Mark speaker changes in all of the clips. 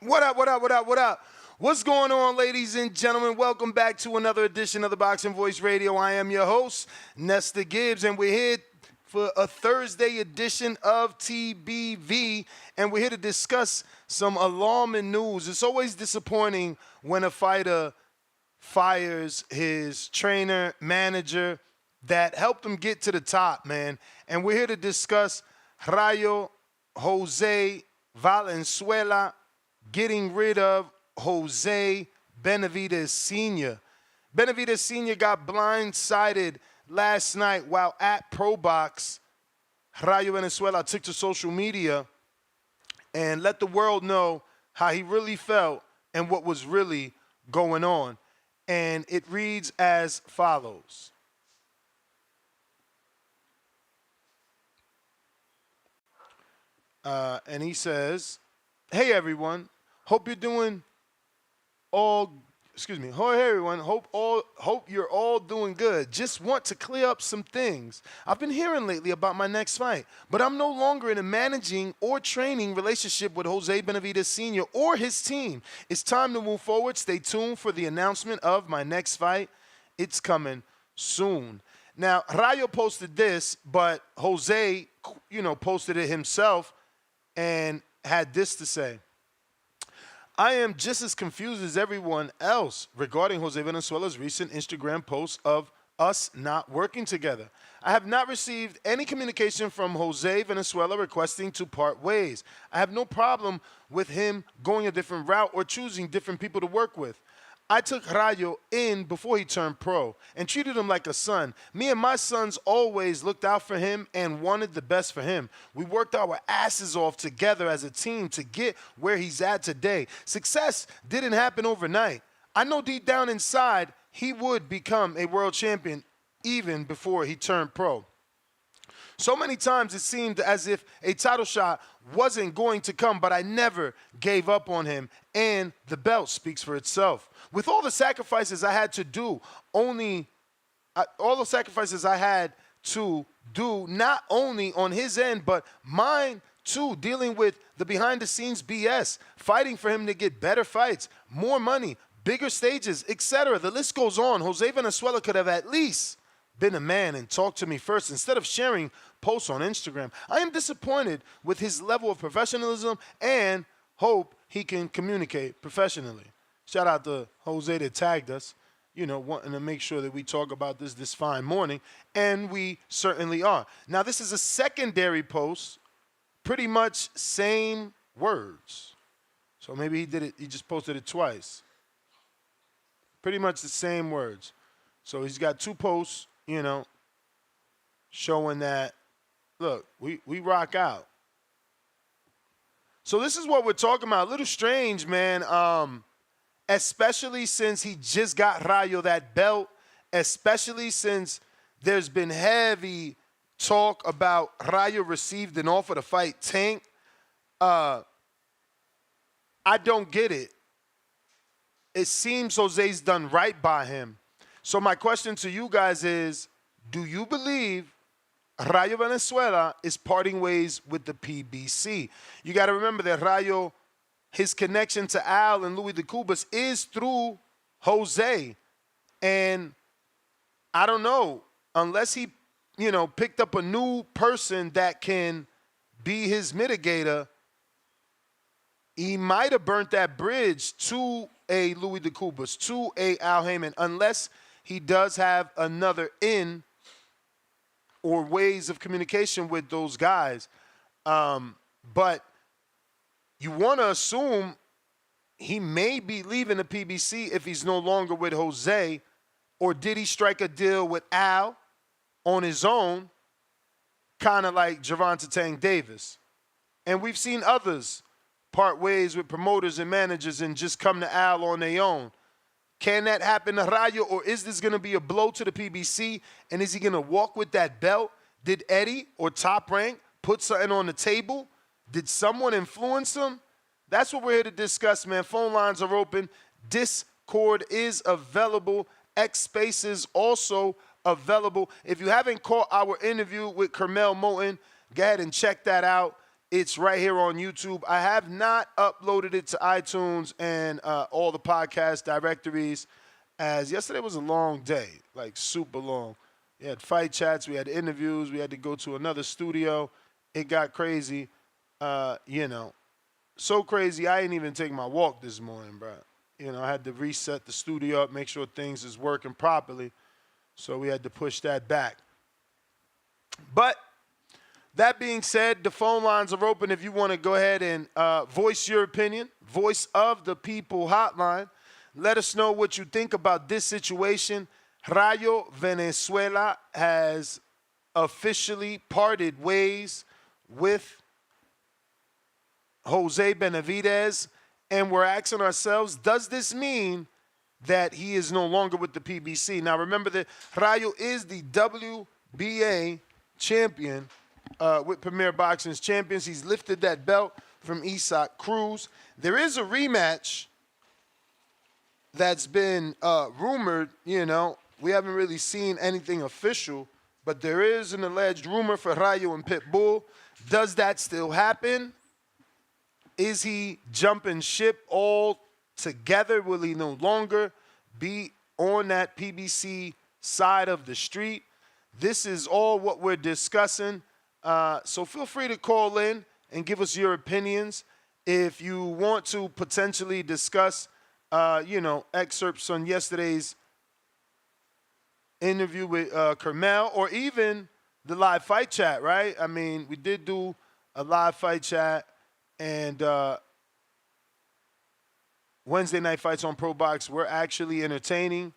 Speaker 1: What up, what up, what up, what up? What's going on, ladies and gentlemen? Welcome back to another edition of the Boxing Voice Radio. I am your host, Nesta Gibbs, and we're here for a Thursday edition of TBV, and we're here to discuss some alarming news. It's always disappointing when a fighter fires his trainer, manager that helped him get to the top, man. And we're here to discuss Rayo, Jose Valenzuela, getting rid of Jose Benavidez Sr. Benavidez Sr. got blindsided last night while at ProBox. Rayo Venezuela took to social media and let the world know how he really felt and what was really going on. And it reads as follows. And he says, "Hey everyone, hope you're doing all. Hey everyone, hope you're all doing good. Just want to clear up some things. I've been hearing lately about my next fight, but I'm no longer in a managing or training relationship with Jose Benavidez Sr. or his team. It's time to move forward. Stay tuned for the announcement of my next fight. It's coming soon." Now, Rayo posted this, but Jose, posted it himself and had this to say. "I am just as confused as everyone else regarding Jose Venezuela's recent Instagram posts of us not working together. I have not received any communication from Jose Venezuela requesting to part ways. I have no problem with him going a different route or choosing different people to work with. I took Rayo in before he turned pro and treated him like a son. Me and my sons always looked out for him and wanted the best for him. We worked our asses off together as a team to get where he's at today. Success didn't happen overnight. I know deep down inside he would become a world champion even before he turned pro. So many times it seemed as if a title shot wasn't going to come, but I never gave up on him, and the belt speaks for itself. With all the sacrifices I had to do, not only on his end, but mine too, dealing with the behind-the-scenes BS, fighting for him to get better fights, more money, bigger stages, etc. The list goes on. Jose Venezuela could have at least been a man and talked to me first instead of sharing posts on Instagram. I am disappointed with his level of professionalism and hope he can communicate professionally." Shout out to Jose that tagged us, wanting to make sure that we talk about this fine morning, and we certainly are. Now, this is a secondary post, pretty much same words. So maybe he just posted it twice. Pretty much the same words. So he's got two posts, showing that, look, we rock out. So this is what we're talking about. A little strange, man, especially since he just got Rayo that belt, especially since there's been heavy talk about Rayo received an offer to fight Tank. I don't get it. It seems Jose's done right by him. So my question to you guys is, do you believe Rayo Venezuela is parting ways with the PBC? You got to remember that Rayo, his connection to Al and Louis de Cubas is through Jose. And I don't know, unless he, picked up a new person that can be his mitigator, he might have burnt that bridge to a Louis de Cubas, to a Al Heyman, unless he does have another in or ways of communication with those guys. But you want to assume he may be leaving the PBC if he's no longer with Jose, or did he strike a deal with Al on his own, kind of like Gervonta Tank Davis? And we've seen others part ways with promoters and managers and just come to Al on their own. Can that happen to Rayo, or is this going to be a blow to the PBC, and is he going to walk with that belt? Did Eddie or Top Rank put something on the table? Did someone influence him? That's what we're here to discuss, man. Phone lines are open. Discord is available. X Space is also available. If you haven't caught our interview with Kermel Moten, go ahead and check that out. It's right here on YouTube. I have not uploaded it to iTunes and all the podcast directories, as yesterday was a long day, like super long. We had fight chats, we had interviews, we had to go to another studio. It got crazy, so crazy I didn't even take my walk this morning, bro. I had to reset the studio up, make sure things is working properly. So we had to push that back. But that being said, the phone lines are open if you want to go ahead and voice your opinion. Voice of the People hotline. Let us know what you think about this situation. Rayo Venezuela has officially parted ways with Jose Benavidez, and we're asking ourselves, does this mean that he is no longer with the PBC? Now, remember that Rayo is the WBA champion with Premier Boxing's champions. He's lifted that belt from Isaac Cruz. There is a rematch that's been rumored. We haven't really seen anything official, but there is an alleged rumor for Rayo and Pitbull. Does that still happen? Is he jumping ship all together? Will he no longer be on that PBC side of the street? This is all what we're discussing. So feel free to call in and give us your opinions. If you want to potentially discuss, excerpts on yesterday's interview with Carmel, or even the live fight chat, right? I mean, we did do a live fight chat, and Wednesday night fights on ProBox were actually entertaining.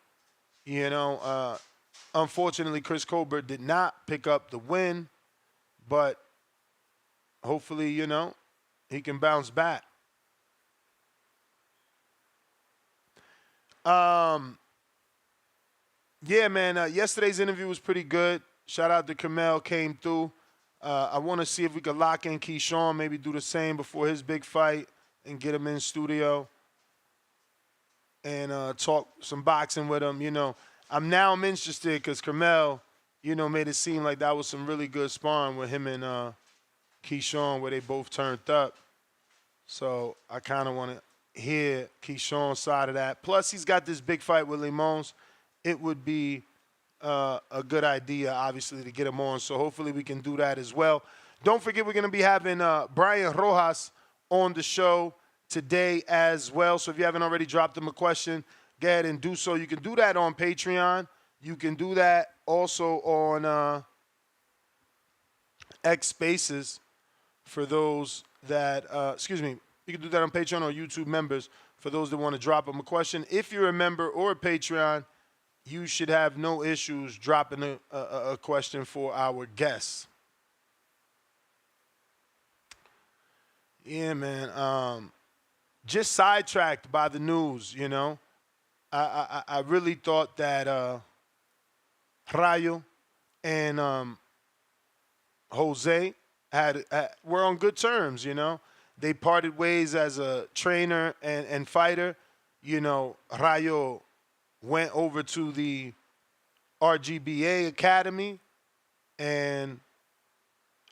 Speaker 1: Unfortunately, Chris Colbert did not pick up the win, but hopefully, he can bounce back. Yeah, man, yesterday's interview was pretty good. Shout out to Carmel, came through. I want to see if we could lock in Keyshawn, maybe do the same before his big fight and get him in studio and talk some boxing with him. I'm interested because Carmel, made it seem like that was some really good sparring with him and Keyshawn, where they both turned up. So I kind of want to hear Keyshawn's side of that. Plus, he's got this big fight with Limons. It would be a good idea, obviously, to get him on. So hopefully we can do that as well. Don't forget, we're going to be having Brian Rojas on the show today as well. So if you haven't already dropped him a question, go ahead and do so. You can do that on Patreon. You can do that also on X Spaces for those that, you can do that on Patreon or YouTube members for those that want to drop him a question. If you're a member or a Patreon, you should have no issues dropping a question for our guests. Yeah, man. Just sidetracked by the news, I really thought that Rayo and Jose were on good terms, They parted ways as a trainer and fighter. Rayo went over to the RGBA Academy, and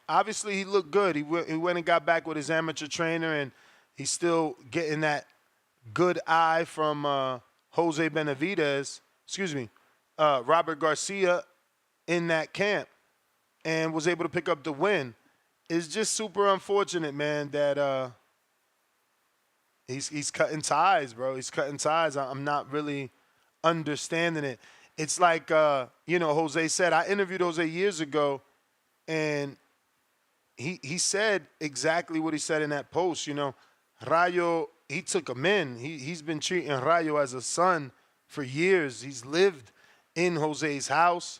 Speaker 1: obviously he looked good. He went and got back with his amateur trainer, and he's still getting that good eye from Jose Benavidez, Robert Garcia in that camp, and was able to pick up the win. It's just super unfortunate, man, that he's cutting ties, bro. He's cutting ties. I'm not really understanding it. It's like, Jose said, I interviewed Jose years ago, and he said exactly what he said in that post. Rayo, he took him in. He's been treating Rayo as a son for years. He's lived in Jose's house.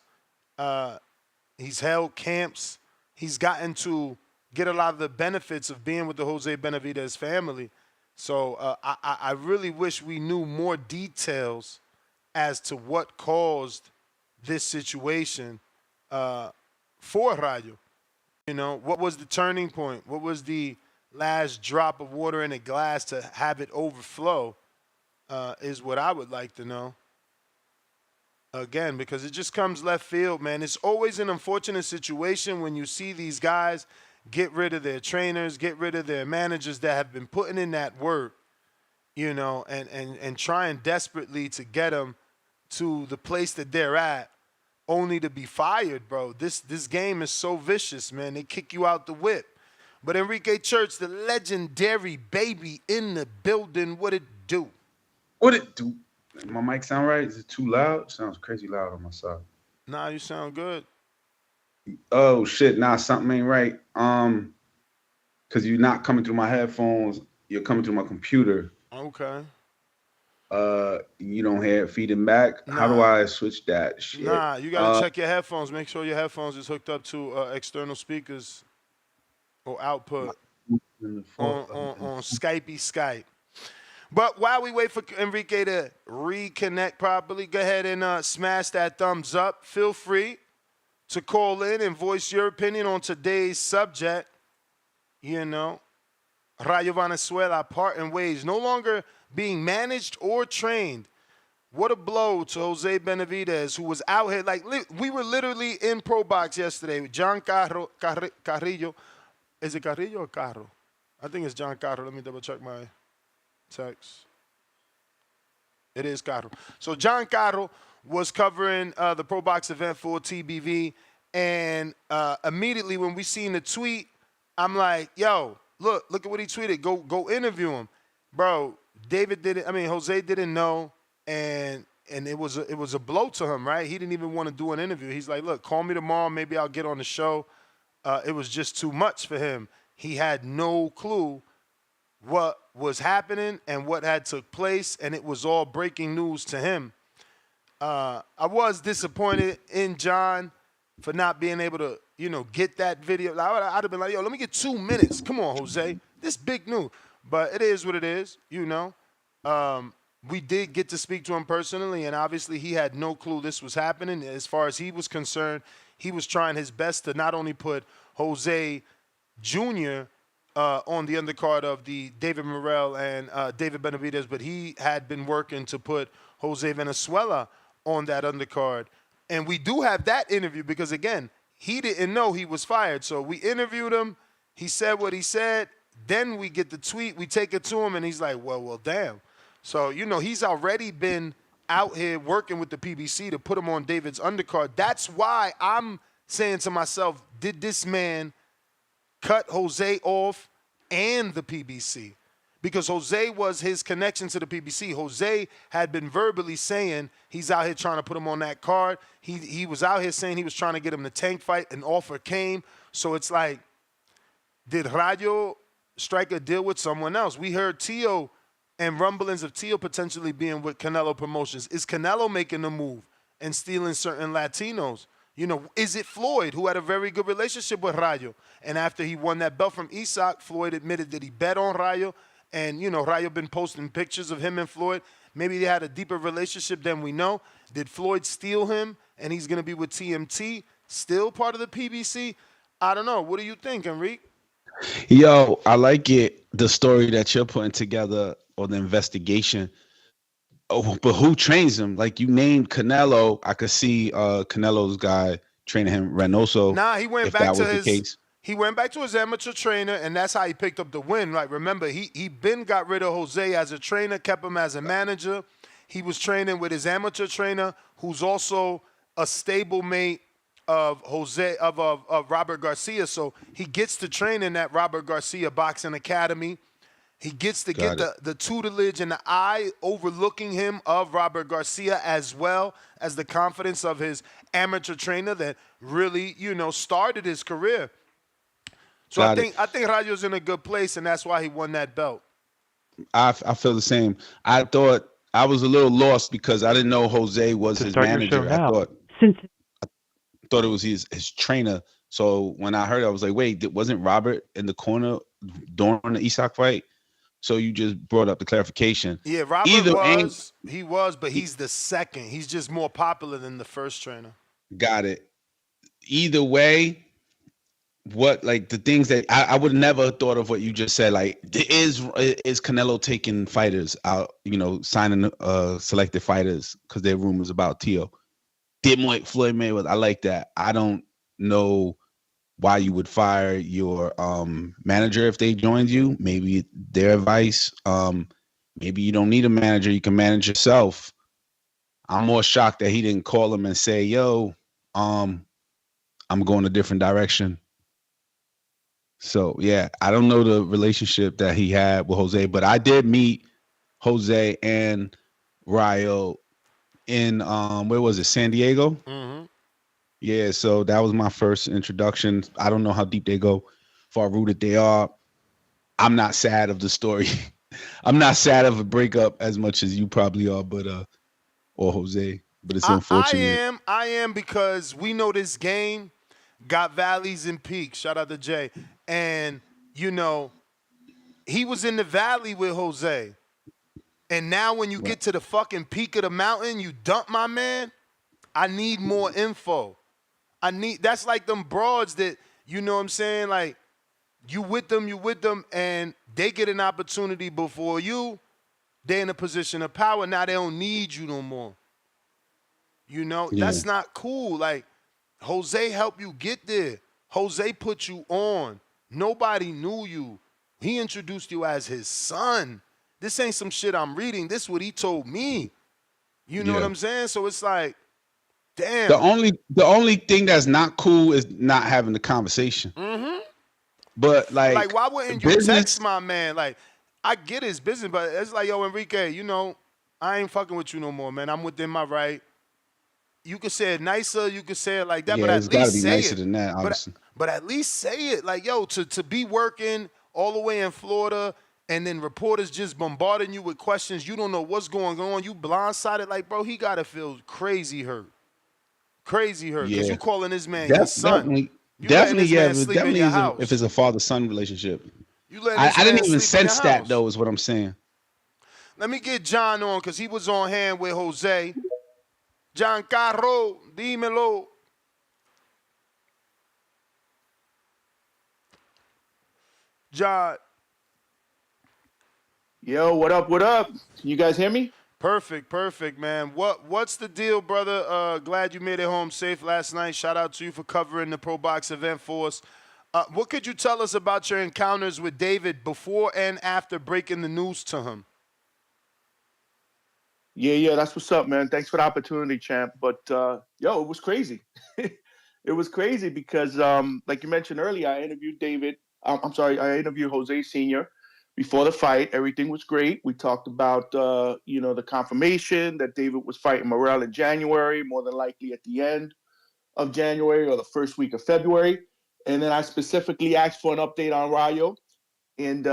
Speaker 1: He's held camps. He's gotten to get a lot of the benefits of being with the Jose Benavidez family. So I really wish we knew more details as to what caused this situation for Rayo. What was the turning point? What was the last drop of water in a glass to have it overflow is what I would like to know. Again, because it just comes left field, man. It's always an unfortunate situation when you see these guys get rid of their trainers, get rid of their managers that have been putting in that work, and trying desperately to get them to the place that they're at, only to be fired, bro. This game is so vicious, man. They kick you out the whip. But Enrique Church, the legendary baby in the building, what it do?
Speaker 2: What it do? My mic sound right? Is it too loud? It sounds crazy loud on my side.
Speaker 1: Nah, you sound good.
Speaker 2: Oh shit! Nah, something ain't right. Because you're not coming through my headphones. You're coming through my computer.
Speaker 1: Okay.
Speaker 2: You don't hear it feeding back. How do I switch that shit?
Speaker 1: Nah, you gotta check your headphones. Make sure your headphones is hooked up to external speakers or output on Skype. But while we wait for Enrique to reconnect properly, go ahead and smash that thumbs up. Feel free to call in and voice your opinion on today's subject. Rayo Valenzuela parting ways, no longer being managed or trained. What a blow to Jose Benavidez, who was out here. Like, we were literally in ProBox yesterday with John Carrillo. Is it Carrillo or Carro? I think it's John Carro. Let me double check my text. It is Carro. So John Carro was covering the ProBox event for TBV. And immediately when we seen the tweet, I'm like, yo, look at what he tweeted. Go interview him. Bro, Jose didn't know, and it was a blow to him, right? He didn't even want to do an interview. He's like, look, call me tomorrow, maybe I'll get on the show. It was just too much for him. He had no clue what was happening and what had took place, and it was all breaking news to him. I was disappointed in John for not being able to, get that video. I'd have been like, yo, let me get 2 minutes. Come on, Jose. This big news. But it is what it is, We did get to speak to him personally, and obviously he had no clue this was happening. As far as he was concerned, he was trying his best to not only put Jose Jr. On the undercard of the David Morrell and David Benavidez, but he had been working to put Jose Valenzuela on that undercard. And we do have that interview because, again, he didn't know he was fired. So we interviewed him. He said what he said. Then we get the tweet. We take it to him, and he's like, well, damn. So, he's already been out here working with the PBC to put him on David's undercard. That's why I'm saying to myself, did this man cut Jose off and the PBC? Because Jose was his connection to the PBC. Jose had been verbally saying he's out here trying to put him on that card. He was out here saying he was trying to get him the tank fight. An offer came. So it's like, did Rayo strike a deal with someone else? We heard Tio and rumblings of Tio potentially being with Canelo Promotions. Is Canelo making the move and stealing certain Latinos? Is it Floyd, who had a very good relationship with Rayo? And after he won that belt from Isak, Floyd admitted that he bet on Rayo. And, Rayo been posting pictures of him and Floyd. Maybe they had a deeper relationship than we know. Did Floyd steal him and he's going to be with TMT, still part of the PBC? I don't know. What do you think, Enrique?
Speaker 3: Yo, I like it, the story that you're putting together on the investigation. Oh, but who trains him? Like, you named Canelo. I could see Canelo's guy training him, Reynoso.
Speaker 1: Nah, he went back to his amateur trainer, and that's how he picked up the win. Like, remember, he been got rid of Jose as a trainer, kept him as a manager. He was training with his amateur trainer, who's also a stablemate of Robert Garcia. So he gets to train in that Robert Garcia Boxing Academy. He gets to get the tutelage and the eye overlooking him of Robert Garcia, as well as the confidence of his amateur trainer that really, started his career. So I think Rayo's in a good place, and that's why he won that belt.
Speaker 3: I feel the same. I thought I was a little lost because I didn't know Jose was his manager. I thought it was his trainer. So when I heard it, I was like, wait, wasn't Robert in the corner during the Isak fight? So you just brought up the clarification.
Speaker 1: Yeah, Robert was, but he's the second. He's just more popular than the first trainer.
Speaker 3: Got it. Either way, the things that I would never have thought of what you just said. Like, is Canelo taking fighters out, signing selected fighters because there are rumors about Tio. Did Floyd Mayweather? I like that. I don't know why you would fire your manager if they joined you. Maybe their advice. Maybe you don't need a manager. You can manage yourself. I'm more shocked that he didn't call him and say, "Yo, I'm going a different direction." So yeah, I don't know the relationship that he had with Jose, but I did meet Jose and Rayo in where was it, San Diego?
Speaker 1: Mm-hmm.
Speaker 3: Yeah, so that was my first introduction. I don't know how deep they go, far rooted they are. I'm not sad of the story. I'm not sad of a breakup as much as you probably are, but or Jose. But it's unfortunate.
Speaker 1: I am because we know this game got valleys and peaks. Shout out to Jay. And, you know, he was in the valley with Jose. And now when you get to the fucking peak of the mountain, you dump my man. I need more info. That's like them broads that, you know what I'm saying? Like, you with them, and they get an opportunity before you. They're in a position of power. Now they don't need you no more. You know, that's not cool. Like, Jose helped you get there. Jose put you on. Nobody knew you. He introduced you as his son. This ain't some shit I'm reading. This is what he told me. You know what I'm saying? So it's like, damn.
Speaker 3: The only thing that's not cool is not having the conversation.
Speaker 1: Mm-hmm.
Speaker 3: But like
Speaker 1: why wouldn't you text my man? Like, I get his business, but it's like, yo, Enrique, you know, I ain't fucking with you no more, man. I'm within my right. You could say it nicer, you could say it like that, but at least say
Speaker 3: nicer
Speaker 1: it.
Speaker 3: than that, obviously.
Speaker 1: But at least say it. Like, yo, to be working all the way in Florida and then reporters just bombarding you with questions, you don't know what's going on, you blindsided, like, bro, he gotta feel crazy hurt. Crazy hurt. Because you calling this man your son.
Speaker 3: Definitely, if it's a father-son relationship. I didn't even sense that, though, is what I'm saying.
Speaker 1: Let me get John on, because he was on hand with Jose. Giancarlo, dímelo. John.
Speaker 4: Yo, what up, what up? Can you guys hear me?
Speaker 1: Perfect, man. What's the deal, brother? Glad you made it home safe last night. Shout out to you for covering the ProBox event for us. What could you tell us about your encounters with David before and after breaking the news to him?
Speaker 4: Yeah, that's what's up, man. Thanks for the opportunity, champ. But yo, it was crazy. It was crazy because, like you mentioned earlier, I interviewed David. I interviewed Jose Sr. before the fight. Everything was great. We talked about, the confirmation that David was fighting Morrell in January, more than likely at the end of January or the first week of February. And then I specifically asked for an update on Rayo. And,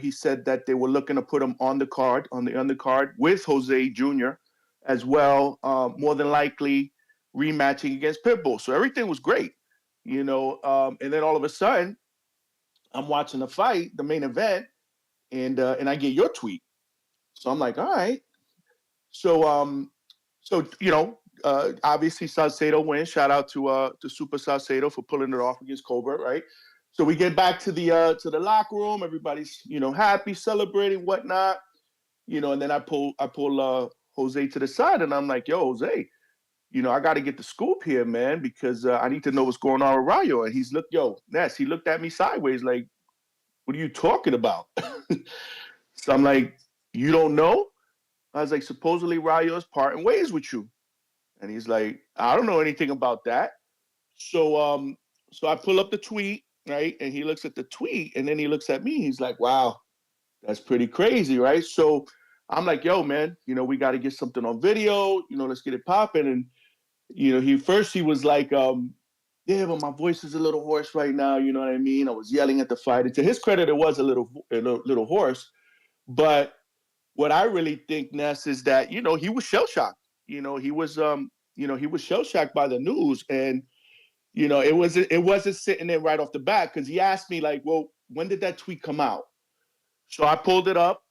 Speaker 4: he said that they were looking to put him on the undercard with Jose Jr. as well, more than likely rematching against Pitbull. So everything was great, and then all of a sudden, I'm watching the fight, the main event, and I get your tweet. So I'm like, all right. So, obviously Salcedo wins. Shout out to Super Salcedo for pulling it off against Colbert, right? So we get back to the locker room. Everybody's happy, celebrating, whatnot, and then I pull Jose to the side, and I'm like, yo, Jose, I got to get the scoop here, man, because I need to know what's going on with Rayo. And he looked at me sideways, like, what are you talking about? So I'm like, you don't know? I was like, supposedly Rayo is parting ways with you. And he's like, I don't know anything about that. So I pull up the tweet, right? And he looks at the tweet, and then he looks at me. He's like, wow, that's pretty crazy, right? So I'm like, yo, man, we got to get something on video. Let's get it popping. And, he was like, yeah, but my voice is a little hoarse right now. You know what I mean? I was yelling at the fight. And to his credit, it was a little hoarse. But what I really think, Ness, is that, he was shell-shocked. He was shell-shocked by the news. And, it wasn't sitting there right off the bat, because he asked me, like, well, when did that tweet come out? So I pulled it up,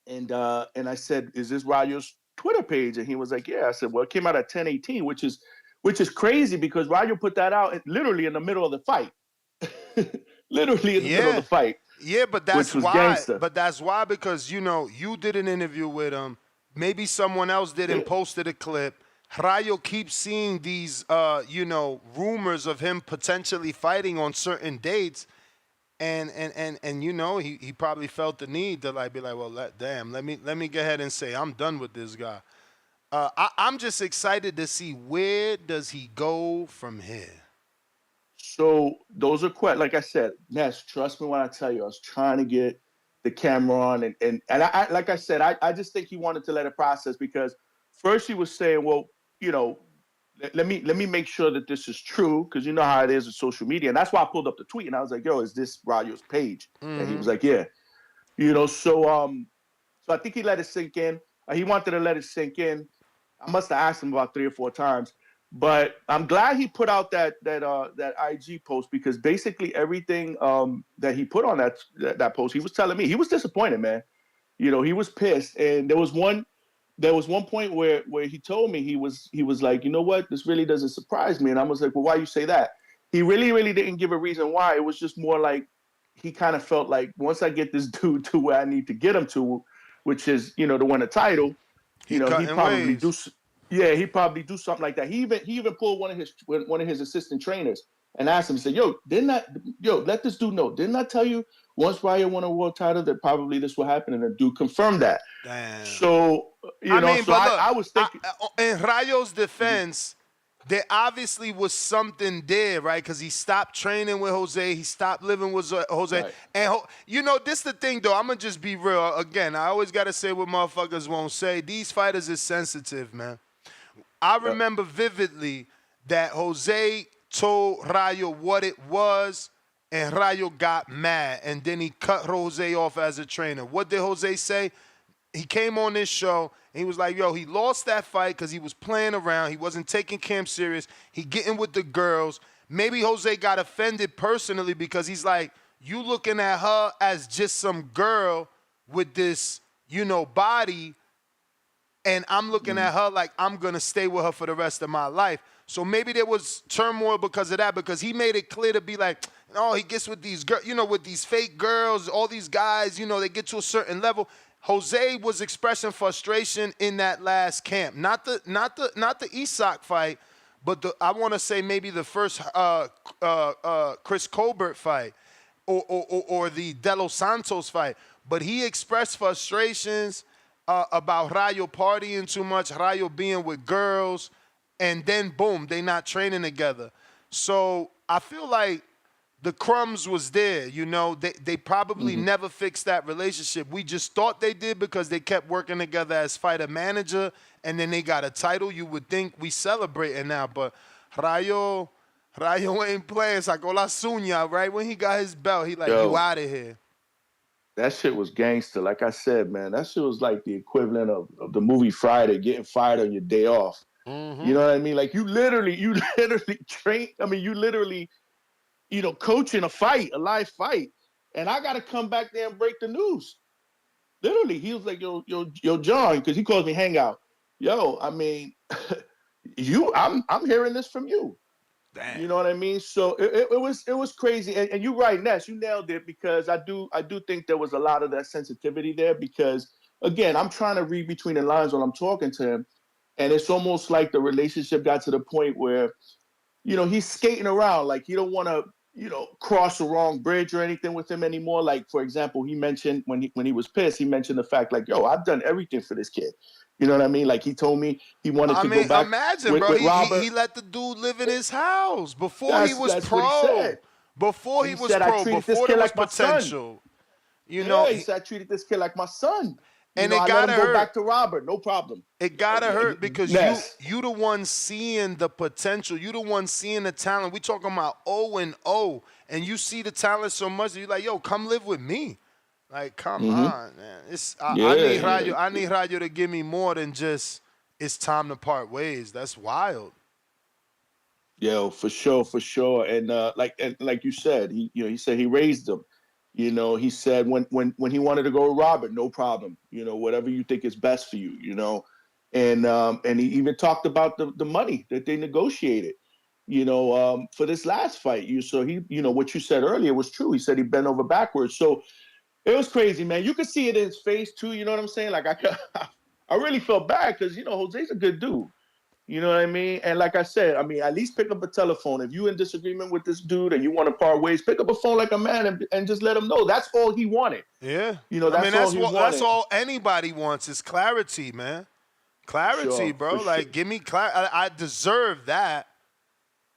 Speaker 4: and I said, is this Rayo's Twitter page? And he was like, yeah. I said, well, it came out at 10:18, which is crazy, because Rayo put that out literally in the middle of the fight. Literally in the middle of the fight.
Speaker 1: Yeah, but that's why.
Speaker 4: Gangster.
Speaker 1: But that's why, because you did an interview with him. Maybe someone else did and posted a clip. Rayo keeps seeing these, rumors of him potentially fighting on certain dates. And he probably felt the need to be like, well, let me go ahead and say I'm done with this guy. I'm just excited to see where does he go from here.
Speaker 4: So those are quite, like I said, Ness, trust me when I tell you, I was trying to get the camera on, and I like I said, I just think he wanted to let it process, because first he was saying, well, let me make sure that this is true, because you know how it is with social media, and that's why I pulled up the tweet and I was like, yo, is this Rayo's page? Mm-hmm. And he was like, yeah, so I think he let it sink in. He wanted to let it sink in. I must have asked him about 3 or 4 times. But I'm glad he put out that IG post, because basically everything that he put on that post, he was telling me he was disappointed, man. He was pissed, and there was one point where he told me he was like, you know what, this really doesn't surprise me, and I was like, well, why you say that? He really didn't give a reason why. It was just more like he kind of felt like once I get this dude to where I need to get him to, which is to win a title, he probably do. Yeah, he probably do something like that. He even pulled one of his assistant trainers and asked him, he said, let this dude know. Didn't I tell you once Rayo won a world title that probably this will happen? And the dude confirmed that.
Speaker 1: Damn.
Speaker 4: So, I was thinking.
Speaker 1: In Rayo's defense, there obviously was something there, right? Because he stopped training with Jose. He stopped living with Jose. Right. And, this is the thing, though. I'm going to just be real. Again, I always got to say what motherfuckers won't say. These fighters are sensitive, man. I remember vividly that Jose told Rayo what it was, and Rayo got mad, and then he cut Jose off as a trainer. What did Jose say? He came on this show, and he was like, yo, he lost that fight because he was playing around. He wasn't taking camp serious. He getting with the girls. Maybe Jose got offended personally because he's like, you looking at her as just some girl with this, body, and I'm looking at her like I'm going to stay with her for the rest of my life. So maybe there was turmoil because of that, because he made it clear to be like, he gets with these girls, with these fake girls, all these guys, they get to a certain level. Jose was expressing frustration in that last camp. Not the Isak fight, but I want to say maybe the first Chris Colbert fight or the De Los Santos fight. But he expressed frustrations about Rayo partying too much, Rayo being with girls, and then boom, they not training together. So I feel like the crumbs was there, They probably never fixed that relationship. We just thought they did because they kept working together as fighter manager, and then they got a title. You would think we celebrating now, but Rayo ain't playing. Sacó la suña, right when he got his belt. He like, you out of here.
Speaker 4: That shit was gangster. Like I said, man, that shit was like the equivalent of the movie Friday, getting fired on your day off. Mm-hmm. You know what I mean? Like you literally train. I mean, you literally, coaching a live fight, and I got to come back there and break the news. Literally, he was like, yo, John, because he calls me Hangout. Yo, I mean, I'm hearing this from you. Damn. You know what I mean? So it was crazy, and you're right, Ness. You nailed it, because I do think there was a lot of that sensitivity there, because again, I'm trying to read between the lines when I'm talking to him, and it's almost like the relationship got to the point where, he's skating around, like he don't want to, cross the wrong bridge or anything with him anymore. Like for example, he mentioned when he was pissed, he mentioned the fact like, yo, I've done everything for this kid. You know what I mean? Like he told me he wanted to go back.
Speaker 1: Imagine, bro. He let the dude live in his house before he was pro. Before he was pro. Before there was potential.
Speaker 4: He said, I treated this kid like my son.
Speaker 1: And it gotta hurt.
Speaker 4: Go back to Robert, no problem.
Speaker 1: It gotta hurt because you the one seeing the potential. You the one seeing the talent. We talking about 0-0, and you see the talent so much that you're like, yo, come live with me. Like, come on, man. I need Rayo to give me more than just it's time to part ways. That's wild.
Speaker 4: Yo, for sure. And like you said, he said he raised him. He said when he wanted to go with Robert, no problem. Whatever you think is best for you. And he even talked about the money that they negotiated. For this last fight. So he, what you said earlier was true. He said he bent over backwards. So it was crazy, man. You could see it in his face too. You know what I'm saying? Like I really felt bad because Jose's a good dude. You know what I mean? And like I said, I mean, at least pick up a telephone. If you're in disagreement with this dude and you want to part ways, pick up a phone like a man and just let him know. That's all he wanted.
Speaker 1: Yeah.
Speaker 4: You know, that's all he wanted.
Speaker 1: That's all anybody wants is clarity, man. Clarity, bro. Like, give me clarity. I deserve that.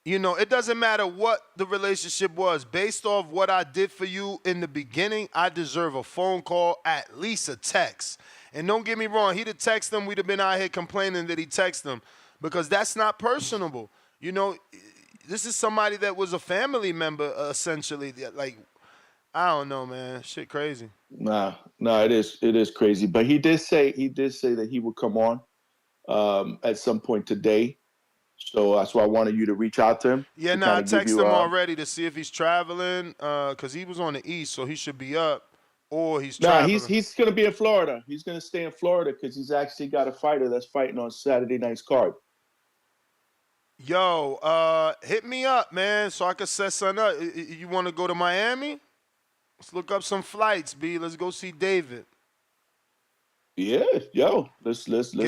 Speaker 1: You know, it doesn't matter what the relationship was. Based off what I did for you in the beginning, I deserve a phone call, at least a text. And don't get me wrong, he'd have texted him, we'd have been out here complaining that he texted him, because that's not personable. You know, this is somebody that was a family member, essentially. Like, I don't know, man. Shit crazy.
Speaker 4: Nah, it is crazy. But he did say that he would come on at some point today. So that's why I wanted you to reach out to him.
Speaker 1: Yeah, I texted him already to see if he's traveling, because he was on the East, so he should be up, or he's traveling.
Speaker 4: He's going to be in Florida. He's going to stay in Florida because he's actually got a fighter that's fighting on Saturday night's card.
Speaker 1: Yo, hit me up, man, so I can set something up. You want to go to Miami? Let's look up some flights, B. Let's go see David.
Speaker 4: Yeah, yo, let's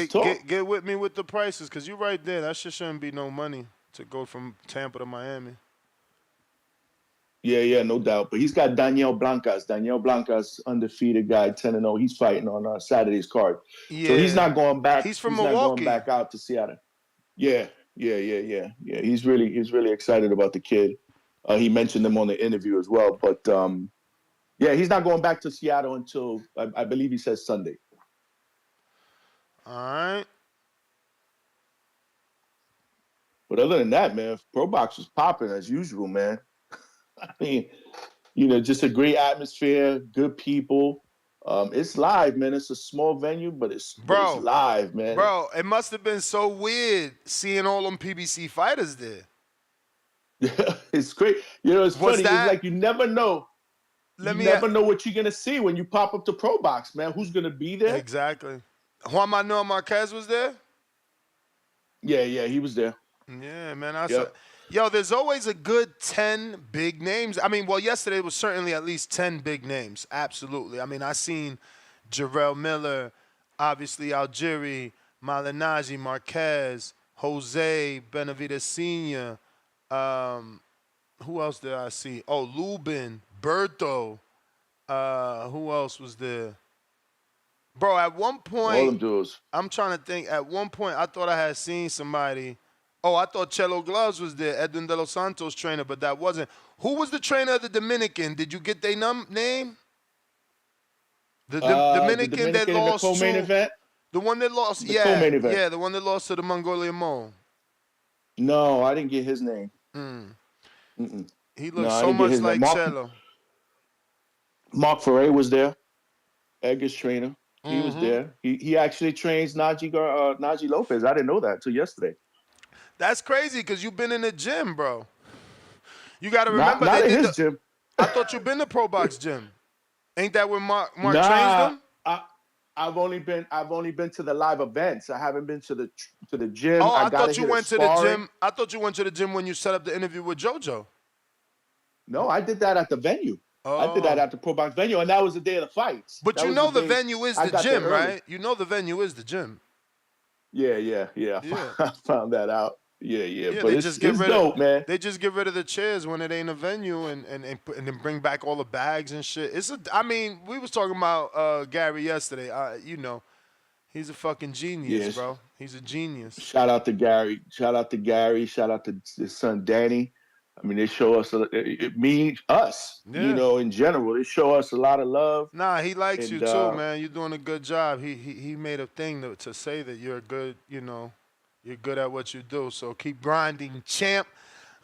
Speaker 4: talk.
Speaker 1: Get with me with the prices, because you're right there. That shit shouldn't be no money to go from Tampa to Miami.
Speaker 4: Yeah, no doubt. But he's got Daniel Blancas. Daniel Blancas, undefeated guy, 10-0. He's fighting on Saturday's card. Yeah. So he's not going back.
Speaker 1: He's from Milwaukee. Not
Speaker 4: going back out to Seattle. Yeah. He's really excited about the kid. He mentioned him on the interview as well. But yeah, he's not going back to Seattle until I believe he says Sunday.
Speaker 1: All right.
Speaker 4: But other than that, man, ProBox was popping as usual, man. I mean, you know, just a great atmosphere, good people. It's live, man. It's a small venue, but it's live, man.
Speaker 1: Bro, it must have been so weird seeing all them PBC fighters there.
Speaker 4: Yeah, it's great. You know, it's funny. It's like you never know. You never know what you're going to see when you pop up to ProBox, man. Who's going to be there?
Speaker 1: Exactly. Juan Manuel Marquez was there?
Speaker 4: Yeah, he was there.
Speaker 1: Yeah, man. Yo, there's always a good 10 big names. I mean, well, yesterday was certainly at least 10 big names. Absolutely. I mean, I seen Jarrell Miller, obviously Algieri, Malignaggi, Marquez, Jose, Benavidez Sr. Who else did I see? Oh, Lubin, Berto. Who else was there? Bro, at one point,
Speaker 4: all them dudes.
Speaker 1: I'm trying to think. At one point, I thought I had seen somebody. Oh, I thought Chelo Gloves was there, Edwin De Los Santos trainer, but that wasn't. Who was the trainer of the Dominican? Did you get their name? The Dominican that lost
Speaker 4: the co-main event?
Speaker 1: The one that lost,
Speaker 4: co-main event.
Speaker 1: Yeah, the one that lost to the Mongolian Mo.
Speaker 4: No, I didn't get his name.
Speaker 1: He looks so much like Chelo.
Speaker 4: Mark Ferrer was there, Edgar's trainer. He was there. He actually trains Naji Lopez. I didn't know that until yesterday.
Speaker 1: That's crazy because you've been in the gym, bro. You got to remember
Speaker 4: not in his gym.
Speaker 1: I thought you've been to ProBox gym. Ain't that where Mark trains them?
Speaker 4: I've only been to the live events. I haven't been to the gym.
Speaker 1: Oh, I thought you went to the gym. I thought you went to the gym when you set up the interview with JoJo.
Speaker 4: No, I did that at the venue. Oh. I did that at the ProBox venue, and that was the day of the fights.
Speaker 1: But you know the venue is the gym, right? You know the venue is the gym.
Speaker 4: Yeah. I found that out. Yeah. But it's dope, man.
Speaker 1: They just get rid of the chairs when it ain't a venue and then bring back all the bags and shit. I mean, we was talking about Gary yesterday. You know, he's a fucking genius, bro. He's a genius.
Speaker 4: Shout out to Gary. Shout out to his son Danny. I mean, they show us, us, you know, in general. They show us a lot of love.
Speaker 1: Nah, he likes you too, man. You're doing a good job. He made a thing to say that you're good, you know, you're good at what you do. So keep grinding, champ.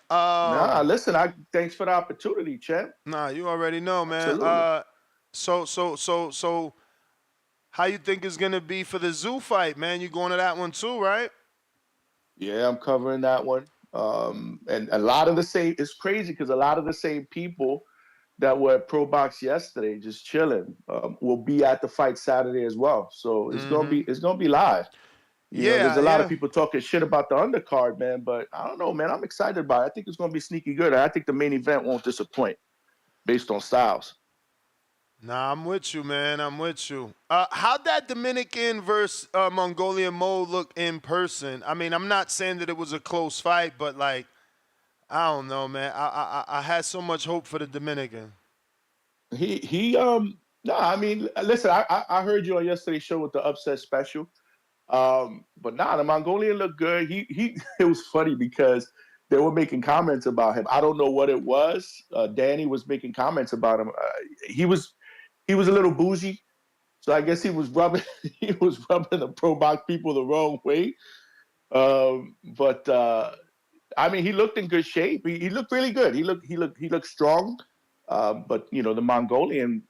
Speaker 4: Listen, thanks for the opportunity, champ.
Speaker 1: Nah, you already know, man.
Speaker 4: Absolutely.
Speaker 1: So how you think it's going to be for the Zoo fight, man? You going to that one too, right?
Speaker 4: Yeah, I'm covering that one. And a lot of the same, it's crazy because a lot of the same people that were at ProBox yesterday, just chilling, will be at the fight Saturday as well. So it's gonna be live. You know, there's a lot of people talking shit about the undercard, man, but I don't know, man. I'm excited about it. I think it's gonna be sneaky good. I think the main event won't disappoint based on styles.
Speaker 1: Nah, I'm with you, man. I'm with you. How'd that Dominican versus Mongolian Mo look in person? I mean, I'm not saying that it was a close fight, but like, I don't know, man. I had so much hope for the Dominican.
Speaker 4: No, I mean, listen, I heard you on yesterday's show with the upset special. But nah, the Mongolian looked good. He it was funny because they were making comments about him. I don't know what it was. Danny was making comments about him. He was a little bougie, so I guess he was rubbing the ProBox people the wrong way. But I mean, he looked in good shape. He looked really good. He looked strong. But you know, the Mongolian.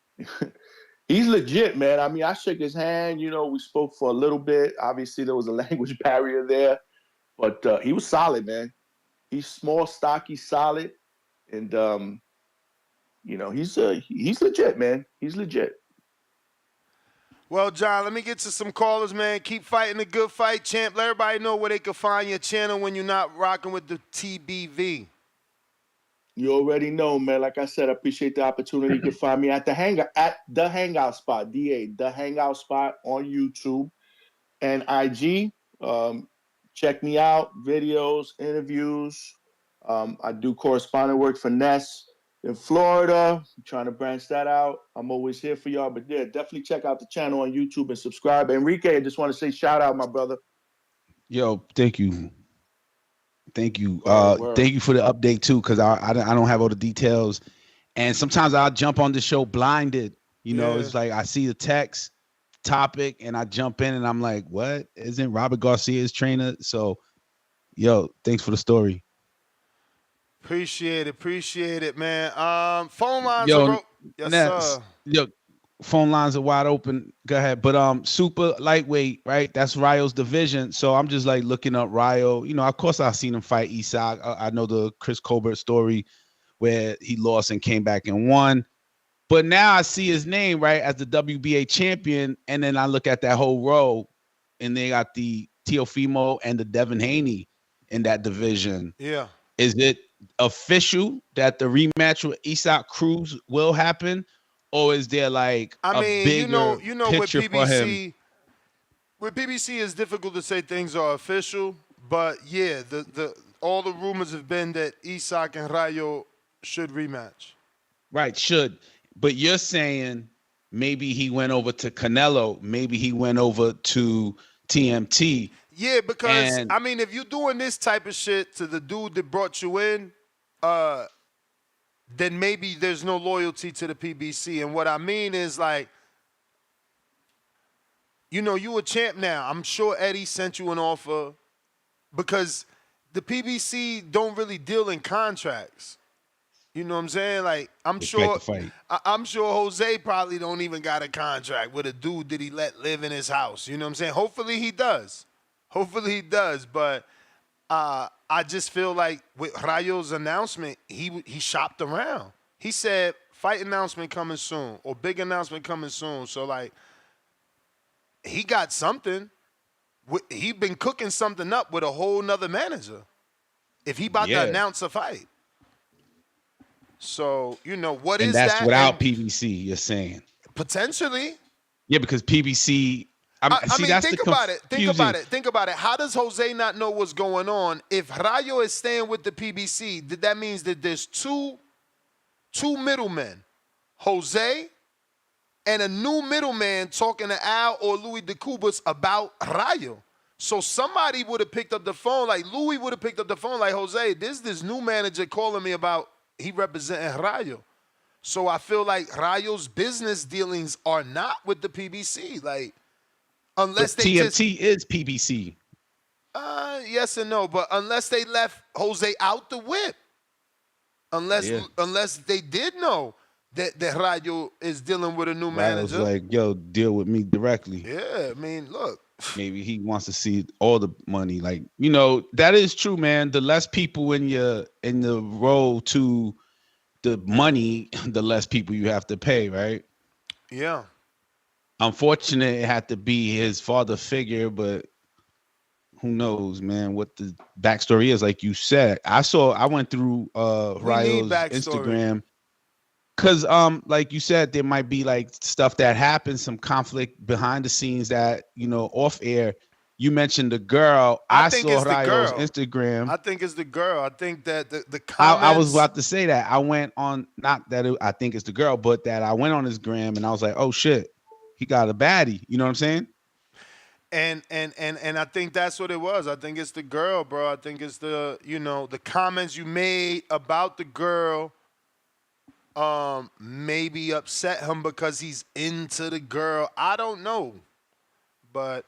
Speaker 4: He's legit, man. I mean, I shook his hand. You know, we spoke for a little bit. Obviously, there was a language barrier there, but he was solid, man. He's small, stocky, solid, and you know, he's legit, man. He's legit.
Speaker 1: Well, John, let me get to some callers, man. Keep fighting the good fight, champ. Let everybody know where they can find your channel when you're not rocking with the TBV.
Speaker 4: You already know, man. Like I said, I appreciate the opportunity. You can find me at the Hangout Spot, the Hangout Spot on YouTube and IG. Check me out, videos, interviews. I do correspondent work for Ness in Florida. I'm trying to branch that out. I'm always here for y'all. But yeah, definitely check out the channel on YouTube and subscribe. Enrique, I just want to say shout out, my brother.
Speaker 3: Yo, thank you. Thank you. Thank you for the update too, because I don't have all the details. And sometimes I'll jump on the show blinded. You know, it's like I see the text topic and I jump in and I'm like, what? Isn't Robert Garcia's trainer? So, yo, thanks for the story.
Speaker 1: Appreciate it, man. Phone lines are
Speaker 3: sir. Yo, phone lines are wide open. Go ahead. But super lightweight, right? That's Rayo's division. So I'm just like looking up Rayo. You know, of course I've seen him fight Isak. I know the Chris Colbert story where he lost and came back and won. But now I see his name, right, as the WBA champion. And then I look at that whole row and they got the Teofimo and the Devin Haney in that division.
Speaker 1: Yeah.
Speaker 3: Is it official that the rematch with Isak Cruz will happen? Or is there like a bigger
Speaker 1: you know
Speaker 3: picture
Speaker 1: with PBC,
Speaker 3: for him?
Speaker 1: With PBC, it's difficult to say things are official, but yeah, all the rumors have been that Isak and Rayo should rematch.
Speaker 3: Right, should. But you're saying maybe he went over to Canelo, maybe he went over to TMT.
Speaker 1: Yeah, because I mean, if you're doing this type of shit to the dude that brought you in, then maybe there's no loyalty to the PBC. And what I mean is, like, you know, you a champ now. I'm sure Eddie sent you an offer because the PBC don't really deal in contracts. You know what I'm saying? Like, I'm sure Jose probably don't even got a contract with a dude that he let live in his house. You know what I'm saying? Hopefully he does. But I just feel like with Rayo's announcement, he shopped around. He said, fight announcement coming soon or big announcement coming soon. So, like, he got something. He been cooking something up with a whole nother manager if he about to announce a fight. So, you know, what is that?
Speaker 3: And that's without PBC, you're saying?
Speaker 1: Potentially.
Speaker 3: Yeah, because PBC...
Speaker 1: Think about it. How does Jose not know what's going on? If Rayo is staying with the PBC, that means that there's two middlemen, Jose and a new middleman talking to Al or Louis de Cubas about Rayo. So somebody would have picked up the phone, like Louis would have picked up the phone, like, Jose, there's this new manager calling me about he representing Rayo. So I feel like Rayo's business dealings are not with the PBC, like. Unless
Speaker 3: but TMT is PBC.
Speaker 1: Yes and no, but unless they left Jose out the whip, unless they did know that Rayo is dealing with a new manager.
Speaker 3: Like, yo, deal with me directly.
Speaker 1: Yeah, I mean, look.
Speaker 3: Maybe he wants to see all the money. Like, you know, that is true, man. The less people in the row to the money, the less people you have to pay, right?
Speaker 1: Yeah.
Speaker 3: Unfortunate it had to be his father figure, but who knows, man, what the backstory is. Like you said, I went through Rayo's Instagram. Cause like you said, there might be like stuff that happens, some conflict behind the scenes that, you know, off air. You mentioned the girl. I
Speaker 1: think
Speaker 3: saw
Speaker 1: it's the
Speaker 3: Rayo's
Speaker 1: girl.
Speaker 3: Instagram.
Speaker 1: I think it's the girl. I think that the
Speaker 3: I
Speaker 1: comments.
Speaker 3: was about to say that. I went on, not that I think it's the girl, but that I went on his gram and I was like, oh shit, he got a baddie. You know what I'm saying?
Speaker 1: And I think that's what it was. I think it's the girl, bro. I think it's the, you know, the comments you made about the girl maybe upset him because he's into the girl. I don't know. But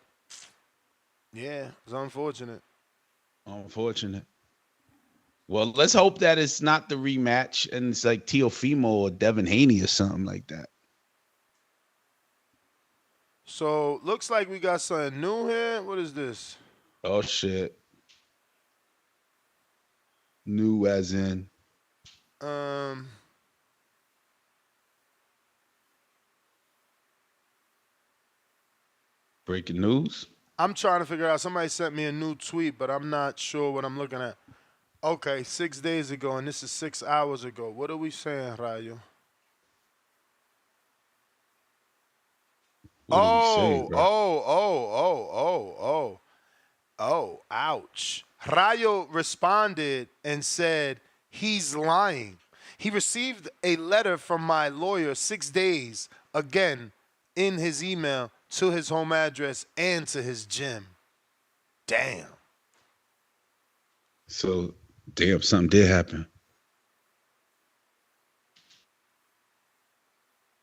Speaker 1: yeah, it's unfortunate.
Speaker 3: Unfortunate. Well, let's hope that it's not the rematch and it's like Teofimo or Devin Haney or something like that.
Speaker 1: So looks like we got something new here. What is this?
Speaker 3: Oh shit. New as in breaking news.
Speaker 1: I'm trying to figure out. Somebody sent me a new tweet, but I'm not sure what I'm looking at. Okay, 6 days ago, and this is 6 hours ago. What are we saying, Rayo? Oh, ouch. Rayo responded and said, he's lying. He received a letter from my lawyer 6 days, again, in his email, to his home address and to his gym. Damn.
Speaker 3: So, damn, something did happen.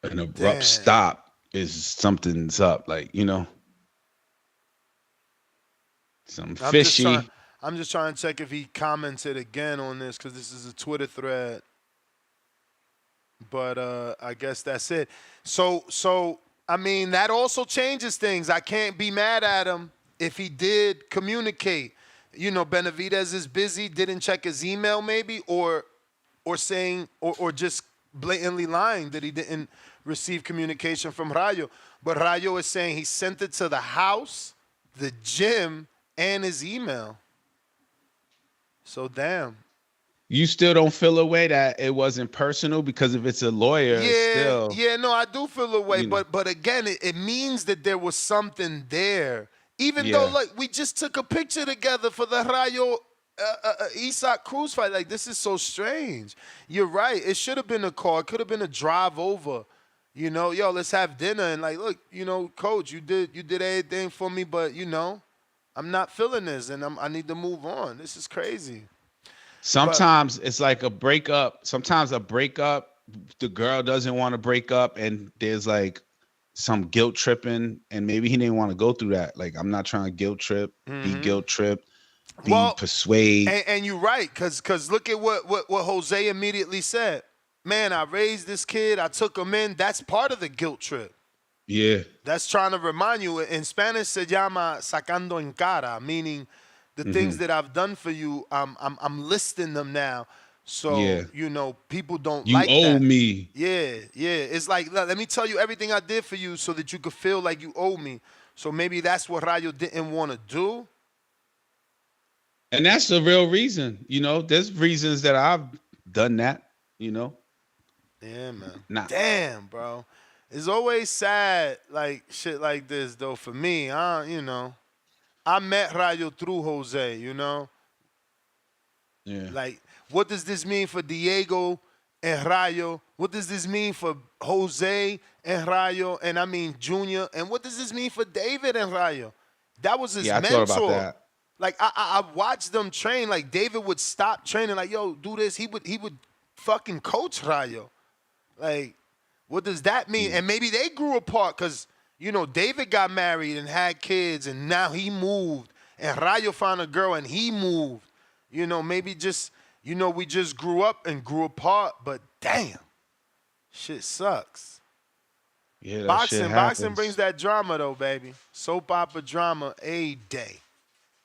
Speaker 3: An abrupt stop is something's up, like, you know, something fishy.
Speaker 1: I'm just trying to check if he commented again on this because this is a Twitter thread. But I guess that's it. So I mean, that also changes things. I can't be mad at him if he did communicate. You know, Benavidez is busy, didn't check his email maybe, or saying, or just blatantly lying that he didn't receive communication from Rayo. But Rayo is saying he sent it to the house, the gym, and his email. So damn.
Speaker 3: You still don't feel a way that it wasn't personal because if it's a lawyer,
Speaker 1: no, I do feel a way, but again, it means that there was something there. Even though, like, we just took a picture together for the Rayo Isaac Cruz fight. Like, this is so strange. You're right. It should have been a call. It could have been a drive over. You know, yo, let's have dinner and like, look, you know, coach, you did everything for me, but you know, I'm not feeling this, and I need to move on. This is crazy.
Speaker 3: Sometimes it's like a breakup. Sometimes a breakup, the girl doesn't want to break up, and there's like some guilt tripping, and maybe he didn't want to go through that. Like, I'm not trying to guilt trip, be guilt tripped, persuade.
Speaker 1: And you're right, because look at what Jose immediately said. Man, I raised this kid. I took him in. That's part of the guilt trip.
Speaker 3: Yeah.
Speaker 1: That's trying to remind you. In Spanish, se llama sacando en cara, meaning the things that I've done for you, I'm listing them now. So, you know, people don't like that.
Speaker 3: You owe me.
Speaker 1: Yeah. It's like, let me tell you everything I did for you so that you could feel like you owe me. So maybe that's what Rayo didn't want to do.
Speaker 3: And that's the real reason. You know, there's reasons that I've done that, you know.
Speaker 1: Yeah, man. Damn, bro. It's always sad, like, shit like this, though, for me. You know, I met Rayo through Jose, you know?
Speaker 3: Yeah.
Speaker 1: Like, what does this mean for Diego and Rayo? What does this mean for Jose and Rayo? And I mean Junior. And what does this mean for David and Rayo? That was his mentor.
Speaker 3: I thought about that.
Speaker 1: Like, I watched them train. Like, David would stop training. Like, yo, do this. He would fucking coach Rayo. Like, what does that mean? And maybe they grew apart because, you know, David got married and had kids, and now he moved. And Rayo found a girl, and he moved. You know, maybe just, you know, we just grew up and grew apart. But damn, shit sucks.
Speaker 3: Yeah,
Speaker 1: boxing brings that drama, though, baby. Soap opera drama a day.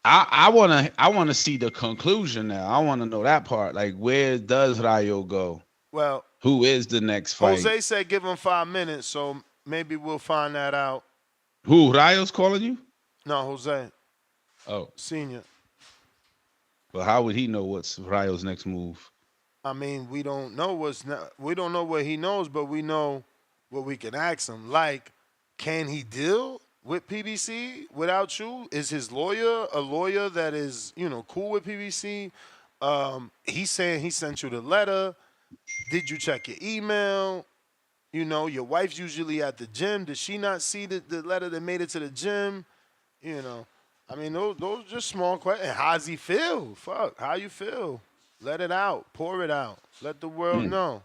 Speaker 3: I wanna see the conclusion now. I wanna know that part. Like, where does Rayo go?
Speaker 1: Well,
Speaker 3: who is the next fight?
Speaker 1: Jose said give him 5 minutes, so maybe we'll find that out.
Speaker 3: Who, Rayo's calling you?
Speaker 1: No, Jose.
Speaker 3: Oh.
Speaker 1: Senior.
Speaker 3: Well, how would he know what's Rayo's next move?
Speaker 1: I mean, we don't know we don't know what he knows, but we know what we can ask him. Like, can he deal with PBC without you? Is his lawyer a lawyer that is, cool with PBC? He's saying he sent you the letter. Did you check your email? Your wife's usually at the gym. Did she not see the letter that made it to the gym? You know, I mean, those are just small questions. How's he feel? Fuck, how you feel? Let it out. Pour it out. Let the world know.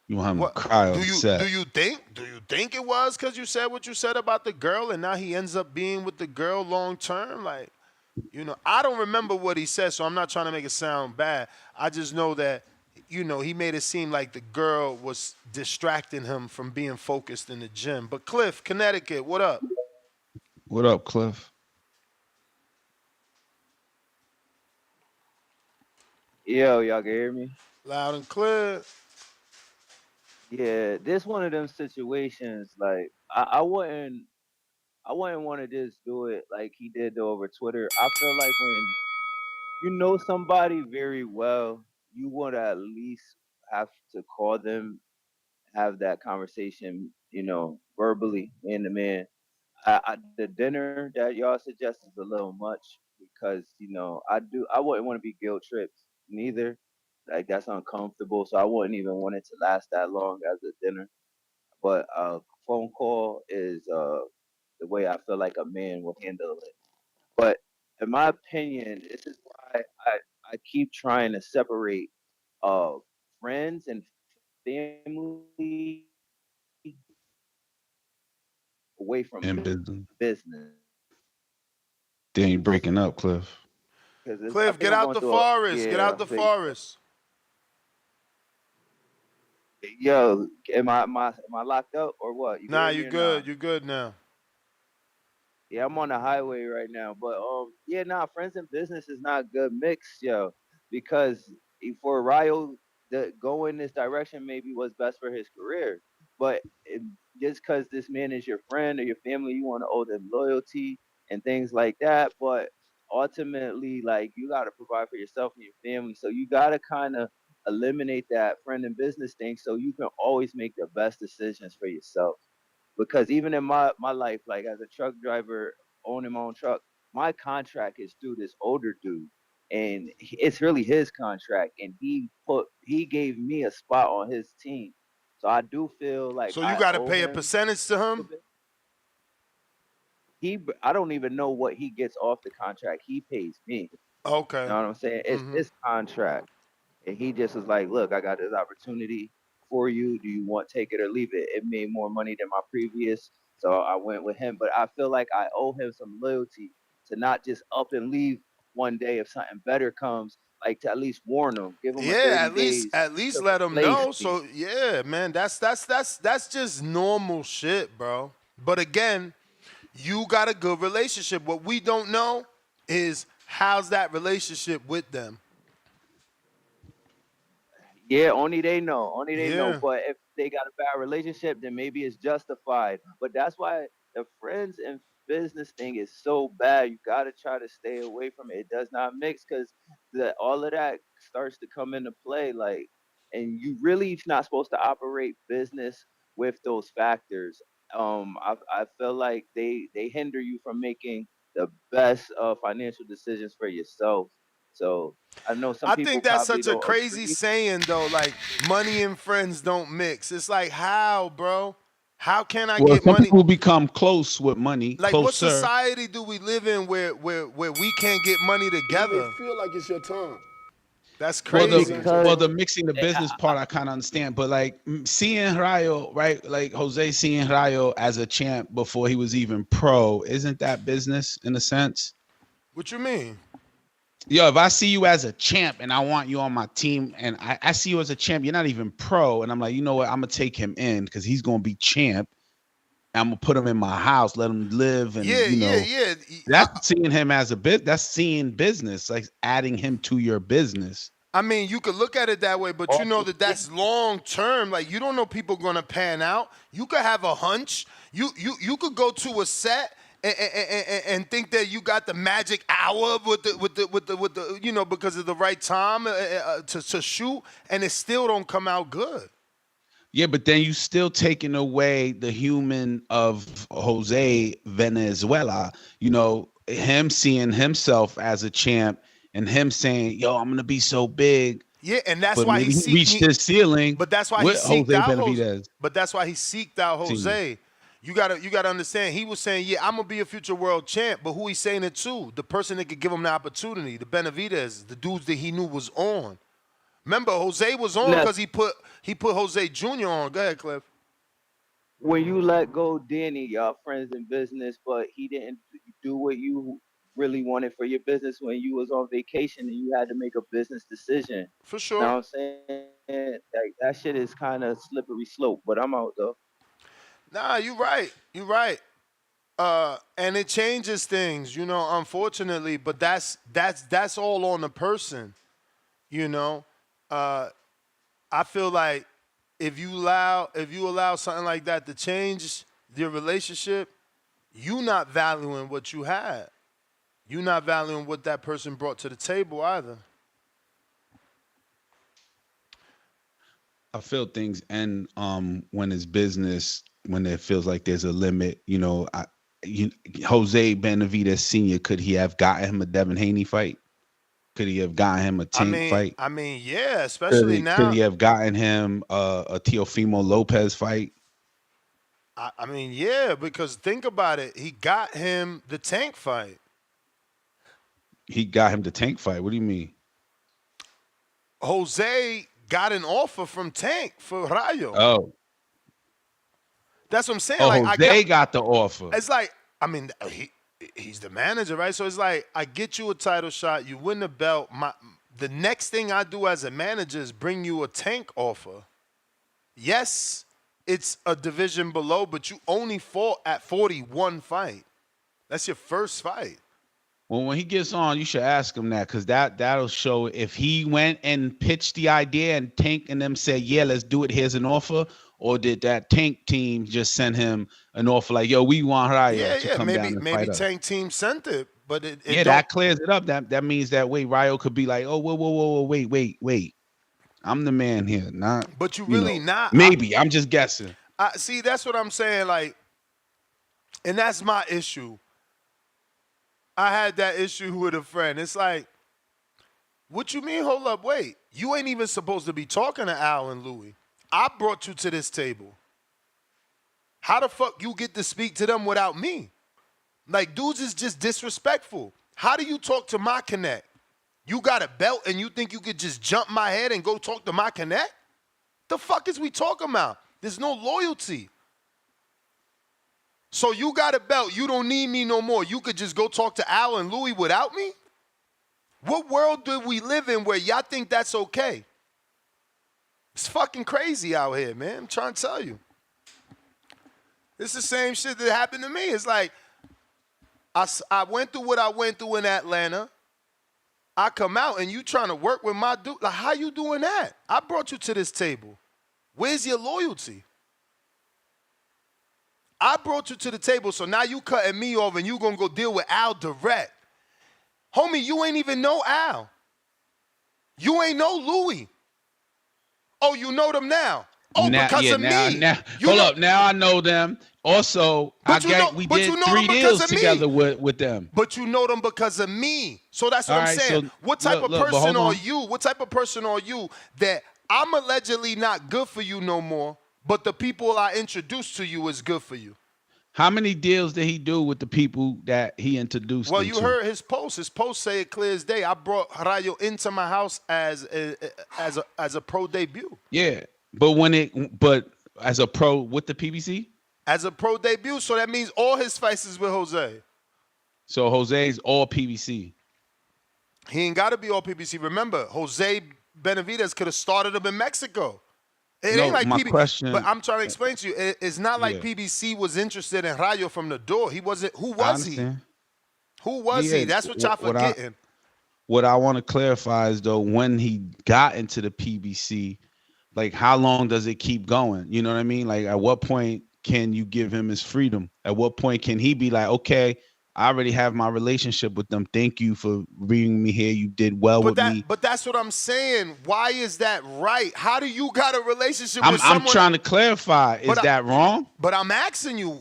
Speaker 3: You want him to
Speaker 1: What
Speaker 3: cry on
Speaker 1: do you
Speaker 3: set.
Speaker 1: do you think it was because you said what you said about the girl and now he ends up being with the girl long term? Like, I don't remember what he said, so I'm not trying to make it sound bad. I just know that, he made it seem like the girl was distracting him from being focused in the gym. But Cliff, Connecticut, what up?
Speaker 3: What up, Cliff?
Speaker 5: Yo, y'all can hear me?
Speaker 1: Loud and clear.
Speaker 5: Yeah, this one of them situations. Like, I wouldn't want to just do it like he did over Twitter. I feel like when you know somebody very well, you want to at least have to call them, have that conversation, verbally, man to man. The dinner that y'all suggest is a little much because I wouldn't want to be guilt tripped neither. Like that's uncomfortable, so I wouldn't even want it to last that long as a dinner. But a phone call is the way I feel like a man will handle it. But in my opinion, this is why I keep trying to separate uh friends and family away from
Speaker 3: In business.
Speaker 5: business.
Speaker 3: Then you breaking up, Cliff.
Speaker 5: Because I
Speaker 1: Cliff,
Speaker 5: think
Speaker 1: get
Speaker 5: I'm
Speaker 1: out
Speaker 5: going
Speaker 1: the
Speaker 5: through
Speaker 1: forest. Get out the
Speaker 5: but
Speaker 1: forest.
Speaker 5: yo, am I locked up or what? You can
Speaker 1: Nah,
Speaker 5: hear
Speaker 1: you
Speaker 5: me or not?
Speaker 1: good. You good now.
Speaker 5: Yeah, I'm on the highway right now, but yeah, nah, friends and business is not a good mix, yo, because for Rayo, the go in this direction maybe was best for his career, but just because this man is your friend or your family, you want to owe them loyalty and things like that, but ultimately, like you got to provide for yourself and your family, so you got to kind of eliminate that friend and business thing, so you can always make the best decisions for yourself because even in my life, like as a truck driver, owning my own truck, my contract is through this older dude, and it's really his contract, and he gave me a spot on his team, so I do feel like
Speaker 1: So you
Speaker 5: I
Speaker 1: got to
Speaker 5: owe
Speaker 1: pay a
Speaker 5: him
Speaker 1: percentage to
Speaker 5: a
Speaker 1: him?
Speaker 5: bit. I don't even know what he gets off the contract. He pays me. You
Speaker 1: Okay.
Speaker 5: know what I'm saying? It's his contract. And he just was like, look, I got this opportunity for you. Do you want take it or leave it? It made more money than my previous. So I went with him. But I feel like I owe him some loyalty to not just up and leave one day if something better comes, like to at least warn him, give him a
Speaker 1: Yeah,
Speaker 5: 30
Speaker 1: at least
Speaker 5: days
Speaker 1: at least
Speaker 5: to
Speaker 1: let them
Speaker 5: replace
Speaker 1: know.
Speaker 5: me.
Speaker 1: So yeah, man, that's just normal shit, bro. But again, you got a good relationship. What we don't know is how's that relationship with them.
Speaker 5: Yeah, only they know. Only they know.
Speaker 1: Yeah.
Speaker 5: But if they got a bad relationship, then maybe it's justified. But that's why the friends and business thing is so bad. You gotta try to stay away from it. It does not mix because all of that starts to come into play. Like, and you really not supposed to operate business with those factors. I feel like they hinder you from making the best financial decisions for yourself. So I know some
Speaker 1: I
Speaker 5: people
Speaker 1: think that's
Speaker 5: probably
Speaker 1: such a
Speaker 5: don't
Speaker 1: crazy
Speaker 5: agree.
Speaker 1: saying though, like money and friends don't mix. It's like how, bro? How can I
Speaker 3: Well,
Speaker 1: get
Speaker 3: some
Speaker 1: money?
Speaker 3: people become close with money,
Speaker 1: Like what
Speaker 3: closer.
Speaker 1: society do we live in where we can't get money
Speaker 6: You may
Speaker 1: together?
Speaker 6: feel like it's your time.
Speaker 1: That's
Speaker 3: Well, the
Speaker 1: crazy.
Speaker 3: well,
Speaker 5: Because
Speaker 3: the mixing the business part I kind of understand, but like seeing Rayo, right? Like Jose seeing Rayo as a champ before he was even pro, isn't that business in a sense?
Speaker 1: What you mean?
Speaker 3: Yo, if I see you as a champ and I want you on my team, and I see you as a champ, you're not even pro, and I'm like, you know what? I'm gonna take him in because he's gonna be champ. I'm gonna put him in my house, let him live, and
Speaker 1: Yeah, yeah, yeah.
Speaker 3: that's seeing him as a bit. That's seeing business, like adding him to your business.
Speaker 1: I mean, you could look at it that way, but you know
Speaker 5: also,
Speaker 1: that that's long term. Like you don't know people gonna pan out. You could have a hunch. You could go to a set and think that you got the magic hour with the you know, because of the right time to shoot, and it still don't come out good.
Speaker 3: Yeah, but then you still taking away the human of Jose Venezuela. You know, him seeing himself as a champ and him saying, "Yo, I'm gonna be so big."
Speaker 1: Yeah, and that's
Speaker 3: but
Speaker 1: why
Speaker 3: maybe
Speaker 1: he
Speaker 3: reached his ceiling.
Speaker 1: But that's why
Speaker 3: with
Speaker 1: he seeked
Speaker 3: Jose
Speaker 1: out
Speaker 3: Benavidez.
Speaker 1: But that's why he seeked out Jose. You gotta understand. He was saying, "Yeah, I'm gonna be a future world champ," but who he's saying it to? The person that could give him the opportunity, the Benavidez, the dudes that he knew was on. Remember, Jose was on because he put Jose Jr. on. Go ahead, Cliff.
Speaker 5: When you let go Danny, y'all friends in business, but he didn't do what you really wanted for your business when you was on vacation and you had to make a business decision.
Speaker 1: For sure.
Speaker 5: You know what I'm saying? Like, that shit is kind of slippery slope, but I'm out though.
Speaker 1: Nah, you're right. You're right. And it changes things, you know, unfortunately, but that's all on the person, you know. I feel like if you allow something like that to change your relationship, you not valuing what you had. You not valuing what that person brought to the table either.
Speaker 3: I feel things end when it's business, when it feels like there's a limit. You know, Jose Benavidez Sr., could he have gotten him a Devin Haney fight? Could he have gotten him a Tank fight?
Speaker 1: I mean, yeah, especially now.
Speaker 3: Could he have gotten him a Teofimo Lopez fight?
Speaker 1: I mean, yeah, because think about it. He got him the Tank fight.
Speaker 3: He got him the Tank fight. What do you mean?
Speaker 1: Jose got an offer from Tank for Rayo.
Speaker 3: Oh.
Speaker 1: That's what I'm saying.
Speaker 3: Oh,
Speaker 1: like,
Speaker 3: Jose got the offer.
Speaker 1: It's like, I mean, he's the manager, right? So it's like, I get you a title shot, you win the belt. The next thing I do as a manager is bring you a Tank offer. Yes, it's a division below, but you only fought at 41 fight. That's your first fight.
Speaker 3: Well, when he gets on, you should ask him that, because that'll show if he went and pitched the idea and Tank and them said, yeah, let's do it, here's an offer, or did that Tank team just send him an offer like, yo, we want Rayo to come down and fight
Speaker 1: maybe
Speaker 3: us.
Speaker 1: Tank team sent it, but
Speaker 3: that clears it up. That means that way Rayo could be like, oh, whoa, wait. I'm the man here, not.
Speaker 1: But you really not.
Speaker 3: Maybe I'm just guessing.
Speaker 1: See, that's what I'm saying. Like, and that's my issue. I had that issue with a friend. It's like, what you mean? Hold up, wait. You ain't even supposed to be talking to Al and Louis. I brought you to this table. How the fuck you get to speak to them without me? Like, dudes is just disrespectful. How do you talk to my connect? You got a belt and you think you could just jump my head and go talk to my connect? The fuck is we talking about? There's no loyalty. So you got a belt, you don't need me no more. You could just go talk to Al and Louis without me? What world do we live in where y'all think that's okay? It's fucking crazy out here, man. I'm trying to tell you. It's the same shit that happened to me. It's like, I went through what I went through in Atlanta. I come out and you trying to work with my dude. Like, how you doing that? I brought you to this table. Where's your loyalty? I brought you to the table, so now you cutting me off and you gonna go deal with Al direct. Homie, you ain't even know Al. You ain't know Louis. Oh, you know them now. Oh, because of me.
Speaker 3: Hold up, now I know them. Also, we did 3 deals together with them.
Speaker 1: But you know them because of me. So that's what I'm saying. So what type of person are you? What type of person are you that I'm allegedly not good for you no more, but the people I introduced to you is good for you?
Speaker 3: How many deals did he do with the people that he introduced?
Speaker 1: Well, you heard his post. His post say it clear as day. I brought Rayo into my house as a pro debut.
Speaker 3: Yeah, but as a pro with the PBC?
Speaker 1: As a pro debut, so that means all his fights is with Jose.
Speaker 3: So Jose's all PBC.
Speaker 1: He ain't got to be all PBC. Remember, Jose Benavidez could have started him in Mexico. It ain't like PBC. But I'm trying to explain to you, it's not like PBC was interested in Rayo from the door. He wasn't. Who was he? Who was he? That's what y'all forgetting.
Speaker 3: What I want to clarify is, though, when he got into the PBC, like, how long does it keep going? You know what I mean? Like, at what point can you give him his freedom? At what point can he be like, okay, I already have my relationship with them. Thank you for bringing me here. You did well with me.
Speaker 1: But that's what I'm saying. Why is that right? How do you got a relationship with
Speaker 3: I'm
Speaker 1: someone?
Speaker 3: trying to clarify. Is that wrong?
Speaker 1: But I'm asking you,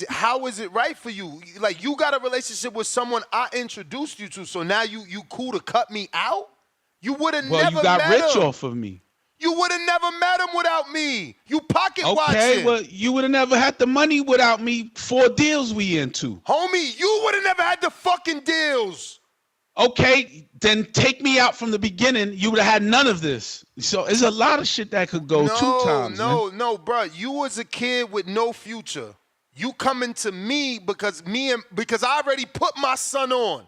Speaker 1: how is it right for you? Like, you got a relationship with someone I introduced you to, so now you cool to cut me out? You would have never met him.
Speaker 3: Well, you got rich off of me.
Speaker 1: You would have never met him without me. You pocket watching.
Speaker 3: Okay, well, you would have never had the money without me. 4 deals we into.
Speaker 1: Homie, you would have never had the fucking deals.
Speaker 3: Okay, then take me out from the beginning. You would have had none of this. So there's a lot of shit that could go 2 times.
Speaker 1: No, bro. You was a kid with no future. You coming to me because I already put my son on.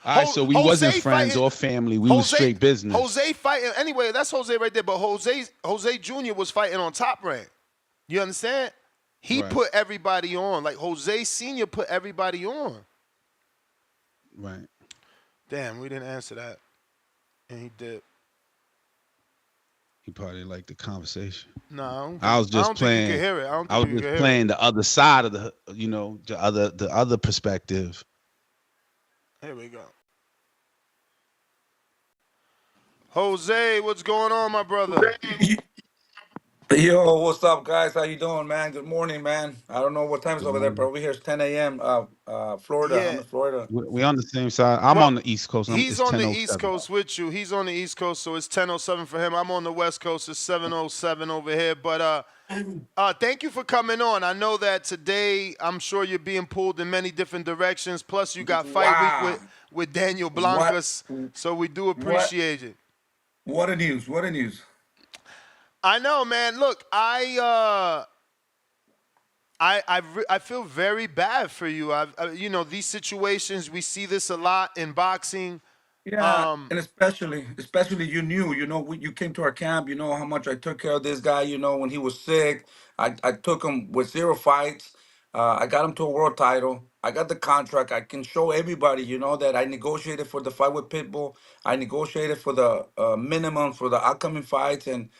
Speaker 3: All right, so we wasn't friends or family. We was straight business.
Speaker 1: Jose fighting. Anyway, that's Jose right there. But Jose Jr. was fighting on Top Rank. You understand? He put everybody on. Like, Jose Sr. put everybody on.
Speaker 3: Right.
Speaker 1: Damn, we didn't answer that. And he did.
Speaker 3: He probably liked the conversation.
Speaker 1: No,
Speaker 3: I was just playing.
Speaker 1: Think you could hear it.
Speaker 3: I was just playing the other side of the other perspective.
Speaker 1: Here we go. Jose, what's going on, my brother?
Speaker 6: Yo, what's up, guys? How you doing, man? Good morning, man. I don't know what time it's over there, but over here it's 10 a.m. Florida.
Speaker 1: Yeah.
Speaker 6: I'm in Florida.
Speaker 3: We're on the same side. I'm on the East Coast.
Speaker 1: He's on the East Coast with you. He's on the East Coast, so it's 10:07 for him. I'm on the West Coast. It's 7:07 over here. But thank you for coming on. I know that today, I'm sure you're being pulled in many different directions. Plus, you got fight week with Daniel Blancas, so we do appreciate it.
Speaker 6: What a news! What a news!
Speaker 1: I know, man. Look, I feel very bad for you. You know, these situations, we see this a lot in boxing.
Speaker 6: Yeah, and especially you knew, you came to our camp. You know how much I took care of this guy. You know, when he was sick, I took him with 0 fights. I got him to a world title. I got the contract. I can show everybody, that I negotiated for the fight with Pitbull. I negotiated for the minimum for the upcoming fights, and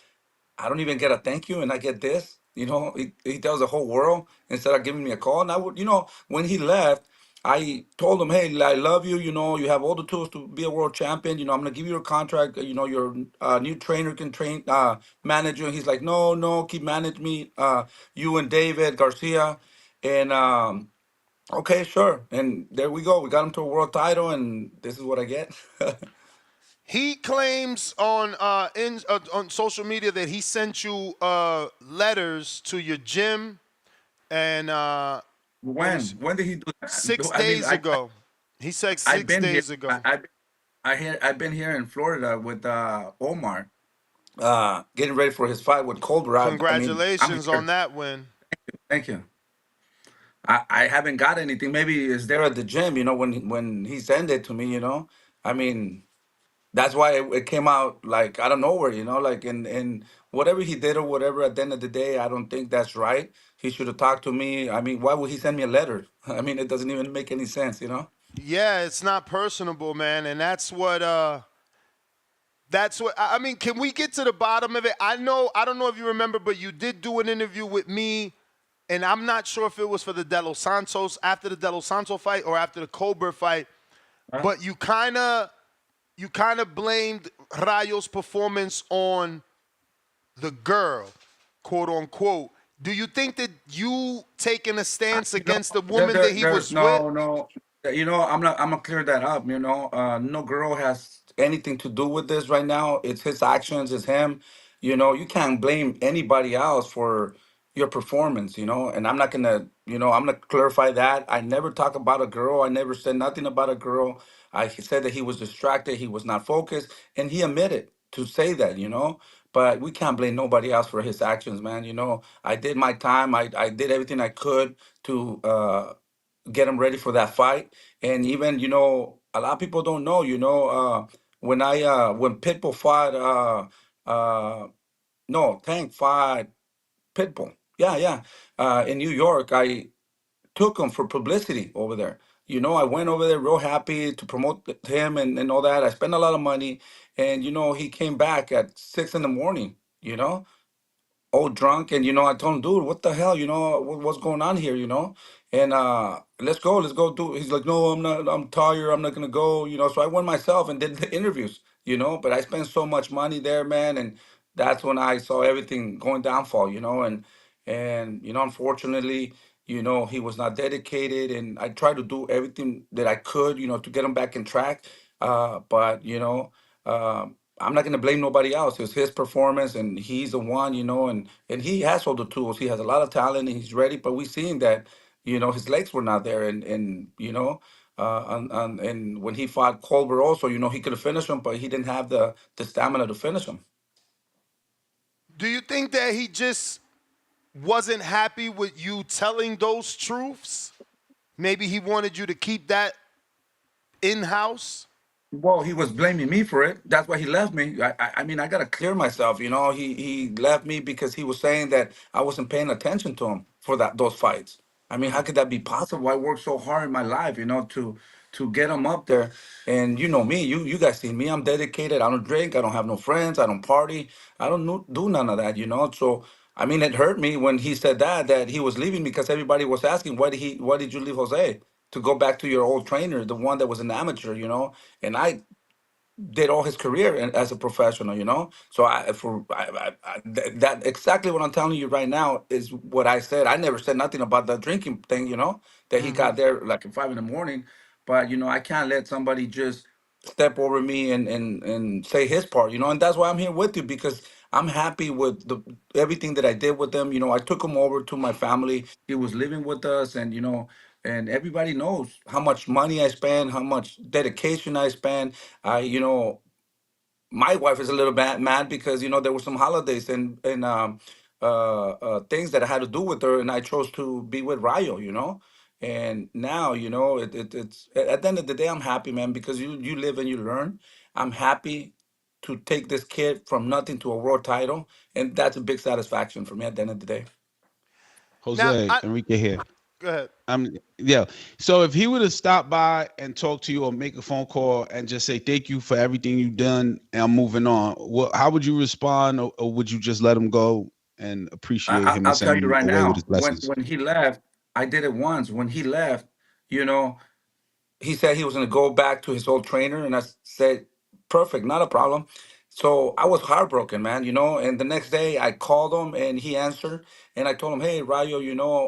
Speaker 6: I don't even get a thank you, and I get this. He tells the whole world instead of giving me a call. And I would, when he left, I told him, hey, I love you. You have all the tools to be a world champion. I'm going to give you a contract. Your new trainer can manage you. And he's like, no, keep managing me. You and David Garcia. And okay, sure. And there we go. We got him to a world title, and this is what I get.
Speaker 1: He claims on social media that he sent you letters to your gym, and
Speaker 6: when did he do that?
Speaker 1: 6 days ago. He said 6 days ago.
Speaker 6: I've been here in Florida with Omar, getting ready for his fight with Colbert.
Speaker 1: Congratulations on that win.
Speaker 6: Thank you. I haven't got anything. Maybe it's there at the gym. When he sent it to me. That's why it came out like out of nowhere, like and whatever he did or whatever, at the end of the day, I don't think that's right. He should have talked to me. Why would he send me a letter? It doesn't even make any sense,
Speaker 1: Yeah, it's not personable, man, and that's what can we get to the bottom of it? I don't know if you remember, but you did do an interview with me, and I'm not sure if it was for the De Los Santos, after the De Los Santos fight or after the Colbert fight, but you kind of blamed Rayo's performance on the girl, quote unquote. Do you think that you taking a stance against the woman that he was with?
Speaker 6: No. I'm gonna clear that up. No girl has anything to do with this right now. It's his actions. It's him. You can't blame anybody else for your performance. And I'm not gonna. I'm gonna clarify that. I never talk about a girl. I never said nothing about a girl. I said that he was distracted. He was not focused, and he admitted to say that. But we can't blame nobody else for his actions, man. I did my time. I did everything I could to get him ready for that fight. And even, a lot of people don't know, when Pitbull fought, Tank fought Pitbull. Yeah. In New York, I took him for publicity over there. I went over there real happy to promote him and all that. I spent a lot of money, and he came back at 6 in the morning. all drunk, and I told him, dude, what the hell, what's going on here, and let's go do. He's like, no, I'm not. I'm tired. I'm not gonna go. So I went myself and did the interviews. But I spent so much money there, man, and that's when I saw everything going downfall. And unfortunately, he was not dedicated, and I tried to do everything that I could, to get him back in track. But I'm not gonna blame nobody else. It's his performance, and he's the one, and he has all the tools. He has a lot of talent, and he's ready. But we seen that, his legs were not there, and when he fought Colbert, also, he could have finished him, but he didn't have the stamina to finish him.
Speaker 1: Do you think that he just wasn't happy with you telling those truths? Maybe he wanted you to keep that in-house?
Speaker 6: Well, he was blaming me for it. That's why he left me. I mean, I gotta clear myself. He left me because he was saying that I wasn't paying attention to him for those fights. I mean, how could that be possible? I worked so hard in my life, to get him up there. And you know me, you guys see me. I'm dedicated. I don't drink. I don't have no friends. I don't party. I don't do none of that. So I mean, it hurt me when he said that he was leaving because everybody was asking, why did you leave Jose? To go back to your old trainer, the one that was an amateur, and I did all his career as a professional, So that exactly what I'm telling you right now is what I said. I never said nothing about the drinking thing, that he got there like at 5 a.m. But I can't let somebody just step over me and say his part, and that's why I'm here with you, because I'm happy with everything that I did with them. I took him over to my family. He was living with us, and everybody knows how much money I spend, how much dedication I spend. My wife is a little bit mad because there were some holidays and things that I had to do with her, and I chose to be with Rayo. And now it's at the end of the day, I'm happy, man, because you live and you learn. I'm happy to take this kid from nothing to a world title, and that's a big satisfaction for me at the end of the day.
Speaker 1: Now,
Speaker 3: Jose, Enrique here.
Speaker 1: Go ahead.
Speaker 3: Yeah. So if he would have stopped by and talked to you or make a phone call and just say thank you for everything you've done and I'm moving on, how would you respond, or would you just let him go and appreciate him and
Speaker 6: I'll tell
Speaker 3: send
Speaker 6: you
Speaker 3: him
Speaker 6: right
Speaker 3: away with his
Speaker 6: now,
Speaker 3: blessings?
Speaker 6: when he left, I did it once. When he left, you know, he said he was going to go back to his old trainer, and I said, perfect, not a problem. So I was heartbroken, man, and the next day I called him and he answered, and I told him, hey, Rayo,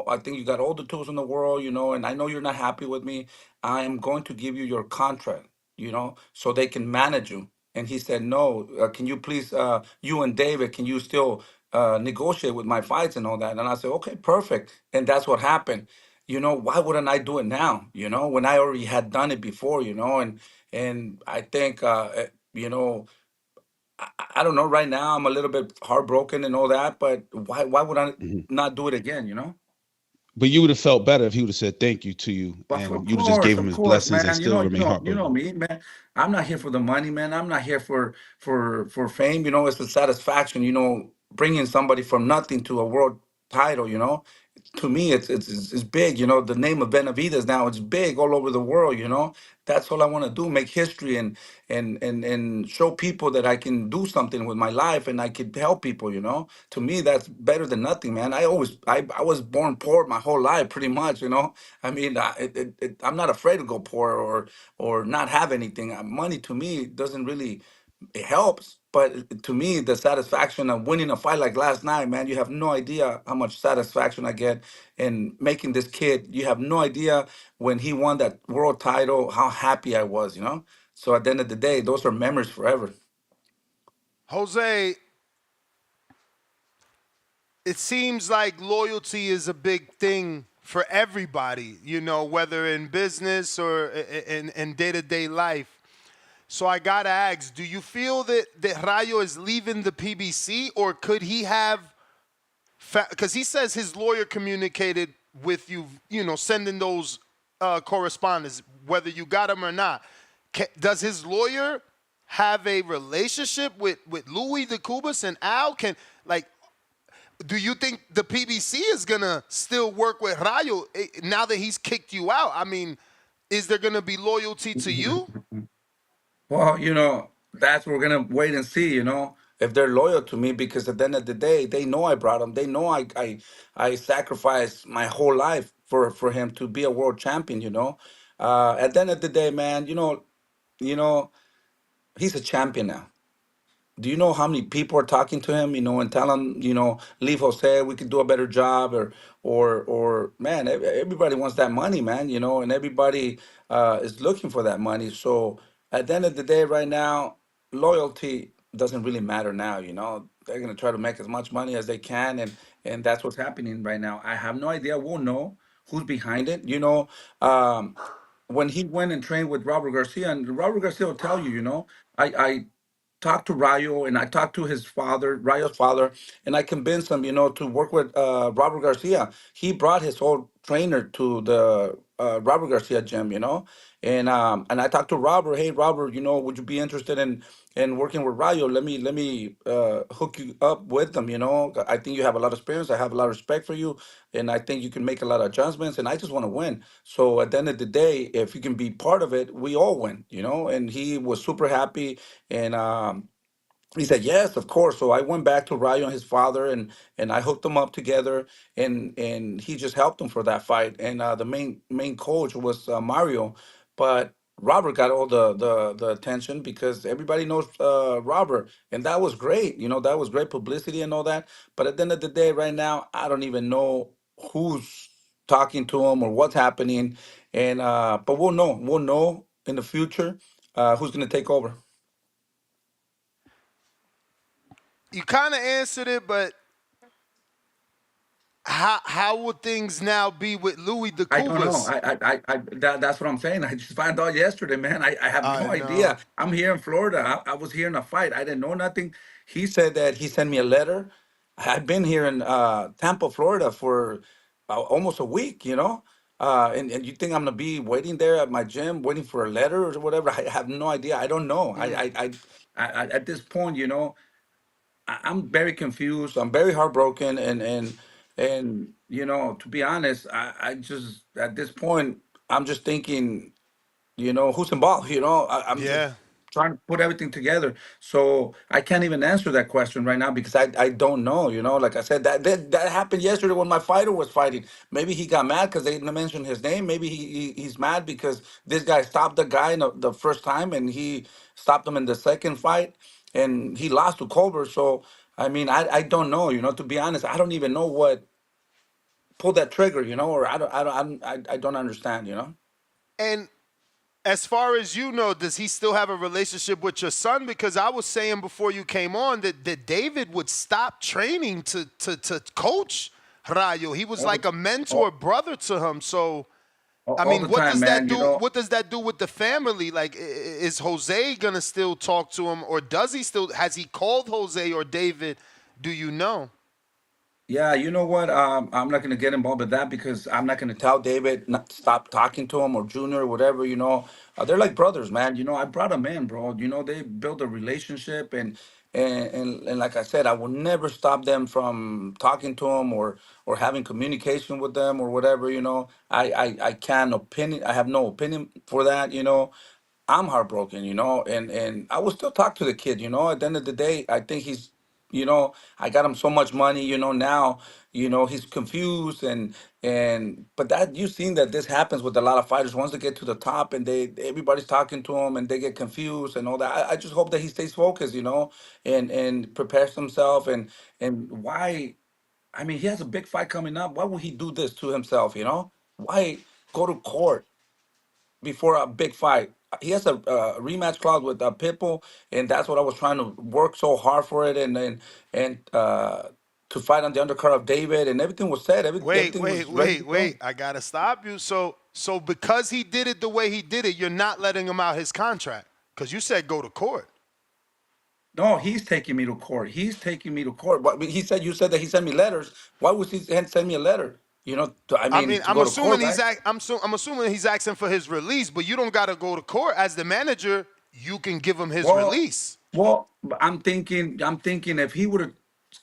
Speaker 6: I think you got all the tools in the world, and I know you're not happy with me. I am going to give you your contract, so they can manage you. And he said, no, can you please, you and David, can you still negotiate with my fights and all that? And I said, okay, perfect. And that's what happened. Why wouldn't I do it now? When I already had done it before, and I think, I don't know. Right now, I'm a little bit heartbroken and all that, but why would I
Speaker 3: Mhm.
Speaker 6: not do it again?
Speaker 3: But you would have felt better if he would have said thank you to you
Speaker 6: But
Speaker 3: and you'd have just gave him
Speaker 6: of
Speaker 3: his
Speaker 6: course,
Speaker 3: blessings and
Speaker 6: man.
Speaker 3: still remain
Speaker 6: You know
Speaker 3: heartbroken.
Speaker 6: me, man. I'm not here for the money, man. I'm not here for fame. It's the satisfaction. Bringing somebody from nothing to a world title. To me, it's big. The name of Benavidez now, it's big all over the world. That's all I want to do: make history and show people that I can do something with my life and I could help people. To me, that's better than nothing, man. I was born poor my whole life, pretty much. I mean, I'm not afraid to go poor or not have anything. Money to me doesn't really, it helps, but to me, the satisfaction of winning a fight like last night, man, you have no idea how much satisfaction I get in making this kid. You have no idea when he won that world title, how happy I was. So at the end of the day, those are memories forever.
Speaker 1: Jose, it seems like loyalty is a big thing for everybody, whether in business or in day-to-day life. So I gotta ask, do you feel that Rayo is leaving the PBC, or could he have, because he says his lawyer communicated with you, sending those correspondence, whether you got them or not. Does his lawyer have a relationship with Louis the Cubas and Al? Do you think the PBC is gonna still work with Rayo now that he's kicked you out? I mean, is there gonna be loyalty to you?
Speaker 6: Well, that's what we're gonna wait and see. if they're loyal to me, because at the end of the day, they know I brought him. They know I sacrificed my whole life for him to be a world champion. At the end of the day, man, you know, he's a champion now. Do you know how many people are talking to him, and tell him, leave Jose, we could do a better job, or man, everybody wants that money, man, and everybody is looking for that money. So at the end of the day, right now, loyalty doesn't really matter now. They're gonna try to make as much money as they can, and that's what's happening right now. I have no idea. We'll know who's behind it. When he went and trained with Robert Garcia, and Robert Garcia will tell you, I talked to Rayo and I talked to his father, Rayo's father, and I convinced him, to work with Robert Garcia. He brought his whole trainer to the Robert Garcia gym, and I talked to Robert. Hey, Robert, would you be interested in working with Rayo? Let me hook you up with them. I think you have a lot of experience. I have a lot of respect for you, and I think you can make a lot of adjustments. And I just want to win. So at the end of the day, if you can be part of it, we all win. And he was super happy, and he said yes, of course. So I went back to Rayo and his father, and I hooked them up together, and he just helped them for that fight. And the main coach was Mario, but Robert got all the attention because everybody knows Robert, and that was great. That was great publicity and all that. But at the end of the day, right now, I don't even know who's talking to him or what's happening. And but we'll know. We'll know in the future who's going to take over.
Speaker 1: You kind of answered it, but how would things now be with Louis the
Speaker 6: I don't know.
Speaker 1: Coolest?
Speaker 6: That's what I'm saying. I just found out yesterday, man. I have
Speaker 1: I
Speaker 6: no
Speaker 1: know.
Speaker 6: idea. I'm here in Florida. I was here in a fight. I didn't know nothing. He said that he sent me a letter. I've been here in Tampa, Florida for almost a week, and you think I'm gonna be waiting there at my gym, waiting for a letter or whatever? I have no idea. I don't know. At this point, I'm very confused. I'm very heartbroken, and to be honest, I just at this point I'm just thinking, who's involved. I'm just
Speaker 1: Yeah.
Speaker 6: trying to put everything together. So I can't even answer that question right now because I don't know. Like I said, that happened yesterday when my fighter was fighting. Maybe he got mad because they didn't mention his name. Maybe he's mad because this guy stopped the guy in the first time and he stopped him in the second fight and he lost to Colbert. So I mean, I don't know. To be honest, I don't even know what pulled that trigger. Or I don't understand.
Speaker 1: And as far as you know, does he still have a relationship with your son? Because I was saying before you came on that David would stop training to coach Rayo. He was
Speaker 6: All the
Speaker 1: like a mentor
Speaker 6: all,
Speaker 1: brother to him. So I
Speaker 6: all
Speaker 1: mean,
Speaker 6: the
Speaker 1: what
Speaker 6: time,
Speaker 1: does that
Speaker 6: man.
Speaker 1: do? What does that do with the family? Like, is Jose gonna still talk to him, or does he still? Has he called Jose or David? Do you know?
Speaker 6: Yeah, you know what? I'm not gonna get involved with that because I'm not gonna tell David not to stop talking to him or Junior or whatever. They're like brothers, man. I brought them in, bro. They built a relationship, and like I said, I will never stop them from talking to him or having communication with them or whatever. I can't opinion. I have no opinion for that. I'm heartbroken. And I will still talk to the kid. At the end of the day, I think I got him so much money, now, he's confused but that you've seen that this happens with a lot of fighters once they get to the top and everybody's talking to him and they get confused and all that. I just hope that he stays focused, and prepares himself and why I mean he has a big fight coming up. Why would he do this to himself, Why go to court before a big fight? He has a rematch clause with Pitbull, and that's what I was trying to work so hard for it, and to fight on the undercard of David, and everything was set.
Speaker 1: Wait,
Speaker 6: Everything
Speaker 1: wait,
Speaker 6: was ready to
Speaker 1: wait,
Speaker 6: go.
Speaker 1: wait. I gotta stop you. So because he did it the way he did it, you're not letting him out his contract because you said go to court.
Speaker 6: No, he's taking me to court. He's taking me to court. But he said you said that he sent me letters. Why would he send me a letter? I
Speaker 1: I
Speaker 6: mean,
Speaker 1: mean,
Speaker 6: to go to court, right?
Speaker 1: I'm assuming he's asking for his release, but you don't gotta go to court as the manager. You can give him his
Speaker 6: Well,
Speaker 1: release.
Speaker 6: but I'm thinking if he would have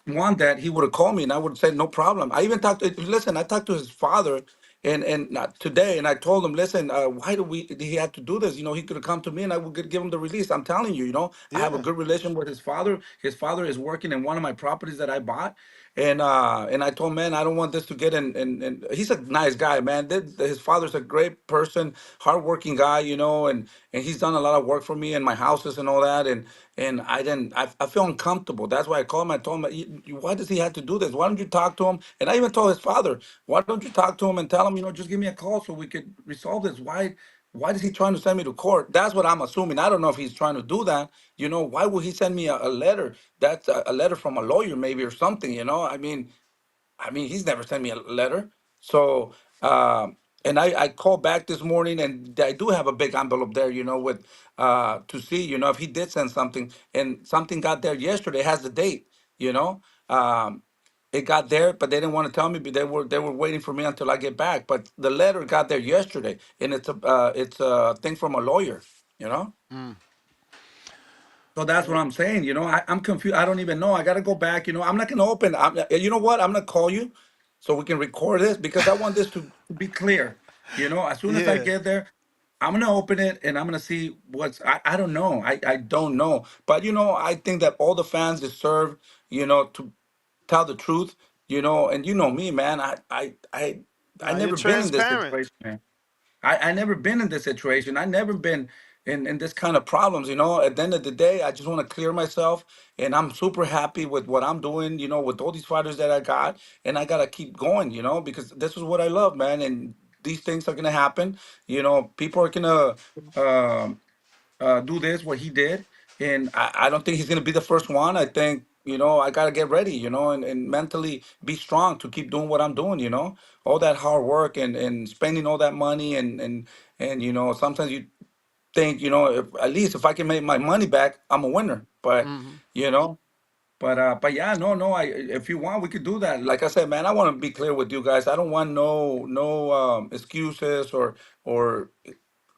Speaker 6: won that, he would have called me and I would have said no problem. I even talked to, listen, I talked to his father and not today. And I told him, listen, why did he have to do this? He could have come to me and I would give him the release. I'm telling you, I have a
Speaker 1: Yeah.
Speaker 6: good relation with his father. His father is working in one of my properties that I bought. And I told him, man, I don't want this to get in. And he's a nice guy, man. His father's a great person, hardworking guy, and he's done a lot of work for me and my houses and all that. And I feel uncomfortable. That's why I called him. I told him, why does he have to do this? Why don't you talk to him? And I even told his father, why don't you talk to him and tell him, just give me a call so we could resolve this. Why is he trying to send me to court? That's what I'm assuming. I don't know if he's trying to do that. Why would he send me a letter? That's a letter from a lawyer, maybe, or something. I mean, he's never sent me a letter. So, and I called back this morning, and I do have a big envelope there, with to see, if he did send something, and something got there yesterday. It has the date, you know. Um, it got there, but they didn't want to tell me. But they were waiting for me until I get back. But the letter got there yesterday, and it's a thing from a lawyer, you know.
Speaker 1: Mm.
Speaker 6: So that's what I'm saying. I'm confused. I don't even know. I got to go back. I'm not going to open. You know what? I'm going to call you so we can record this because I want this to be clear. As soon as I
Speaker 1: Yeah.
Speaker 6: get there, I'm going to open it and I'm going to see I don't know. I don't know. But, I think that all the fans deserve, to tell the truth, and you know me, man. I
Speaker 1: Nah, you're
Speaker 6: never been in this
Speaker 1: transparent.
Speaker 6: situation, man. I never been in this situation. I never been in this kind of problems, At the end of the day, I just want to clear myself and I'm super happy with what I'm doing, with all these fighters that I got. And I gotta keep going, because this is what I love, man. And these things are gonna happen. People are gonna do this what he did, and I don't think he's gonna be the first one. I think I gotta get ready, and mentally be strong to keep doing what I'm doing. All that hard work and spending all that money and sometimes you think if, at least if I can make my money back, I'm a winner. But
Speaker 1: Hmm.
Speaker 6: you know. But yeah, no. If you want, we could do that. Like I said, man, I want to be clear with you guys. I don't want no excuses or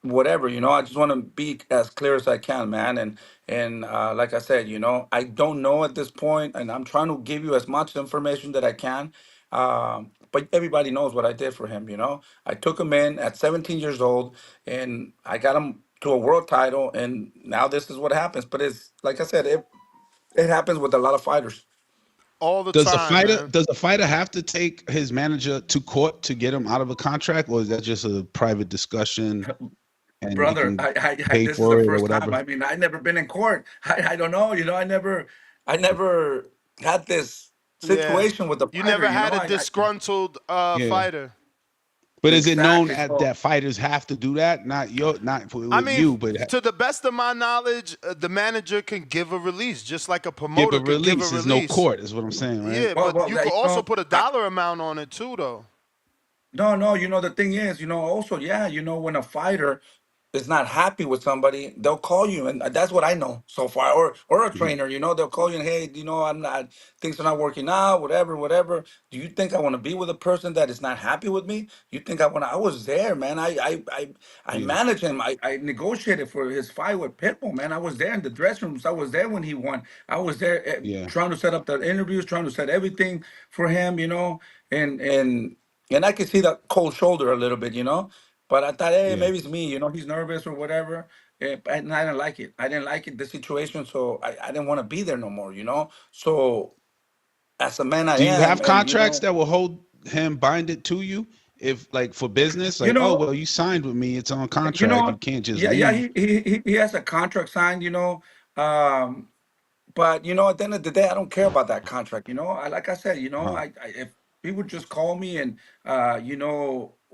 Speaker 6: whatever. I just want to be as clear as I can, man. And like I said, I don't know at this point, and I'm trying to give you as much information that I can. But everybody knows what I did for him. I took him in at 17 years old, and I got him to a world title, and now this is what happens. But it's like I said, it happens with a lot of fighters.
Speaker 1: All the
Speaker 3: Does a
Speaker 1: time,
Speaker 3: fighter
Speaker 1: man.
Speaker 3: does a fighter have to take his manager to court to get him out of a contract, or is that just a private discussion and he
Speaker 6: Brother,
Speaker 3: can pay
Speaker 6: this is the
Speaker 3: for it or
Speaker 6: first time.
Speaker 3: whatever?
Speaker 6: I mean, I never been in court. I don't know. I never had this
Speaker 1: Yeah.
Speaker 6: situation with the
Speaker 1: You
Speaker 6: fighter.
Speaker 1: never had a
Speaker 6: I
Speaker 1: disgruntled
Speaker 3: Yeah.
Speaker 1: fighter.
Speaker 3: But is it known
Speaker 6: exactly. So
Speaker 3: that fighters have to do that? Not
Speaker 1: I
Speaker 3: with
Speaker 1: mean,
Speaker 3: you, but
Speaker 1: to the best of my knowledge, the manager can give a release, just like a
Speaker 3: give a
Speaker 1: promoter could give a
Speaker 3: release. There's no
Speaker 1: release.
Speaker 3: court, is what I'm saying, right?
Speaker 1: Yeah, but
Speaker 6: well,
Speaker 1: you could also put a dollar amount on it too, though.
Speaker 6: no. The thing is, also, yeah, when a fighter is not happy with somebody, they'll call you, and that's what I know so far. Or a
Speaker 3: Mhm.
Speaker 6: trainer, they'll call you and, hey, I'm not, things are not working out, whatever. Do you think I want to be with a person that is not happy with me? You think I want to? I was there, man. I
Speaker 3: Yeah,
Speaker 6: managed him. I negotiated for his fight with Pitbull, man. I was there in the dressing rooms. I was there when he won. I was there
Speaker 3: yeah,
Speaker 6: trying to set up the interviews, trying to set everything for him, and I could see that cold shoulder a little bit, but I thought, hey,
Speaker 3: yeah.
Speaker 6: maybe it's me, he's nervous or whatever. And I didn't like it. I didn't like it, the situation. So I didn't want to be there no more. So as a man I
Speaker 3: Do you
Speaker 6: am,
Speaker 3: have
Speaker 6: and
Speaker 3: contracts that will hold him binded to you? If like for business,
Speaker 6: you
Speaker 3: like, oh
Speaker 6: know,
Speaker 3: well, you signed with me, it's on
Speaker 6: you
Speaker 3: contract. You
Speaker 6: know,
Speaker 3: can't just
Speaker 6: yeah,
Speaker 3: leave.
Speaker 6: he has a contract signed, Um, But at the end of the day, I don't care about that contract. Like I said,
Speaker 3: Uh-huh.
Speaker 6: if he would just call me and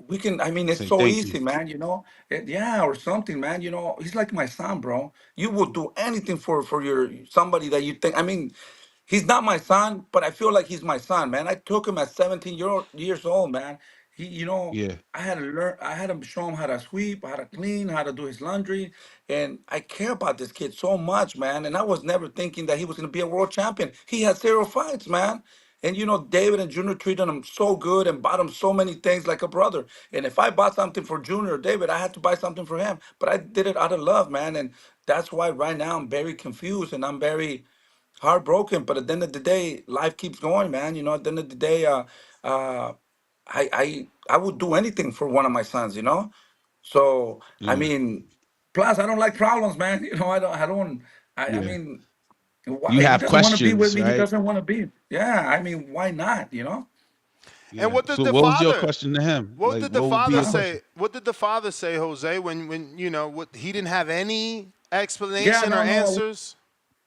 Speaker 6: we can. I mean, it's
Speaker 3: Say
Speaker 6: so
Speaker 3: thank you.
Speaker 6: easy, man. Yeah, or something, man. He's like my son, bro. You would do anything for your somebody that you think. I mean, he's not my son, but I feel like he's my son, man. I took him at 17 years old, man. He,
Speaker 3: Yeah,
Speaker 6: I had to learn. I had to show him how to sweep, how to clean, how to do his laundry, and I care about this kid so much, man. And I was never thinking that he was going to be a world champion. He had 0 fights, man. And David and Junior treated him so good and bought him so many things like a brother. And if I bought something for Junior or David, I had to buy something for him. But I did it out of love, man. And that's why right now I'm very confused and I'm very heartbroken. But at the end of the day, life keeps going, man. At the end of the day, I would do anything for one of my sons, you know. So I
Speaker 3: Yeah.
Speaker 6: mean, plus I don't like problems, man. You know, I
Speaker 3: Yeah.
Speaker 6: mean, why,
Speaker 3: You
Speaker 6: if he
Speaker 3: have
Speaker 6: doesn't want to be with
Speaker 3: questions,
Speaker 6: me, he
Speaker 3: right?
Speaker 6: doesn't want to be. Yeah, I mean, why not? You know?
Speaker 1: And
Speaker 3: Yeah.
Speaker 1: what did
Speaker 3: So
Speaker 1: the
Speaker 3: what was your
Speaker 1: father?
Speaker 3: question to him?
Speaker 1: What
Speaker 3: Like,
Speaker 1: did the
Speaker 3: what would be
Speaker 1: father
Speaker 3: your
Speaker 6: Huh?
Speaker 1: say?
Speaker 3: question?
Speaker 1: What did the father say, Jose? When what he didn't have any
Speaker 6: Yeah,
Speaker 1: explanation or
Speaker 6: no, no.
Speaker 1: answers?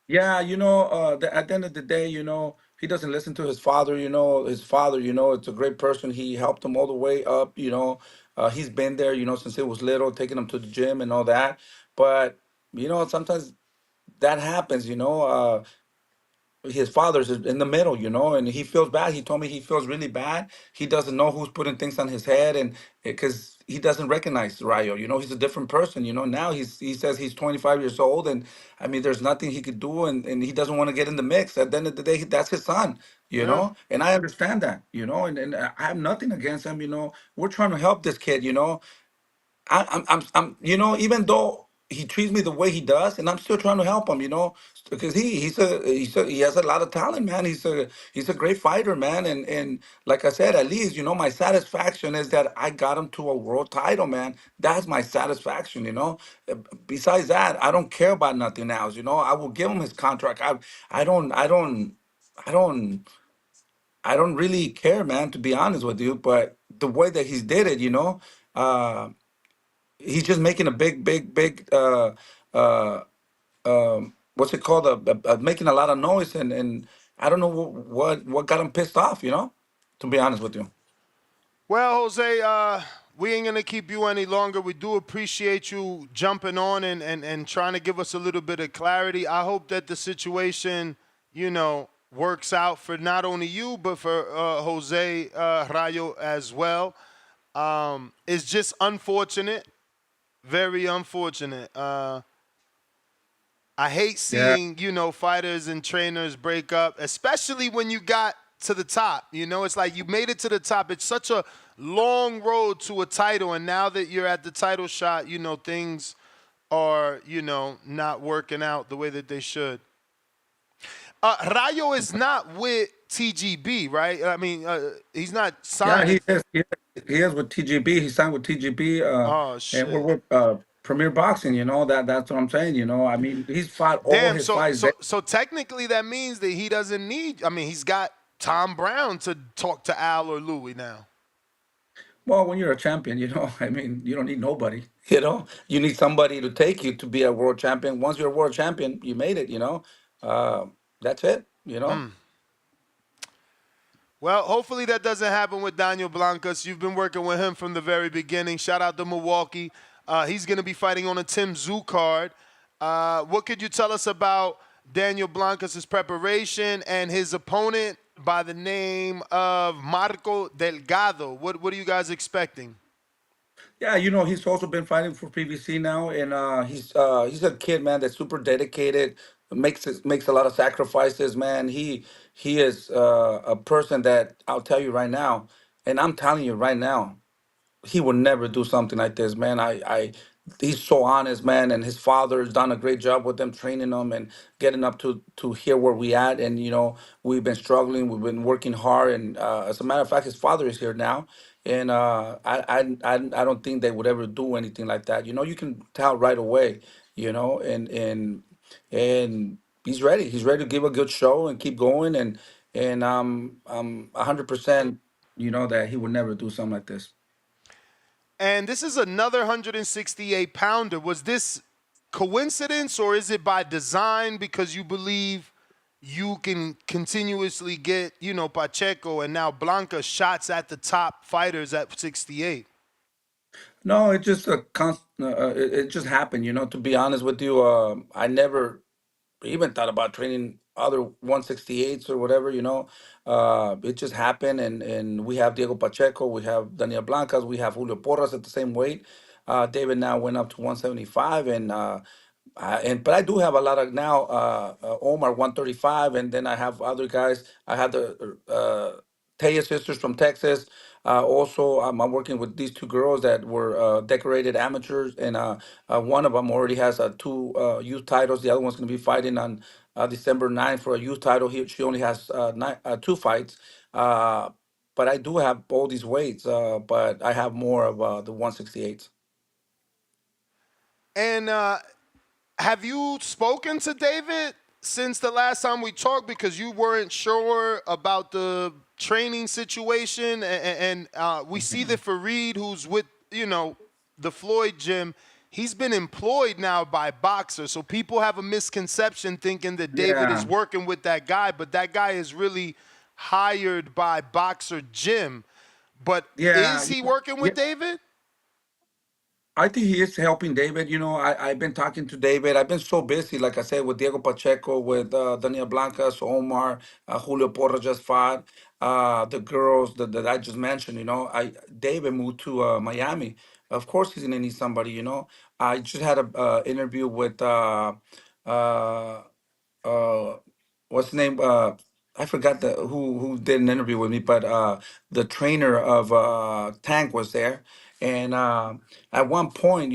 Speaker 6: Yeah, you know, at the end of the day, you know, he doesn't listen to his father. You know, his father, you know, it's a great person. He helped him all the way up. You know, he's been there, you know, since he was little, taking him to the gym and all that. But you know, sometimes that happens. You know, his father's in the middle, you know, and he feels bad. He told me he feels really bad. He doesn't know who's putting things on his head, and because he doesn't recognize Rayo, you know, he's a different person. You know, now he says he's 25 years old, and I mean, there's nothing he could do, and he doesn't want to get in the mix. At the end of the day, that's his son, you
Speaker 1: Yeah.
Speaker 6: know, and I understand that, you know, and I have nothing against him. You know, we're trying to help this kid, you know. You know, even though he treats me the way he does, and I'm still trying to help him, you know, because he has a lot of talent, man. He's a great fighter, man, and like I said, at least, you know, my satisfaction is that I got him to a world title, man. That's my satisfaction, you know. Besides that, I don't care about nothing else, you know. I will give him his contract. I don't, I don't, I don't. I don't really care, man, to be honest with you. But the way that he's did it, you know, he's just making a big what's it called, making a lot of noise, and I don't know what got him pissed off, you know, to be honest with you.
Speaker 1: Well, Jose, we ain't gonna keep you any longer. We do appreciate you jumping on and trying to give us a little bit of clarity. I hope that the situation, you know, works out for not only you but for Jose Rayo as well. It's just unfortunate, very unfortunate. I hate
Speaker 6: Yeah,
Speaker 1: seeing, you know, fighters and trainers break up, especially when you got to the top. You know, it's like you made it to the top. It's such a long road to a title, and now that you're at the title shot, you know, things are, you know, not working out the way that they should. Rayo is not with TGB, right? I mean, he's not
Speaker 6: yeah,
Speaker 1: signed.
Speaker 6: he is with TGB. He signed with TGB,
Speaker 1: Oh
Speaker 6: and we're
Speaker 1: shit.
Speaker 6: with Premier Boxing. You know, that's what I'm saying. You know, I mean, he's fought all
Speaker 1: Damn.
Speaker 6: his
Speaker 1: So
Speaker 6: fights
Speaker 1: so
Speaker 6: there.
Speaker 1: so technically, that means that he doesn't need. I mean, he's got Tom Brown to talk to Al or Louis now.
Speaker 6: Well, when you're a champion, you know, I mean, you don't need nobody. You know, you need somebody to take you to be a world champion. Once you're a world champion, you made it. You know, uh, that's it. You know.
Speaker 1: Well, hopefully that doesn't happen with Daniel Blancas. You've been working with him from the very beginning. Shout out to Milwaukee. He's going to be fighting on a Tim Tszyu card. What could you tell us about Daniel Blancas' preparation and his opponent by the name of Marco Delgado? What are you guys expecting?
Speaker 6: Yeah, you know, he's also been fighting for PBC now, and he's a kid, man, that's super dedicated, makes a lot of sacrifices, man. He is a person that I'll tell you right now, and I'm telling you right now, he would never do something like this, man. He's so honest, man, and his father's done a great job with them, training them and getting up to here where we at. And you know, we've been struggling, we've been working hard, and as a matter of fact, his father is here now, and I don't think they would ever do anything like that. You know, you can tell right away, you know, and he's ready. He's ready to give a good show and keep going, and I'm 100%, you know, that he would never do something like this.
Speaker 1: And this is another 168 pounder. Was this coincidence or is it by design because you believe you can continuously get, you know, Pacheco and now Blanca shots at the top fighters at 68?
Speaker 6: No, it just it just happened. You know, to be honest with you, I never even thought about training other 168s or whatever. You know, it just happened, and we have Diego Pacheco, we have Daniel Blancas, we have Julio Porras at the same weight. David now went up to 175, but I do have a lot of now Omar 135, and then I have other guys. I have the Taya sisters from Texas. Also, I'm working with these two girls that were decorated amateurs, and one of them already has two youth titles. The other one's going to be fighting on December 9th for a youth title. She only has two fights. but I do have all these weights, but I have more of the 168s.
Speaker 1: And have you spoken to David since the last time we talked, because you weren't sure about the training situation? And we see that Fareed, who's with, the Floyd gym, he's been employed now by boxers. So people have a misconception thinking that David is
Speaker 6: Yeah,
Speaker 1: working with that guy, but that guy is really hired by Boxer Gym. But
Speaker 6: yeah,
Speaker 1: is he working
Speaker 6: yeah.
Speaker 1: with David?
Speaker 6: I think he is helping David. I've been talking to David. I've been so busy, like I said, with Diego Pacheco, with Daniel Blancas, Omar, Julio Porra just fought, the girls that I just mentioned. David moved to Miami. Of course, he's gonna need somebody. I just had a interview with uh, uh what's the name, I forgot who did an interview with me, but the trainer of Tank was there. And at one point,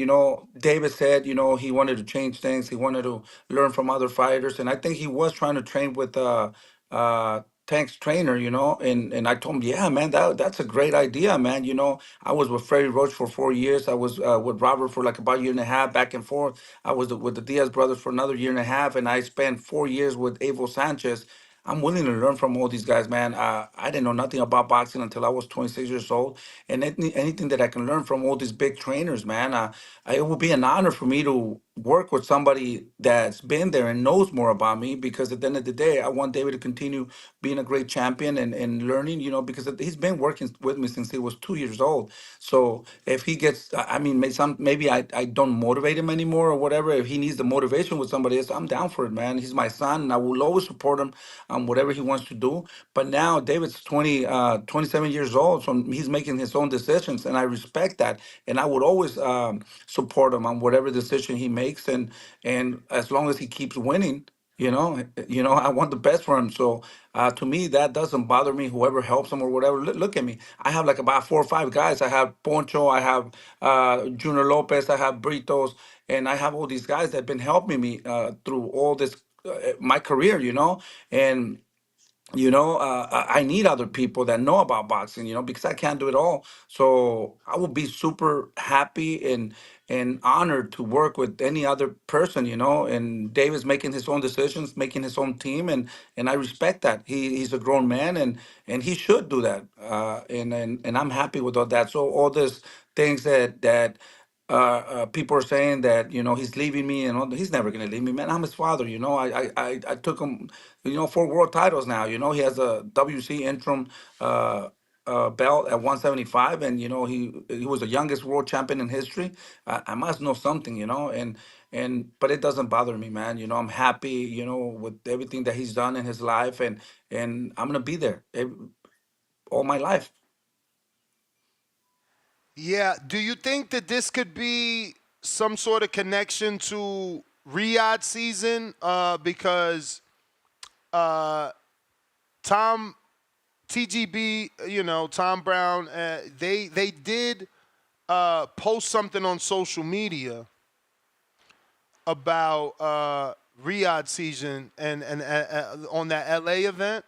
Speaker 6: David said, he wanted to change things, he wanted to learn from other fighters, and I think he was trying to train with Tank's trainer, and I told him, yeah, man, that's a great idea, man. I was with Freddie Roach for 4 years. I was with Robert for like about a year and a half, back and forth. I was with the Diaz brothers for another year and a half, and I spent 4 years with Evo Sanchez. I'm willing to learn from all these guys, man. I didn't know nothing about boxing until I was 26 years old, and anything that I can learn from all these big trainers, man, it will be an honor for me to work with somebody that's been there and knows more about me. Because at the end of the day, I want David to continue being a great champion and learning, because he's been working with me since he was 2 years old. So if he gets, I mean, maybe I don't motivate him anymore or whatever. If he needs the motivation with somebody else, I'm down for it, man. He's my son, and I will always support him on whatever he wants to do. But now David's 27 years old, so he's making his own decisions, and I respect that. And I would always support him on whatever decision he makes, and as long as he keeps winning, I want the best for him. So to me, that doesn't bother me. Whoever helps him or whatever. Look at me. I have like about 4 or 5 guys. I have Poncho. I have Junior Lopez. I have Britos, and I have all these guys that have been helping me through all this my career. And I need other people that know about boxing, because I can't do it all. So I will be super happy and honored to work with any other person, and David's making his own decisions, making his own team, and I respect that. He's a grown man, and he should do that. And I'm happy with all that. So all these things that people are saying that he's leaving me, and all, he's never gonna leave me, man. I'm his father. I took him 4 world titles now. He has a WC interim belt at 175, and he was the youngest world champion in history. I must know something, and but it doesn't bother me, man. I'm happy, with everything that he's done in his life, and I'm gonna be there all my life.
Speaker 1: Yeah. Do you think that this could be some sort of connection to Riyadh season? Because Tom TGB, Tom Brown, they did post something on social media about Riyadh season and on that LA event.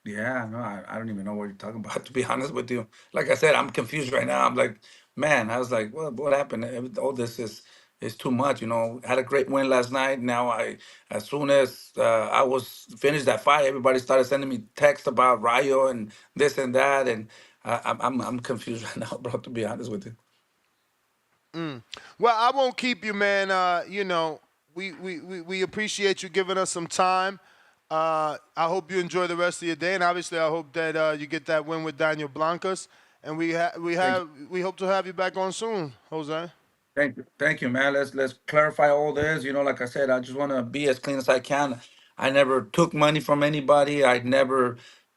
Speaker 6: Yeah, no, I don't even know what you're talking about, to be honest with you. Like I said, I'm confused right now. I'm like, man, I was like, what happened? All this is too much. Had a great win last night. Now as soon as I was finished that fight, everybody started sending me texts about Rayo and this and that, and I'm confused right now, bro. To be honest with you.
Speaker 1: Well, I won't keep you, man. We appreciate you giving us some time. I hope you enjoy the rest of your day, and obviously, I hope that you get that win with Daniel Blancas. And
Speaker 6: Thank you.
Speaker 1: we hope to have you back on soon, Jose.
Speaker 6: Thank you, man. Let's clarify all this. Like I said, I just want to be as clean as I can. I never took money from anybody. I never,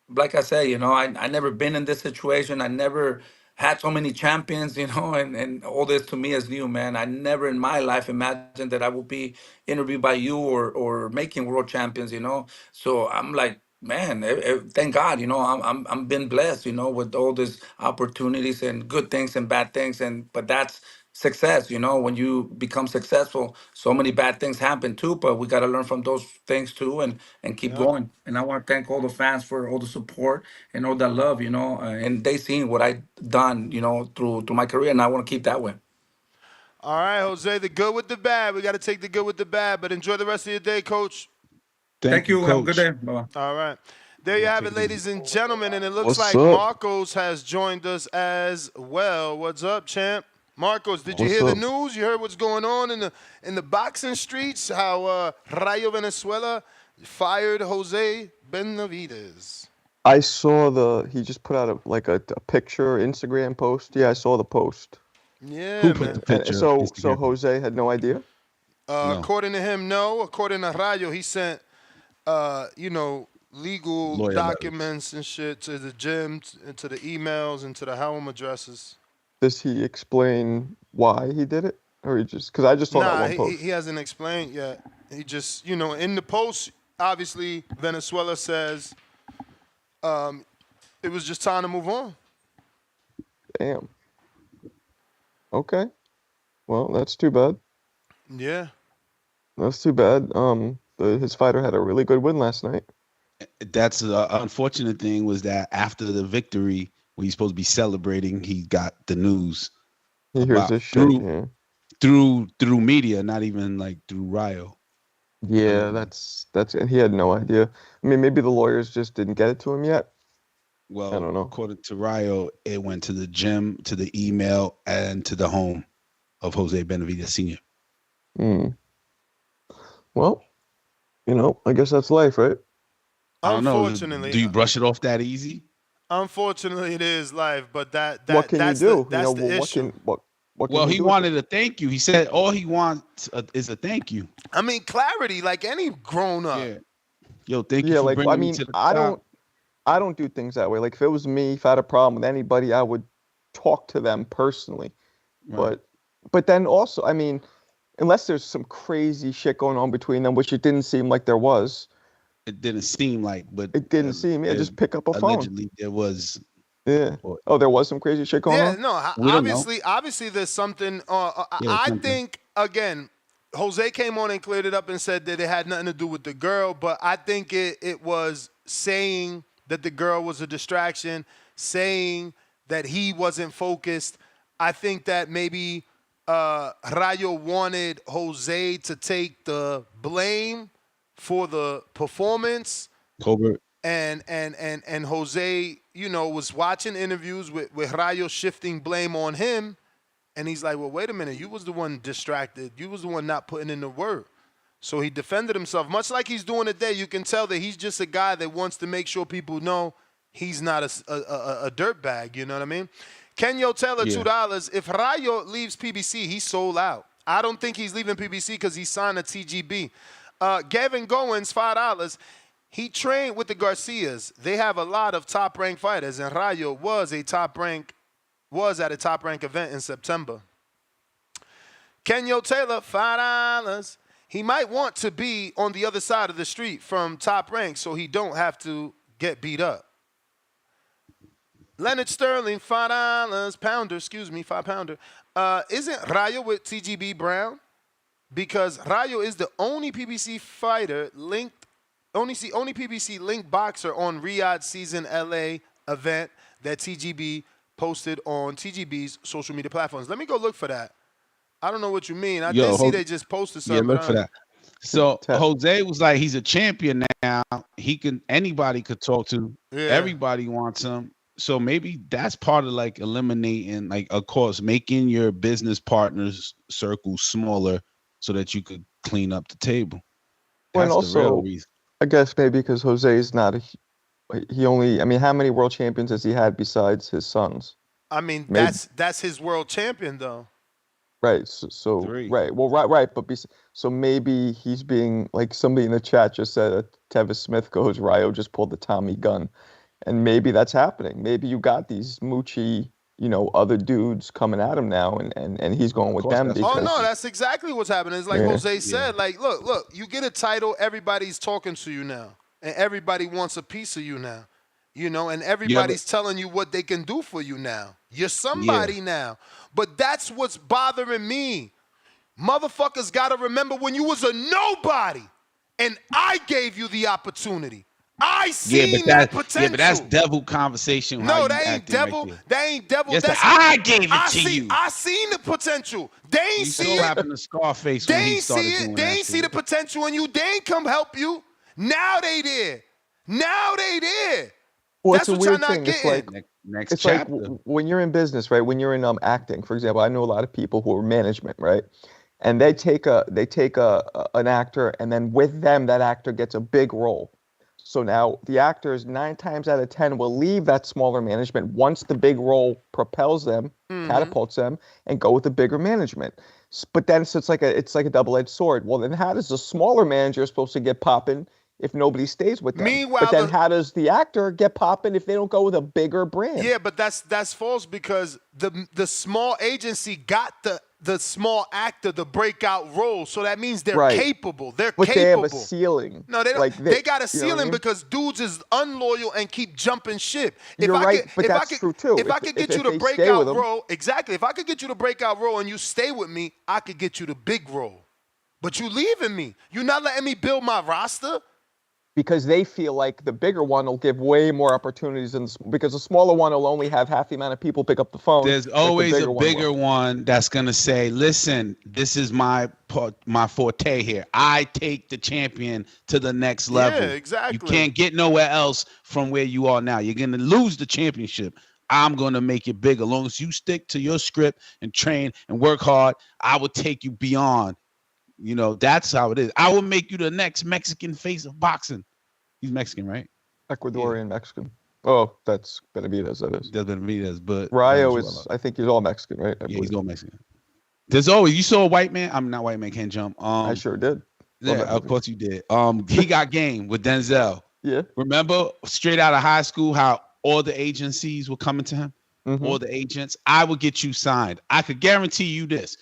Speaker 6: like I said, I never been in this situation. I never had so many champions, and all this to me is new, man. I never in my life imagined that I would be interviewed by you or making world champions, So I'm like, man, thank God, I'm been blessed, with all these opportunities and good things and bad things, but success. When you become successful, so many bad things happen too, but we got to learn from those things too, and keep going. And I want to thank all the fans for all the support and all that love, and they seen what I done, through my career, and I want to keep that way.
Speaker 1: All right, Jose, the good with the bad. We got to take the good with the bad, but enjoy the rest of your day, Coach.
Speaker 6: Thank you.
Speaker 3: Coach.
Speaker 6: Have a good day. Bye-bye.
Speaker 1: All right. There you have it, ladies and gentlemen, and it looks
Speaker 7: What's
Speaker 1: like
Speaker 7: up?
Speaker 1: Marcos has joined us as well. What's up, champ? Marcos, did you
Speaker 7: What's
Speaker 1: hear the
Speaker 7: up?
Speaker 1: news? You heard what's going on in the boxing streets? How Rayo Venezuela fired Jose Benavidez.
Speaker 7: I saw he just put out a picture Instagram post. Yeah, I saw the post.
Speaker 1: Yeah,
Speaker 3: Who put
Speaker 1: man.
Speaker 3: the picture?
Speaker 7: So
Speaker 3: Instagram?
Speaker 7: Jose had no idea?
Speaker 3: No.
Speaker 1: According to him, no. According to Rayo, he sent, legal
Speaker 3: Lawyer
Speaker 1: documents and shit to the gym, and to the emails, and to the home addresses.
Speaker 7: Does he explain why he did it? Or because I just saw that one post.
Speaker 1: He hasn't explained yet. He just, in the post, obviously, Venezuela says it was just time to move on.
Speaker 7: Damn. Okay. Well, that's too bad.
Speaker 1: Yeah.
Speaker 7: That's too bad. His fighter had a really good win last night.
Speaker 3: That's the unfortunate thing, was that after the victory, when he's supposed to be celebrating, he got the news.
Speaker 7: He hears this shit.
Speaker 3: Through media, not even like through Rayo.
Speaker 7: Yeah, that's he had no idea. I mean, maybe the lawyers just didn't get it to him yet.
Speaker 3: Well,
Speaker 7: I don't know.
Speaker 3: According to Rayo, it went to the gym, to the email, and to the home of Jose Benavidez Sr.
Speaker 7: Well, I guess that's life, right?
Speaker 3: I don't know.
Speaker 1: Unfortunately,
Speaker 3: Do you brush it off that easy?
Speaker 1: Unfortunately, it is life, but
Speaker 7: what can
Speaker 1: that's
Speaker 7: you do?
Speaker 1: That's the issue.
Speaker 7: What can
Speaker 3: Well,
Speaker 7: you
Speaker 3: he
Speaker 7: do
Speaker 3: wanted a thank you. He said all he wants is a thank you.
Speaker 1: I mean, clarity, like any grown up.
Speaker 3: Yeah. Yo, thank you for bringing me to the top.
Speaker 7: I don't do things that way. Like if it was me, if I had a problem with anybody, I would talk to them personally.
Speaker 3: Right.
Speaker 7: But then also, I mean, unless there's some crazy shit going on between them, which it didn't seem like there was.
Speaker 3: It didn't seem like, but
Speaker 7: it didn't seem. Yeah, just pick up a phone.
Speaker 3: Allegedly, there was.
Speaker 7: Yeah. Oh, there was some crazy shit going on.
Speaker 1: Yeah, no. Obviously, there's something. I think again, Jose came on and cleared it up and said that it had nothing to do with the girl, but I think it was saying that the girl was a distraction, saying that he wasn't focused. I think that maybe Rayo wanted Jose to take the blame for the performance.
Speaker 3: Colbert.
Speaker 1: And Jose, was watching interviews with Rayo shifting blame on him. And he's like, well, wait a minute. You was the one distracted. You was the one not putting in the work. So he defended himself. Much like he's doing today, you can tell that he's just a guy that wants to make sure people know he's not a dirtbag. You know what I mean? Kenyo Taylor, $2. If Rayo leaves PBC, he's sold out. I don't think he's leaving PBC because he signed a TGB. Gavin Goins, $5. He trained with the Garcias. They have a lot of top-ranked fighters, and Rayo was at a top-ranked event in September. Kenyo Taylor, $5. He might want to be on the other side of the street from Top Rank so he don't have to get beat up. Leonard Sterling, $5, £5. Isn't Rayo with TGB Brown? Because Rayo is the only PBC fighter linked, only PBC linked boxer on Riyadh Season LA event that TGB posted on TGB's social media platforms. Let me go look for that. I don't know what you mean. I did see they just posted something.
Speaker 3: Yeah, look for that. So Jose was like, he's a champion now. Anybody could talk to. Yeah. Everybody wants him. So maybe that's part of like eliminating, like, of course, making your business partners circle smaller so that you could clean up the table.
Speaker 7: Well, and also, I guess maybe because Jose is not how many world champions has he had besides his sons?
Speaker 1: I mean, maybe. That's his world champion though.
Speaker 7: Right. So right. Well, right. But so maybe he's being like somebody in the chat just said. Tevis Smith goes, Rayo just pulled the Tommy gun, and maybe that's happening. Maybe you got these moochy, other dudes coming at him now, and he's going with them.
Speaker 1: Oh no, that's exactly what's happening. It's like Jose said. Like, look, you get a title, everybody's talking to you now, and everybody wants a piece of you now. And everybody's telling you what they can do for you now. You're somebody now. But that's what's bothering me. Motherfuckers got to remember when you was a nobody and I gave you the opportunity. I seen that potential.
Speaker 3: Yeah, but that's devil conversation.
Speaker 1: No, that ain't devil.
Speaker 3: Right,
Speaker 1: that ain't devil.
Speaker 3: Yes, I gave it to you.
Speaker 1: I seen the potential. They ain't see it.
Speaker 3: You saw what happened to Scarface when he started doing that.
Speaker 1: They ain't see the potential in you. They ain't come help you. Now they there.
Speaker 7: Well,
Speaker 1: That's
Speaker 7: it's a
Speaker 1: what
Speaker 7: weird
Speaker 1: y'all
Speaker 7: thing.
Speaker 1: not getting.
Speaker 3: Next
Speaker 7: it's
Speaker 3: chapter.
Speaker 7: like when you're in business, right? When you're in acting, for example, I know a lot of people who are management, right? And they take an actor, and then with them, that actor gets a big role. So now the actors 9 times out of 10 will leave that smaller management once the big role propels them, catapults them, and go with the bigger management. But then so it's like a double-edged sword. Well, then how does the smaller manager supposed to get popping if nobody stays with them?
Speaker 1: Meanwhile,
Speaker 7: but then how does the actor get popping if they don't go with a bigger brand?
Speaker 1: Yeah, but that's false because the small agency got the small actor the breakout role, so that means they're capable. But
Speaker 7: they have a ceiling.
Speaker 1: No, they don't.
Speaker 7: Like
Speaker 1: they got a ceiling because dudes is unloyal and keep jumping ship.
Speaker 7: You're right, but that's true too.
Speaker 1: If I could get you the breakout role, exactly. If I could get you the breakout role and you stay with me, I could get you the big role. But you leaving me. You're not letting me build my roster.
Speaker 7: Because they feel like the bigger one will give way more opportunities, because the smaller one will only have half the amount of people pick up the phone.
Speaker 3: There's always a bigger one that's gonna say, "Listen, this is my forte here. I take the champion to the next level.
Speaker 1: Yeah, exactly.
Speaker 3: You can't get nowhere else from where you are now. You're gonna lose the championship. I'm gonna make it big. As long as you stick to your script and train and work hard, I will take you beyond." You know, that's how it is. I will make you the next Mexican face of boxing. He's Mexican, right?
Speaker 7: Ecuadorian Mexican. Oh, that's Benavidez, that is.
Speaker 3: That's Benavidez, but
Speaker 7: Rayo is, I think he's all Mexican, right?
Speaker 3: He's all Mexican. There's always, you saw a white man. I'm not white man can't jump.
Speaker 7: I sure did.
Speaker 3: Yeah, of course you did. He got game with Denzel.
Speaker 7: Yeah.
Speaker 3: Remember straight out of high school how all the agencies were coming to him? All the agents. I would get you signed. I could guarantee you this.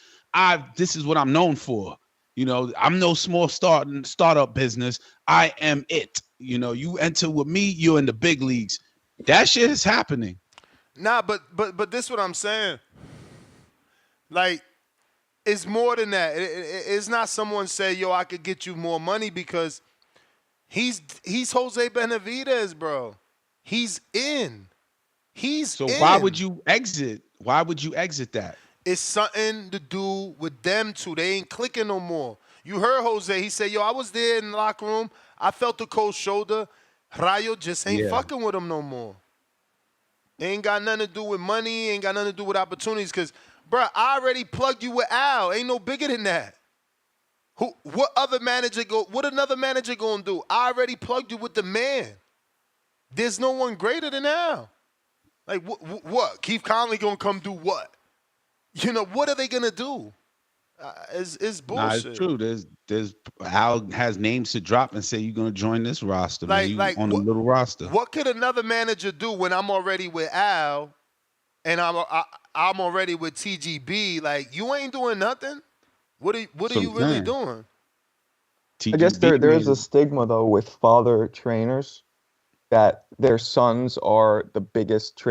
Speaker 3: This is what I'm known for. You know, I'm no small startup business. I am it. You know, you enter with me, you're in the big leagues. That shit is happening.
Speaker 1: Nah, but this is what I'm saying. Like, it's more than that. It's not someone say, yo, I could get you more money, because he's Jose Benavidez, bro. He's in.
Speaker 3: So why would you exit? Why would you exit that?
Speaker 1: It's something to do with them two. They ain't clicking no more. You heard Jose. He said, yo, I was there in the locker room. I felt the cold shoulder. Rayo just ain't fucking with him no more. It ain't got nothing to do with money. Ain't got nothing to do with opportunities. Because, bro, I already plugged you with Al. Ain't no bigger than that. What another manager going to do? I already plugged you with the man. There's no one greater than Al. Like, what? Keith Conley going to come do what? You know, what are they gonna do? It's bullshit. Nah,
Speaker 3: it's true. There's Al has names to drop and say you're gonna join this roster, like on a little roster.
Speaker 1: What could another manager do when I'm already with Al, and I'm already with TGB? Like, you ain't doing nothing. What are you really doing?
Speaker 7: I guess there is a stigma though with father trainers that their sons are the biggest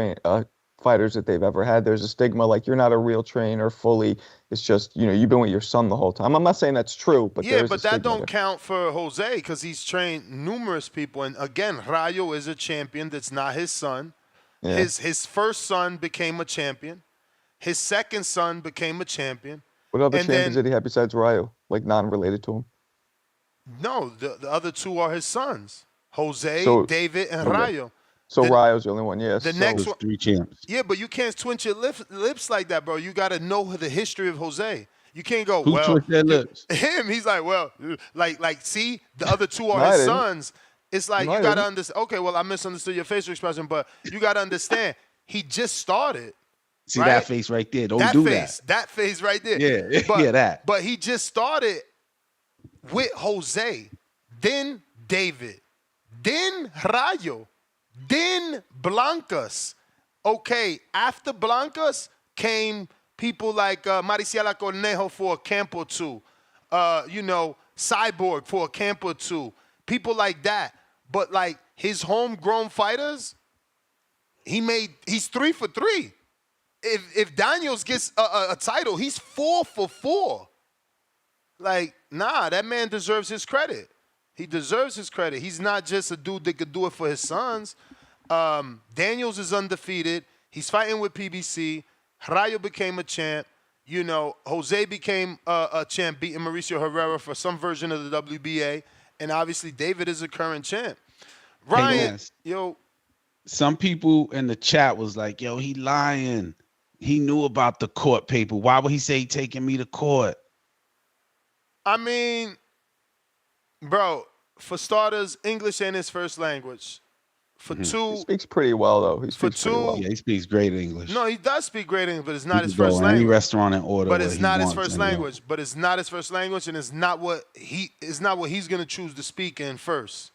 Speaker 7: fighters that they've ever had. There's a stigma like you're not a real trainer fully. It's just, you know, you've been with your son the whole time. I'm not saying that's true, but
Speaker 1: yeah, but that don't count for Jose because he's trained numerous people. And again, Rayo is a champion that's not his son. Yeah. His first son became a champion. His second son became a champion.
Speaker 7: What other champions did he have besides Rayo, like non-related to him?
Speaker 1: No, the other two are his sons, Jose, David, and Rayo.
Speaker 7: So Rayo's the only one, yes.
Speaker 1: The next one,
Speaker 3: 3 champs.
Speaker 1: Yeah, but you can't twitch your lips like that, bro. You got to know the history of Jose. You can't go,
Speaker 3: Who twitched their lips?
Speaker 1: Him. He's like, well, like, see, the other two are his sons. It's like you got to understand. Okay, well, I misunderstood your facial expression, but you got to understand. He just started.
Speaker 3: See that face right there. Don't do that.
Speaker 1: That face right there.
Speaker 3: Yeah, that.
Speaker 1: But he just started with Jose, then David, then Rayo, then Blancas. Okay, after Blancas came people like Mariciela Cornejo for a camp or two. Cyborg for a camp or two. People like that. But like his homegrown fighters, he's 3 for 3. if Daniels gets a title, he's 4 for 4. Like, nah, that man deserves his credit. He deserves his credit. He's not just a dude that could do it for his sons. Daniels is undefeated. He's fighting with PBC. Rayo became a champ. You know, Jose became a champ, beating Mauricio Herrera for some version of the WBA. And obviously, David is a current champ. Ryan, yo.
Speaker 3: Some people in the chat was like, yo, he lying. He knew about the court paper. Why would he say he taking me to court?
Speaker 1: I mean, bro, for starters, English ain't his first language. For two,
Speaker 7: he speaks pretty well though. He speaks pretty well.
Speaker 3: Yeah, he speaks great English.
Speaker 1: No, he does speak great English, but it's not his
Speaker 3: go
Speaker 1: first
Speaker 3: in
Speaker 1: language.
Speaker 3: Any restaurant in order,
Speaker 1: but it's not his first
Speaker 3: anyway.
Speaker 1: language. But it's not his first language, and it's not what he's gonna choose to speak in first.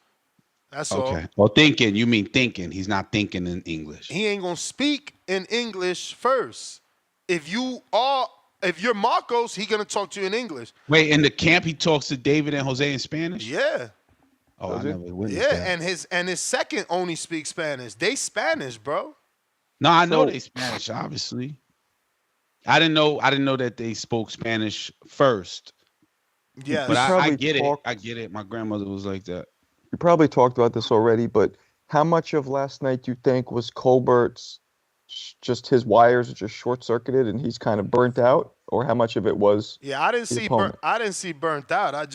Speaker 1: That's all.
Speaker 3: Okay. Well, thinking, you mean thinking. He's not thinking in English.
Speaker 1: He ain't gonna speak in English first. If you're Marcos, he gonna talk to you in English.
Speaker 3: Wait, in the camp he talks to David and Jose in Spanish?
Speaker 1: Yeah.
Speaker 3: Oh, I never witnessed that.
Speaker 1: and his second only speaks Spanish. They Spanish, bro.
Speaker 3: No, I know they Spanish, obviously. I didn't know that they spoke Spanish first.
Speaker 1: Yeah.
Speaker 3: But I get it. I get it. My grandmother was like that.
Speaker 7: You probably talked about this already, but how much of last night do you think was Colbert's just his wires are just short-circuited and he's kind of burnt out, or how much of it was?
Speaker 1: Yeah, I didn't see burnt out. I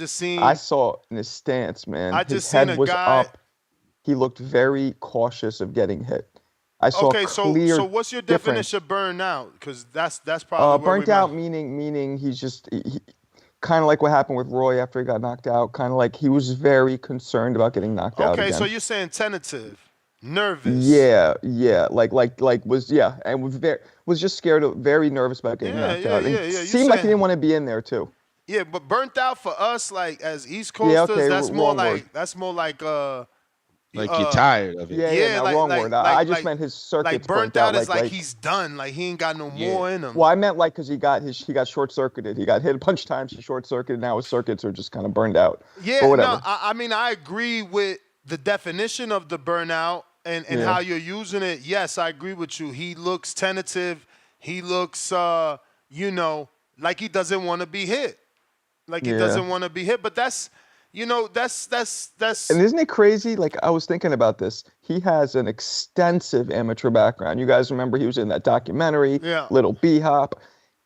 Speaker 1: saw
Speaker 7: in his stance, man.
Speaker 1: His
Speaker 7: head was up. He looked very cautious of getting hit. I saw clear.
Speaker 1: So what's your definition of burnt out? Because that's probably
Speaker 7: burnt out meaning he's just kind of like what happened with Roy after he got knocked out. Kind of like he was very concerned about getting knocked out.
Speaker 1: Okay,
Speaker 7: again.
Speaker 1: So you're saying tentative. Nervous.
Speaker 7: Yeah, and was just scared, very nervous about getting knocked out. And seemed like he didn't want to be in there too.
Speaker 1: Yeah, but burnt out for us, like as East Coasters, that's more like
Speaker 3: you're tired of it.
Speaker 7: Yeah, wrong word. I just meant his circuits
Speaker 1: like burnt out is like he's done, like he ain't got no more in him.
Speaker 7: Well, I meant like because he got short circuited. He got hit a bunch of times. He short circuited. Now his circuits are just kind of burned out.
Speaker 1: Yeah, no, I mean I agree with the definition of the burnout. And how you're using it, yes, I agree with you. He looks tentative. He looks, like he doesn't want to be hit. Like he doesn't want to be hit. But that's.
Speaker 7: And isn't it crazy? Like I was thinking about this. He has an extensive amateur background. You guys remember he was in that documentary, Little B-Hop.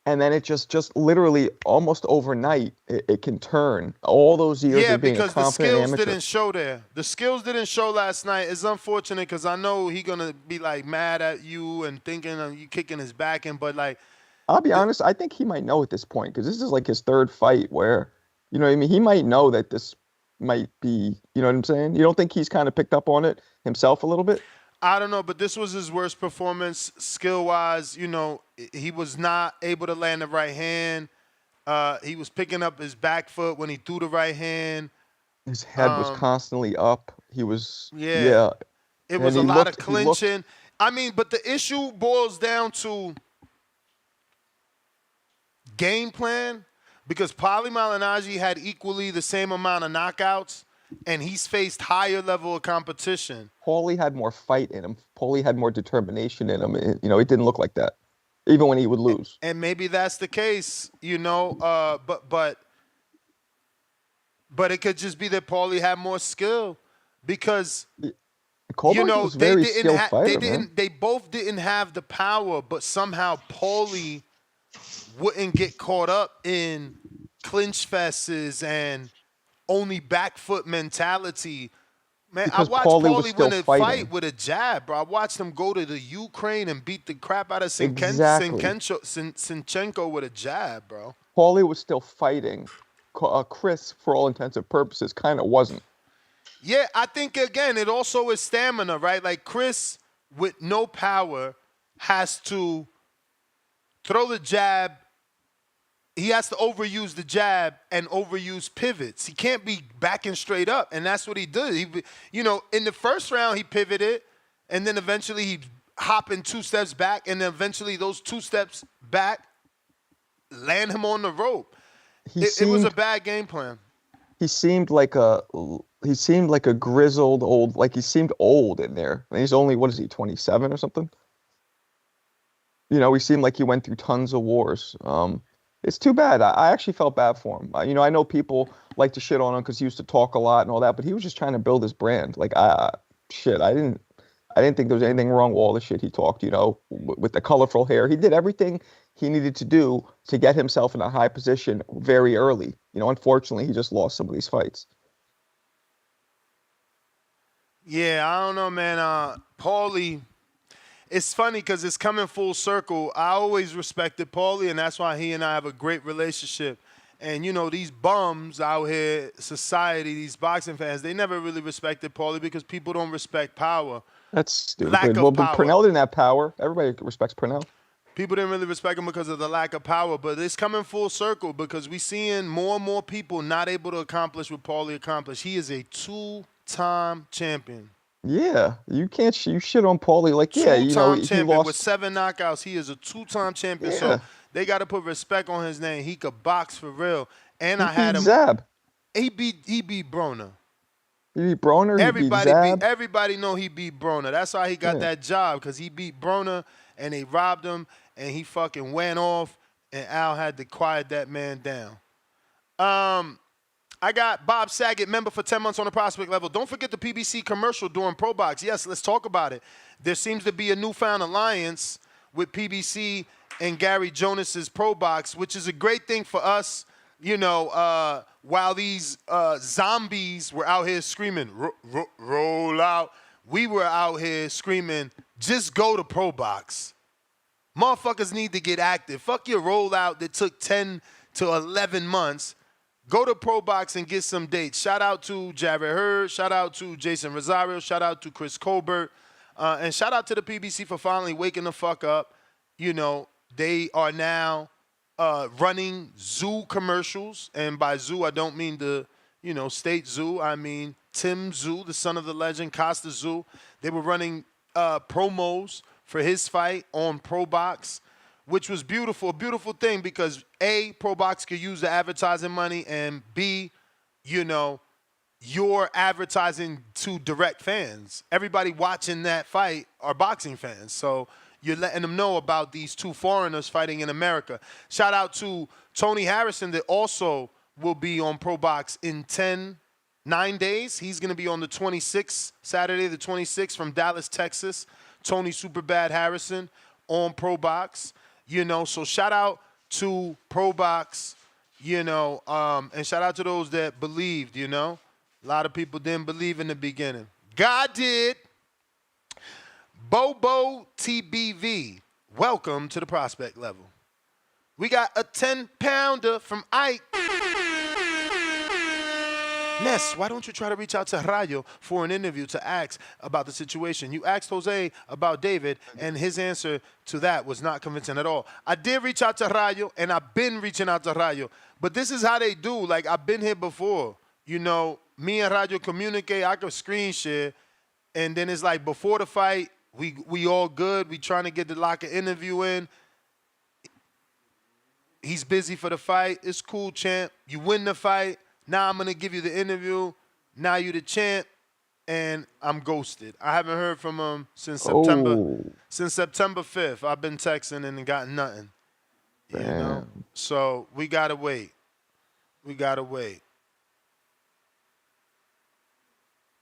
Speaker 7: And then it just literally almost overnight, it can turn. All those years of being a confident amateur.
Speaker 1: Yeah, because the skills didn't show there. The skills didn't show last night. It's unfortunate because I know he's going to be, like, mad at you and thinking of you kicking his back in. But, like...
Speaker 7: I'll be honest. I think he might know at this point because this is, like, his third fight where, you know what I mean? He might know that this might be, you know what I'm saying? You don't think he's kind of picked up on it himself a little bit?
Speaker 1: I don't know, but this was his worst performance skill-wise. He was not able to land the right hand. He was picking up his back foot when he threw the right hand.
Speaker 7: His head was constantly up. He was,
Speaker 1: It was a lot of clinching. I mean, but the issue boils down to game plan because Paulie Malignaggi had equally the same amount of knockouts, and he's faced higher level of competition.
Speaker 7: Paulie had more fight in him. Paulie had more determination in him. It didn't look like that, even when he would lose.
Speaker 1: And maybe that's the case, but it could just be that Paulie had more skill because
Speaker 7: Colbert was a very skilled fighter,
Speaker 1: they both didn't have the power, but somehow Paulie wouldn't get caught up in clinch fests and only back foot mentality. Man,
Speaker 7: because
Speaker 1: I watched
Speaker 7: Paulie
Speaker 1: win a fight with a jab, bro. I watched him go to the Ukraine and beat the crap out of Sinchenko with a jab, bro.
Speaker 7: Paulie was still fighting. Chris, for all intents and purposes, kind of wasn't.
Speaker 1: Yeah, I think, again, it also is stamina, right? Like Chris, with no power, has to throw the jab. He has to overuse the jab and overuse pivots. He can't be backing straight up, and that's what he did. In the first round, he pivoted, and then eventually he hopping 2 steps back, and then eventually those 2 steps back land him on the rope. It was a bad game plan.
Speaker 7: He seemed like a grizzled old, like he seemed old in there. And he's only, 27 or something? You know, he seemed like he went through tons of wars. It's too bad. I actually felt bad for him. You know, I know people like to shit on him because he used to talk a lot and all that, but he was just trying to build his brand. Like, I didn't think there was anything wrong with all the shit he talked. You know, with the colorful hair, he did everything he needed to do to get himself in a high position very early. You know, unfortunately, he just lost some of these fights.
Speaker 1: Yeah, I don't know, man. Paulie, it's funny because it's coming full circle. I always respected Paulie, and that's why he and I have a great relationship. And, you know, these bums out here, society, these boxing fans, they never really respected Paulie because people don't respect power.
Speaker 7: That's stupid.
Speaker 1: Lack of
Speaker 7: Well, but
Speaker 1: power.
Speaker 7: Purnell didn't have power. Everybody respects Purnell.
Speaker 1: People didn't really respect him because of the lack of power, but it's coming full circle because we're seeing more and more people not able to accomplish what Paulie accomplished. He is a two-time champion.
Speaker 7: Yeah, you can't you shit on Paulie like, yeah, you know,
Speaker 1: Two-time champion
Speaker 7: lost
Speaker 1: with 7 knockouts. He is a two-time champion,
Speaker 7: Yeah.
Speaker 1: so they got to put respect on his name. He could box for real. And
Speaker 7: He
Speaker 1: I had
Speaker 7: beat
Speaker 1: him.
Speaker 7: Zab.
Speaker 1: He beat Broner.
Speaker 7: He beat Broner. He beat Zab.
Speaker 1: Everybody know he beat Broner. That's why he got
Speaker 7: Yeah.
Speaker 1: that job, because he beat Broner and they robbed him and he fucking went off and Al had to quiet that man down. I got Bob Saget, member for 10 months on the prospect level. Don't forget the PBC commercial during ProBox. Yes, let's talk about it. There seems to be a newfound alliance with PBC and Gary Jonas's ProBox, which is a great thing for us. You know, while these zombies were out here screaming, roll out, we were out here screaming, just go to ProBox. Motherfuckers need to get active. Fuck your rollout that took 10 to 11 months. Go to ProBox and get some dates. Shout out to Jared Hurd. Shout out to Jason Rosario. Shout out to Chris Colbert. And shout out to the PBC for finally waking the fuck up. You know, they are now running zoo commercials. And by zoo, I don't mean the, you know, state zoo. I mean Tim Zoo, the son of the legend, Costa Zoo. They were running promos for his fight on ProBox, which was beautiful, a beautiful thing because A, ProBox could use the advertising money, and B, you know, you're advertising to direct fans. Everybody watching that fight are boxing fans. So you're letting them know about these two foreigners fighting in America. Shout out to Tony Harrison that also will be on ProBox in 9 days. He's going to be on the 26th, Saturday the 26th from Dallas, Texas. Tony Superbad Harrison on ProBox. You know, so shout out to ProBox, you know, and shout out to those that believed, you know. A lot of people didn't believe in the beginning. God did. Bobo TBV, welcome to the prospect level. We got a 10-pounder from Ike. Ness, why don't you try to reach out to Rayo for an interview to ask about the situation? You asked Jose about David, and his answer to that was not convincing at all. I did reach out to Rayo, and I've been reaching out to Rayo. But this is how they do. Like, I've been here before. You know, me and Rayo communicate. I can screen share. And then it's like before the fight, we all good. We trying to get the locker interview in. He's busy for the fight. It's cool, champ. You win the fight. Now I'm going to give you the interview. Now you the champ, and I'm ghosted. I haven't heard from him since September 5th. I've been texting and gotten nothing. You know? So we got to wait. We got to wait.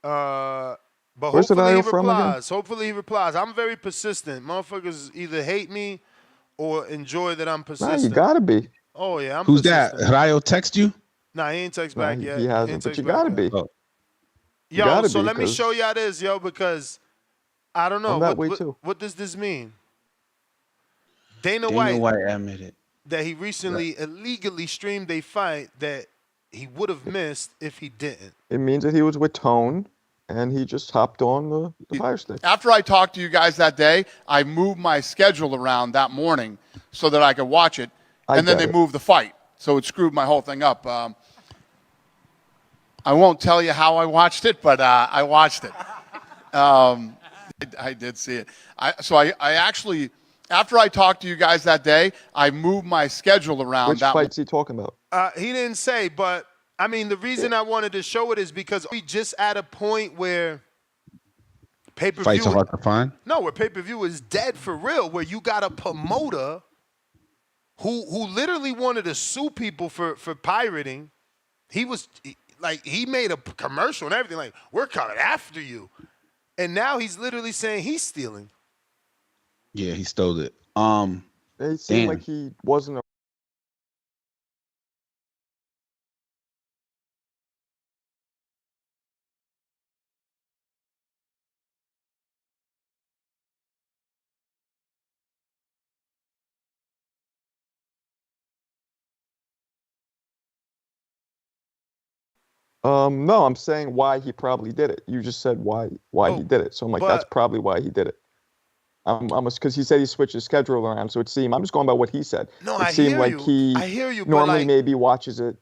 Speaker 1: But
Speaker 7: Where's
Speaker 1: hopefully he
Speaker 7: from again?
Speaker 1: replies. Hopefully he replies. I'm very persistent. Motherfuckers either hate me or enjoy that I'm persistent.
Speaker 7: Nah, you got to be.
Speaker 1: Oh, yeah, I'm
Speaker 3: Who's
Speaker 1: persistent.
Speaker 3: that? Rayo text you?
Speaker 1: Nah, he ain't text back yet.
Speaker 7: He hasn't, but you got to be.
Speaker 3: Oh.
Speaker 1: Yo, so let me show y'all this, yo, because I don't know.
Speaker 7: I'm that way too.
Speaker 1: What does this mean? Dana
Speaker 3: White
Speaker 1: White
Speaker 3: admitted
Speaker 1: that he recently illegally streamed a fight that he would have missed if he didn't.
Speaker 7: It means that he was with Tone, and he just hopped on the Fire Stick.
Speaker 8: After I talked to you guys that day, I moved my schedule around that morning so that I could watch it, and then they moved the fight. So it screwed my whole thing up. I won't tell you how I watched it, but I watched it. I did see it. I actually, after I talked to you guys that day, I moved my schedule around.
Speaker 7: Which fight's he talking about?
Speaker 1: He didn't say, but I mean, the reason I wanted to show it is because we just at a point where pay-per-view.
Speaker 3: Fights are hard to find?
Speaker 1: No, where pay-per-view is dead for real, where you got a promoter who literally wanted to sue people for pirating. He made a commercial and everything, like, we're coming after you. And now he's literally saying he's stealing.
Speaker 3: Yeah, he stole it.
Speaker 7: It seemed like he wasn't. No, I'm saying why he probably did it. You just said why he did it. So I'm like, that's probably why he did it. Because he said he switched his schedule around, so it seemed, I'm just going by what he said.
Speaker 1: No,
Speaker 7: it seemed like he normally maybe watches it,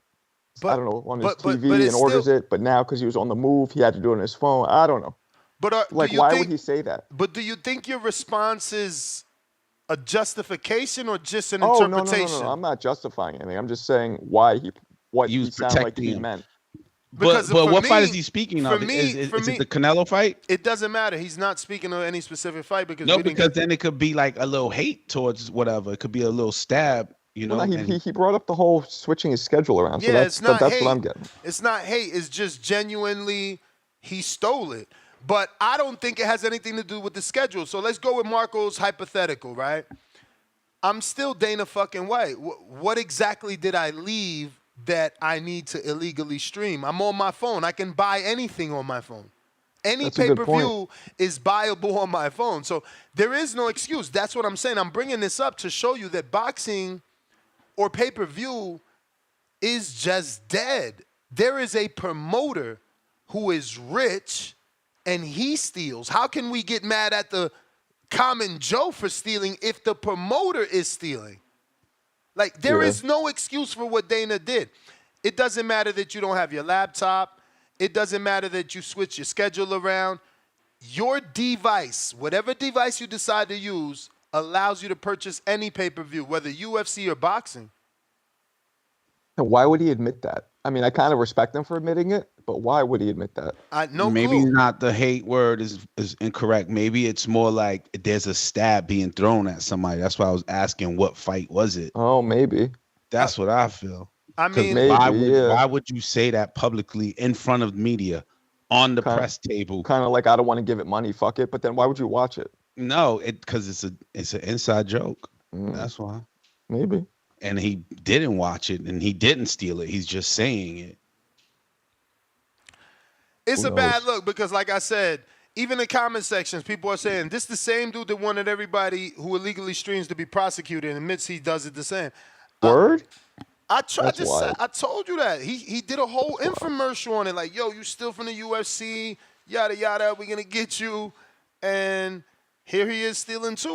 Speaker 7: I don't know, on his TV and orders it, but now because he was on the move, he had to do it on his phone. I don't know.
Speaker 1: But
Speaker 7: why would he say that?
Speaker 1: But do you think your response is a justification or just an interpretation?
Speaker 7: No. I'm not justifying anything. I'm just saying what he sounded like he meant.
Speaker 3: But what fight is he speaking of? Is it the Canelo fight?
Speaker 1: It doesn't matter. He's not speaking of any specific fight because
Speaker 3: then it could be like a little hate towards whatever. It could be a little stab, you know.
Speaker 7: Well, he brought up the whole switching his schedule around. So that's what I'm getting.
Speaker 1: It's not hate. It's just genuinely he stole it. But I don't think it has anything to do with the schedule. So let's go with Marco's hypothetical, right? I'm still Dana fucking White. What exactly did I leave that I need to illegally stream? I'm on my phone. I can buy anything on my phone. Any pay-per-view is buyable on my phone. So there is no excuse. That's what I'm saying. I'm bringing this up to show you that boxing or pay-per-view is just dead. There is a promoter who is rich and he steals. How can we get mad at the common Joe for stealing if the promoter is stealing? Like, there is no excuse for what Dana did. It doesn't matter that you don't have your laptop. It doesn't matter that you switch your schedule around. Your device, whatever device you decide to use, allows you to purchase any pay-per-view, whether UFC or boxing.
Speaker 7: And why would he admit that? I mean, I kind of respect him for admitting it, but why would he admit that?
Speaker 3: Maybe not the hate word is incorrect. Maybe it's more like there's a stab being thrown at somebody. That's why I was asking what fight was it.
Speaker 7: Oh, maybe.
Speaker 3: That's what I feel.
Speaker 1: I mean,
Speaker 3: why would you say that publicly in front of media on the press table?
Speaker 7: Kind of like, I don't want to give it money, fuck it. But then why would you watch it?
Speaker 3: No, because it's an inside joke. That's why.
Speaker 7: Maybe.
Speaker 3: And he didn't watch it, and he didn't steal it. He's just saying it.
Speaker 1: It's a bad look because, like I said, even in comment sections, people are saying, this is the same dude that wanted everybody who illegally streams to be prosecuted and admits he does it the same.
Speaker 7: Word?
Speaker 1: I told you that. He did a whole infomercial on it, like, yo, you steal from the UFC, yada, yada, we're going to get you. And here he is stealing too.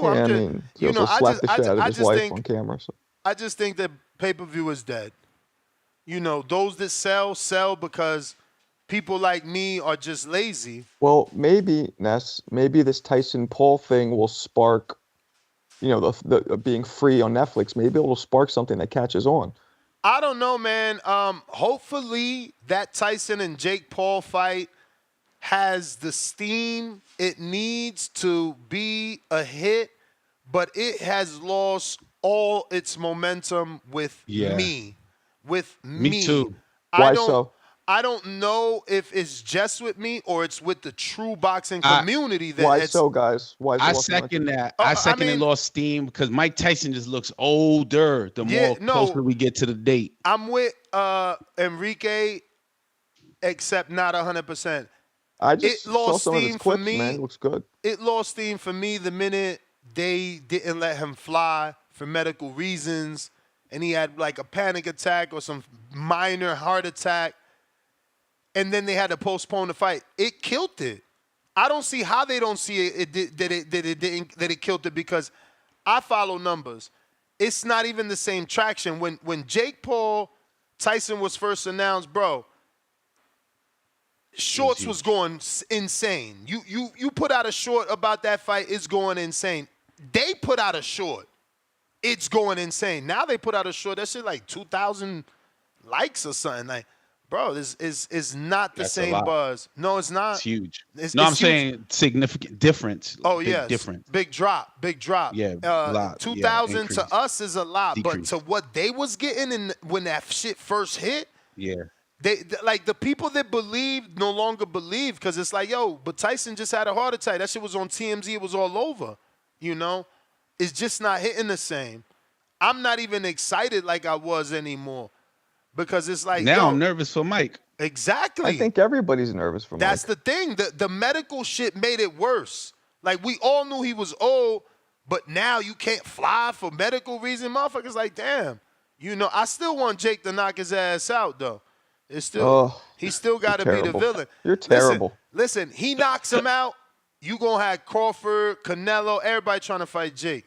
Speaker 7: He also slapped the shit out of his wife on camera. So.
Speaker 1: I just think that pay-per-view is dead. You know, those that sell because people like me are just lazy.
Speaker 7: Well, maybe, Ness, this Tyson Paul thing will spark, you know, the being free on Netflix. Maybe it will spark something that catches on.
Speaker 1: I don't know, man. Hopefully that Tyson and Jake Paul fight has the steam it needs to be a hit, but it has lost all its momentum with me. With me.
Speaker 3: Me too.
Speaker 7: Why so?
Speaker 1: I don't know if it's just with me or it's with the true boxing community.
Speaker 7: Why so, guys?
Speaker 3: I second that. I second it lost steam because Mike Tyson just looks older the more closer we get to the date.
Speaker 1: I'm with Enrique, except not 100%.
Speaker 7: It lost steam for me. Man, it looks good.
Speaker 1: It lost steam for me the minute they didn't let him fly for medical reasons, and he had like a panic attack or some minor heart attack, and then they had to postpone the fight. It killed it. I don't see how they don't see that it killed it because I follow numbers. It's not even the same traction. When Jake Paul Tyson was first announced, bro, shorts was going insane. You put out a short about that fight, it's going insane. They put out a short, it's going insane. Now they put out a short, that shit like 2,000 likes or something. Like, bro, this is not the same buzz. No, it's not.
Speaker 3: It's huge.
Speaker 1: It's
Speaker 3: I'm
Speaker 1: huge.
Speaker 3: saying significant difference.
Speaker 1: Oh,
Speaker 3: big
Speaker 1: yes.
Speaker 3: difference.
Speaker 1: Big drop.
Speaker 3: Yeah, a lot.
Speaker 1: 2,000 to us is a lot,
Speaker 3: Decrease.
Speaker 1: but to what they was getting when that shit first hit,
Speaker 3: yeah.
Speaker 1: They like the people that believe no longer believe because it's like, yo, but Tyson just had a heart attack. That shit was on TMZ. It was all over. You know, it's just not hitting the same. I'm not even excited like I was anymore because it's like
Speaker 3: now
Speaker 1: yo,
Speaker 3: I'm nervous for Mike.
Speaker 1: Exactly.
Speaker 7: I think everybody's nervous for Mike.
Speaker 1: That's the thing. The medical shit made it worse. Like we all knew he was old, but now you can't fly for medical reason. Motherfuckers like, damn. You know, I still want Jake to knock his ass out though. It's still he still got to be the villain.
Speaker 7: You're terrible.
Speaker 1: Listen, he knocks him out. You gonna have Crawford, Canelo, everybody trying to fight Jake.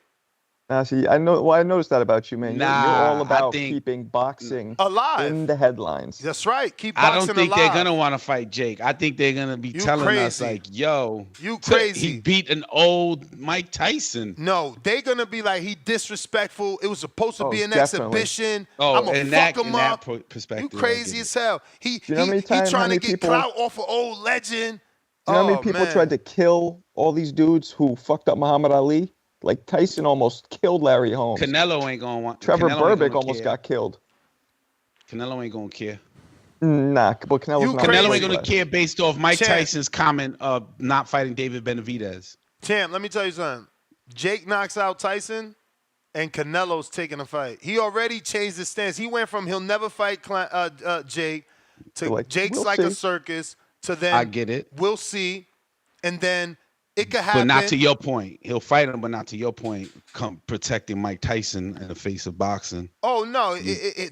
Speaker 7: Now, see, I know. Well, I noticed that about you, man. You're all about
Speaker 3: think
Speaker 7: keeping boxing
Speaker 1: alive
Speaker 7: in the headlines.
Speaker 1: That's right. Keep boxing alive.
Speaker 3: I don't think they're gonna want to fight Jake. I think they're gonna be telling us like, "Yo,
Speaker 1: you crazy?
Speaker 3: He beat an old Mike Tyson."
Speaker 1: No, they're gonna be like, he disrespectful. It was supposed to be an
Speaker 7: definitely.
Speaker 1: exhibition.
Speaker 3: Oh,
Speaker 1: I'm gonna fuck him up.
Speaker 3: Perspective,
Speaker 1: You crazy as hell. He trying to get clout off of old legend.
Speaker 7: You know how many people tried to kill all these dudes who fucked up Muhammad Ali? Like Tyson almost killed Larry Holmes.
Speaker 3: Canelo ain't gonna want.
Speaker 7: Trevor
Speaker 3: Canelo
Speaker 7: Berbick almost got killed.
Speaker 3: Canelo ain't gonna care.
Speaker 7: Nah, but
Speaker 3: Canelo ain't gonna care based off Mike Tyson's comment of not fighting David Benavidez.
Speaker 1: Champ, let me tell you something. Jake knocks out Tyson, and Canelo's taking a fight. He already changed his stance. He went from he'll never fight Jake to like, Jake's we'll like see. A circus to then
Speaker 3: I get it.
Speaker 1: We'll see, and then. It could happen.
Speaker 3: But not to your point. He'll fight him, but not to your point. Protecting Mike Tyson in the face of boxing.
Speaker 1: Oh, no.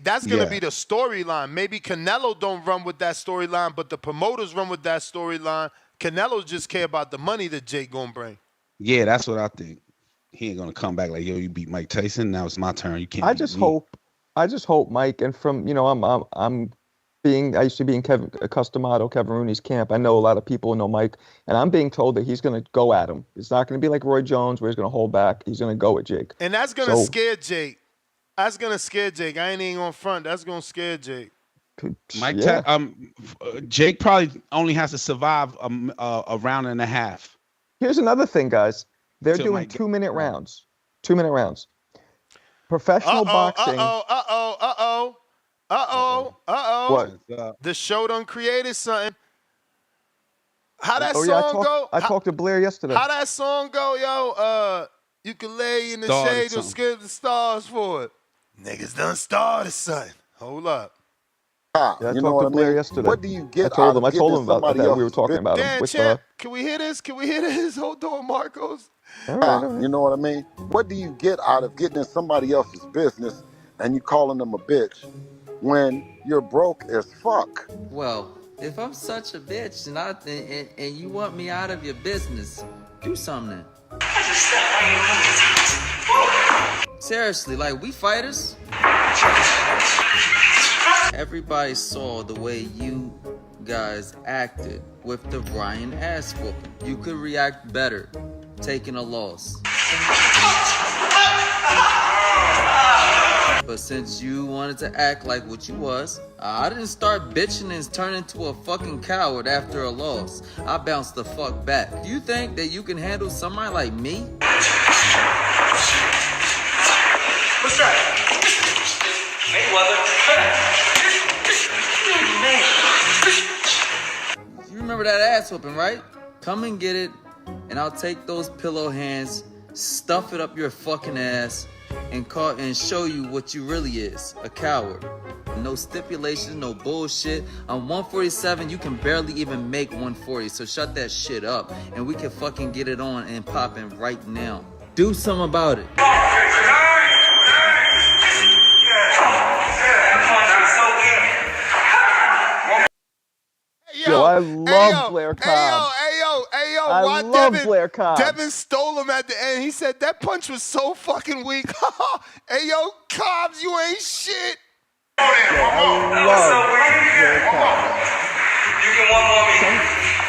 Speaker 1: That's going to be the storyline. Maybe Canelo don't run with that storyline, but the promoters run with that storyline. Canelo just care about the money that Jake going to bring.
Speaker 3: Yeah, that's what I think. He ain't going to come back like, yo, you beat Mike Tyson. Now it's my turn. You can't
Speaker 7: I just hope Mike, and from, you know, I used to be in Kevin Rooney's camp. I know a lot of people know Mike, and I'm being told that he's going to go at him. It's not going to be like Roy Jones where he's going to hold back. He's going to go at Jake.
Speaker 1: And that's going to scare Jake. That's going to scare Jake. I ain't even on front. That's going to scare Jake.
Speaker 3: Jake probably only has to survive a round and a half.
Speaker 7: Here's another thing, guys. They're doing 2-minute rounds. 2-minute rounds. Professional boxing.
Speaker 1: What? The show done created something. How that song go?
Speaker 7: I talked to Blair yesterday.
Speaker 1: How that song go, yo? You can lay in the shade or skip the stars for it. Niggas done started something. Hold up.
Speaker 7: Yeah, I talked to Blair yesterday. What do you get? I told him about that. We were talking about him.
Speaker 1: Champ, can we hear this? Hold on, Marcos.
Speaker 7: All right.
Speaker 9: You know what I mean? What do you get out of getting in somebody else's business and you calling them a bitch when you're broke as fuck?
Speaker 10: Well, if I'm such a bitch and you want me out of your business, do something. Seriously, like, we fighters? Everybody saw the way you guys acted with the Ryan ass whooping. You could react better taking a loss. But since you wanted to act like what you was, I didn't start bitching and turn into a fucking coward after a loss. I bounced the fuck back. Do you think that you can handle somebody like me?
Speaker 11: What's that?
Speaker 10: You remember that ass whooping, right? Come and get it, and I'll take those pillow hands, stuff it up your fucking ass, and show you what you really is, a coward. No stipulations, no bullshit. On 147, you can barely even make 140, so shut that shit up, and we can fucking get it on and popping right now. Do something about it.
Speaker 7: Yo, I love Blair Cobb.
Speaker 1: I
Speaker 7: love Blair Cobb.
Speaker 1: Devin stole him at the end. He said that punch was so fucking weak. Hey, yo, Cobbs, you ain't shit.
Speaker 11: I love Blair Cobb. You get one more meeting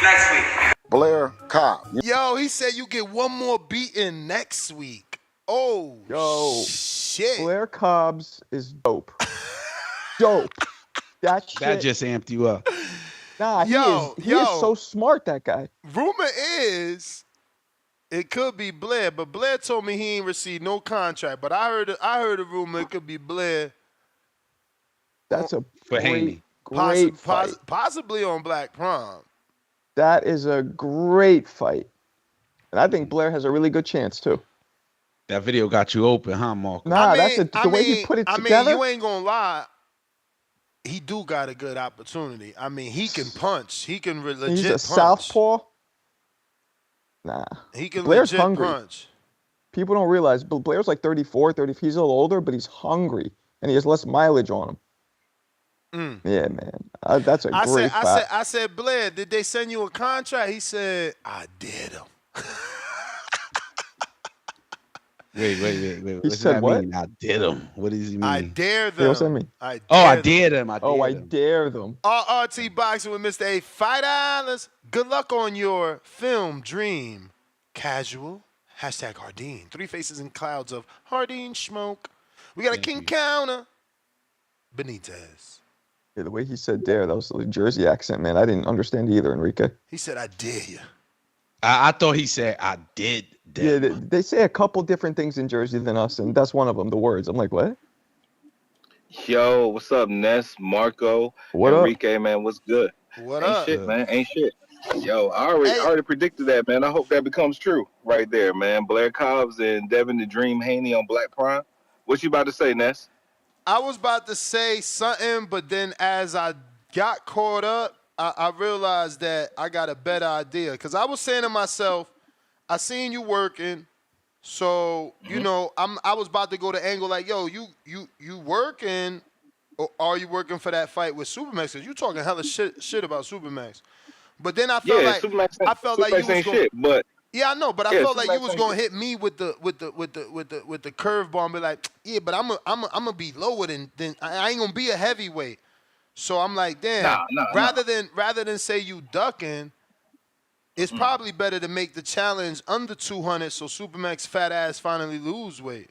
Speaker 11: next week.
Speaker 9: Blair Cobb.
Speaker 1: Yo, he said you get one more beating next week. Oh, shit.
Speaker 7: Blair Cobbs is dope. Dope. That
Speaker 3: just amped you up.
Speaker 7: Nah, he is so smart, that guy.
Speaker 1: Rumor is it could be Blair, but Blair told me he ain't received no contract. But I heard a rumor it could be Blair.
Speaker 7: That's a great fight.
Speaker 1: Possibly on Black Prom.
Speaker 7: That is a great fight. And I think Blair has a really good chance, too.
Speaker 3: That video got you open, huh, Mark?
Speaker 7: Nah, the way he put it together.
Speaker 1: You ain't going to lie. He do got a good opportunity. I mean, he can punch. He can legit punch.
Speaker 7: He's a southpaw? Nah.
Speaker 1: He can
Speaker 7: Blair's
Speaker 1: legit
Speaker 7: hungry.
Speaker 1: punch.
Speaker 7: People don't realize, but Blair's like 34, 30. He's a little older, but he's hungry. And he has less mileage on him. Yeah, man. That's a great fight.
Speaker 1: I said, Blair, did they send you a contract? He said, I did them.
Speaker 3: Wait.
Speaker 7: He said what?
Speaker 3: Mean? I did them. What does he mean?
Speaker 1: I dare them.
Speaker 7: What's that mean?
Speaker 3: I dare them.
Speaker 7: I dare them.
Speaker 1: RRT Boxing with Mr. A. Fight Islands. Good luck on your film dream. Casual. Hashtag Hardeen. 3 faces and clouds of Hardeen smoke. We got a King Counter. Benitez.
Speaker 7: Yeah, the way he said dare, that was a Jersey accent, man. I didn't understand either, Enrique.
Speaker 1: He said, I dare you.
Speaker 3: I thought he said, I did.
Speaker 7: Yeah, they say a couple different things in Jersey than us, and that's one of them, the words. I'm like, what?
Speaker 12: Yo, what's up, Ness, Marco, Enrique, man, what's good?
Speaker 1: What
Speaker 12: Ain't
Speaker 1: up?
Speaker 12: shit, man, ain't shit. Yo, I already predicted that, man. I hope that becomes true right there, man. Blair Cobbs and Devin the Dream Haney on Black Prime. What you about to say, Ness?
Speaker 1: I was about to say something, but then as I got caught up, I realized that I got a better idea. Because I was saying to myself, I seen you working, so, you know, I was about to go to angle like, yo, you working, or are you working for that fight with Supermax? Because you talking hella shit about Supermax. But then I felt like you was going,
Speaker 12: shit, but
Speaker 1: yeah, I know, but I felt like you was gonna hit me with the curveball and be like, yeah, but I'm gonna be lower than I ain't gonna be a heavyweight. So I'm like, damn. Rather than say you ducking, it's probably better to make the challenge under 200 so Supermax fat ass finally lose weight.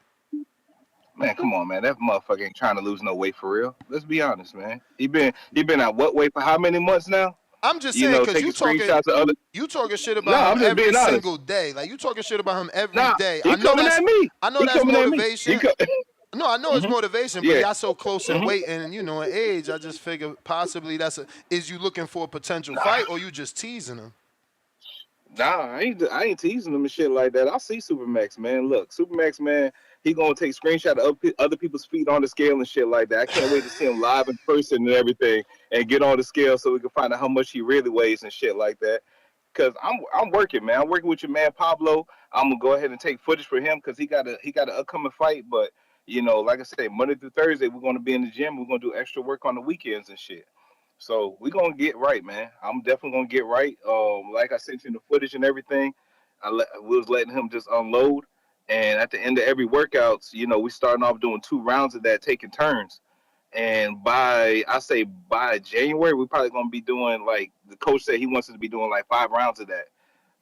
Speaker 12: Man, come on, man. That motherfucker ain't trying to lose no weight for real. Let's be honest, man. He been at what weight for how many months now?
Speaker 1: I'm just saying because you talking shit about him every single day. Like you talking shit about him every day.
Speaker 12: I know that's
Speaker 1: motivation. No, I know it's motivation, but y'all so close in weight and in age. I just figure possibly is you looking for a potential fight or you just teasing him?
Speaker 12: Nah, I ain't teasing him and shit like that. I see Supermax, man. Look, Supermax, man. He gonna take screenshot of other people's feet on the scale and shit like that. I can't wait to see him live in person and everything, and get on the scale so we can find out how much he really weighs and shit like that. Cause I'm working, man. I'm working with your man Pablo. I'm gonna go ahead and take footage for him because he got an upcoming fight. But like I said, Monday through Thursday we're gonna be in the gym. We're gonna do extra work on the weekends and shit. So we're gonna get right, man. I'm definitely gonna get right. Like I sent you the footage and everything. We was letting him just unload. And at the end of every workouts, we starting off doing 2 rounds of that, taking turns. And by January, we're probably going to be doing, like, the coach said he wants us to be doing, like, 5 rounds of that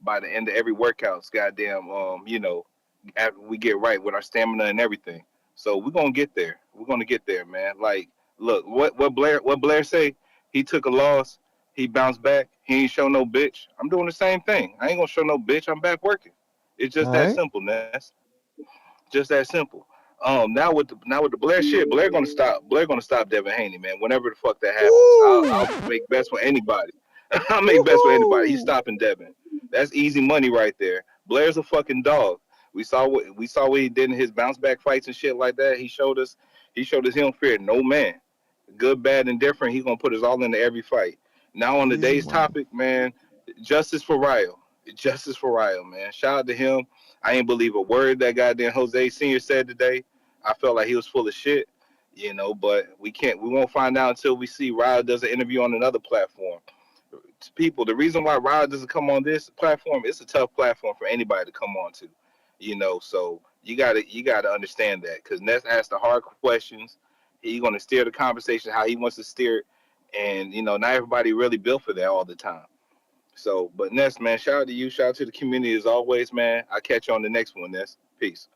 Speaker 12: by the end of every workouts. Goddamn, after we get right with our stamina and everything. So we're going to get there. We're going to get there, man. Like, look, what Blair say? He took a loss. He bounced back. He ain't show no bitch. I'm doing the same thing. I ain't going to show no bitch. I'm back working. It's just that simple, Ness. Just that simple. Now with the Blair shit, Blair gonna stop Devin Haney, man. Whenever the fuck that happens, I'll make bets for anybody. I'll make bets for anybody. He's stopping Devin. That's easy money right there. Blair's a fucking dog. We saw what he did in his bounce back fights and shit like that. He showed us he don't fear no man. Good, bad, and different. He's gonna put his all into every fight. Now on today's topic, man, justice for Rayo. Justice for Rayo, man. Shout out to him. I ain't believe a word that goddamn Jose Sr. said today. I felt like he was full of shit, but we won't find out until we see Rayo does an interview on another platform. People, the reason why Rayo doesn't come on this platform, it's a tough platform for anybody to come on to, so you gotta understand that, because Ness asked the hard questions. He's gonna steer the conversation how he wants to steer it, and not everybody really built for that all the time. So, but Ness, man, shout out to you. Shout out to the community as always, man. I'll catch you on the next one, Ness. Peace.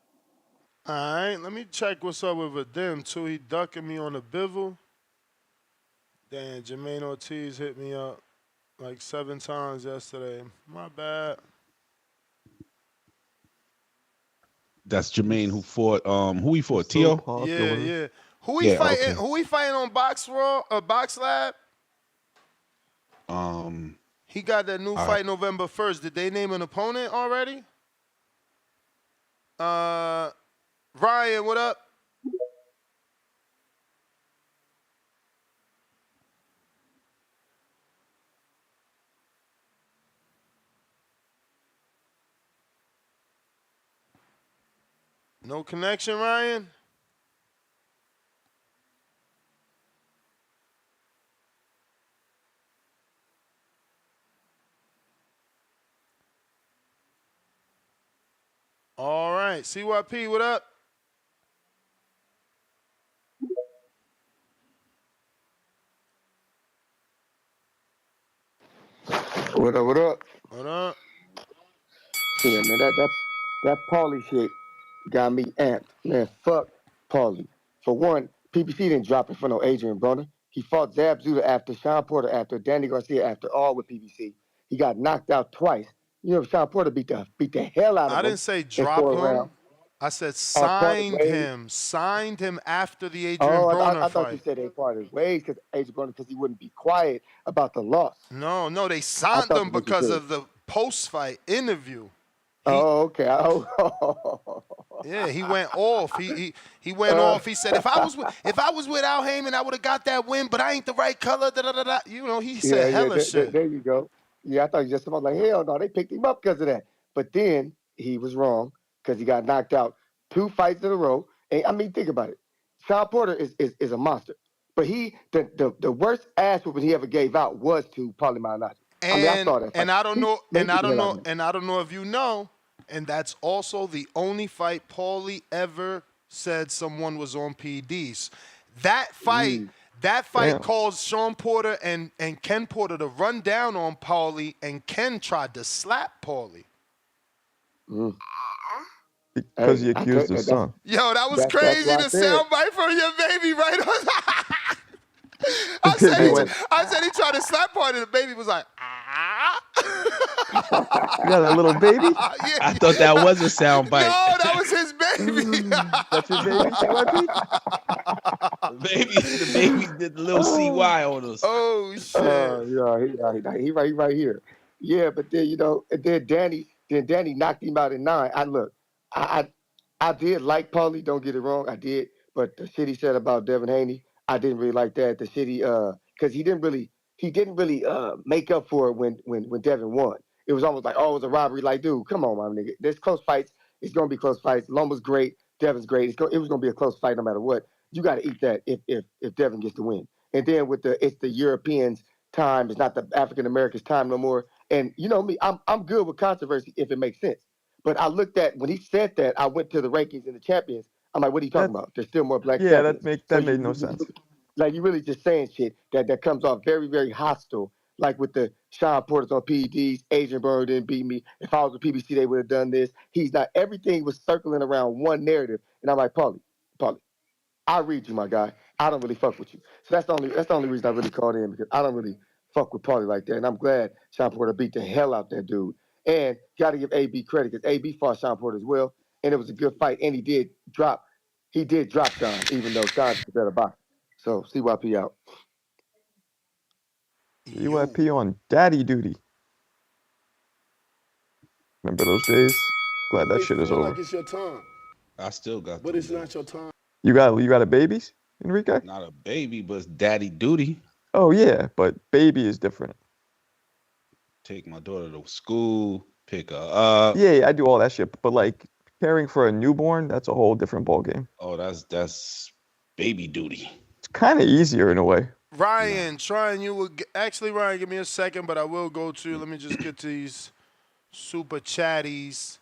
Speaker 1: All right, let me check what's up with Vadim, too. He ducking me on the bivel. Damn, Jermaine Ortiz hit me up like 7 times yesterday. My bad.
Speaker 3: That's Jermaine who fought. Who he fought?
Speaker 7: So
Speaker 3: Tio.
Speaker 7: popular.
Speaker 1: Yeah. Who he
Speaker 3: Yeah,
Speaker 1: fighting?
Speaker 3: okay.
Speaker 1: Who he fighting on Box Raw? Box Lab? He got that new fight November 1st. Did they name an opponent already? Ryan, what up? No connection, Ryan? All right. CYP, what up?
Speaker 13: What up? What up?
Speaker 1: What up?
Speaker 13: Yeah, man, that Paulie shit got me amped. Man, fuck Paulie. For one, PBC didn't drop in front of Adrian Broner. He fought Zab Zuda after, Sean Porter after, Danny Garcia after, all with PBC. He got knocked out twice. You know, Sean Porter beat the hell out of him.
Speaker 1: I didn't say
Speaker 13: in
Speaker 1: drop
Speaker 13: 4
Speaker 1: him.
Speaker 13: rounds.
Speaker 1: I said
Speaker 13: Parted
Speaker 1: signed
Speaker 13: ways.
Speaker 1: him. Signed him after the Adrian
Speaker 13: Oh,
Speaker 1: Broner
Speaker 13: I
Speaker 1: fight.
Speaker 13: thought you said they parted ways because Adrian Broner, because he wouldn't be quiet about the loss.
Speaker 1: No, they signed him because of the post-fight interview.
Speaker 13: Okay.
Speaker 1: Yeah, he went off. He went off. He said, if I was without Heyman, I would have got that win, but I ain't the right color. Da, da, da, da. You know, he said hella shit.
Speaker 13: There you go. Yeah, I thought you just about like, hell no, they picked him up because of that. But then he was wrong because he got knocked out 2 fights in a row. And I mean, think about it. Sean Porter is a monster. But the worst ass whooping he ever gave out was to Paulie Malignaggi. I saw that fight.
Speaker 1: And I don't know if you know, and that's also the only fight Paulie ever said someone was on PDs. That fight caused Sean Porter and Ken Porter to run down on Paulie, and Ken tried to slap Paulie.
Speaker 7: Because he accused his son.
Speaker 1: Yo, that was crazy. The soundbite from your baby right on. I said he tried to slap Paulie, and the baby was like,
Speaker 7: You got a little baby?
Speaker 1: Yeah.
Speaker 3: I thought that was a soundbite.
Speaker 1: No, that was his baby.
Speaker 7: That's your baby, CYP?
Speaker 3: The baby did the little CY on us.
Speaker 1: Oh shit.
Speaker 13: Yeah, he right here. Yeah, but then then Danny knocked him out in 9. I did like Paulie, don't get it wrong, I did. But the shit he said about Devin Haney, I didn't really like that. The shit because he didn't really make up for it when Devin won. It was almost like, oh, it was a robbery. Like, dude, come on, my nigga. There's close fights. It's gonna be close fights. Loma's great. Devin's great. It was gonna be a close fight no matter what. You got to eat that if Devin gets the win. And then it's the Europeans' time. It's not the African Americans' time no more. And you know me, I'm good with controversy if it makes sense. But I looked at when he said that, I went to the rankings and the champions. I'm like, what are you talking about? There's still more black champions.
Speaker 7: That made no sense.
Speaker 13: Like, you really just saying shit that comes off very, very hostile. Like with the Sean Porter's on PEDs, Adrian Broner didn't beat me. If I was with PBC, they would have done this. He's not. Everything was circling around one narrative. And I'm like, Paulie, I read you, my guy. I don't really fuck with you. So that's the only reason I really called in, because I don't really fuck with Paulie like that. And I'm glad Sean Porter beat the hell out that dude. And got to give AB credit, because AB fought Sean Porter as well. And it was a good fight. And he did drop Sean, even though Sean's a better boxer. So CYP out.
Speaker 7: CYP on daddy duty. Remember those days? Glad that shit is over.
Speaker 9: Like it's your time.
Speaker 3: I still got.
Speaker 9: But it's not your time.
Speaker 7: You got a baby, Enrique?
Speaker 3: Not a baby, but it's daddy duty.
Speaker 7: Oh yeah, but baby is different.
Speaker 3: Take my daughter to school, pick her up.
Speaker 7: Yeah, I do all that shit. But like caring for a newborn, that's a whole different ballgame.
Speaker 3: Oh, that's baby duty.
Speaker 7: It's kind of easier in a way.
Speaker 1: Ryan, Ryan, give me a second, but I will go to, let me just get to these super chatties,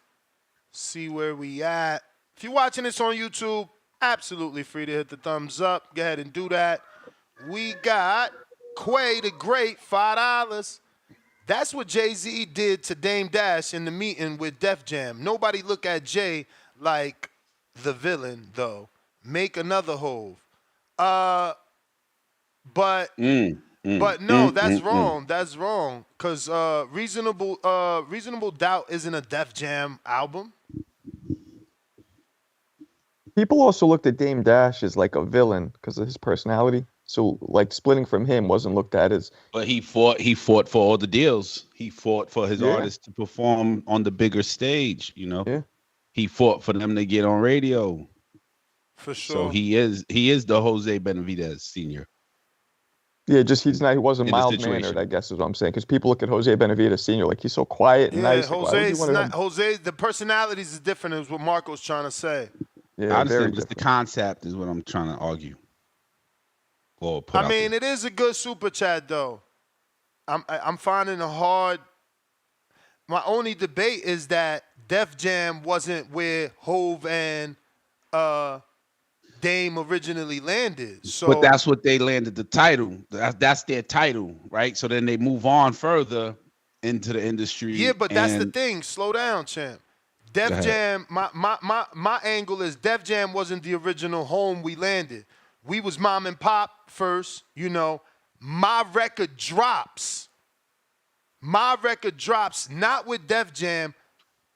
Speaker 1: see where we at. If you're watching this on YouTube, absolutely free to hit the thumbs up. Go ahead and do that. We got Quay the Great, $5. That's what Jay-Z did to Dame Dash in the meeting with Def Jam. Nobody look at Jay like the villain, though. Make another Hove. But no, that's wrong. That's wrong. Because Reasonable Doubt isn't a Def Jam album.
Speaker 7: People also looked at Dame Dash as like a villain because of his personality. So like splitting from him wasn't looked at as.
Speaker 3: But he fought for all the deals. He fought for his artists to perform on the bigger stage. You know.
Speaker 7: Yeah.
Speaker 3: He fought for them to get on radio.
Speaker 1: For sure.
Speaker 3: So he is the Jose Benavidez Sr.
Speaker 7: Yeah, just he wasn't mild mannered, I guess is what I'm saying. Because people look at Jose Benavidez Sr. like he's so quiet and nice.
Speaker 1: Jose, the personalities is different, is what Marco's trying to say.
Speaker 7: Yeah,
Speaker 3: I understand, but the concept is what I'm trying to argue.
Speaker 1: I mean, it is a good super chat though. I'm finding it hard. My only debate is that Def Jam wasn't where Hove and Dame originally landed. So,
Speaker 3: but that's what they landed the title. That's their title, right? So then they move on further into the industry.
Speaker 1: Yeah, but that's the thing. Slow down, champ. Def Jam, my angle is Def Jam wasn't the original home we landed. We was mom and pop first, you know. My record drops not with Def Jam.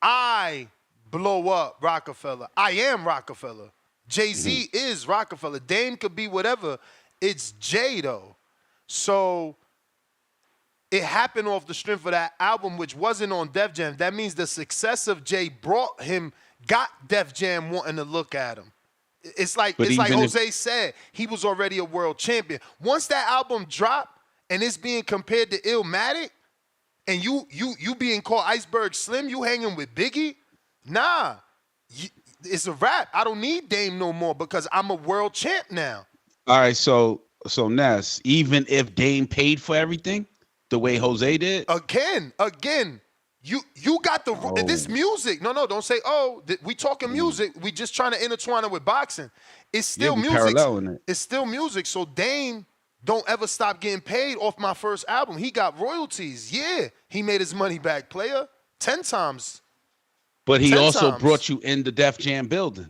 Speaker 1: I blow up Rockefeller. I am Rockefeller. Jay-Z is Rockefeller. Dame could be whatever. It's Jay, though. So it happened off the strength of that album, which wasn't on Def Jam. That means the success of Jay got Def Jam wanting to look at him. It's like Jose said, he was already a world champion. Once that album dropped and it's being compared to Illmatic, and you being called Iceberg Slim, you hanging with Biggie, nah, it's a wrap. I don't need Dame no more because I'm a world champ now.
Speaker 3: All right, so Ness, even if Dame paid for everything the way Jose did,
Speaker 1: again, you got this music. No, don't say we talking music. We just trying to intertwine it with boxing. It's still music. It's still music. So Dame don't ever stop getting paid off my first album. He got royalties. Yeah, he made his money back, player, 10 times.
Speaker 3: But he also brought you in the Def Jam building.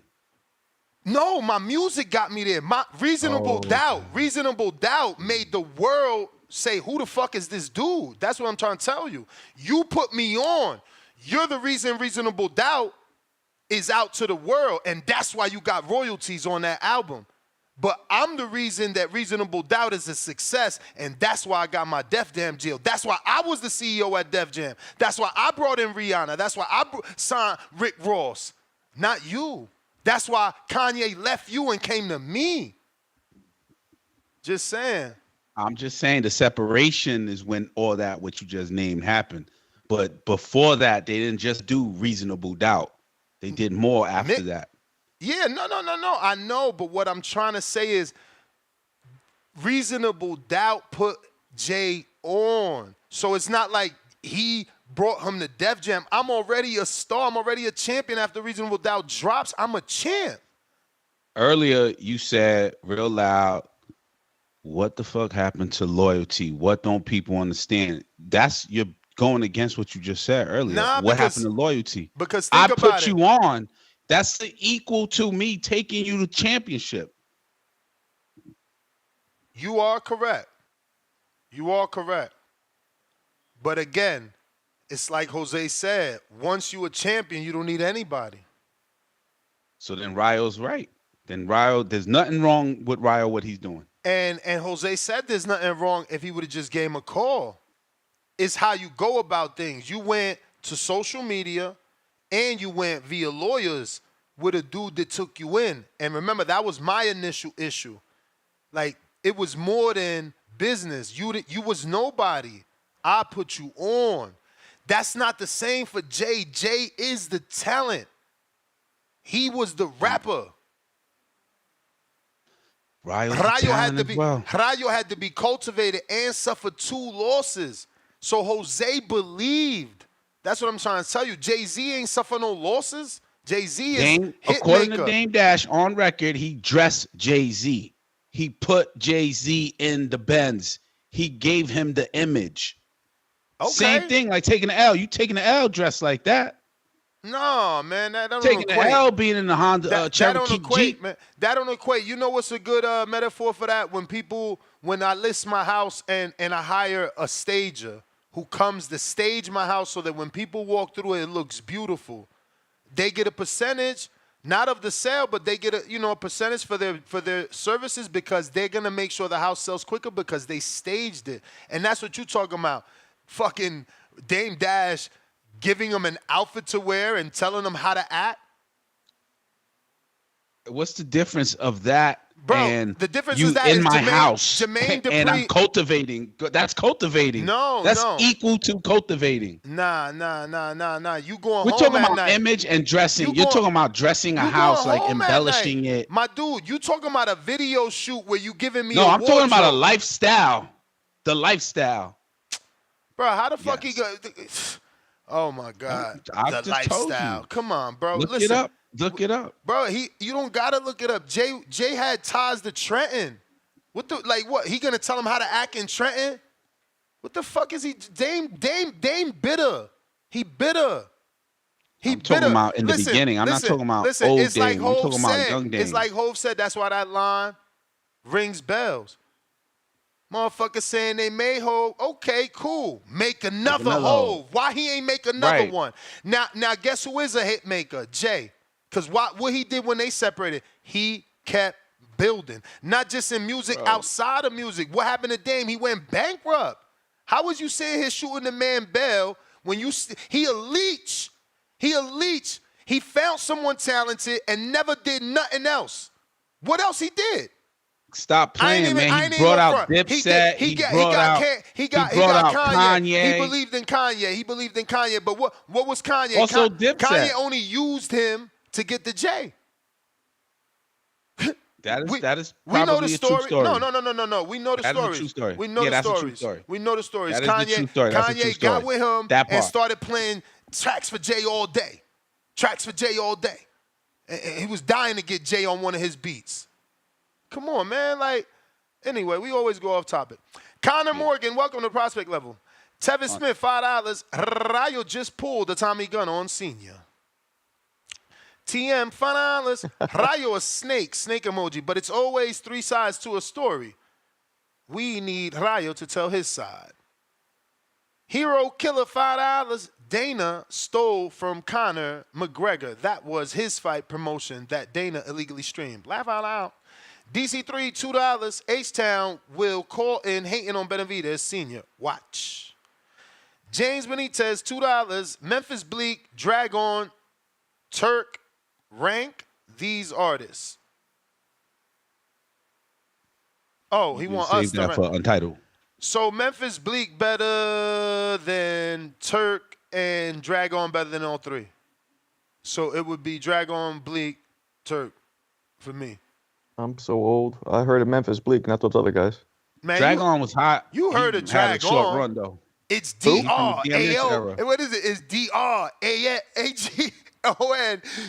Speaker 1: No, my music got me there. My Reasonable Doubt made the world say, who the fuck is this dude? That's what I'm trying to tell you. You put me on. You're the reason Reasonable Doubt is out to the world, and that's why you got royalties on that album. But I'm the reason that Reasonable Doubt is a success, and that's why I got my Def Jam deal. That's why I was the CEO at Def Jam. That's why I brought in Rihanna. That's why I signed Rick Ross, not you. That's why Kanye left you and came to me. Just saying.
Speaker 3: I'm just saying the separation is when all that what you just named happened. But before that, they didn't just do Reasonable Doubt. They did more after that.
Speaker 1: Yeah, no. I know, but what I'm trying to say is Reasonable Doubt put Jay on. So it's not like he brought him to Def Jam. I'm already a star. I'm already a champion after Reasonable Doubt drops. I'm a champ.
Speaker 3: Earlier, you said real loud, what the fuck happened to loyalty? What don't people understand? You're going against what you just said earlier. What happened to loyalty?
Speaker 1: Because
Speaker 3: I put you on. That's the equal to me taking you to championship.
Speaker 1: You are correct. But again, it's like Jose said, once you a champion, you don't need anybody.
Speaker 3: So then Rayo's right. Then Rayo, there's nothing wrong with Rayo, what he's doing.
Speaker 1: And Jose said there's nothing wrong if he would have just gave him a call. It's how you go about things. You went to social media and you went via lawyers with a dude that took you in. And remember, that was my initial issue. Like, it was more than business. You was nobody. I put you on. That's not the same for Jay. Jay is the talent. He was the rapper.
Speaker 3: Rayo had
Speaker 1: to be cultivated and suffer 2 losses. So Jose believed. That's what I'm trying to tell you. Jay-Z ain't suffer no losses. Jay-Z is
Speaker 3: according to Dame Dash on record, he dressed Jay-Z. He put Jay-Z in the Benz. He gave him the image. Okay. Same thing like taking the L. You taking the L dressed like that.
Speaker 1: No, man, that don't
Speaker 3: Taking
Speaker 1: equate.
Speaker 3: the L, being in the Honda Cherokee
Speaker 1: that don't equate,
Speaker 3: Jeep.
Speaker 1: man. That don't equate. You know what's a good metaphor for that? When I list my house and I hire a stager who comes to stage my house so that when people walk through it looks beautiful. They get a percentage, not of the sale, but they get a percentage for their services because they're gonna make sure the house sells quicker because they staged it. And that's what you talking about. Fucking Dame Dash giving them an outfit to wear and telling them how to act.
Speaker 3: What's the difference of that?
Speaker 1: Bro,
Speaker 3: and
Speaker 1: the difference
Speaker 3: you
Speaker 1: is that
Speaker 3: in
Speaker 1: is
Speaker 3: my
Speaker 1: Jermaine,
Speaker 3: house
Speaker 1: Jermaine Dupri,
Speaker 3: and I'm cultivating. That's cultivating. That's equal to cultivating.
Speaker 1: Nah. You going
Speaker 3: We're
Speaker 1: home
Speaker 3: talking
Speaker 1: at
Speaker 3: about
Speaker 1: night.
Speaker 3: image and dressing. You're talking about dressing a house, like embellishing it.
Speaker 1: My dude, you talking about a video shoot where you giving me
Speaker 3: No, I'm talking about a
Speaker 1: wardrobe.
Speaker 3: lifestyle. The lifestyle.
Speaker 1: Bro, how the fuck he go? Oh my God,
Speaker 3: I
Speaker 1: the
Speaker 3: just told
Speaker 1: lifestyle.
Speaker 3: you.
Speaker 1: Come on, bro.
Speaker 3: Look
Speaker 1: Listen,
Speaker 3: it up. Look it up,
Speaker 1: bro. You don't gotta look it up. Jay had ties to Trenton. What? He gonna tell him how to act in Trenton? What the fuck is he? Dame bitter. He bitter.
Speaker 3: I'm talking about in the beginning. I'm not talking about old
Speaker 1: it's like
Speaker 3: Dame. I'm
Speaker 1: Hov
Speaker 3: talking about
Speaker 1: said.
Speaker 3: young Dame.
Speaker 1: It's like Hov said. That's why that line rings bells. Motherfuckers saying they made Hov. Okay, cool. Make another Hov. Why he ain't make another one? Now, guess who is a hit maker? Jay. Because what he did when they separated, he kept building. Not just in music, outside of music. What happened to Dame? He went bankrupt. How was you sitting here shooting the man Bell when he a leech? He a leech. He found someone talented and never did nothing else. What else he did?
Speaker 3: Stop playing, man. He brought out Dipset. He brought out
Speaker 1: Kanye. He believed in Kanye. But what was Kanye?
Speaker 3: Also Dipset.
Speaker 1: Kanye only used him to get the J.
Speaker 3: That is
Speaker 1: we know the
Speaker 3: probably a
Speaker 1: story.
Speaker 3: true story.
Speaker 1: No. We know the
Speaker 3: That is a
Speaker 1: stories.
Speaker 3: true story.
Speaker 1: We know the
Speaker 3: that's
Speaker 1: stories.
Speaker 3: a true story.
Speaker 1: We know the stories.
Speaker 3: That is the true story. That's a true
Speaker 1: Kanye got
Speaker 3: story.
Speaker 1: with him and started playing tracks for Jay all day. And he was dying to get Jay on one of his beats. Come on, man. Anyway, we always go off topic. Connor Morgan, welcome to Prospect Level. Tevin Smith, $5. Rayo just pulled the Tommy gun on Senior. TM, $5. Rayo a snake emoji, but it's always 3 sides to a story. We need Rayo to tell his side. Hero Killer, $5. Dana stole from Conor McGregor. That was his fight promotion that Dana illegally streamed. Laugh out loud. DC3, $2. H-Town will call in hating on Benavidez Sr. Watch. James Benitez, $2. Memphis Bleak, Dragon, Turk, rank these artists. Oh, he want us to rank.
Speaker 3: For Untitled.
Speaker 1: So Memphis Bleak better than Turk and Dragon better than all 3. So it would be Dragon, Bleak, Turk for me.
Speaker 7: I'm so old. I heard of Memphis Bleak, not those other guys.
Speaker 1: Man,
Speaker 3: Dragon was hot.
Speaker 1: You heard of Dragon?
Speaker 3: Had a short run though.
Speaker 1: It's D-R-A-O. What is it? It's D-R-A-G-O-N.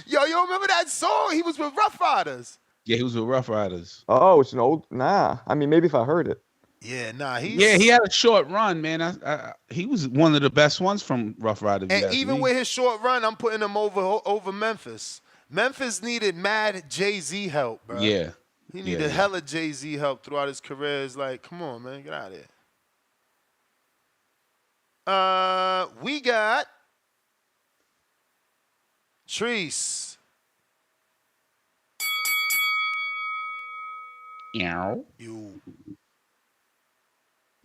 Speaker 1: Yo, you remember that song? He was with Rough Riders.
Speaker 3: Yeah, he was with Rough Riders.
Speaker 7: Oh, it's an old. Nah, I mean maybe if I heard it.
Speaker 1: Yeah, nah.
Speaker 3: He had a short run, man. He was one of the best ones from Rough Riders.
Speaker 1: And even with his short run, I'm putting him over Memphis. Memphis needed mad Jay-Z help, bro.
Speaker 3: Yeah.
Speaker 1: He needed hella Jay-Z help throughout his career. It's like, come on, man, get out of here. We got Treese.
Speaker 3: Yow.
Speaker 1: You.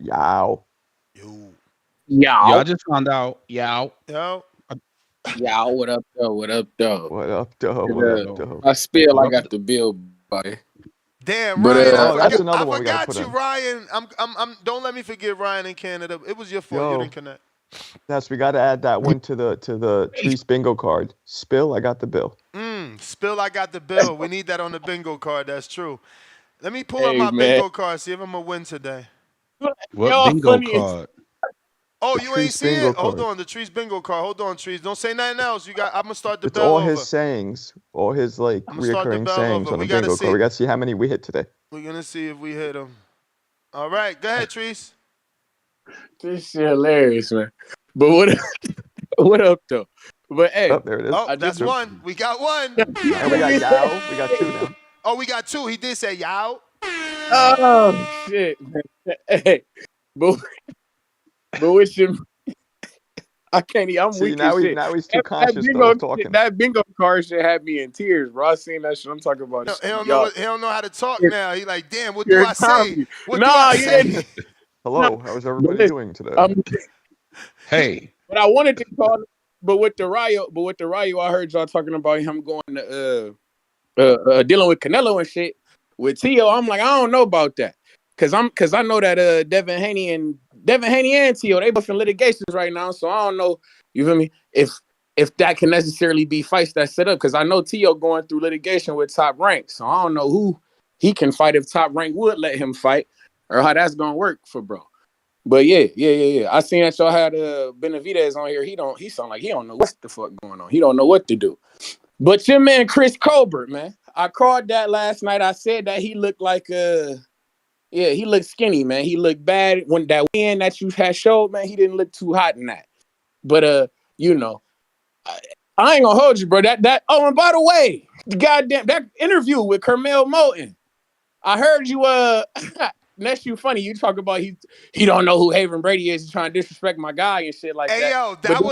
Speaker 7: Yow.
Speaker 1: You.
Speaker 12: Yow.
Speaker 3: Y'all just found out. Yow.
Speaker 1: Yo.
Speaker 12: Yow, what up, though? What up, though?
Speaker 7: What up, though? What up, though?
Speaker 12: I spill, I got the bill, buddy.
Speaker 1: Damn,
Speaker 12: But,
Speaker 1: Ryan.
Speaker 7: that's another one we gotta
Speaker 1: forgot
Speaker 7: put
Speaker 1: you,
Speaker 7: in.
Speaker 1: Ryan. Don't let me forget Ryan in Canada. It was your fault.
Speaker 7: Yo.
Speaker 1: You didn't connect.
Speaker 7: Yes, we got to add that one to the Treese bingo card. Spill, I got the bill.
Speaker 1: Spill, I got the bill. We need that on the bingo card. That's true. Let me pull up my bingo card. See if I'm gonna win today.
Speaker 3: What bingo card?
Speaker 1: Oh, you ain't seen it?
Speaker 7: Card.
Speaker 1: Hold on, the Trees bingo card. Hold on, Trees. Don't say nothing else. I'm gonna start the
Speaker 7: It's
Speaker 1: bell
Speaker 7: all
Speaker 1: over.
Speaker 7: his sayings, all his reoccurring
Speaker 1: bell
Speaker 7: sayings
Speaker 1: over.
Speaker 7: on the
Speaker 1: We gotta
Speaker 7: bingo
Speaker 1: see.
Speaker 7: card. We got to see how many we hit today.
Speaker 1: We're gonna see if we hit them. All right, go ahead, Trees.
Speaker 12: This shit hilarious, man. But what up, though? But hey,
Speaker 7: Oh, there it is.
Speaker 1: Oh, that's one. We got one.
Speaker 7: And we got Yao. We got two now.
Speaker 1: Oh, we got two. He did say Yao.
Speaker 12: Oh shit, man. Hey, but with your, I can't. I'm
Speaker 7: See,
Speaker 12: weak as shit.
Speaker 7: now he's too conscious though of talking.
Speaker 12: That bingo card shit had me in tears, bro. I seen that shit. I'm talking about.
Speaker 1: He don't
Speaker 12: y'all.
Speaker 1: know. He don't know how to talk now. He like, damn. What do I say? What do
Speaker 12: Nah,
Speaker 1: I say?
Speaker 7: Hello, how's everybody doing today?
Speaker 3: Hey.
Speaker 12: But I wanted to call. But with the Rayo, I heard y'all talking about him going to dealing with Canelo and shit. With Tio, I'm like, I don't know about that. Cause I know that Devin Haney and Tio, they both in litigations right now. So I don't know, you feel me? If that can necessarily be fights that set up, because I know Tio going through litigation with Top Rank. So I don't know who he can fight if Top Rank would let him fight, or how that's gonna work for bro. But yeah. I seen that y'all had Benavidez on here. He sound like he don't know what the fuck going on. He don't know what to do. But your man Chris Colbert, man, I called that last night. I said that he looked like he looked skinny, man. He looked bad when that win that you had showed, man. He didn't look too hot in that. But you know, I ain't gonna hold you, bro. That. Oh, and by the way, goddamn that interview with Kermel Moulton. I heard you. That's you funny. You talk about he don't know who Haven Brady is. He's trying to disrespect my guy and shit like that.
Speaker 1: Hey, that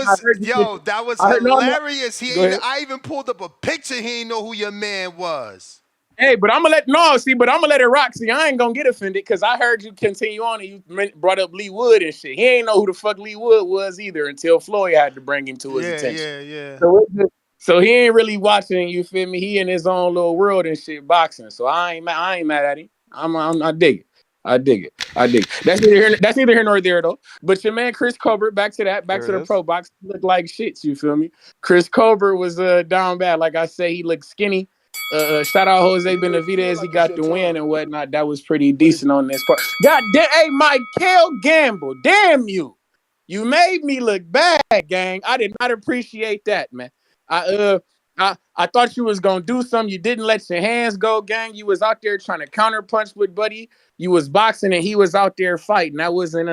Speaker 1: was hilarious. I even pulled up a picture. He ain't know who your man was.
Speaker 12: Hey, but I'm gonna let it rock. See, I ain't gonna get offended because I heard you continue on and you brought up Lee Wood and shit. He ain't know who the fuck Lee Wood was either until Floyd had to bring him to his attention.
Speaker 1: Yeah.
Speaker 12: So he ain't really watching. You feel me? He in his own little world and shit boxing. So I ain't mad at him. I dig it. I dig it. That's neither here nor there though. But your man Chris Colbert, back to the ProBox, looked like shits. You feel me? Chris Colbert was down bad. Like I say, he looked skinny. Shout out Jose Benavidez. He got the win and whatnot. That was pretty decent on this part. God damn, hey, Michael Gamble, damn you. You made me look bad, gang. I did not appreciate that, man. I thought you was gonna do something. You didn't let your hands go, gang. You was out there trying to counterpunch with Buddy. You was boxing and he was out there fighting. That wasn't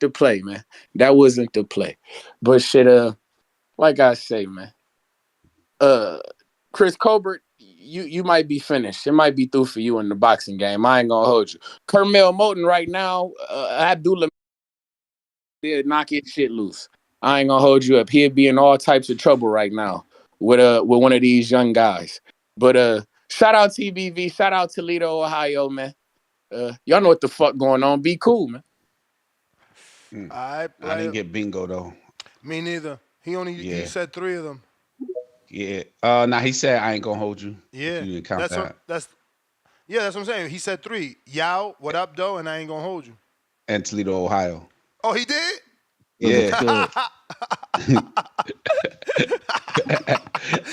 Speaker 12: the play, man. That wasn't the play. But shit, like I say, man. Chris Colbert, you might be finished. It might be through for you in the boxing game. I ain't gonna hold you. Kermel Moulton right now, Abdullah did knock his shit loose. I ain't gonna hold you up. He'd be in all types of trouble right now with one of these young guys. But shout out TBV, shout out Toledo, Ohio, man. Y'all know what the fuck going on. Be cool, man.
Speaker 3: I didn't get bingo though.
Speaker 1: Me neither. He said 3 of them.
Speaker 3: Yeah. He said I ain't gonna hold you.
Speaker 1: Yeah.
Speaker 3: You didn't count that.
Speaker 1: That's what I'm saying. He said 3. Yao, what up, though? And I ain't gonna hold you.
Speaker 3: And Toledo, Ohio.
Speaker 1: Oh, he did?
Speaker 3: Yeah.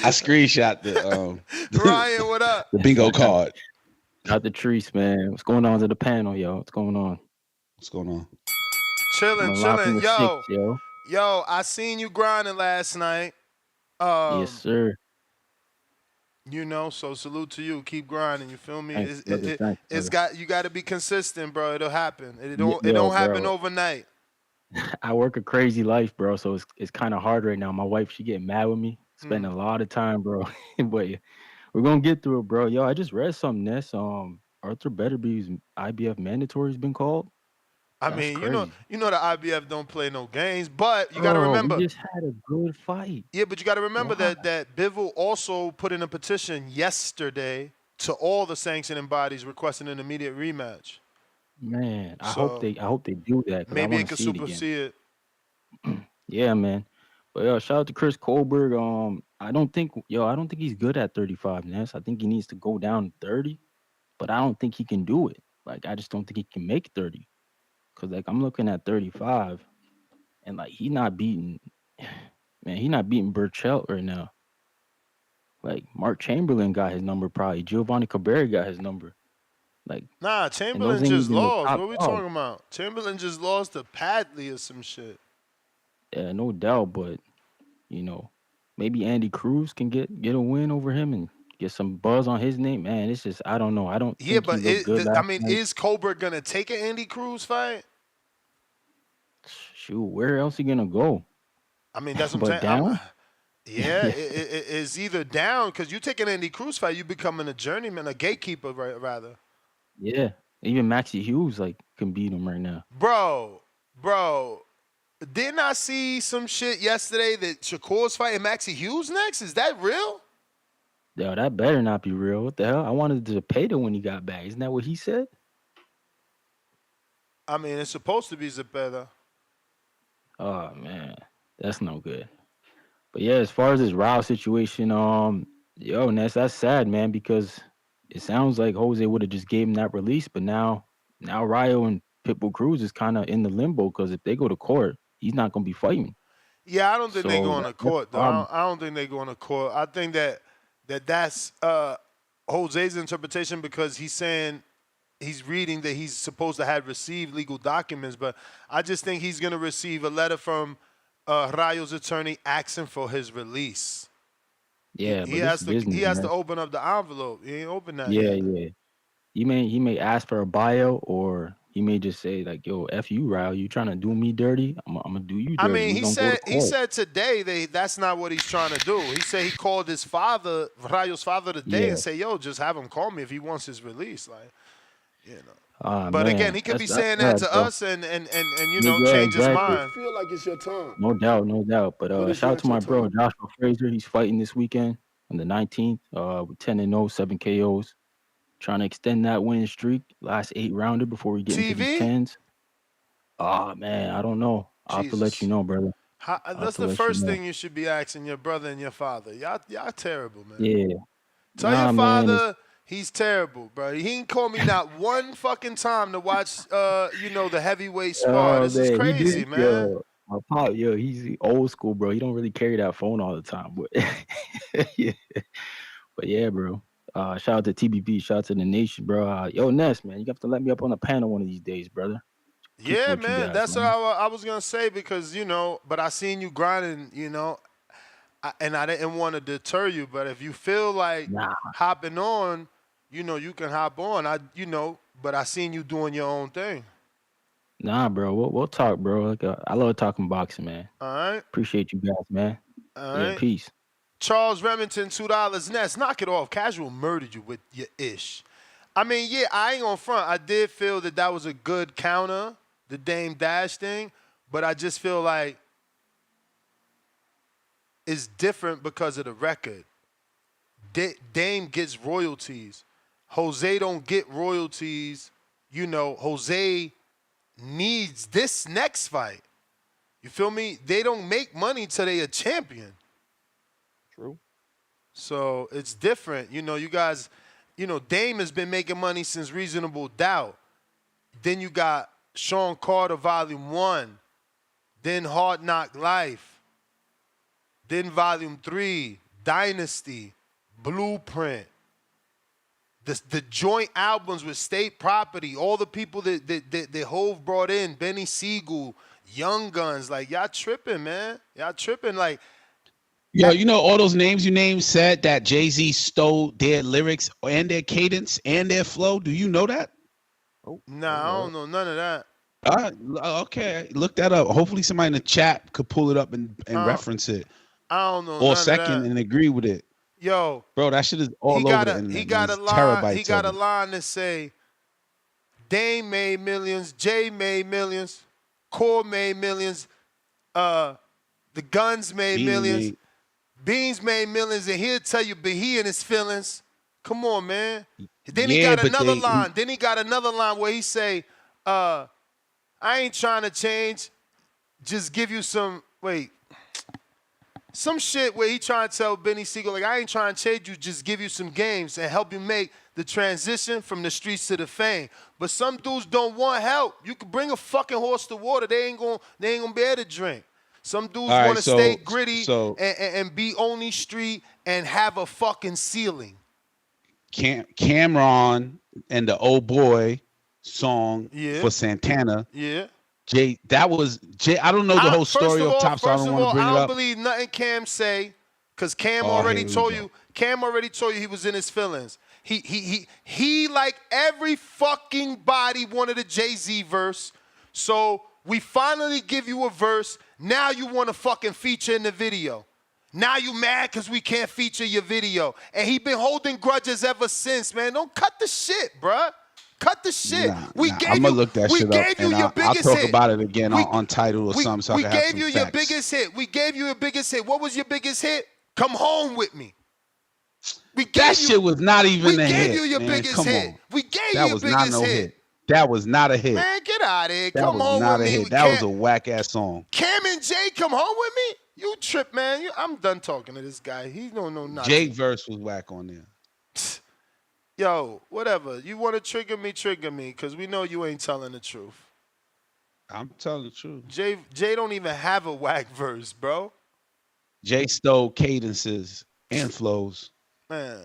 Speaker 3: I screenshot the
Speaker 1: Ryan, what up?
Speaker 3: Bingo card.
Speaker 14: Out the trees, man. What's going on to the panel, yo? What's going on?
Speaker 1: Chilling. Yo, I seen you grinding last night.
Speaker 14: Yes, sir.
Speaker 1: You know, so salute to you. Keep grinding. You feel me?
Speaker 14: Thanks,
Speaker 1: you got to be consistent, bro. It'll happen. It don't happen overnight.
Speaker 14: I work a crazy life, bro. So it's kind of hard right now. My wife, she getting mad with me. Spending a lot of time, bro. But we're gonna get through it, bro. Yo, I just read something. Ness. Arthur Betterby's IBF mandatory has been called.
Speaker 1: That's crazy. you know the IBF don't play no games, but you got to remember.
Speaker 14: We just had a good fight.
Speaker 1: Yeah, but you got to remember that Bivol also put in a petition yesterday to all the sanctioning bodies requesting an immediate rematch.
Speaker 14: Man, I hope they do that.
Speaker 1: Maybe it could supersede it.
Speaker 14: Yeah, man. But shout out to Chris Colbert. I don't think he's good at 35, Ness. I think he needs to go down to 30, but I don't think he can do it. Like, I just don't think he can make 30. Cause like I'm looking at 35, and like he's not beating Burchell right now. Like Mark Chamberlain got his number probably. Giovanni Cabrera got his number. Like
Speaker 1: Chamberlain just lost. What are we talking about? Chamberlain just lost to Padley or some shit.
Speaker 14: Yeah, no doubt, but maybe Andy Cruz can get a win over him and get some buzz on his name. Man, it's just I don't know. I don't.
Speaker 1: Yeah, but is Colbert gonna take an Andy Cruz fight?
Speaker 14: Shoot, where else he gonna go?
Speaker 1: I mean, that's what
Speaker 14: But
Speaker 1: I'm saying.
Speaker 14: down?
Speaker 1: Yeah, it's either down because you take an Andy Cruz fight, you becoming a journeyman, a gatekeeper, rather.
Speaker 14: Yeah. Even Maxie Hughes like can beat him right now.
Speaker 1: Bro, didn't I see some shit yesterday that Shakur's fighting Maxie Hughes next? Is that real?
Speaker 14: Yo, that better not be real. What the hell? I wanted to pay him when he got back. Isn't that what he said?
Speaker 1: I mean, it's supposed to be Zepeda.
Speaker 14: Oh man, that's no good. But yeah, as far as this Rao situation, yo, Ness, that's sad, man, because it sounds like Jose would have just gave him that release, but now Rayo and Pitbull Cruz is kind of in the limbo because if they go to court, he's not gonna be fighting.
Speaker 1: Yeah, I don't think they
Speaker 14: So
Speaker 1: going to court though. I don't think they going to court. I think that's Jose's interpretation because he's saying he's reading that he's supposed to have received legal documents, but I just think he's going to receive a letter from Rayo's attorney asking for his release.
Speaker 14: Yeah,
Speaker 1: he has to open up the envelope. He ain't opened that yet.
Speaker 14: Yeah. He may ask for a bio, or he may just say like, "Yo, f you, Rayo. You trying to do me dirty? I'm gonna do you dirty."
Speaker 1: I mean, he said today that's not what he's trying to do. He said he called his father, Rayo's father, today and say, "Yo, just have him call me if he wants his release." Like, you know. But
Speaker 14: man,
Speaker 1: again, he could be saying that to us and you know, change his mind.
Speaker 9: I feel like it's your time.
Speaker 14: No doubt. But shout out to my bro Joshua Frazier. He's fighting this weekend on the 19th with 10-0, 7 KOs. Trying to extend that winning streak. Last 8-rounder before we get into these 10s. Oh man, I don't know. I'll have to let you know, brother.
Speaker 1: That's the first thing you should be asking your brother and your father. Y'all terrible, man.
Speaker 14: Yeah.
Speaker 1: Tell your father he's terrible, bro. He ain't called me not one fucking time to watch you know, the heavyweight spar. This is crazy, man.
Speaker 14: Yo, my pop, he's old school, bro. He don't really carry that phone all the time, but yeah. But yeah, bro. Shout out to TBP, shout out to the nation, bro. Yo, Ness, man, you have to let me up on a panel one of these days, brother.
Speaker 1: Yeah, man, that's what I was gonna say because you know, but I seen you grinding, you know, and I didn't want to deter you. But if you feel like hopping on, you know, you can hop on. But I seen you doing your own thing.
Speaker 14: Nah, bro, we'll talk, bro. Like, I love talking boxing, man.
Speaker 1: All right,
Speaker 14: appreciate you guys, man.
Speaker 1: All right,
Speaker 14: peace.
Speaker 1: Charles Remington, $2. Ness, knock it off. Casual murdered you with your ish. I mean, yeah, I ain't on front. I did feel that was a good counter, the Dame Dash thing, but I just feel like it's different because of the record. Dame gets royalties. Jose don't get royalties. You know, Jose needs this next fight. You feel me? They don't make money till they a champion.
Speaker 7: True.
Speaker 1: So it's different. You know, you guys, you know, Dame has been making money since Reasonable Doubt. Then you got Sean Carter Volume 1. Then Hard Knock Life. Then Volume 3, Dynasty, Blueprint. The joint albums with State Property, all the people that Hove brought in, Benny Siegel, Young Guns, like y'all tripping, man. Y'all tripping, like.
Speaker 3: Yo, you know all those names you named said that Jay-Z stole their lyrics and their cadence and their flow. Do you know that?
Speaker 1: Nah, I don't know none of that.
Speaker 3: Okay, look that up. Hopefully somebody in the chat could pull it up and reference it.
Speaker 1: I don't know.
Speaker 3: Or second and agree with it.
Speaker 1: Yo,
Speaker 3: bro, that shit is all over the internet.
Speaker 1: He got a line. He got a line that say, Dame made millions, Jay made millions, Core made millions, the Guns made millions. Beans made millions, and he'll tell you, but he in his feelings. Come on, man. Then he got another line. Then he got another line where he say, I ain't trying to change. Just give you some shit where he trying to tell Benny Siegel, like, I ain't trying to change you, just give you some games and help you make the transition from the streets to the fame. But some dudes don't want help. You can bring a fucking horse to water. They ain't gonna be able to drink. Some dudes want to stay gritty and be only street and have a fucking ceiling.
Speaker 3: Cameron and the Old Boy song for Santana.
Speaker 1: Yeah.
Speaker 3: Jay, that was Jay. I don't know the whole story of top, so I don't want to bring it up.
Speaker 1: I don't believe nothing Cam say, because Cam already told you. Cam already told you he was in his feelings. He like every fucking body wanted a Jay-Z verse. So We finally give you a verse. Now you want to fucking feature in the video. Now you mad because we can't feature your video. And he been holding grudges ever since, man. Don't cut the shit, bruh. Cut the shit.
Speaker 3: I'm gonna look that shit up, and I'll talk about it again on Tidal or something. So I can have some
Speaker 1: we gave you
Speaker 3: facts.
Speaker 1: your biggest hit. We gave you your biggest hit. What was your biggest hit? Come Home With Me.
Speaker 3: That shit was not even a hit.
Speaker 1: We gave you your biggest hit. We gave you your biggest hit.
Speaker 3: That was not a hit.
Speaker 1: Man, get out of here.
Speaker 3: That
Speaker 1: Come
Speaker 3: was
Speaker 1: Home
Speaker 3: not
Speaker 1: With
Speaker 3: a
Speaker 1: Me.
Speaker 3: hit. That was a whack ass song.
Speaker 1: Cam and Jay, Come Home With Me? You trip, man. I'm done talking to this guy. He don't know nothing.
Speaker 3: Jake verse was whack on there.
Speaker 1: Yo, whatever. You want to trigger me, because we know you ain't telling the truth.
Speaker 3: I'm telling the truth.
Speaker 1: Jay don't even have a whack verse, bro.
Speaker 3: Jay stole cadences and flows.
Speaker 1: Man.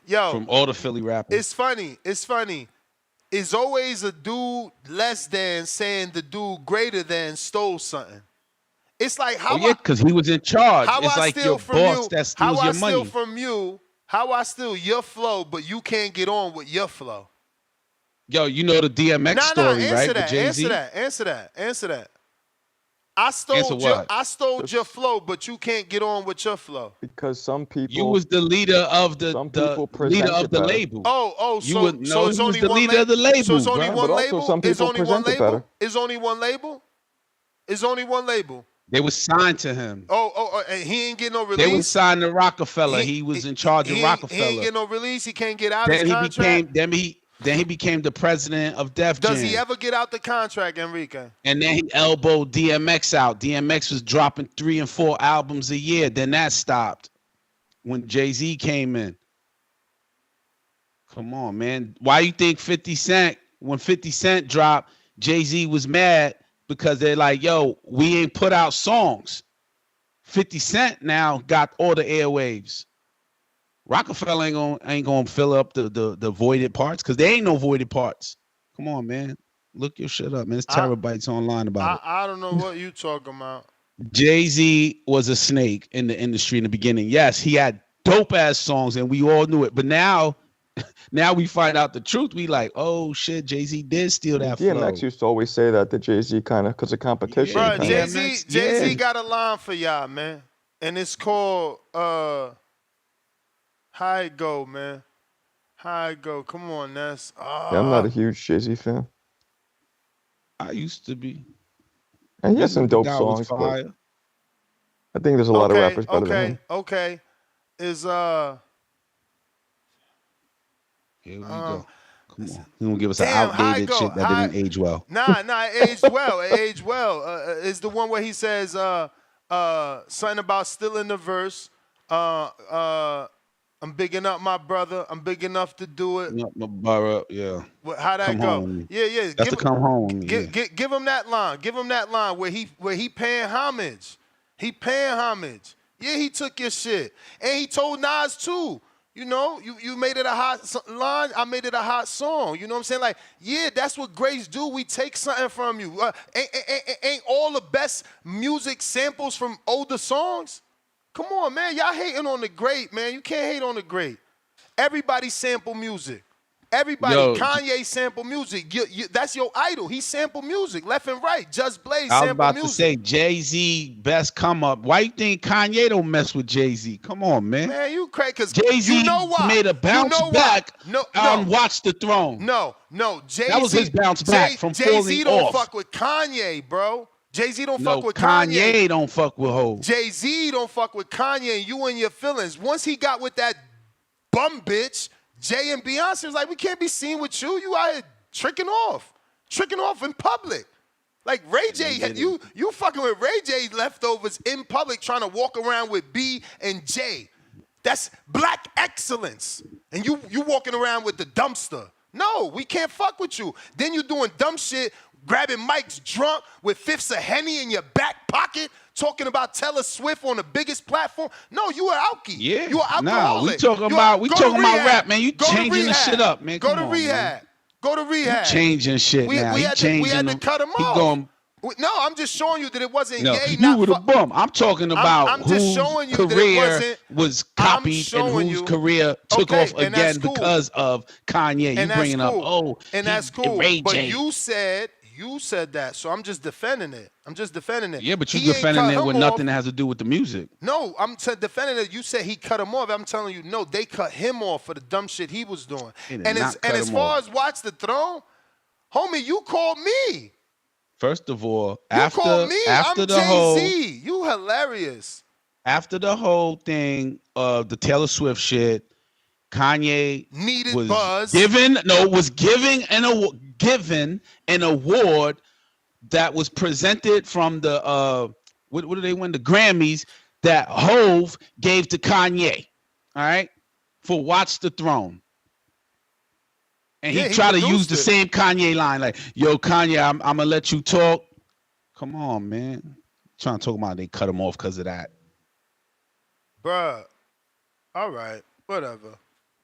Speaker 1: Yo.
Speaker 3: From all the Philly rappers.
Speaker 1: It's funny. It's always a dude less than saying the dude greater than stole something. It's like how
Speaker 3: because he was in charge. It's like your boss that steals your money.
Speaker 1: How I steal from you, how I steal your flow, but you can't get on with your flow.
Speaker 3: Yo, you know the DMX story, right?
Speaker 1: Answer that. I stole your flow, but you can't get on with your flow.
Speaker 7: Because some people.
Speaker 3: You was the leader of the label.
Speaker 1: So it's only one label.
Speaker 3: Of the label.
Speaker 1: So it's only
Speaker 7: right?
Speaker 1: one
Speaker 7: But
Speaker 1: label.
Speaker 7: Also some people present it better.
Speaker 1: It's only one label. It's only one label.
Speaker 3: They was signed to him.
Speaker 1: And he ain't getting no release.
Speaker 3: They was signed to Rockefeller. He was in charge of Rockefeller.
Speaker 1: He ain't getting no release. He can't get out of his contract.
Speaker 3: Then he became the president of Def Jam.
Speaker 1: Does he ever get out the contract, Enrique?
Speaker 3: And then he elbowed DMX out. DMX was dropping 3 and 4 albums a year. Then that stopped when Jay-Z came in. Come on, man. Why you think 50 Cent, when 50 Cent dropped, Jay-Z was mad? Because they're like, yo, we ain't put out songs. 50 Cent now got all the airwaves. Rockefeller ain't gonna fill up the voided parts, because there ain't no voided parts. Come on, man. Look your shit up, man. There's terabytes online about it.
Speaker 1: I don't know what you talking about.
Speaker 3: Jay-Z was a snake in the industry in the beginning. Yes, he had dope ass songs and we all knew it. But now we find out the truth. We like, oh shit, Jay-Z did steal that flow.
Speaker 7: DMX used to always say that Jay-Z kind of, because of competition.
Speaker 1: Bro, Jay-Z got a line for y'all, man. And it's called How It Go, man. How It Go. Come on, Ness.
Speaker 7: Yeah, I'm not a huge Jay-Z fan.
Speaker 3: I used to be.
Speaker 7: And he has some dope songs, but I think there's a lot of rappers better than him.
Speaker 1: Okay. Is
Speaker 3: Here we go. Come on. He gonna give us an outdated shit that didn't age well.
Speaker 1: Nah, it aged well. It aged well. It's the one where he says something about stealing the verse. I'm bigging up my brother. I'm big enough to do it.
Speaker 3: My brother, yeah.
Speaker 1: How that go?
Speaker 3: Home.
Speaker 1: Yeah.
Speaker 3: That's to come home.
Speaker 1: Give him that line. Give him that line where he paying homage. He paying homage. Yeah, he took your shit. And he told Nas too. You know, you made it a hot line. I made it a hot song. You know what I'm saying? Like, yeah, that's what greats do. We take something from you. Ain't all the best music samples from older songs? Come on, man. Y'all hating on the great, man. You can't hate on the great. Everybody sample music. Everybody. Kanye sample music. That's your idol. He sample music left and right. Just Blaze sample music. I was about to say,
Speaker 3: Jay-Z best come up. Why you think Kanye don't mess with Jay-Z? Come on, man.
Speaker 1: Man, you crazy. Because
Speaker 3: Jay-Z
Speaker 1: you know why?
Speaker 3: made a bounce back on Watch the Throne.
Speaker 1: No. Jay-Z.
Speaker 3: That was his bounce back from falling off.
Speaker 1: Jay-Z don't fuck with Kanye, bro. Jay-Z don't fuck with Kanye.
Speaker 3: Kanye don't fuck with Ho.
Speaker 1: Jay-Z don't fuck with Kanye. You and your feelings. Once he got with that bum bitch, Jay and Beyonce was like, we can't be seen with you. You out here tricking off in public. Like Ray J, you fucking with Ray J leftovers in public trying to walk around with B and J. That's black excellence. And you walking around with the dumpster. No, we can't fuck with you. Then you doing dumb shit, grabbing mics drunk with fifths of Henny in your back pocket, talking about Taylor Swift on the biggest platform. No, you are alky.
Speaker 3: Yeah.
Speaker 1: You are alcoholic.
Speaker 3: We talking about rap, man. You changing the shit up, man.
Speaker 1: Go to rehab. Go to rehab.
Speaker 3: You changing shit now.
Speaker 1: We had to cut him off. No, I'm just showing you that it wasn't Ye.
Speaker 3: You were the bum. I'm talking about
Speaker 1: I'm just showing you
Speaker 3: career was copied and whose career took off again because of Kanye. You bringing up,
Speaker 1: and that's cool.
Speaker 3: Ray J.
Speaker 1: But you said that, so I'm just defending it.
Speaker 3: Yeah, but you
Speaker 1: He ain't
Speaker 3: defending
Speaker 1: cut
Speaker 3: it
Speaker 1: him
Speaker 3: with
Speaker 1: off.
Speaker 3: nothing that has to do with the music.
Speaker 1: No, I'm defending it. You said he cut him off. I'm telling you, no, they cut him off for the dumb shit he was doing. And as far as Watch the Throne, homie, you called me.
Speaker 3: First of all,
Speaker 1: you called me. I'm Jay-Z. You hilarious.
Speaker 3: After the whole thing of the Taylor Swift shit, Kanye was given an award that was presented from the what do they win? The Grammys that Hove gave to Kanye, all right, for Watch the Throne. And he tried to use the same Kanye line, like, yo, Kanye, I'm gonna let you talk. Come on, man. Trying to talk about they cut him off because of that.
Speaker 1: Bruh. All right. Whatever.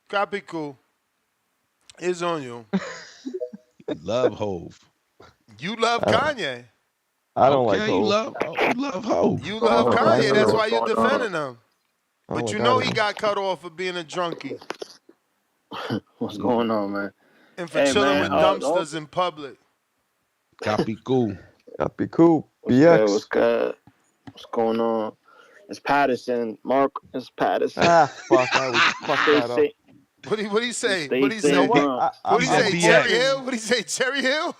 Speaker 1: Gotta be cool. It's on you.
Speaker 3: You love Hove.
Speaker 1: You love Kanye.
Speaker 7: I don't like Hove.
Speaker 3: You love Hove.
Speaker 1: You love Kanye. That's why you're defending him. But you know he got cut off for being a drunkie.
Speaker 15: What's going on, man?
Speaker 1: And for chilling with dumpsters in public.
Speaker 3: Copy cool.
Speaker 7: Copy cool.
Speaker 15: BX. What's good? What's going on? It's Patterson. Mark, it's Patterson.
Speaker 7: Fuck that up.
Speaker 1: What do you say?
Speaker 15: What do you say?
Speaker 1: What do you say? Cherry Hill? What do you say? Cherry Hill?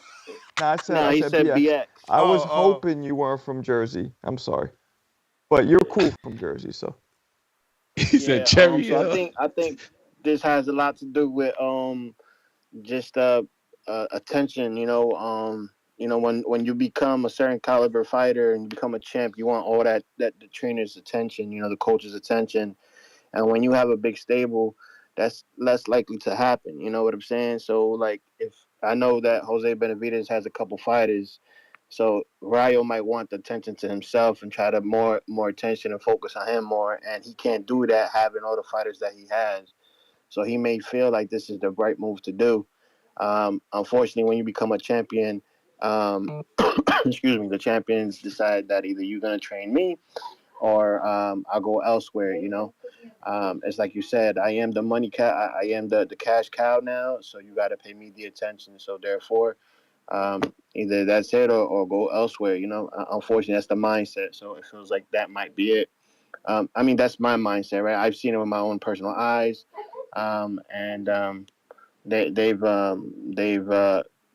Speaker 7: No, he said BX. I was hoping you weren't from Jersey. I'm sorry, but you're cool from Jersey, so.
Speaker 3: He said Cherry Hill.
Speaker 15: So I think this has a lot to do with just attention. You know, when you become a certain caliber fighter and you become a champ, you want all that the trainer's attention, the coach's attention, and when you have a big stable, that's less likely to happen. You know what I'm saying? So, like, if I know that Jose Benavidez has a couple fighters, so Rayo might want the attention to himself and try to more attention and focus on him more, and he can't do that having all the fighters that he has. So he may feel like this is the right move to do. Unfortunately, when you become a champion, the champions decide that either you're going to train me or I'll go elsewhere, It's like you said, I am the money cow. I am the cash cow now, so you got to pay me the attention. So therefore, either that's it or go elsewhere, Unfortunately, that's the mindset. So it feels like that might be it. That's my mindset, right? I've seen it with my own personal eyes, they've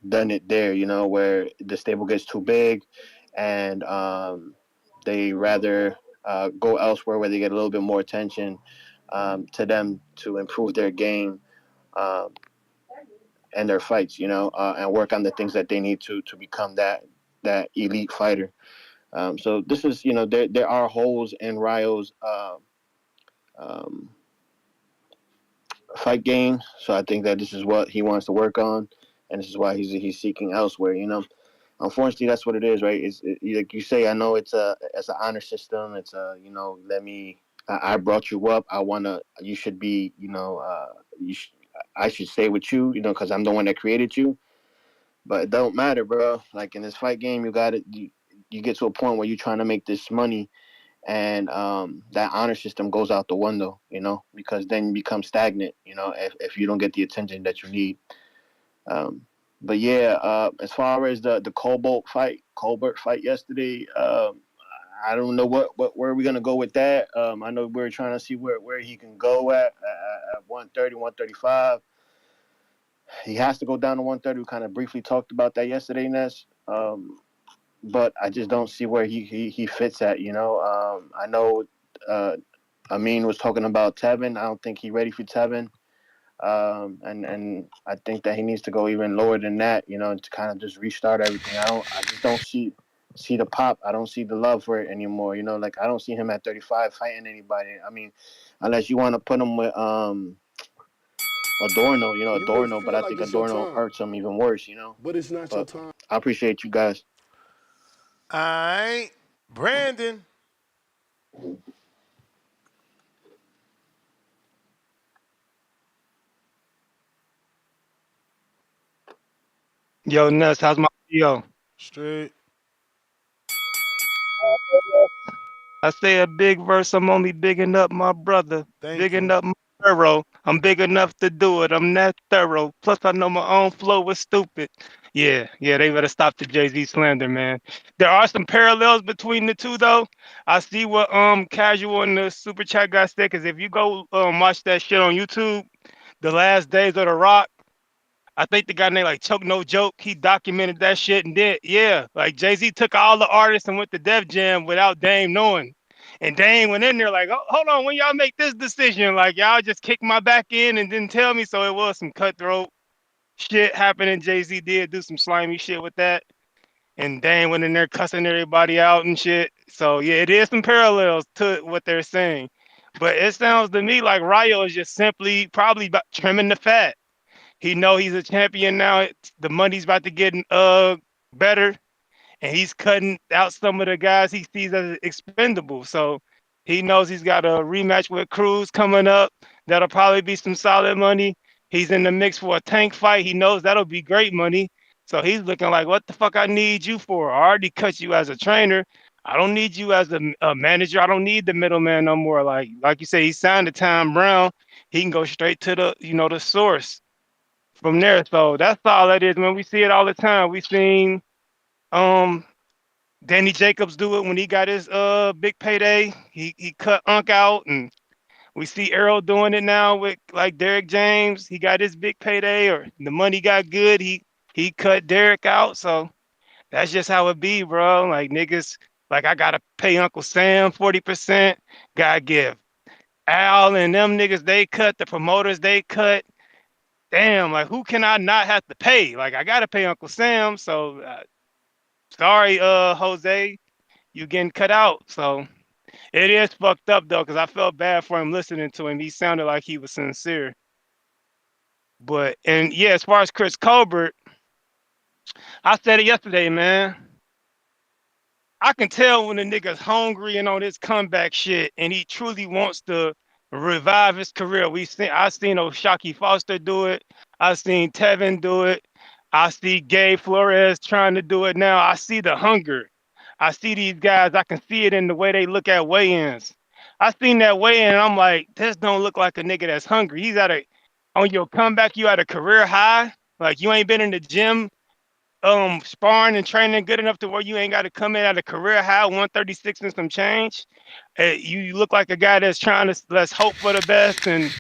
Speaker 15: done it there, where the stable gets too big, and they rather go elsewhere where they get a little bit more attention to them to improve their game and their fights, and work on the things that they need to become that elite fighter. So this is, there are holes in Rayo's fight game. So I think that this is what he wants to work on, and this is why he's seeking elsewhere. Unfortunately, that's what it is, right? Like you say, I know it's an honor system. It's I brought you up. You should be, I should stay with you, because I'm the one that created you. But it don't matter, bro. Like in this fight game, you get to a point where you're trying to make this money, and that honor system goes out the window, because then you become stagnant, if you don't get the attention that you need. But yeah, as far as the Colbert fight yesterday, I don't know where are we gonna go with that. I know we're trying to see where he can go at 130, 135. He has to go down to 130. We kind of briefly talked about that yesterday, Ness. But I just don't see where he fits at. I know Amin was talking about Tevin. I don't think he's ready for Tevin. And I think that he needs to go even lower than that, to kind of just restart everything. I just don't see the pop. I don't see the love for it anymore. Like I don't see him at 35 fighting anybody. Unless you want to put him with Adorno, Adorno, but I think Adorno hurts him even worse,
Speaker 16: But it's not your time.
Speaker 15: I appreciate you guys.
Speaker 1: All right, Brandon.
Speaker 17: Yo, Nuss, how's my video?
Speaker 1: Straight.
Speaker 17: I say a big verse. I'm only bigging up my brother, bigging up my hero. I'm big enough to do it. I'm that thorough. Plus, I know my own flow was stupid. Yeah, they better stop the Jay-Z slander, man. There are some parallels between the two, though. I see what Casual in the super chat guy said, because if you go watch that shit on YouTube, The Last Days of the Rock, I think the guy named like Choke No Joke, he documented that shit and did, like Jay-Z took all the artists and went to Def Jam without Dame knowing. And Dame went in there like, oh, hold on, when y'all make this decision, like y'all just kicked my back in and didn't tell me. So it was some cutthroat shit happening. Jay-Z did do some slimy shit with that. And Dame went in there cussing everybody out and shit. So yeah, it is some parallels to what they're saying. But it sounds to me like Rayo is just simply probably about trimming the fat. He know he's a champion now. The money's about to get better, and he's cutting out some of the guys he sees as expendable. So he knows he's got a rematch with Cruz coming up. That'll probably be some solid money. He's in the mix for a tank fight. He knows that'll be great money. So he's looking like, what the fuck I need you for? I already cut you as a trainer. I don't need you as a manager. I don't need the middleman no more. Like you say, he signed to Tom Brown. He can go straight to the source from there. So that's all that is, man. We see it all the time. We seen Danny Jacobs do it when he got his big payday. He cut Unc out, and we see Errol doing it now with like Derrick James. He got his big payday, or the money got good. He cut Derrick out. So that's just how it be, bro. Like niggas, like I gotta pay Uncle Sam 40%. Gotta give Al and them niggas, they cut. The promoters, they cut. Damn, like who can I not have to pay? Like I gotta pay Uncle Sam. So sorry, Jose, you getting cut out. So it is fucked up though, because I felt bad for him listening to him. He sounded like he was sincere. But and yeah, as far as Chris Colbert, I said it yesterday, man. I can tell when the nigga's hungry and on this comeback shit, and he truly wants to revive his career. I seen O'Shaquie Foster do it. I seen Tevin do it. I see Gabe Flores trying to do it now. I see the hunger. I see these guys. I can see it in the way they look at weigh-ins. I seen that weigh-in, and I'm like, this don't look like a nigga that's hungry. He's on your comeback. You at a career high. Like you ain't been in the gym sparring and training good enough to where you ain't got to come in at a career high 136 and some change. You look like a guy that's trying to let's hope for the best and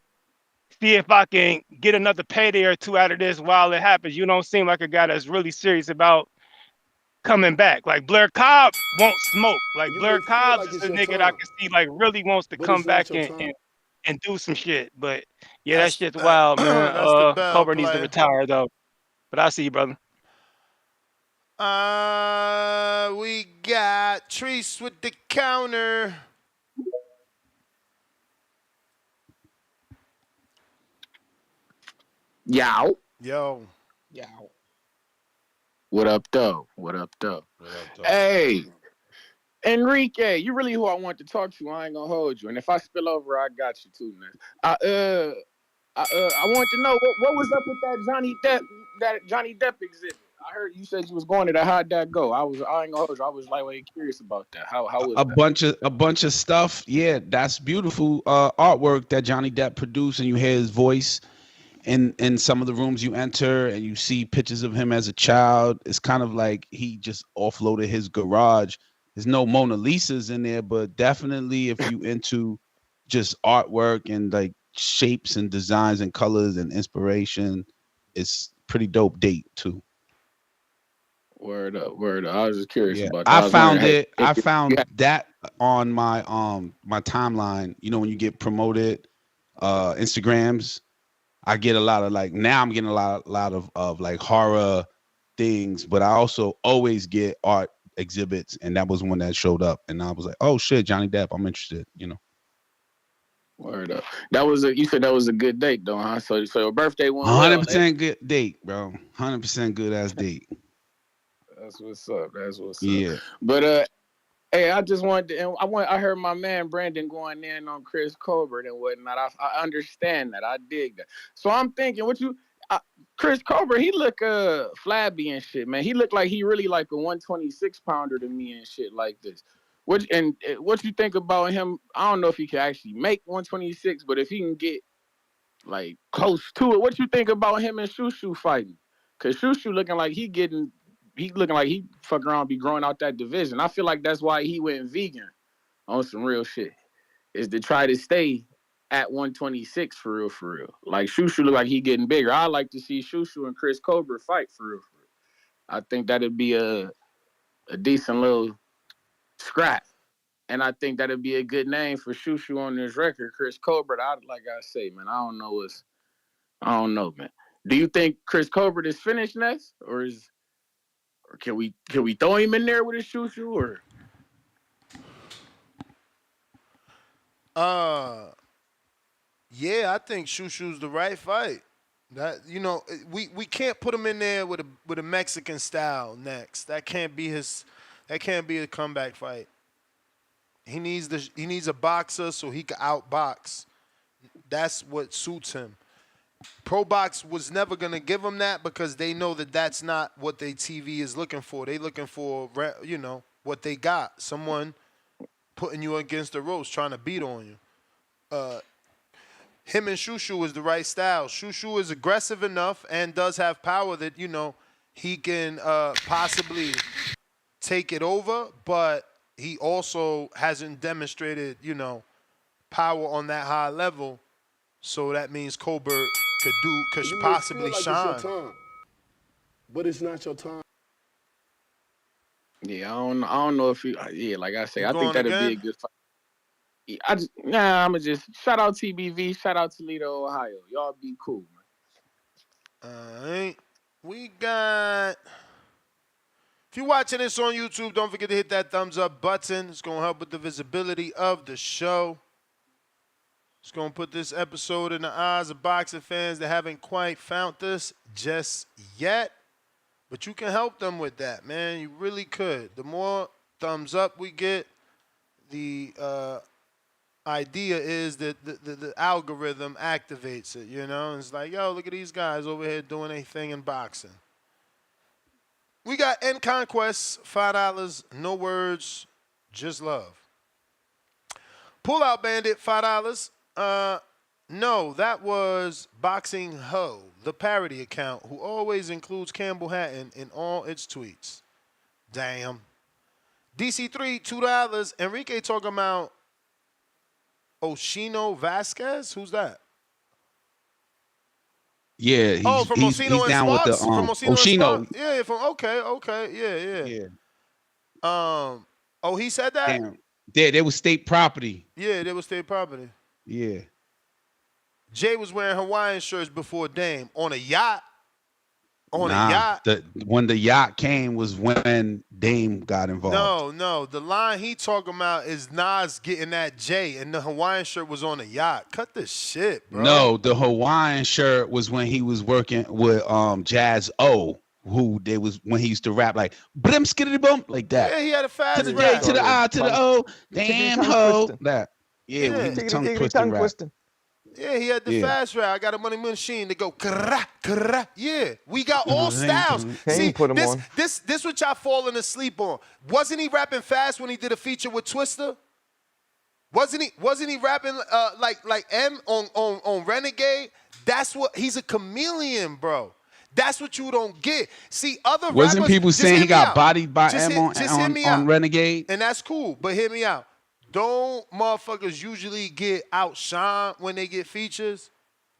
Speaker 17: see if I can get another payday or two out of this while it happens. You don't seem like a guy that's really serious about coming back. Like Blair Cobb won't smoke. Like Blair Cobb's is a nigga that I can see like really wants to come back and do some shit. But yeah, that shit's wild, man.
Speaker 1: That's the bell
Speaker 17: Colbert needs to
Speaker 1: player.
Speaker 17: retire though. But I see you, brother.
Speaker 1: We got Treese with the counter.
Speaker 12: Yow.
Speaker 1: Yo.
Speaker 12: What up, though? What up, though? Hey, Enrique, you really who I want to talk to. I ain't gonna hold you. And if I spill over, I got you too, man. I want to know what was up with that Johnny Depp exhibit. I heard you said you was going to that. How'd that go? I ain't gonna hold you. I was like curious about that. How was that?
Speaker 3: A bunch of stuff. Yeah, that's beautiful artwork that Johnny Depp produced, and you hear his voice in some of the rooms you enter, and you see pictures of him as a child. It's kind of like he just offloaded his garage. There's no Mona Lisas in there, but definitely if you into just artwork and like shapes and designs and colors and inspiration, it's pretty dope date too.
Speaker 12: Word up. I was just curious about
Speaker 3: that.
Speaker 12: I
Speaker 3: found that on my my timeline. You know, when you get promoted Instagrams, I get a lot of like, now I'm getting a lot of like horror things, but I also always get art exhibits, and that was one that showed up, and I was like, oh shit, Johnny Depp, I'm interested, you know.
Speaker 12: Word up. You said that was a good date though, huh? So your birthday went
Speaker 3: 100% good date, bro. 100% good ass date.
Speaker 12: That's what's up.
Speaker 3: Yeah.
Speaker 12: But hey, I just wanted to, I heard my man Brandon going in on Chris Colbert and whatnot. I understand that. I dig that. So I'm thinking, Chris Colbert, he look flabby and shit, man. He looked like he really like a 126 pounder to me and shit like this. What you think about him? I don't know if he can actually make 126, but if he can get like close to it. What you think about him and Shushu fighting? Cause Shushu looking like he looking like he fucking around be growing out that division. I feel like that's why he went vegan on some real shit. Is to try to stay at 126 for real, for real. Like Shushu look like he getting bigger. I like to see Shushu and Chris Colbert fight for real, for real. I think that'd be a decent little scrap. And I think that'd be a good name for Shushu on this record. Chris Colbert, like I say, man, I don't know, man. Do you think Chris Colbert is finished next? Or can we throw him in there with a Shushu or
Speaker 1: yeah, I think Shushu's the right fight. That we can't put him in there with a Mexican style next. That can't be a comeback fight. He needs a boxer so he can outbox. That's what suits him. ProBox was never gonna give him that because they know that that's not what their TV is looking for. They looking for what they got. Someone putting you against the ropes, trying to beat on you. Him and Shushu is the right style. Shushu is aggressive enough and does have power that he can possibly take it over, but he also hasn't demonstrated power on that high level. So that means Colbert could possibly shine.
Speaker 16: It's your time, but it's not your time.
Speaker 12: Yeah, I don't know if like I say, I think that'd be a good fight. I'ma just shout out TBV, shout out Toledo, Ohio. Y'all be cool, man.
Speaker 1: All right. We got. If you're watching this on YouTube, don't forget to hit that thumbs up button. It's going to help with the visibility of the show. It's going to put this episode in the eyes of boxing fans that haven't quite found this just yet. But you can help them with that, man. You really could. The more thumbs up we get, the idea is that the algorithm activates it, It's like, yo, look at these guys over here doing a thing in boxing. We got End Conquest, $5, no words, just love. Pull Out Bandit, $5. No, that was Boxing Ho, the parody account, who always includes Campbell Hatton in all its tweets. Damn. DC3, $2. Enrique talking about Oshino Vasquez? Who's that?
Speaker 3: Yeah,
Speaker 1: from Oshino and
Speaker 3: down
Speaker 1: Sparks?
Speaker 3: with the
Speaker 1: From
Speaker 3: Oshino.
Speaker 1: Yeah, okay, yeah. He said that?
Speaker 3: Damn. They was state property.
Speaker 1: Yeah, they was state property.
Speaker 3: Yeah.
Speaker 1: Jay was wearing Hawaiian shirts before Dame on a yacht. A yacht.
Speaker 3: When the yacht came was when Dame got involved.
Speaker 1: No. The line he talking about is Nas getting that Jay, and the Hawaiian shirt was on a yacht. Cut this shit, bro.
Speaker 3: No, the Hawaiian shirt was when he was working with Jazz O, when he used to rap like brim skiddity bump like that.
Speaker 1: Yeah, he had a fast
Speaker 3: to the
Speaker 1: rap.
Speaker 3: J to the I to the O, damn ho. That. Yeah, when he was tongue twisting.
Speaker 1: Yeah, he had the fast rap. I got a money machine to go kra kra. Yeah, we got all styles. See, this what y'all falling asleep on. Wasn't he rapping fast when he did a feature with Twista? Wasn't he rapping like M on Renegade? That's what he's a chameleon, bro. That's what you don't get. See, other
Speaker 3: wasn't
Speaker 1: rappers,
Speaker 3: people saying he got bodied by M on Renegade?
Speaker 1: And that's cool, but hear me out. Don't motherfuckers usually get outshined when they get features,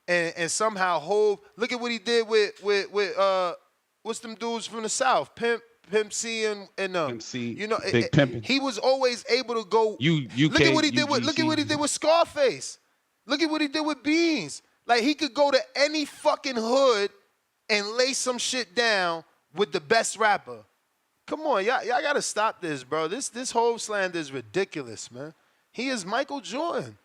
Speaker 1: and somehow Hov? Look at what he did with what's them dudes from the South, Pimp C and
Speaker 3: Pimp C, Big Pimpin'.
Speaker 1: He was always able to go. Look at what he did with Scarface. Look at what he did with Beans. Like he could go to any fucking hood and lay some shit down with the best rapper. Come on, y'all gotta stop this, bro. This whole slander is ridiculous, man. He is Michael Jordan.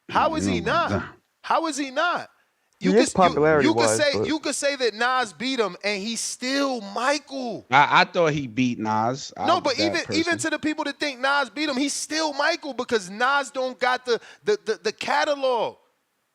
Speaker 1: How is he not? How is he not? You could say that Nas beat him, and he's still Michael.
Speaker 3: I thought he beat Nas.
Speaker 1: No, but even to the people that think Nas beat him, he's still Michael because Nas don't got the catalog.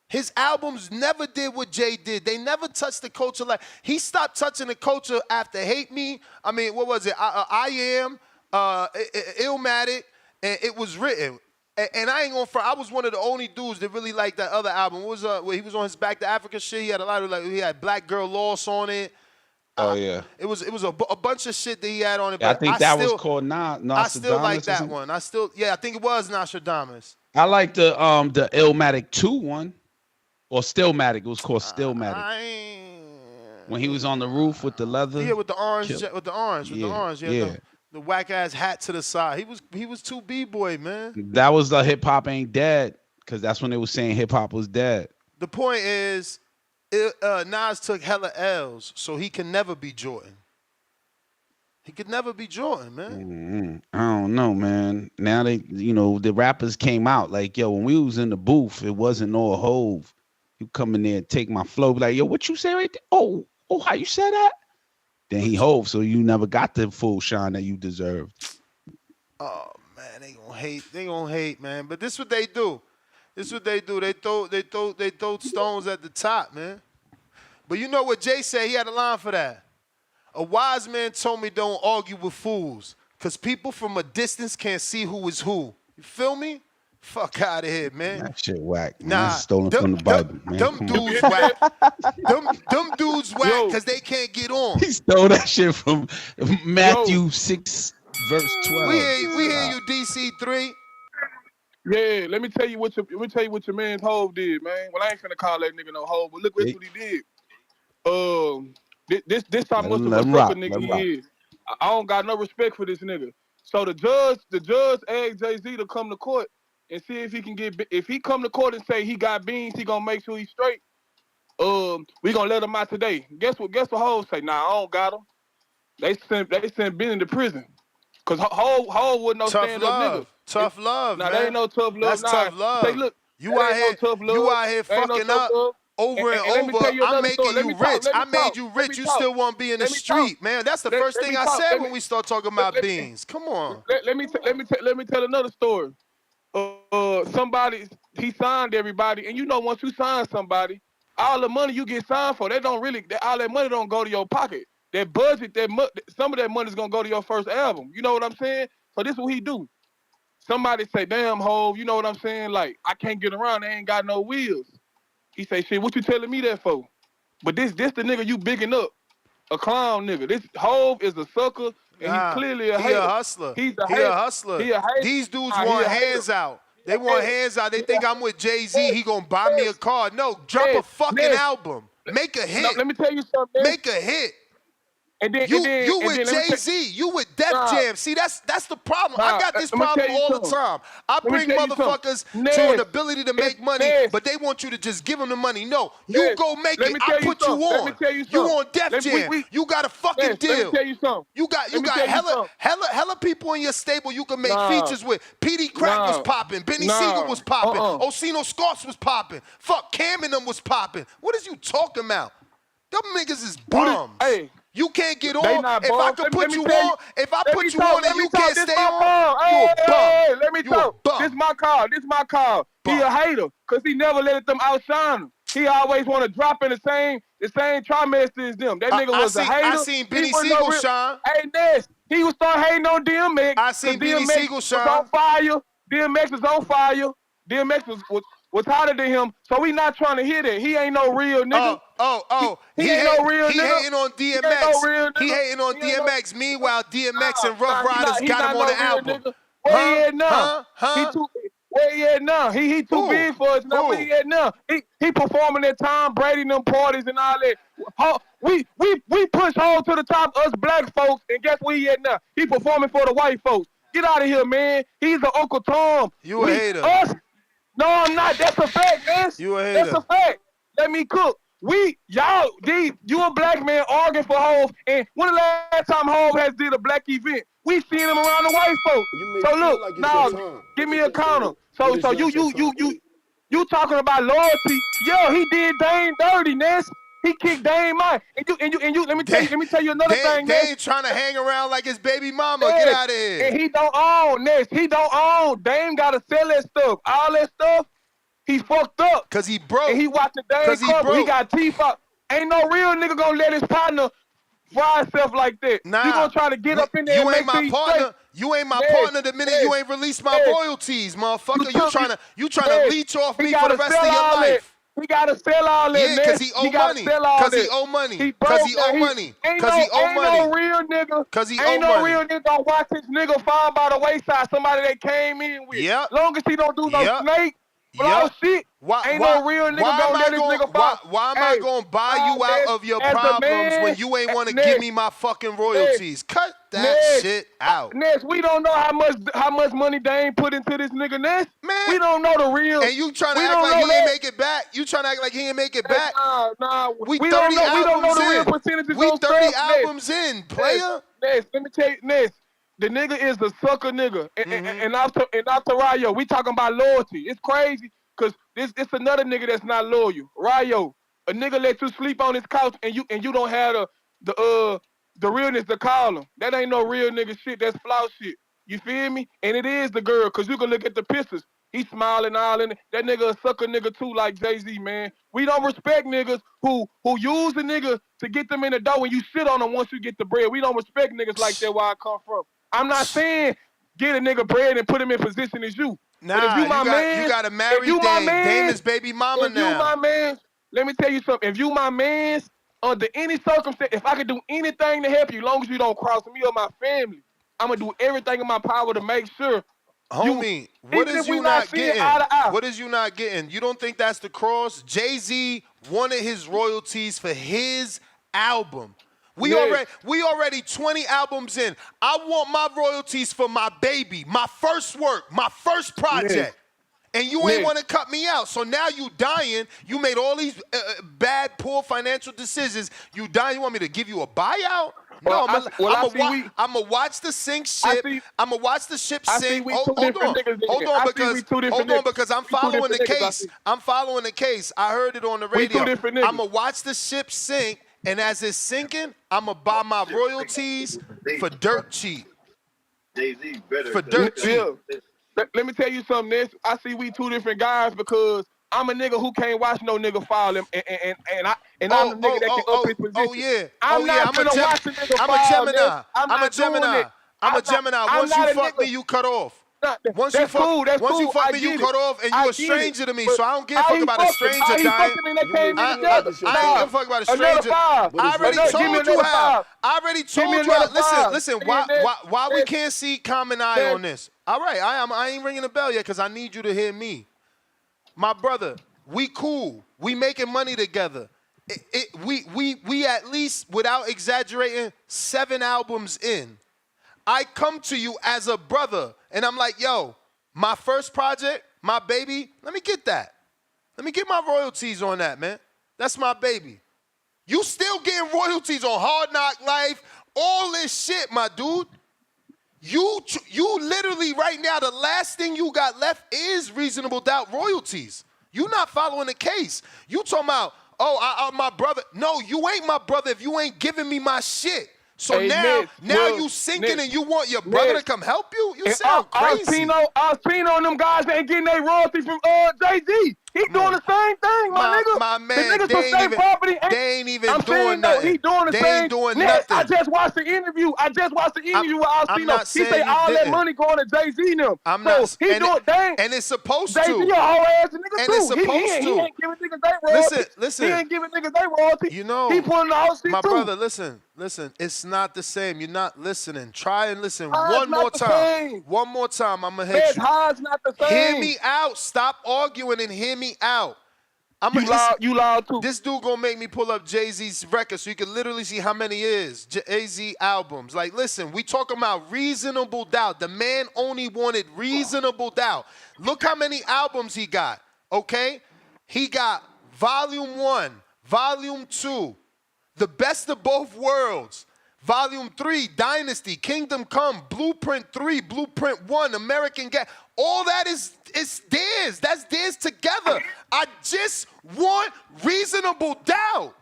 Speaker 1: His albums never did what Jay did. They never touched the culture like he stopped touching the culture after Hate Me. I mean, what was it? I Am, Illmatic, and It Was Written. And I ain't gonna front. I was one of the only dudes that really liked that other album. What was where he was on his Back to Africa shit? He had a lot of he had Black Girl Lost on it.
Speaker 3: Oh yeah.
Speaker 1: It was a bunch of shit that he had on it.
Speaker 3: Yeah,
Speaker 1: But
Speaker 3: I think that was called Nostradamus.
Speaker 1: I still like that one. I think it was Nostradamus.
Speaker 3: I like the Illmatic 2 one. Or Stillmatic. It was called Stillmatic. When he was on the roof with the leather.
Speaker 1: Yeah, with the orange. Yeah. The whack ass hat to the side. He was too B-boy, man.
Speaker 3: That was the hip hop ain't dead, because that's when they was saying hip hop was dead.
Speaker 1: The point is, Nas took hella L's, so he can never be Jordan. He could never be Jordan, man.
Speaker 3: I don't know, man. Now the rappers came out like, yo, when we was in the booth, it wasn't all Hove. You come in there and take my flow, be like, yo, what you say right there? Oh, how you said that? Then he Hove, so you never got the full shine that you deserved.
Speaker 1: Oh man, they gonna hate. They gonna hate, man. But this is what they do. They throw stones at the top, man. But you know what Jay said? He had a line for that. A wise man told me don't argue with fools, because people from a distance can't see who is who. You feel me? Fuck out of here, man.
Speaker 3: That shit whack. Man.
Speaker 1: Nah,
Speaker 3: that's stolen from the Bible, man.
Speaker 1: Them dudes whack. them dudes whack because they can't get on.
Speaker 3: He stole that shit from Matthew 6, verse 12.
Speaker 1: We hear you, DC3.
Speaker 12: Yeah, let me tell you what your man Hove did, man. Well, I ain't finna call that nigga no Hove, but look what he did. This how much of a sucker nigga he is. I don't got no respect for this nigga. So the judge asked Jay-Z to come to court and see if he can if he come to court and say he got beans, he gonna make sure he's straight. We gonna let him out today. Guess what Hov say? Nah, I don't got him. They sent Ben into prison. Cause Hov wasn't no stand-up nigga.
Speaker 1: Tough love,
Speaker 12: nah,
Speaker 1: man.
Speaker 12: There ain't no tough love.
Speaker 1: That's tough love.
Speaker 12: Say, look,
Speaker 1: you out here fucking up over and over. I'm making you rich. I made you rich. You still want to be in the street, man. That's the first thing I said when we start talking about beans. Come on.
Speaker 12: Let me tell another story. Somebody, he signed everybody, and you know once you sign somebody, all the money you get signed for, all that money don't go to your pocket. That budget, some of that money is gonna go to your first album. You know what I'm saying? So this is what he do. Somebody say, damn, Hov, you know what I'm saying? Like, I can't get around, they ain't got no wheels. He say, shit, what you telling me that for? But this the nigga you bigging up. A clown nigga. This Hov is a sucker, and he's clearly a hater.
Speaker 1: He a hustler.
Speaker 12: He
Speaker 1: a hustler.
Speaker 12: He a hater.
Speaker 1: These dudes want hands out. They want hands out. They think I'm with Jay-Z. He gonna buy me a car. No, drop a fucking album. Make a hit.
Speaker 12: No, let me tell you something.
Speaker 1: Make a hit.
Speaker 12: And then,
Speaker 1: you with Jay-Z, you with Def Jam. See, that's the problem. I got this problem all the time. I bring motherfuckers to an ability to make money, but they want you to just give them the money. No, you go make it. I put you on. You on Def Jam. You got a fucking deal.
Speaker 12: Let me tell you something.
Speaker 1: You got hella people in your stable you can make features with. PD Crack was popping. Benny Siegel was popping. Osino Scarce was popping. Fuck, Cam and them was popping. What is you talking about? Them niggas is bums.
Speaker 12: Hey.
Speaker 1: You can't get on. If I could put you on, and you can't stay on,
Speaker 12: you a bum. Let me talk. This my call. He a hater, cause he never let them outshine him. He always want to drop in the same trimester as them. That nigga was a hater.
Speaker 1: I seen Benny Siegel shine.
Speaker 12: Hey, Ness, he was start hating on DMX.
Speaker 1: I seen Benny Siegel shine.
Speaker 12: Was on fire. DMX was on fire. DMX was hotter than him, so we not trying to hear that. He ain't no real nigga. He ain't no real nigga.
Speaker 1: He hating on DMX. He hating on DMX. Meanwhile, DMX and Rough Riders got him on the album.
Speaker 12: Where he at now? Where he at now? He too big for us now. Where he at now? He performing at Tom Brady them parties and all that. We push Hov to the top, us black folks, and guess where he at now? He performing for the white folks. Get out of here, man. He's the Uncle Tom.
Speaker 1: You a hater.
Speaker 12: No, I'm not. That's a fact, man.
Speaker 1: You a hater.
Speaker 12: That's a fact. Let me cook. You a black man arguing for Hov, and when the last time Hov has did a black event? We seen him around the white folks. So look, now give me a counter. So you talking about loyalty? Yo, he did Dame dirty, Ness. He kicked Dame out. And you. Let me tell you another thing.
Speaker 1: They ain't trying to hang around like his baby mama. Get out of here.
Speaker 12: And he don't own Ness. He don't own. Dame gotta sell that stuff. All that stuff. He fucked up.
Speaker 1: Cause he broke.
Speaker 12: And he watching Dame cover. He got teeth up. Ain't no real nigga gonna let his partner fry himself like that.
Speaker 1: Nah.
Speaker 12: You gonna try to get up in there and make things straight.
Speaker 1: You ain't my partner the minute you ain't released my royalties, motherfucker. You trying to leech off me for the rest of your life.
Speaker 12: He gotta sell all that,
Speaker 1: yeah, because he owe money. Because he owe money. Because he owe money. Because he owe money.
Speaker 12: Ain't no real nigga.
Speaker 1: Because he
Speaker 12: Ain't
Speaker 1: owe
Speaker 12: no
Speaker 1: money.
Speaker 12: real nigga gonna watch this nigga fall by the wayside. Somebody that came in with.
Speaker 1: Yep.
Speaker 12: Long as he don't do no snake, blow shit. Ain't no real nigga gonna let this nigga fall.
Speaker 1: Why am I gonna buy you out of your problems when you ain't want to give me my fucking royalties? Cut that shit out.
Speaker 12: Ness, we don't know how much money they ain't put into this nigga Ness.
Speaker 1: Man,
Speaker 12: we don't know the real.
Speaker 1: And you trying to act like he ain't make it back? You trying to act like he ain't make it back?
Speaker 12: Nah.
Speaker 1: We 30 albums in.
Speaker 12: We don't know the real percentages.
Speaker 1: We
Speaker 12: on
Speaker 1: 30
Speaker 12: stuff,
Speaker 1: albums in, player.
Speaker 12: Ness, let me tell you, Ness. The nigga is the sucker nigga. And after Rayo, we talking about loyalty. It's crazy because it's another nigga that's not loyal. Rayo, a nigga let you sleep on his couch and you don't have the realness to call him. That ain't no real nigga shit. That's flaw shit. You feel me? And it is the girl because you can look at the pictures. He smiling all in it. That nigga a sucker nigga too, like Jay-Z, man. We don't respect niggas who use a nigga to get them in the door when you sit on them once you get the bread. We don't respect niggas like that where I come from. I'm not saying get a nigga bread and put him in position as you.
Speaker 1: Nah,
Speaker 12: but if you
Speaker 1: got to marry Dame. Dame is baby mama now.
Speaker 12: If you my man, let me tell you something. If you my man, under any circumstance, if I could do anything to help you, as long as you don't cross me or my family, I'm going to do everything in my power to make sure.
Speaker 1: Homie, what is you not getting? What is you not getting? You don't think that's the cross? Jay-Z wanted his royalties for his album. We already 20 albums in. I want my royalties for my baby, my first work, my first project. And you ain't want to cut me out. So now you dying. You made all these bad, poor financial decisions. You dying. You want me to give you a buyout? No, I'm going to watch the sink ship. I'm going to watch the ship sink. Hold on, because I'm following the case. I'm following the case. I heard it on the radio. I'm going to watch the ship sink. And as it's sinking, I'm going to buy my royalties for dirt cheap.
Speaker 12: Jay-Z
Speaker 1: for dirt cheap.
Speaker 12: Let me tell you something, Ness. I see we two different guys because I'm a nigga who can't watch no nigga fall and I'm the nigga that can up his position.
Speaker 1: Oh yeah.
Speaker 12: I'm not gonna watch a nigga fall.
Speaker 1: I'm a Gemini. I'm a Gemini. Once you fuck me, you cut off. Once you fuck me, you cut off, and you a stranger to me. So I don't give a fuck about a stranger dying. I ain't give a fuck about a stranger. I already told you how. I already told you how. Listen. Why we can't see common eye on this? All right, I ain't ringing the bell yet because I need you to hear me. My brother, we cool. We making money together. We at least, without exaggerating, 7 albums in. I come to you as a brother, and I'm like, yo, my first project, my baby, let me get that. Let me get my royalties on that, man. That's my baby. You still getting royalties on Hard Knock Life, all this shit, my dude. You literally right now, the last thing you got left is Reasonable Doubt royalties. You not following the case. You talking about, I'm my brother. No, you ain't my brother if you ain't giving me my shit. So now you sinking and you want your brother to come help you? You sound crazy.
Speaker 12: Alpino and them guys ain't getting their royalties from Jay-Z. He doing the same thing, my nigga.
Speaker 1: My man, they ain't even doing nothing.
Speaker 12: He doing the same.
Speaker 1: They ain't doing nothing.
Speaker 12: I just watched the interview. with Alpino. He say all that money going to Jay-Z now.
Speaker 1: I'm not.
Speaker 12: He doing dang.
Speaker 1: And it's supposed to.
Speaker 12: Jay-Z a whole ass nigga too.
Speaker 1: And it's supposed to.
Speaker 12: He ain't giving niggas their royalties.
Speaker 1: Listen.
Speaker 12: He ain't giving niggas their royalties.
Speaker 1: You know,
Speaker 12: he pulling the whole shit
Speaker 1: my
Speaker 12: too.
Speaker 1: brother, listen. It's not the same. You're not listening. Try and listen one more time. One more time. I'm gonna hit you.
Speaker 12: Not the same.
Speaker 1: Hear me out. Stop arguing and hear me out.
Speaker 12: You loud too.
Speaker 1: This dude gonna make me pull up Jay-Z's record so you can literally see how many is Jay-Z albums. Like, listen, we talking about Reasonable Doubt. The man only wanted Reasonable Doubt. Look how many albums he got, okay? He got Volume 1, Volume 2, The Best of Both Worlds, Volume 3, Dynasty, Kingdom Come, Blueprint 3, Blueprint 1, American Gap. All that is theirs. That's theirs together. I just want Reasonable Doubt.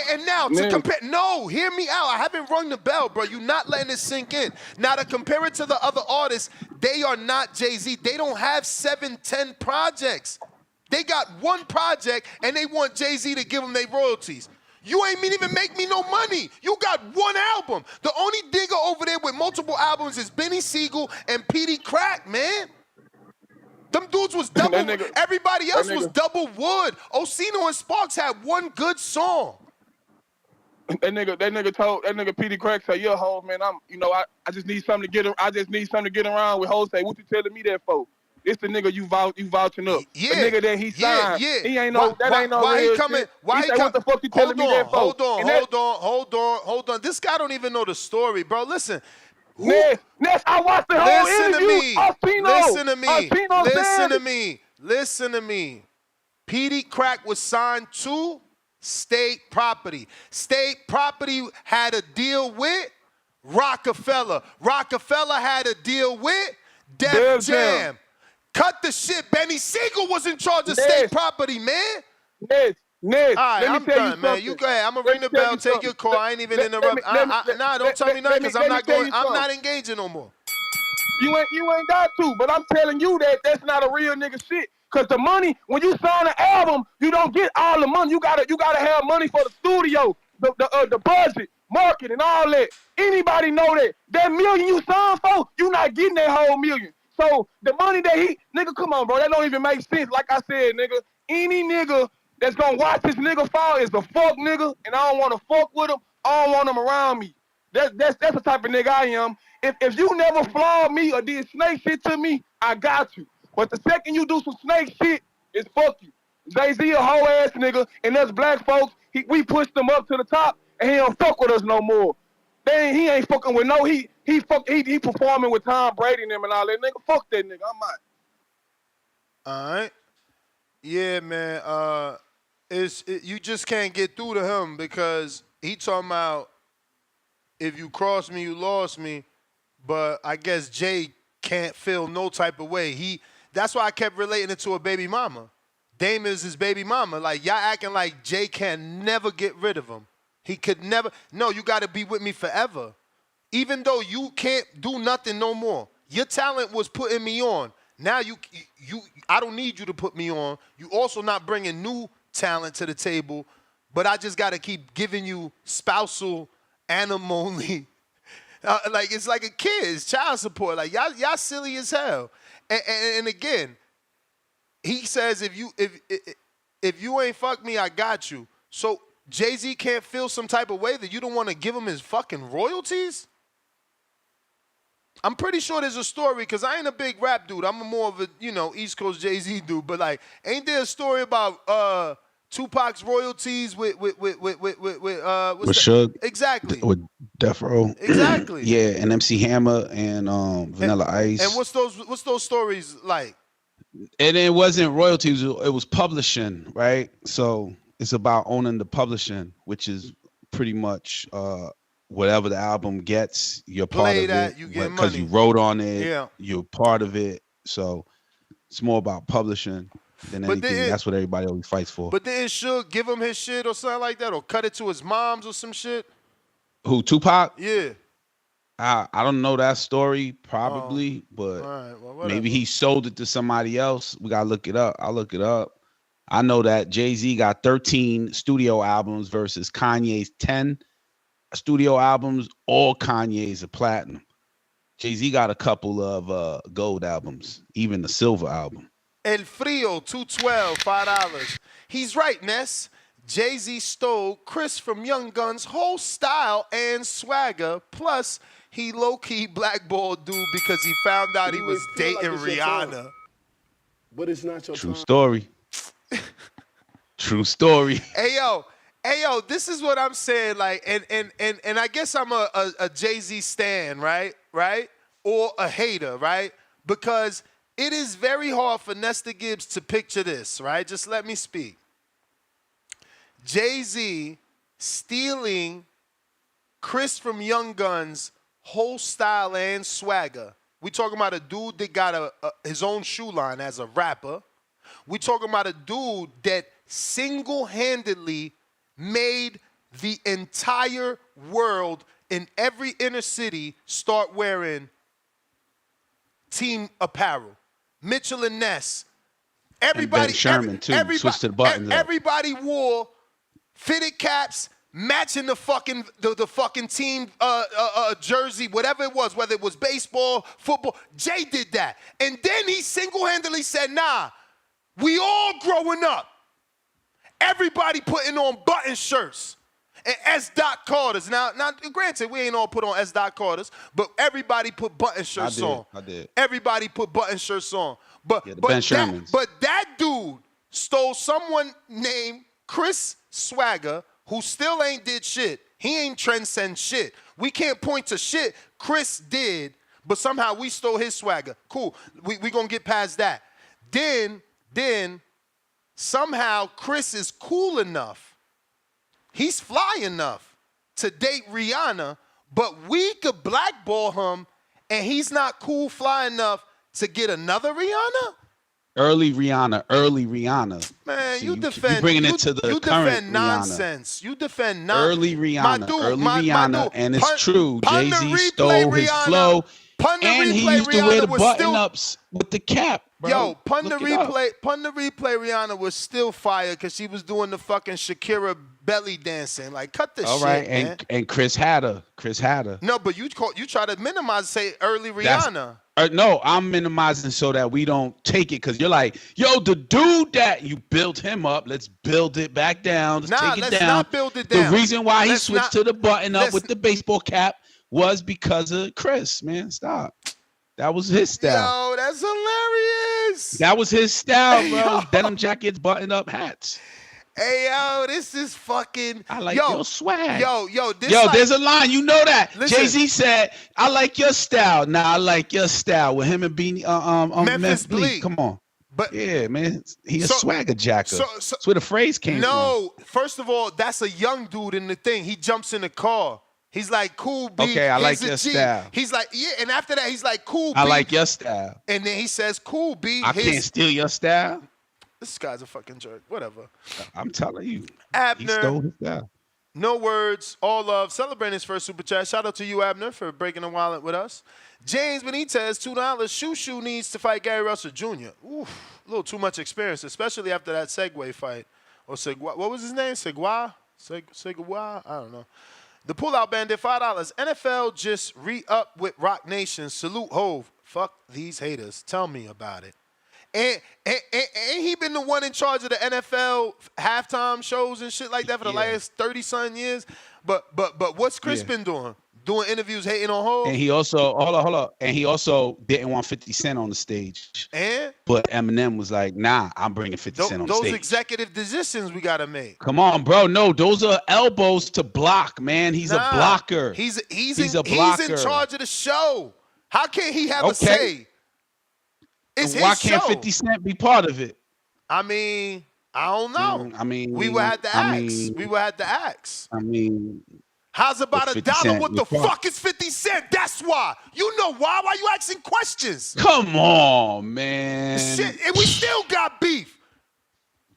Speaker 1: And now to compare, no, hear me out. I haven't rung the bell, bro. You're not letting it sink in. Now to compare it to the other artists, they are not Jay-Z. They don't have 7, 10 projects. They got one project and they want Jay-Z to give them their royalties. You ain't even make me no money. You got one album. The only digger over there with multiple albums is Benny Siegel and Petey Crack, man. Them dudes was double. Everybody else was double wood. Osino and Sparks had one good song.
Speaker 12: That nigga Petey Crack say, "Yeah, Hov, man, I just need something to get around with." Hov say, "What you telling me that for?" It's the nigga you vouching up.
Speaker 1: Yeah,
Speaker 12: the nigga that he signed.
Speaker 1: Yeah.
Speaker 12: He ain't no
Speaker 1: why
Speaker 12: real
Speaker 1: he coming?
Speaker 12: shit.
Speaker 1: Why
Speaker 12: he say, what the fuck you telling me that for?
Speaker 1: Hold on. This guy don't even know the story, bro. Listen.
Speaker 12: Ness, I watched the whole interview.
Speaker 1: Listen to me. Petey Crack was signed to State Property. State Property had a deal with Rockefeller. Rockefeller had a deal with Def Jam. Cut the shit. Benny Siegel was in charge of State Property, man.
Speaker 12: Ness,
Speaker 1: all right, I'm
Speaker 12: tell
Speaker 1: done, man. You go ahead. I'm gonna ring the bell. Take your call. I ain't even interrupt. Don't tell me nothing because I'm not engaging no more.
Speaker 12: You ain't got to, but I'm telling you that's not a real nigga shit. Cause the money, when you sign an album, you don't get all the money. You gotta have money for the studio, the budget, market, and all that. Anybody know that? That million you signed for, you not getting that whole million. So the money that nigga, come on, bro, that don't even make sense. Like I said, nigga, any nigga that's gonna watch this nigga fall is a fuck nigga, and I don't wanna fuck with him. I don't want him around me. That's the type of nigga I am. If you never flawed me or did snake shit to me, I got you. But the second you do some snake shit, it's fuck you. Jay-Z a whole ass nigga, and us black folks, we pushed him up to the top, and he don't fuck with us no more. He ain't fucking with he performing with Tom Brady and them and all that. Nigga, fuck that nigga. I'm out.
Speaker 1: All right. Yeah, man. You just can't get through to him because he talking about if you cross me, you lost me. But I guess Jay can't feel no type of way. That's why I kept relating it to a baby mama. Dame is his baby mama. Like, y'all acting like Jay can never get rid of him. He could never. No, you got to be with me forever. Even though you can't do nothing no more. Your talent was putting me on. Now I don't need you to put me on. You also not bringing new talent to the table. But I just got to keep giving you spousal, alimony. Like, it's like a kid. It's child support. Like, y'all silly as hell. And again, he says if you ain't fuck me, I got you. So Jay-Z can't feel some type of way that you don't want to give him his fucking royalties? I'm pretty sure there's a story because I ain't a big rap dude. I'm more of a, East Coast Jay-Z dude. But, like, ain't there a story about Tupac's royalties with
Speaker 3: Suge?
Speaker 1: Exactly.
Speaker 3: With Death Row.
Speaker 1: Exactly.
Speaker 3: Yeah, and MC Hammer and Vanilla Ice.
Speaker 1: And what's those stories like?
Speaker 3: And it wasn't royalties, it was publishing, right? So it's about owning the publishing, which is pretty much whatever the album gets, you're part of it.
Speaker 1: You get
Speaker 3: because
Speaker 1: money.
Speaker 3: you wrote on it,
Speaker 1: Yeah.
Speaker 3: you're part of it. So it's more about publishing than anything. That's what everybody always fights for.
Speaker 1: But didn't Suge give him his shit or something like that, or cut it to his mom's or some shit?
Speaker 3: Who, Tupac?
Speaker 1: Yeah.
Speaker 3: I don't know that story, probably, but maybe he sold it to somebody else. We gotta look it up. I'll look it up. I know that Jay-Z got 13 studio albums versus Kanye's 10 studio albums. All Kanye's are platinum. Jay-Z got a couple of gold albums, even the silver album.
Speaker 1: El Frio, 212, $5. He's right, Ness. Jay-Z stole Chris from Young Gun's whole style and swagger. Plus, he low-key blackballed dude because he found out he was dating Rihanna.
Speaker 16: But it's not your
Speaker 3: True story. True story.
Speaker 1: Hey yo, this is what I'm saying. Like, and I guess I'm a Jay-Z stan, right? Or a hater, right? Because it is very hard for Nesta Gibbs to picture this, right? Just let me speak. Jay-Z stealing Chris from Young Gun's whole style and swagger. We talking about a dude that got his own shoe line as a rapper. We talking about a dude that single-handedly made the entire world in every inner city start wearing team apparel. Mitchell and Ness. Everybody,
Speaker 3: and Ben Sherman too. Switched to the buttons.
Speaker 1: Everybody wore fitted caps, matching the fucking team jersey, whatever it was, whether it was baseball, football. Jay did that. And then he single-handedly said, nah, we all growing up. Everybody putting on button shirts. And S. Carters. Now, granted, we ain't all put on S. Carters, but everybody put button shirts on.
Speaker 3: I did.
Speaker 1: Everybody put button shirts on. But that dude stole someone named Chris Swagger, who still ain't did shit. He ain't transcend shit. We can't point to shit Chris did, but somehow we stole his swagger. Cool. We gonna get past that. Then somehow Chris is cool enough. He's fly enough to date Rihanna, but we could blackball him, and he's not cool, fly enough to get another Rihanna?
Speaker 3: Early Rihanna.
Speaker 1: Man,
Speaker 3: See,
Speaker 1: you defend.
Speaker 3: You bringing it to the
Speaker 1: you
Speaker 3: current
Speaker 1: defend nonsense.
Speaker 3: Rihanna.
Speaker 1: You defend nonsense.
Speaker 3: Early Rihanna.
Speaker 1: My dude,
Speaker 3: and it's true. Jay-Z stole his flow, and he used to wear the button-ups with the cap, bro.
Speaker 1: Yo, pun the replay Rihanna was still fire because she was doing the fucking Shakira belly dancing. Like, cut the shit,
Speaker 3: all right,
Speaker 1: man.
Speaker 3: And Chris had her.
Speaker 1: No, but you try to minimize, say early Rihanna.
Speaker 3: No, I'm minimizing so that we don't take it, because you're like, yo, the dude that you built him up, let's build it back down. Let's take it down.
Speaker 1: Not build it down.
Speaker 3: The reason why he switched to the button up with the baseball cap was because of Chris, man. Stop. That was his style.
Speaker 1: Yo, that's hilarious.
Speaker 3: That was his style, bro. Denim jackets, button up hats.
Speaker 1: Hey, yo, this is fucking.
Speaker 3: I like your swag.
Speaker 1: There's
Speaker 3: a line. You know that.
Speaker 1: Listen,
Speaker 3: Jay-Z said, I like your style. Nah, I like your style. With him and Beanie, Memphis Bleak. Come on.
Speaker 1: But
Speaker 3: yeah, man. He's a swagger jacker. That's where the phrase came from.
Speaker 1: No, first of all, that's a young dude in the thing. He jumps in the car. He's like, cool, B.
Speaker 3: Okay, I like your style.
Speaker 1: He's like, yeah, and after that, he's like, cool, B.
Speaker 3: I like your style.
Speaker 1: And then he says, cool, B.
Speaker 3: I can't steal your style.
Speaker 1: This guy's a fucking jerk. Whatever.
Speaker 3: I'm telling you.
Speaker 1: Abner.
Speaker 3: He stole his style.
Speaker 1: No words, all love. Celebrating his first super chat. Shout out to you, Abner, for breaking the wallet with us. James Benitez, $2. Shoo needs to fight Gary Russell Jr. Oof, a little too much experience, especially after that Segway fight. Or Segwa. What was his name? Segwa? Segwa? I don't know. The Pullout Bandit, $5. NFL just re-up with Rock Nation. Salute Hove. Fuck these haters. Tell me about it. And he been the one in charge of the NFL halftime shows and shit like that for the last 30-something years. But what's Chris been doing? Doing interviews hating on Hov?
Speaker 3: And he also, hold on. And he also didn't want 50 Cent on the stage. But Eminem was like, nah, I'm bringing 50 Cent on the stage.
Speaker 1: Those executive decisions we got to make.
Speaker 3: Come on, bro. No, those are elbows to block, man. He's a blocker.
Speaker 1: He's
Speaker 3: a blocker.
Speaker 1: He's in charge of the show. How can't he have a say? It's
Speaker 3: Why
Speaker 1: his
Speaker 3: can't
Speaker 1: show.
Speaker 3: 50 Cent be part of it?
Speaker 1: I mean, I don't know. We would have to ask. How's about $1? What the fuck is 50 Cent? That's why. You know why? Why you asking questions?
Speaker 3: Come on, man.
Speaker 1: Shit, and we still got beef.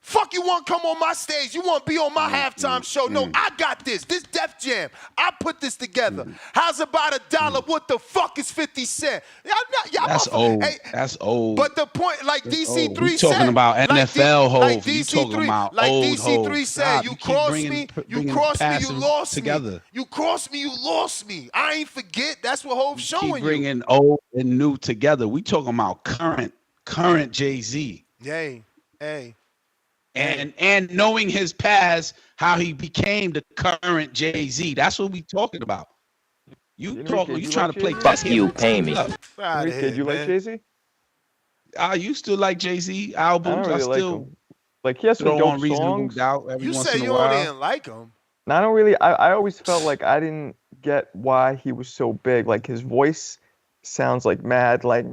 Speaker 1: Fuck, you want to come on my stage? You want to be on my halftime show? No, I got this. This Def Jam. I put this together. How's about $1? What the fuck is 50 Cent?
Speaker 3: That's old. Hey, that's old.
Speaker 1: But the point, like DC3
Speaker 3: said.
Speaker 1: You
Speaker 3: talking about NFL Hov. You talking about
Speaker 1: like
Speaker 3: old
Speaker 1: DC3
Speaker 3: Hov.
Speaker 1: said, you crossed me, you lost
Speaker 3: together.
Speaker 1: me. You crossed me, you lost me. I ain't forget. That's what Hov's showing you.
Speaker 3: Keep bringing old and new together. We talking about current Jay-Z.
Speaker 1: Yay. Hey.
Speaker 3: And knowing his past, how he became the current Jay-Z. That's what we talking about. You trying to play
Speaker 18: fuck you, pay me.
Speaker 7: Did you like Jay-Z?
Speaker 3: I used to like Jay-Z albums.
Speaker 7: I still like he has some dope songs.
Speaker 1: You said you didn't like him.
Speaker 7: No, I don't really. I always felt like I didn't get why he was so big. Like his voice sounds like mad, like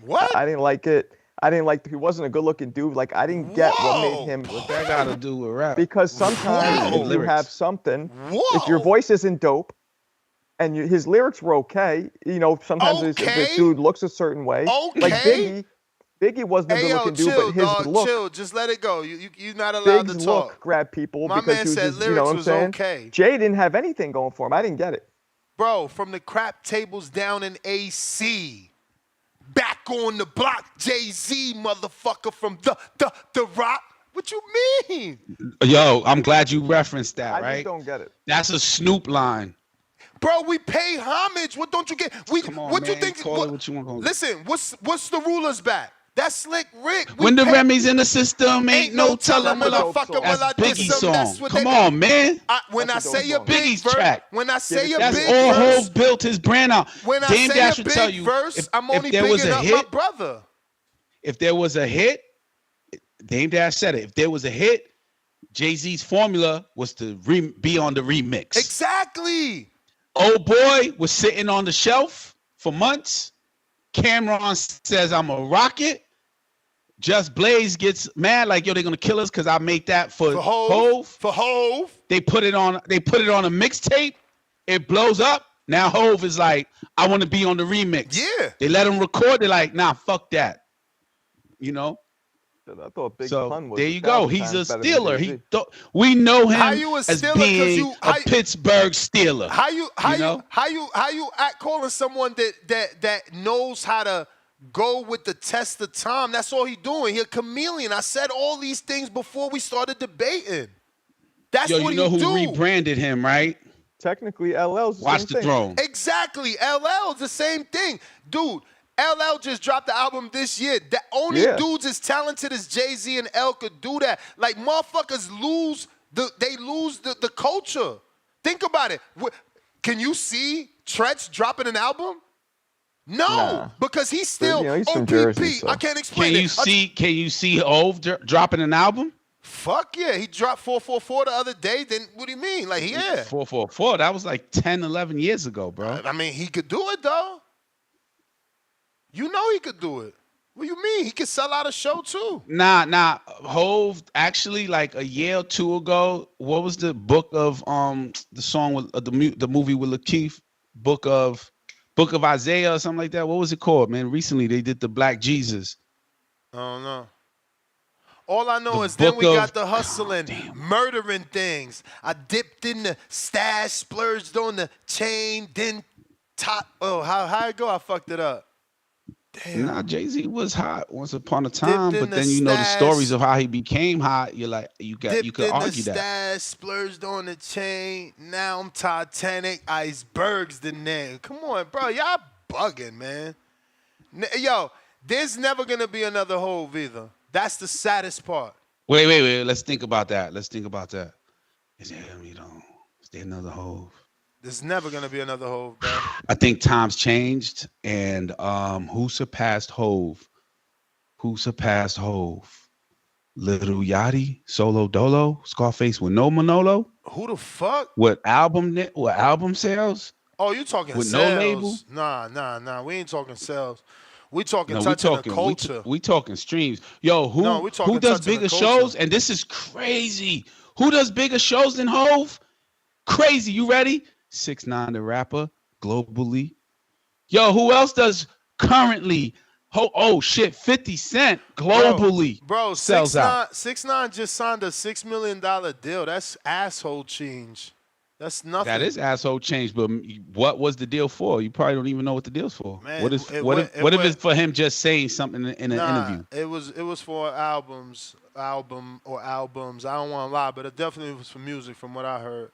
Speaker 1: what?
Speaker 7: I didn't like it. I didn't like. He wasn't a good-looking dude. Like I didn't get what made him.
Speaker 3: What that got to do with rap?
Speaker 7: Because sometimes if you have something, if your voice isn't dope, and his lyrics were okay, you know, sometimes if the dude looks a certain way. Like Biggie wasn't a good-looking dude, but his look.
Speaker 1: Chill, just let it go. You're not allowed to talk.
Speaker 7: Big's look grabbed people
Speaker 1: My
Speaker 7: because
Speaker 1: man
Speaker 7: he was
Speaker 1: said
Speaker 7: just,
Speaker 1: lyrics
Speaker 7: you know what I'm
Speaker 1: was
Speaker 7: saying?
Speaker 1: okay.
Speaker 7: Jay didn't have anything going for him. I didn't get it.
Speaker 1: Bro, from the crap tables down in AC. Back on the block, Jay-Z, motherfucker, from the Rock. What you mean?
Speaker 3: Yo, I'm glad you referenced that,
Speaker 7: I
Speaker 3: right?
Speaker 7: just don't get it.
Speaker 3: That's a Snoop line.
Speaker 1: Bro, we pay homage. What don't you get?
Speaker 3: Come on,
Speaker 1: what
Speaker 3: man.
Speaker 1: you think?
Speaker 3: Call it what you want to call it.
Speaker 1: Listen, what's the ruler's back? That's Slick Rick.
Speaker 3: When the Remy's in the system, ain't no telling will I fuck
Speaker 1: That's
Speaker 3: Biggie's song. Come on, man.
Speaker 1: When I say a big
Speaker 3: Biggie's track.
Speaker 1: When I say a
Speaker 3: that's
Speaker 1: big
Speaker 3: all
Speaker 1: verse,
Speaker 3: Hov built his brand out.
Speaker 1: When I
Speaker 3: Dame
Speaker 1: say
Speaker 3: Dash
Speaker 1: a
Speaker 3: would tell
Speaker 1: big
Speaker 3: you,
Speaker 1: verse, I'm
Speaker 3: if
Speaker 1: only
Speaker 3: there was
Speaker 1: bigging
Speaker 3: a
Speaker 1: up
Speaker 3: hit,
Speaker 1: my brother.
Speaker 3: If there was a hit, Dame Dash said it. If there was a hit, Jay-Z's formula was to be on the remix.
Speaker 1: Exactly.
Speaker 3: Old Boy was sitting on the shelf for months. Cameron says, I'm a rocket. Just Blaze gets mad, like, yo, they're gonna kill us because I make that for Hov.
Speaker 1: For Hov.
Speaker 3: They put it on a mixtape. It blows up. Now Hov is like, I want to be on the remix.
Speaker 1: Yeah.
Speaker 3: They let him record. They're like, nah, fuck that. You know?
Speaker 7: I thought Big
Speaker 3: So
Speaker 7: Pun was
Speaker 3: there you go.
Speaker 7: 1,000
Speaker 3: He's
Speaker 7: times
Speaker 3: a
Speaker 7: better than
Speaker 3: Steeler.
Speaker 7: Jay-Z.
Speaker 3: We know him
Speaker 1: How you a
Speaker 3: as
Speaker 1: Steeler?
Speaker 3: being a Pittsburgh Steeler.
Speaker 1: How you calling someone that knows how to go with the test of time? That's all he's doing. He's a chameleon. I said all these things before we started debating. That's
Speaker 3: Yo,
Speaker 1: what
Speaker 3: you know
Speaker 1: he
Speaker 3: who
Speaker 1: do.
Speaker 3: rebranded him, right?
Speaker 7: Technically, LL's the
Speaker 3: Watch
Speaker 7: same
Speaker 3: the
Speaker 7: thing.
Speaker 3: Throne.
Speaker 1: Exactly. LL is the same thing. Dude, LL just dropped the album this year. The only dudes as talented as Jay-Z and L could do that. Like, motherfuckers lose the culture. Think about it. Can you see Tretch dropping an album? No, because he's still
Speaker 7: he's from
Speaker 1: OPP.
Speaker 7: Jersey, so.
Speaker 1: I can't explain
Speaker 3: Can you see Hov dropping an album?
Speaker 1: Fuck yeah. He dropped 444 the other day. Then what do you mean? Like, yeah.
Speaker 3: 444. That was like 10, 11 years ago, bro.
Speaker 1: I mean, he could do it, though. You know he could do it. What do you mean? He could sell out a show, too.
Speaker 3: Nah. Hov, actually, like a year or two ago, what was the book of the song with the movie with Lakeith? Book of Isaiah or something like that. What was it called, man? Recently, they did the Black Jesus.
Speaker 1: I don't know. All I know is then we got the hustling, murdering things. I dipped in the stash, splurged on the chain, then how it go? I fucked it up. Damn.
Speaker 3: Nah, Jay-Z was hot once upon a time, but then you know the stories of how he became hot. You're like, you could argue
Speaker 1: the
Speaker 3: that.
Speaker 1: Stash, splurged on the chain. Now I'm Titanic, icebergs the name. Come on, bro, y'all bugging, man. Yo, there's never gonna be another Hov either. That's the saddest part.
Speaker 3: Wait. Let's think about that. Is there another Hov?
Speaker 1: There's never gonna be another Hov, bro.
Speaker 3: I think times changed, and who surpassed Hov? Little Yachty, Solo Dolo, Scarface with no Manolo.
Speaker 1: Who the fuck?
Speaker 3: What album sales?
Speaker 1: Oh, you talking
Speaker 3: with
Speaker 1: sales?
Speaker 3: No label?
Speaker 1: Nah. We ain't talking sales. We talking touching the culture.
Speaker 3: We talking streams. Yo, who does bigger shows? And this is crazy. Who does bigger shows than Hov? Crazy. You ready? 6ix9ine the rapper globally. Yo, who else does currently? Oh shit, 50 Cent globally.
Speaker 1: Bro,
Speaker 3: sells out.
Speaker 1: 6ix9ine just signed a $6 million deal. That's asshole change. That's nothing.
Speaker 3: That is asshole change, but what was the deal for? You probably don't even know what the deal's for.
Speaker 1: Man,
Speaker 3: what if it's for him just saying something in an interview?
Speaker 1: It was for albums. I don't want to lie, but it definitely was for music from what I heard.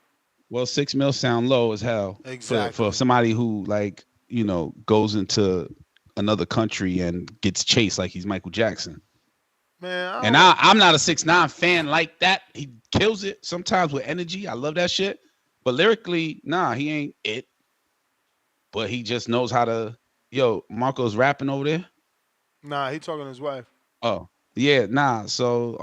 Speaker 3: Well, $6 million sound low as hell.
Speaker 1: Exactly.
Speaker 3: For somebody who goes into another country and gets chased like he's Michael Jackson.
Speaker 1: Man,
Speaker 3: I'm not a 6ix9ine fan like that. He kills it sometimes with energy. I love that shit. But lyrically, nah, he ain't it. But he just knows how to. Yo, Marco's rapping over there.
Speaker 1: Nah, he talking to his wife.
Speaker 3: Oh yeah, nah. So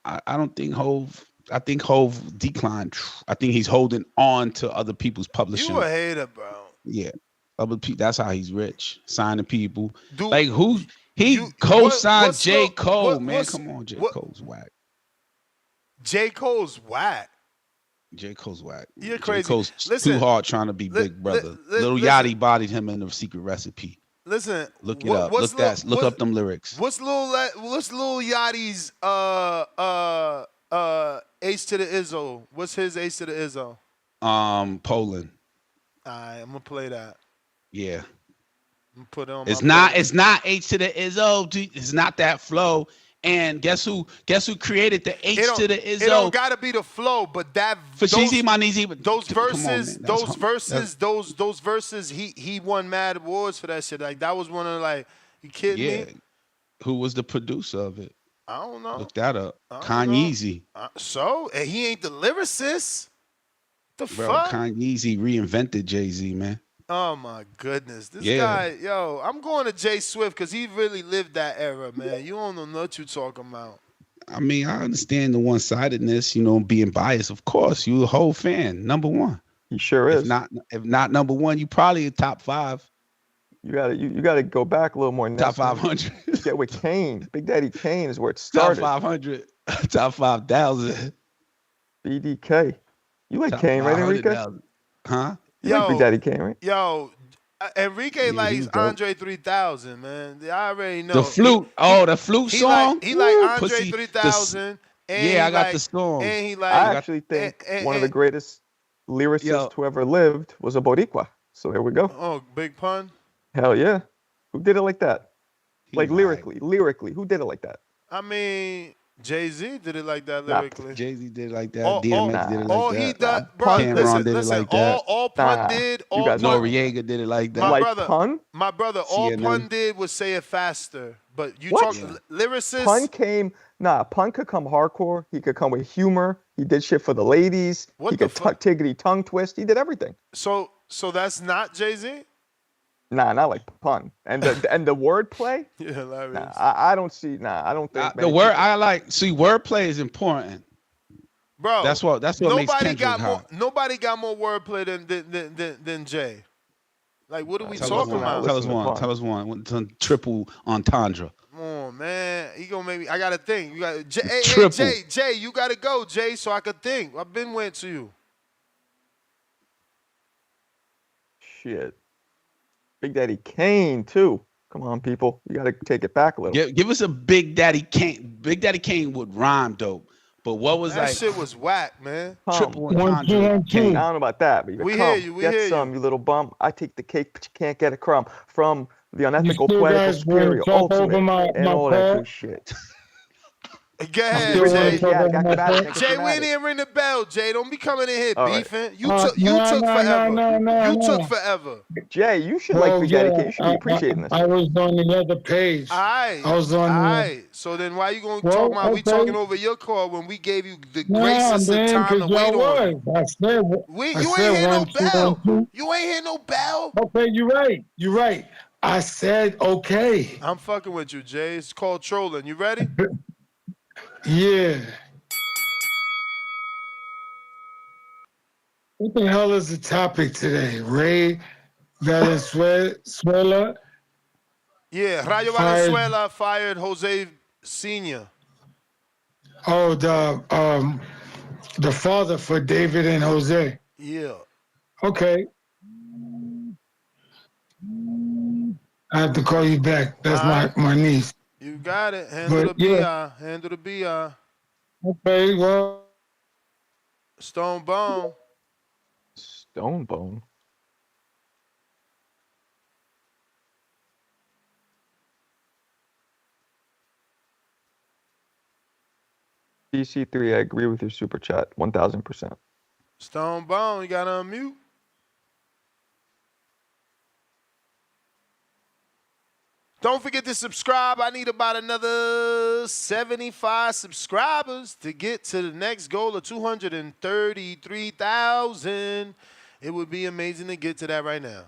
Speaker 3: I don't think Hov. I think Hov declined. I think he's holding on to other people's publishing.
Speaker 1: You a hater, bro.
Speaker 3: Yeah, other people. That's how he's rich, signing people.
Speaker 1: Dude,
Speaker 3: like who? He co-signed J. Cole, man. Come on, J. Cole's whack.
Speaker 1: J. Cole's whack.
Speaker 3: J. Cole's whack.
Speaker 1: You're crazy.
Speaker 3: J. Cole's too hard trying to be Big Brother. Lil Yachty bodied him in the Secret Recipe.
Speaker 1: Listen,
Speaker 3: look it up. Look up them lyrics.
Speaker 1: What's Lil Yachty's Ace to the Izzo? What's his Ace to the Izzo?
Speaker 3: Poland.
Speaker 1: Alright, I'm gonna play that.
Speaker 3: Yeah.
Speaker 1: I'm gonna put it on.
Speaker 3: It's not H to the Izzo. Dude. It's not that flow. And guess who created the H to the Izzo?
Speaker 1: It don't gotta be the flow, but that those verses, he won mad awards for that shit. Like that was one of like, you kidding me?
Speaker 3: Who was the producer of it?
Speaker 1: I don't know.
Speaker 3: Look that up. Kanye.
Speaker 1: And he ain't the lyricist. The
Speaker 3: Bro,
Speaker 1: fuck?
Speaker 3: Kanye reinvented Jay-Z, man.
Speaker 1: Oh my goodness. This guy, I'm going to Jay Swift because he really lived that era, man. You don't know what you talking about.
Speaker 3: I mean, I understand the one-sidedness, being biased. Of course, you a whole fan, number one.
Speaker 7: He sure is.
Speaker 3: If not number one, you probably top 5.
Speaker 7: You gotta go back a little more.
Speaker 3: Top 500.
Speaker 7: Get with Kane. Big Daddy Kane is where it started.
Speaker 3: Top 500. Top 5,000.
Speaker 7: BDK. You like Kane, right, Enrique?
Speaker 3: Huh?
Speaker 7: You like Big Daddy Kane, right?
Speaker 1: Yo, Enrique likes Andre 3000, man. I already know.
Speaker 3: The flute. The flute song?
Speaker 1: He like Andre 3000.
Speaker 3: I got the song.
Speaker 1: And he like.
Speaker 7: I actually think one of the greatest lyricists who ever lived was a Boricua. So here we go.
Speaker 1: Oh, big pun?
Speaker 7: Hell yeah. Who did it like that? Lyrically, who did it like that?
Speaker 1: I mean, Jay-Z did it like that lyrically.
Speaker 3: Jay-Z did it like that. DMX did it like that.
Speaker 1: He done, bro,
Speaker 3: Cameron did it like that.
Speaker 1: All Pun did.
Speaker 3: Noriega did it like that.
Speaker 1: My brother, all CNN. Pun did was say it faster. But you talk lyricist.
Speaker 7: Pun could come hardcore. He could come with humor. He did shit for the ladies. He could tiggity tongue twist. He did everything.
Speaker 1: So that's not Jay-Z?
Speaker 7: Nah, not like Pun. And the wordplay?
Speaker 1: Yeah, hilarious.
Speaker 7: Nah, I don't see. Nah, I don't think.
Speaker 3: The word I like. See, wordplay is important,
Speaker 1: bro.
Speaker 3: That's what makes Kendrick hot.
Speaker 1: Nobody got more wordplay than Jay. Like, what are we talking about?
Speaker 3: Tell us one. Triple entendre.
Speaker 1: Come on, man. He gonna make me. I gotta think. You got Jay. You gotta go, Jay, so I could think. I've been waiting to you.
Speaker 7: Shit. Big Daddy Kane too. Come on, people. You got to take it back a little.
Speaker 3: Give us a Big Daddy Kane. Big Daddy Kane would rhyme dope. But what was
Speaker 1: that shit was whack, man.
Speaker 3: Triple
Speaker 7: entendre. I don't know about that, but
Speaker 1: we hear you.
Speaker 7: Get some, you little bum. I take the cake, but you can't get a crumb. From the unethical, poetical, superior, ultimate, and all that good shit.
Speaker 1: Go ahead, Jay. Jay, we ain't even ring the bell, Jay. Don't be coming in here beefing. You took forever. You took forever.
Speaker 7: Jay, you should like Big Daddy Kane. You should be appreciating this.
Speaker 18: I was on the other page.
Speaker 1: So then why you gonna talk about we talking over your call when we gave you the graces and time to wait on? You ain't hear no bell. You ain't hear no bell.
Speaker 18: Okay, you're right. I said okay.
Speaker 1: I'm fucking with you, Jay. It's called trolling. You ready?
Speaker 18: Yeah. What the hell is the topic today? Ray Valenzuela?
Speaker 1: Yeah, Rayo Valenzuela fired Jose Sr.
Speaker 18: Oh, the father for David and Jose.
Speaker 1: Yeah.
Speaker 18: Okay. I have to call you back. That's my niece.
Speaker 1: You got it. Handle the BI. Handle the BI.
Speaker 18: Okay, well.
Speaker 1: Stone Bone.
Speaker 7: Stone Bone? DC3, I agree with your super chat. 1,000%.
Speaker 1: Stone Bone, you got to unmute. Don't forget to subscribe. I need about another 75 subscribers to get to the next goal of 233,000. It would be amazing to get to that right now.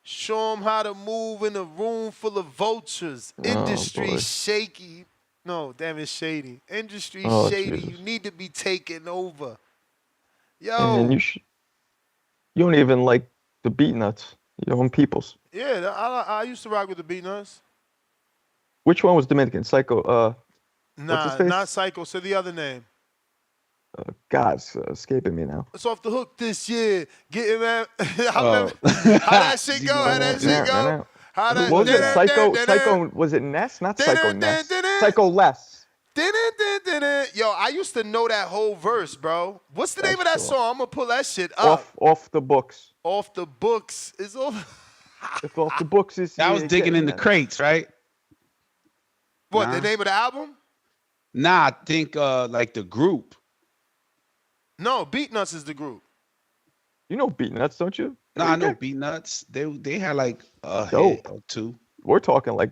Speaker 1: Show them how to move in a room full of vultures. Industry shaky. No, damn, it's shady. Industry shady. Jesus. You need to be taken over. Yo.
Speaker 7: And you don't even like the Beat Nuts, your own peoples.
Speaker 1: Yeah, I used to rock with the Beat Nuts.
Speaker 7: Which one was Dominican? Psycho?
Speaker 1: Nah, not Psycho. Say the other name.
Speaker 7: God's escaping me now.
Speaker 1: It's off the hook this year. Getting that. How that shit go? How that shit go?
Speaker 7: What was it? Psycho? Was it Ness? Not Psycho Ness. Psycho Less.
Speaker 1: Yo, I used to know that whole verse, bro. What's the name of that song? I'm gonna pull that shit up.
Speaker 7: Off the books.
Speaker 1: Off the books is over.
Speaker 7: If off the books is
Speaker 3: That was digging in the crates, right?
Speaker 1: What, the name of the album?
Speaker 3: Nah, I think like the group.
Speaker 1: No, Beatnuts is the group.
Speaker 7: You know Beatnuts, don't you?
Speaker 3: No, I know Beatnuts. They had like a
Speaker 7: Dope.
Speaker 3: hit or two.
Speaker 7: We're talking like,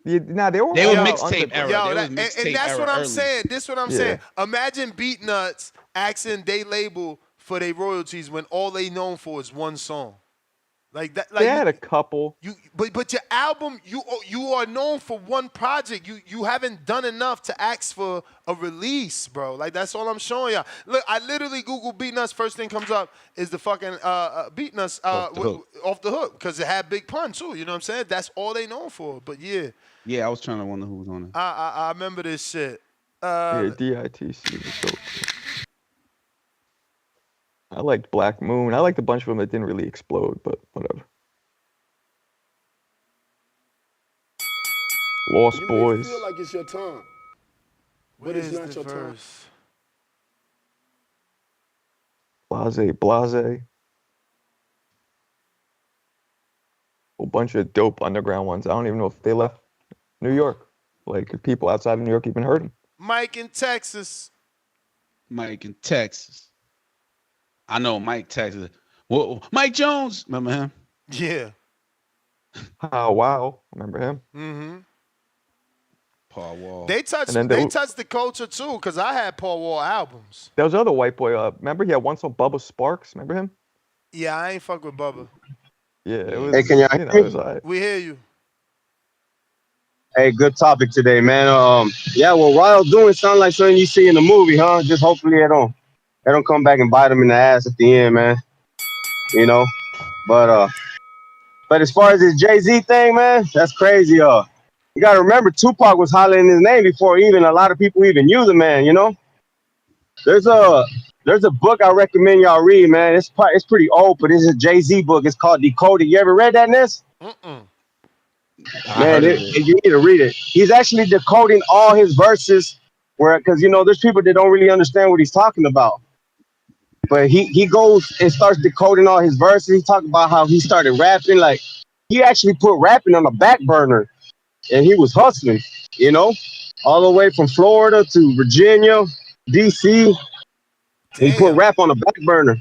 Speaker 7: they were
Speaker 3: mixtape era.
Speaker 1: And that's what I'm saying. This is what I'm saying. Imagine Beatnuts asking they label for their royalties when all they known for is one song. Like that. Like
Speaker 7: they had a couple.
Speaker 1: But your album, you are known for one project. You haven't done enough to ask for a release, bro. Like that's all I'm showing y'all. Look, I literally Google Beatnuts. First thing comes up is the fucking Beatnuts off the hook because it had Big Pun too. You know what I'm saying? That's all they known for. But yeah.
Speaker 3: Yeah, I was trying to wonder who was on it.
Speaker 1: I remember this shit.
Speaker 7: DITC was dope. I liked Black Moon. I liked a bunch of them that didn't really explode, but whatever. Lost Boys.
Speaker 16: You feel like it's your time, but it's not your time.
Speaker 7: Blase. A bunch of dope underground ones. I don't even know if they left New York. Like, if people outside of New York even heard them.
Speaker 1: Mike in Texas.
Speaker 3: I know Mike Texas. Well, Mike Jones. Remember him?
Speaker 1: Yeah.
Speaker 7: Oh, wow. Remember him?
Speaker 1: Mm-hmm.
Speaker 3: Paul Wall.
Speaker 1: They touched the culture too, because I had Paul Wall albums.
Speaker 7: There was another white boy. Remember he had one song, Bubba Sparks? Remember him?
Speaker 1: Yeah, I ain't fuck with Bubba.
Speaker 7: Yeah, it was.
Speaker 19: Hey, can y'all hear me?
Speaker 7: It was all right.
Speaker 1: We hear you.
Speaker 19: Hey, good topic today, man. Yeah, what Rayo doing sound like something you see in the movie, huh? Just hopefully they don't come back and bite him in the ass at the end, man. You know, but as far as this Jay-Z thing, man, that's crazy. You gotta remember, Tupac was hollering his name before even a lot of people even knew the man. You know, there's a book I recommend y'all read, man. It's pretty old, but it's a Jay-Z book. It's called Decoded. You ever read that, Ness? Man, you need to read it. He's actually decoding all his verses, because you know there's people that don't really understand what he's talking about. But he goes and starts decoding all his verses. He talked about how he started rapping. Like, he actually put rapping on the back burner, and he was hustling, you know, all the way from Florida to Virginia, DC. He put rap on the back burner.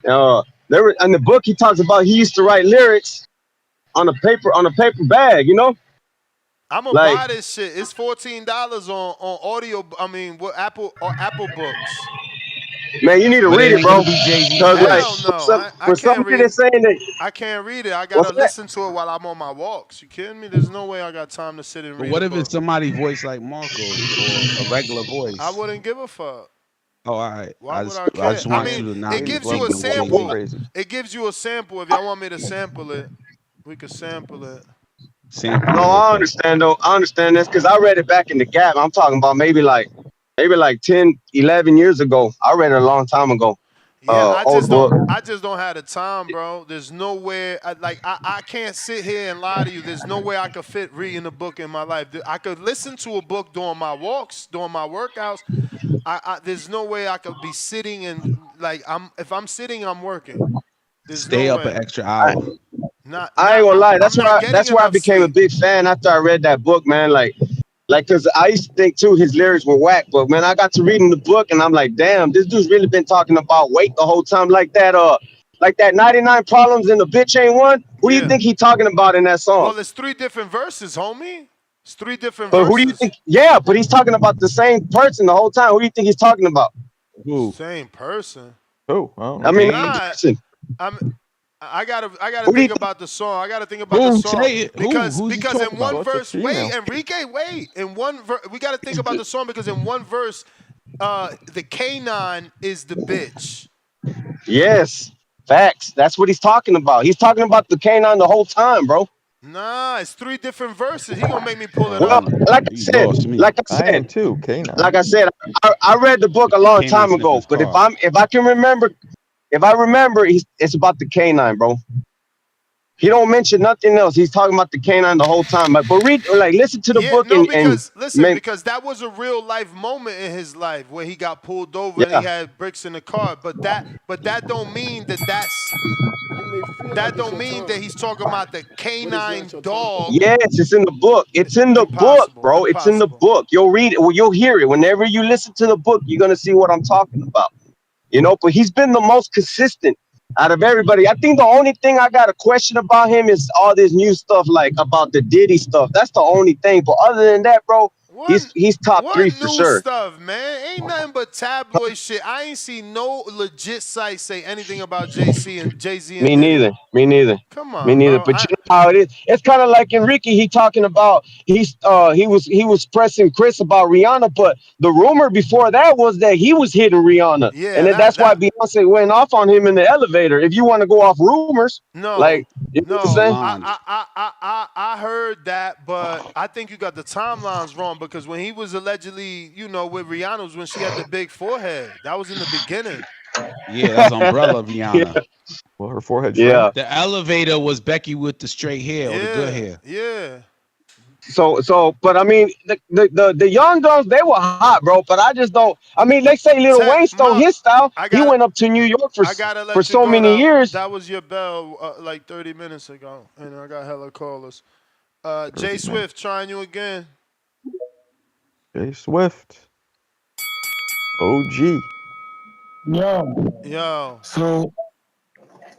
Speaker 19: In the book he talks about he used to write lyrics on a paper bag, you know.
Speaker 1: I'm gonna buy this shit. It's $14 on audio. I mean, what Apple Books.
Speaker 19: Man, you need to read it, bro.
Speaker 1: For somebody that's saying that I can't read it, I gotta listen to it while I'm on my walks. You kidding me? There's no way I got time to sit and read.
Speaker 3: But what if it's somebody's voice like Marco or a regular voice?
Speaker 1: I wouldn't give a fuck.
Speaker 3: Oh, all right.
Speaker 1: Why would I care?
Speaker 3: I just want you to not.
Speaker 1: It gives you a sample. It gives you a sample. If y'all want me to sample it, we could sample it.
Speaker 19: No, I understand though. I understand this because I read it back in the Gap. I'm talking about maybe like 10, 11 years ago. I read it a long time ago.
Speaker 1: Yeah, I just don't have the time, bro. There's no way. I can't sit here and lie to you. There's no way I could fit reading a book in my life. I could listen to a book during my walks, during my workouts. There's no way I could be sitting and if I'm sitting, I'm working.
Speaker 3: Stay up an extra hour.
Speaker 19: I ain't gonna lie. That's why I became a big fan after I read that book, man. Like, cause I used to think too his lyrics were whack, but man, I got to reading the book and I'm like, damn, this dude's really been talking about weight the whole time, like that 99 problems and the bitch ain't one. Who do you think he talking about in that song?
Speaker 1: Well, it's 3 different verses, homie. It's 3 different
Speaker 19: but
Speaker 1: verses.
Speaker 19: Who do you think? Yeah, but he's talking about the same person the whole time. Who do you think he's talking about?
Speaker 3: Who?
Speaker 1: Same person.
Speaker 7: Who?
Speaker 19: I mean, person.
Speaker 1: I gotta think about the song. I gotta think about the song because in one verse, wait, Enrique, wait. In one verse, we gotta think about the song because in one verse, the canine is the bitch.
Speaker 19: Yes, facts. That's what he's talking about. He's talking about the canine the whole time, bro.
Speaker 1: Nah, it's 3 different verses. He gonna make me pull it up.
Speaker 19: Like I said
Speaker 7: too, canine.
Speaker 19: Like I said, I read the book a long time ago. But if I remember, it's about the canine, bro. He don't mention nothing else. He's talking about the canine the whole time. But listen to the book
Speaker 1: because that was a real life moment in his life where he got pulled over and he had bricks in the car. But that don't mean that's that don't mean that he's talking about the canine dog.
Speaker 19: Yes, it's in the book. It's in the book, bro. It's in the book. You'll read it. Well, you'll hear it. Whenever you listen to the book, you're gonna see what I'm talking about. You know, but he's been the most consistent out of everybody. I think the only thing I got a question about him is all this new stuff, like about the Diddy stuff. That's the only thing. But other than that, bro, he's top 3 for
Speaker 1: What new
Speaker 19: sure.
Speaker 1: stuff, man? Ain't nothing but tabloid shit. I ain't seen no legit site say anything about Jay-Z and Diddy.
Speaker 19: Me neither.
Speaker 1: Come
Speaker 19: Me
Speaker 1: on,
Speaker 19: neither.
Speaker 1: bro.
Speaker 19: But you know how it is. It's kind of like Enrique. He talking about he was pressing Chris about Rihanna, but the rumor before that was that he was hitting Rihanna, and then that's why Beyonce went off on him in the elevator. If you want to go off rumors, like you know what I'm saying?
Speaker 1: I heard that, but I think you got the timelines wrong because when he was allegedly, you know, with Rihanna was when she had the big forehead. That was in the beginning.
Speaker 3: Yeah, that's Umbrella Rihanna.
Speaker 7: Yeah. Well, her forehead.
Speaker 19: Yeah.
Speaker 3: The elevator was Becky with the straight hair or the good hair.
Speaker 1: Yeah.
Speaker 19: So, but I mean, the young guns, they were hot, bro. But I just don't. I mean, they say Lil Wayne stole his style. He went up to New York for so many years.
Speaker 1: That was your bell like 30 minutes ago, and I got hella callers. Jay Swift trying you again.
Speaker 7: Jay Swift. OG.
Speaker 18: Yo. So,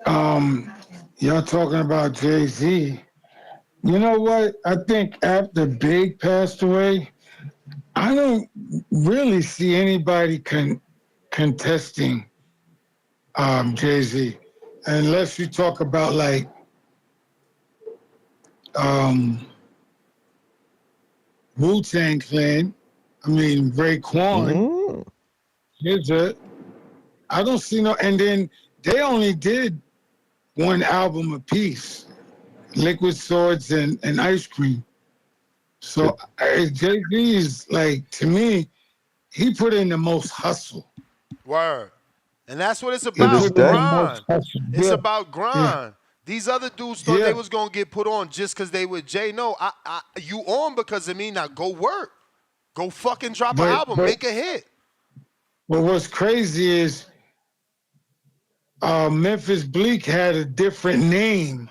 Speaker 18: y'all talking about Jay-Z. You know what? I think after Big passed away, I don't really see anybody contesting Jay-Z, unless you talk about like Wu-Tang Clan. I mean, Raekwon. I don't see no, and then they only did one album apiece, Liquid Swords and Ice Cream. So Jay-Z is like, to me, he put in the most hustle.
Speaker 1: Word. And that's what it's about, grind. It's about grind. These other dudes thought they was going to get put on just because they were Jay. No, you on because of me. Now go work. Go fucking drop an album. Make a hit.
Speaker 18: But what's crazy is Memphis Bleak had a different name.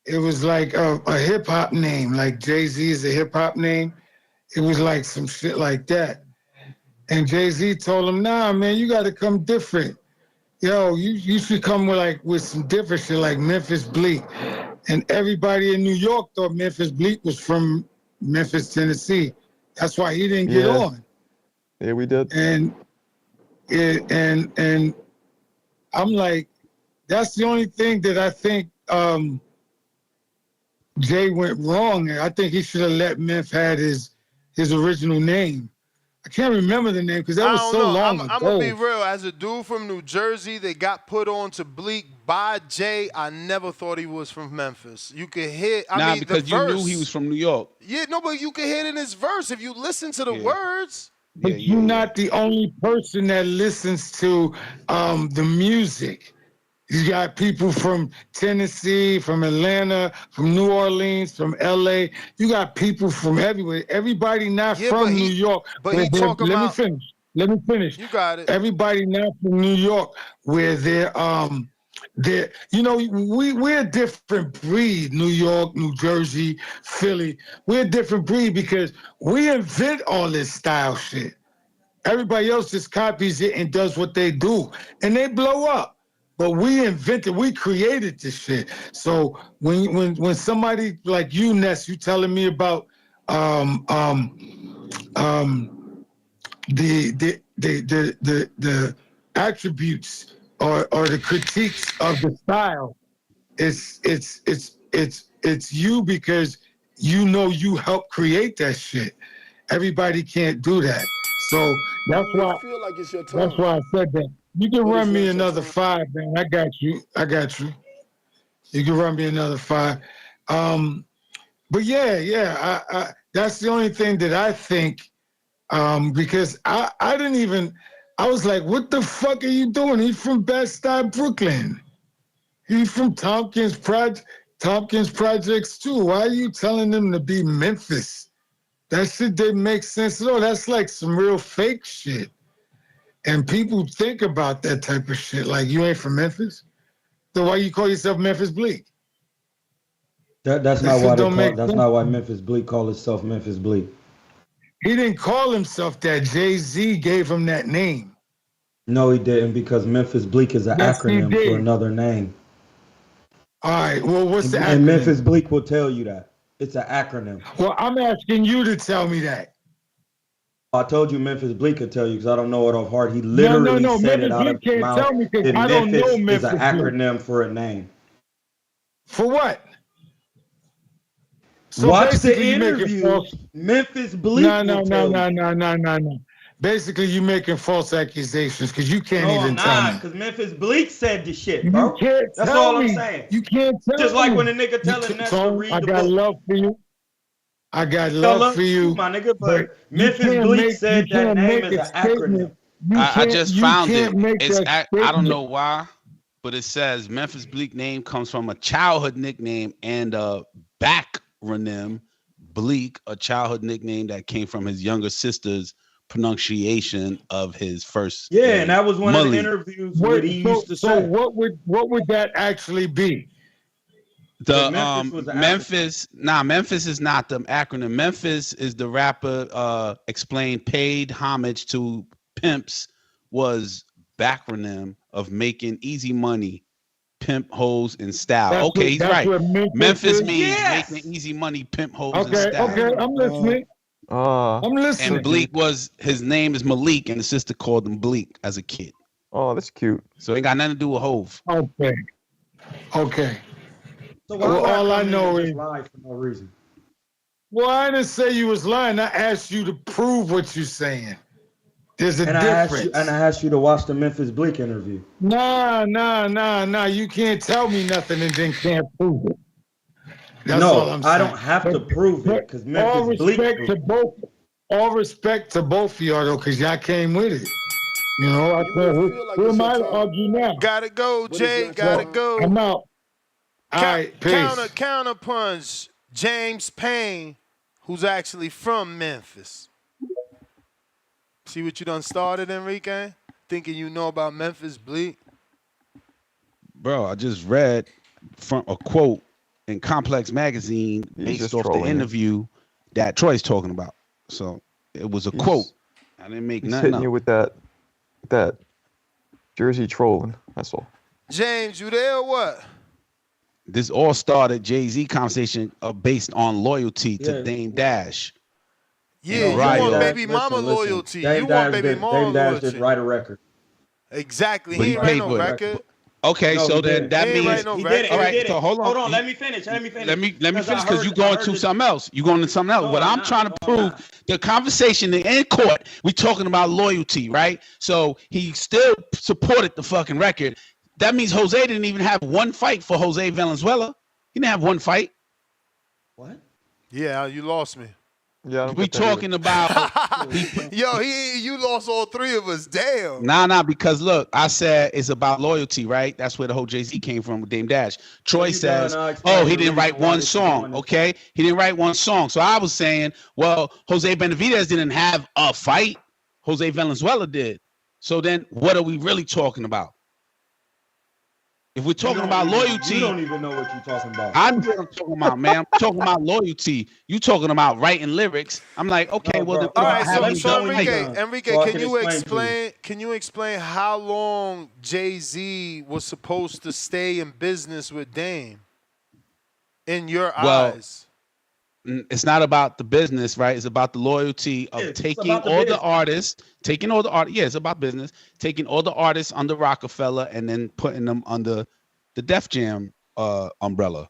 Speaker 18: It was like a hip-hop name, like Jay-Z is a hip-hop name. It was like some shit like that. And Jay-Z told him, nah, man, you got to come different. Yo, you should come with some different shit like Memphis Bleak. And everybody in New York thought Memphis Bleak was from Memphis, Tennessee. That's why he didn't get on.
Speaker 7: Yeah, we did.
Speaker 18: And I'm like, that's the only thing that I think Jay went wrong. I think he should have let Memphis had his original name. I can't remember the name because that was so long ago.
Speaker 1: I'm going to be real. As a dude from New Jersey that got put on to Bleak by Jay, I never thought he was from Memphis. You could hear,
Speaker 3: because you knew he was from New York.
Speaker 1: Yeah, no, but you could hear it in his verse if you listen to the words.
Speaker 18: But you're not the only person that listens to the music. You got people from Tennessee, from Atlanta, from New Orleans, from LA. You got people from everywhere. Everybody not from New York.
Speaker 1: But he talking about.
Speaker 18: Let me finish.
Speaker 1: You got it.
Speaker 18: Everybody not from New York, where they're you know, we're a different breed. New York, New Jersey, Philly. We're a different breed because we invent all this style shit. Everybody else just copies it and does what they do, and they blow up. But we invented, we created this shit. So when somebody like you, Ness, you telling me about the attributes or the critiques of the style, it's you because you know you helped create that shit. Everybody can't do that. So that's why
Speaker 16: feel like it's your time.
Speaker 18: That's why I said that. You can run me another 5, man. I got you. You can run me another 5. But yeah. I that's the only thing that I think, because I didn't even. I was like, what the fuck are you doing? He's from Bed-Stuy, Brooklyn. He's from Tompkins Projects too. Why are you telling them to be Memphis? That shit didn't make sense at all. That's like some real fake shit. And people think about that type of shit. Like, you ain't from Memphis? So why you call yourself Memphis Bleak?
Speaker 20: That's not why they call. That's not why Memphis Bleak called himself Memphis Bleak.
Speaker 18: He didn't call himself that. Jay-Z gave him that name.
Speaker 20: No, he didn't, because Memphis Bleak is an acronym for another name.
Speaker 18: All right. Well, what's the acronym?
Speaker 20: And Memphis Bleak will tell you that it's an acronym.
Speaker 18: Well, I'm asking you to tell me that.
Speaker 20: I told you Memphis Bleak could tell you because I don't know it off heart. He literally said
Speaker 18: Memphis
Speaker 20: it out of his mouth.
Speaker 18: Tell me
Speaker 20: that
Speaker 18: I don't know
Speaker 20: Memphis is
Speaker 18: Memphis
Speaker 20: an acronym for a name.
Speaker 18: For what? So
Speaker 20: watch the interview. Memphis Bleak.
Speaker 18: No. Basically, you're making false accusations because you can't even tell me.
Speaker 20: Because Memphis Bleak said the shit, bro.
Speaker 18: You can't
Speaker 20: That's
Speaker 18: tell
Speaker 20: all
Speaker 18: me.
Speaker 20: I'm saying.
Speaker 18: You can't tell
Speaker 20: Just
Speaker 18: me.
Speaker 20: like when a nigga telling Ness to read
Speaker 18: I
Speaker 20: the
Speaker 18: got
Speaker 20: book.
Speaker 18: love for you. I got love for you,
Speaker 20: my nigga. But Memphis Bleak said that name is an acronym.
Speaker 3: I just found it. It's I don't know why, but it says Memphis Bleak name comes from a childhood nickname and a backronym. Bleak, a childhood nickname that came from his younger sister's pronunciation of his first name.
Speaker 20: And that was one of the interviews where he used to say.
Speaker 18: So what would that actually be?
Speaker 3: The Memphis is not the acronym. Memphis is the rapper explained paid homage to pimps was backronym of making easy money, pimp hoes and style. He's right. Memphis means making easy money, pimp hoes and style.
Speaker 18: Okay, I'm listening. I'm listening.
Speaker 3: And Bleak his name is Malik, and the sister called him Bleak as a kid.
Speaker 7: Oh, that's cute.
Speaker 3: So it ain't got nothing to do with Hove.
Speaker 18: Okay.
Speaker 20: So
Speaker 18: all I know is
Speaker 20: lie for no reason.
Speaker 18: Well, I didn't say you was lying. I asked you to prove what you're saying. There's a difference.
Speaker 20: I asked you to watch the Memphis Bleak interview.
Speaker 18: Nah. You can't tell me nothing and then can't prove it. That's all I'm saying.
Speaker 20: I don't have to prove it because Memphis Bleak.
Speaker 18: All respect to both of y'all though, because y'all came with it. You know, who am I to argue now?
Speaker 1: Gotta go, Jay. Gotta go.
Speaker 18: I'm out. All right, peace.
Speaker 1: Counterpunch. James Payne, who's actually from Memphis. See what you done started, Enrique? Thinking you know about Memphis Bleak?
Speaker 3: Bro, I just read from a quote in Complex Magazine based off the interview that Troy's talking about. So it was a quote. I didn't make nothing
Speaker 7: hitting you with that Jersey trolling. That's all.
Speaker 1: James, you there or what?
Speaker 3: This all started Jay-Z conversation based on loyalty to Dame Dash.
Speaker 1: Yeah, you
Speaker 3: Rayo.
Speaker 1: want baby mama loyalty. You want baby mama
Speaker 20: loyalty. Dame Dash
Speaker 1: loyalty.
Speaker 20: did write a record.
Speaker 1: Exactly.
Speaker 3: But
Speaker 1: he ain't write no record.
Speaker 3: Okay,
Speaker 20: No,
Speaker 3: so
Speaker 20: he
Speaker 3: then
Speaker 20: didn't.
Speaker 3: that
Speaker 1: He ain't
Speaker 3: means
Speaker 1: write no
Speaker 3: he
Speaker 1: record.
Speaker 3: did it. All right,
Speaker 20: He did
Speaker 3: so
Speaker 20: it.
Speaker 3: hold on.
Speaker 20: Let me finish.
Speaker 3: Let me finish because
Speaker 20: I
Speaker 3: you going to something else. You going to something else. What I'm trying to prove, the conversation in court, we talking about loyalty, right? So he still supported the fucking record. That means Jose didn't even have one fight for Jose Valenzuela. He didn't have one fight.
Speaker 20: What?
Speaker 1: Yeah, you lost me.
Speaker 7: Yeah,
Speaker 3: we talking about.
Speaker 1: Yo, you lost all three of us. Damn.
Speaker 3: Nah, because look, I said it's about loyalty, right? That's where the whole Jay-Z came from with Dame Dash. Troy says, he didn't write one song, okay? He didn't write one song. So I was saying, well, Jose Benavidez didn't have a fight. Jose Valenzuela did. So then what are we really talking about? If we're talking about loyalty,
Speaker 20: you don't even know what you're talking about.
Speaker 3: I know what I'm talking about, man. I'm talking about loyalty. You talking about writing lyrics. I'm like, okay, well,
Speaker 1: all right. So Enrique,
Speaker 20: So
Speaker 1: can you explain how long Jay-Z was supposed to stay in business with Dame? In your eyes.
Speaker 3: It's not about the business, right? It's about the loyalty of taking all the artists. Yeah, it's about business. Taking all the artists under Rockefeller and then putting them under the Def Jam umbrella.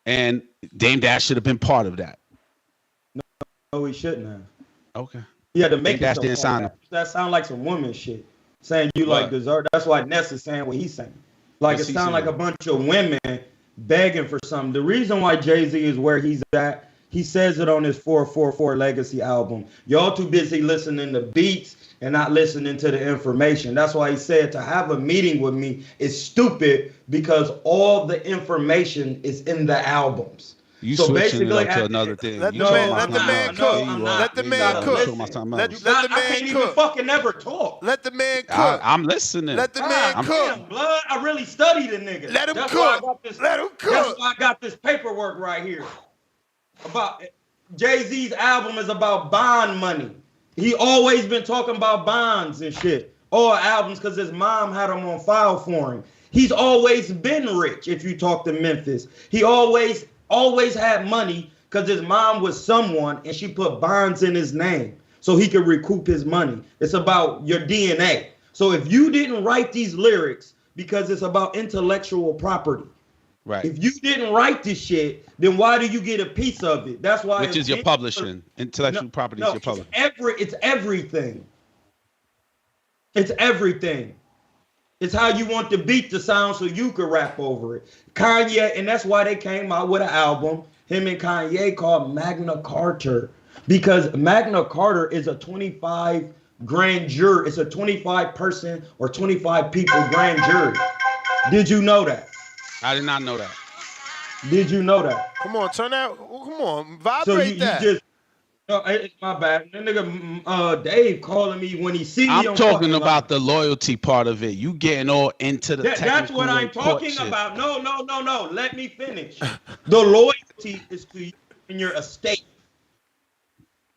Speaker 3: And Dame Dash should have been part of that.
Speaker 20: No, he shouldn't have.
Speaker 3: Okay.
Speaker 20: Yeah, to make
Speaker 3: Dame Dash didn't sign him.
Speaker 20: That sounds like some woman shit. Saying you like deserve. That's why Ness is saying what he's saying. Like it sounds like a bunch of women begging for something. The reason why Jay-Z is where he's at, he says it on his 444 Legacy album. Y'all too busy listening to beats and not listening to the information. That's why he said to have a meeting with me is stupid because all the information is in the albums.
Speaker 3: You
Speaker 20: so
Speaker 3: switching it
Speaker 20: basically,
Speaker 3: up to another thing.
Speaker 1: Let
Speaker 3: You
Speaker 1: the
Speaker 3: talking
Speaker 1: man,
Speaker 3: about
Speaker 1: let the
Speaker 3: something
Speaker 1: man
Speaker 3: else.
Speaker 1: cook.
Speaker 3: There you are.
Speaker 1: Let the
Speaker 3: There you
Speaker 1: man
Speaker 3: are. You
Speaker 1: cook.
Speaker 3: talking about something else.
Speaker 1: Let the
Speaker 20: I
Speaker 1: man
Speaker 20: can't even
Speaker 1: cook.
Speaker 20: fucking never talk.
Speaker 1: Let the man cook.
Speaker 3: I'm listening.
Speaker 1: Let the man
Speaker 20: God
Speaker 1: cook.
Speaker 20: damn, blood. I really studied the nigga.
Speaker 1: Let him
Speaker 20: That's
Speaker 1: cook.
Speaker 20: why I got this.
Speaker 1: Let him cook.
Speaker 20: That's why I got this paperwork right here. About Jay-Z's album is about bond money. He always been talking about bonds and shit. All albums because his mom had them on file for him. He's always been rich. If you talk to Memphis, he always had money because his mom was someone and she put bonds in his name so he could recoup his money. It's about your DNA. So if you didn't write these lyrics because it's about intellectual property,
Speaker 3: right?
Speaker 20: If you didn't write this shit, then why do you get a piece of it? That's why.
Speaker 3: Which is your publishing. Intellectual property is your publishing.
Speaker 20: It's everything. It's everything. It's how you want the beat to sound so you could rap over it. Kanye, and that's why they came out with an album, him and Kanye, called Magna Carta. Because Magna Carta is a 25 grand jury. It's a 25 person or 25 people grand jury. Did you know that?
Speaker 3: I did not know that.
Speaker 20: Did you know that?
Speaker 1: Come on, turn that. Come on, vibrate that.
Speaker 20: Just. No, it's my bad. That nigga Dave calling me when he see me.
Speaker 3: I'm talking about the loyalty part of it. You getting all into the
Speaker 20: that's what I'm talking about. No. Let me finish. The loyalty is to you and your estate.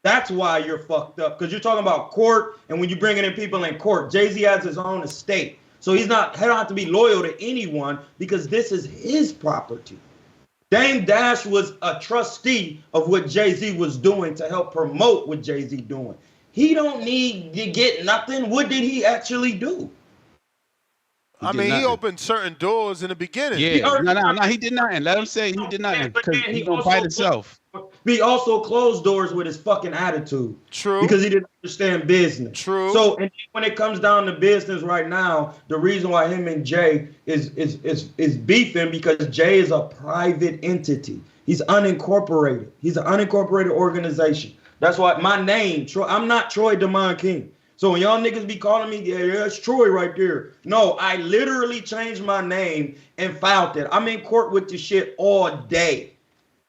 Speaker 20: That's why you're fucked up. Because you're talking about court, and when you're bringing in people in court, Jay-Z has his own estate. So he don't have to be loyal to anyone because this is his property. Dame Dash was a trustee of what Jay-Z was doing to help promote what Jay-Z doing. He don't need to get nothing. What did he actually do?
Speaker 1: He opened certain doors in the beginning.
Speaker 3: Yeah, no, he did nothing. Let him say he did nothing because he gonna bite himself.
Speaker 20: He also closed doors with his fucking attitude.
Speaker 1: True.
Speaker 20: Because he didn't understand business.
Speaker 1: True.
Speaker 20: So, and when it comes down to business right now, the reason why him and Jay is beefing because Jay is a private entity. He's unincorporated. He's an unincorporated organization. That's why my name, Troy, I'm not Troy DeMond King. So when y'all niggas be calling me, yeah, it's Troy right there. No, I literally changed my name and filed it. I'm in court with this shit all day.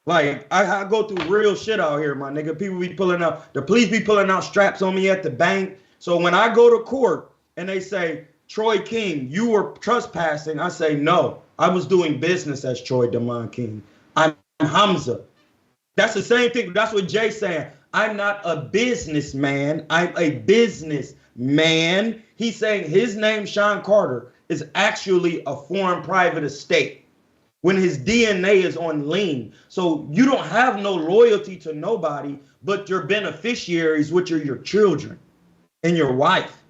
Speaker 20: Like, I go through real shit out here, my nigga. People be pulling out, the police be pulling out straps on me at the bank. So when I go to court and they say, Troy King, you were trespassing, I say, no, I was doing business as Troy DeMond King. I'm Hamza. That's the same thing. That's what Jay's saying. I'm not a businessman. I'm a businessman. He's saying his name, Sean Carter, is actually a foreign private estate when his DNA is on lien. So you don't have no loyalty to nobody but your beneficiaries, which are your children and your wife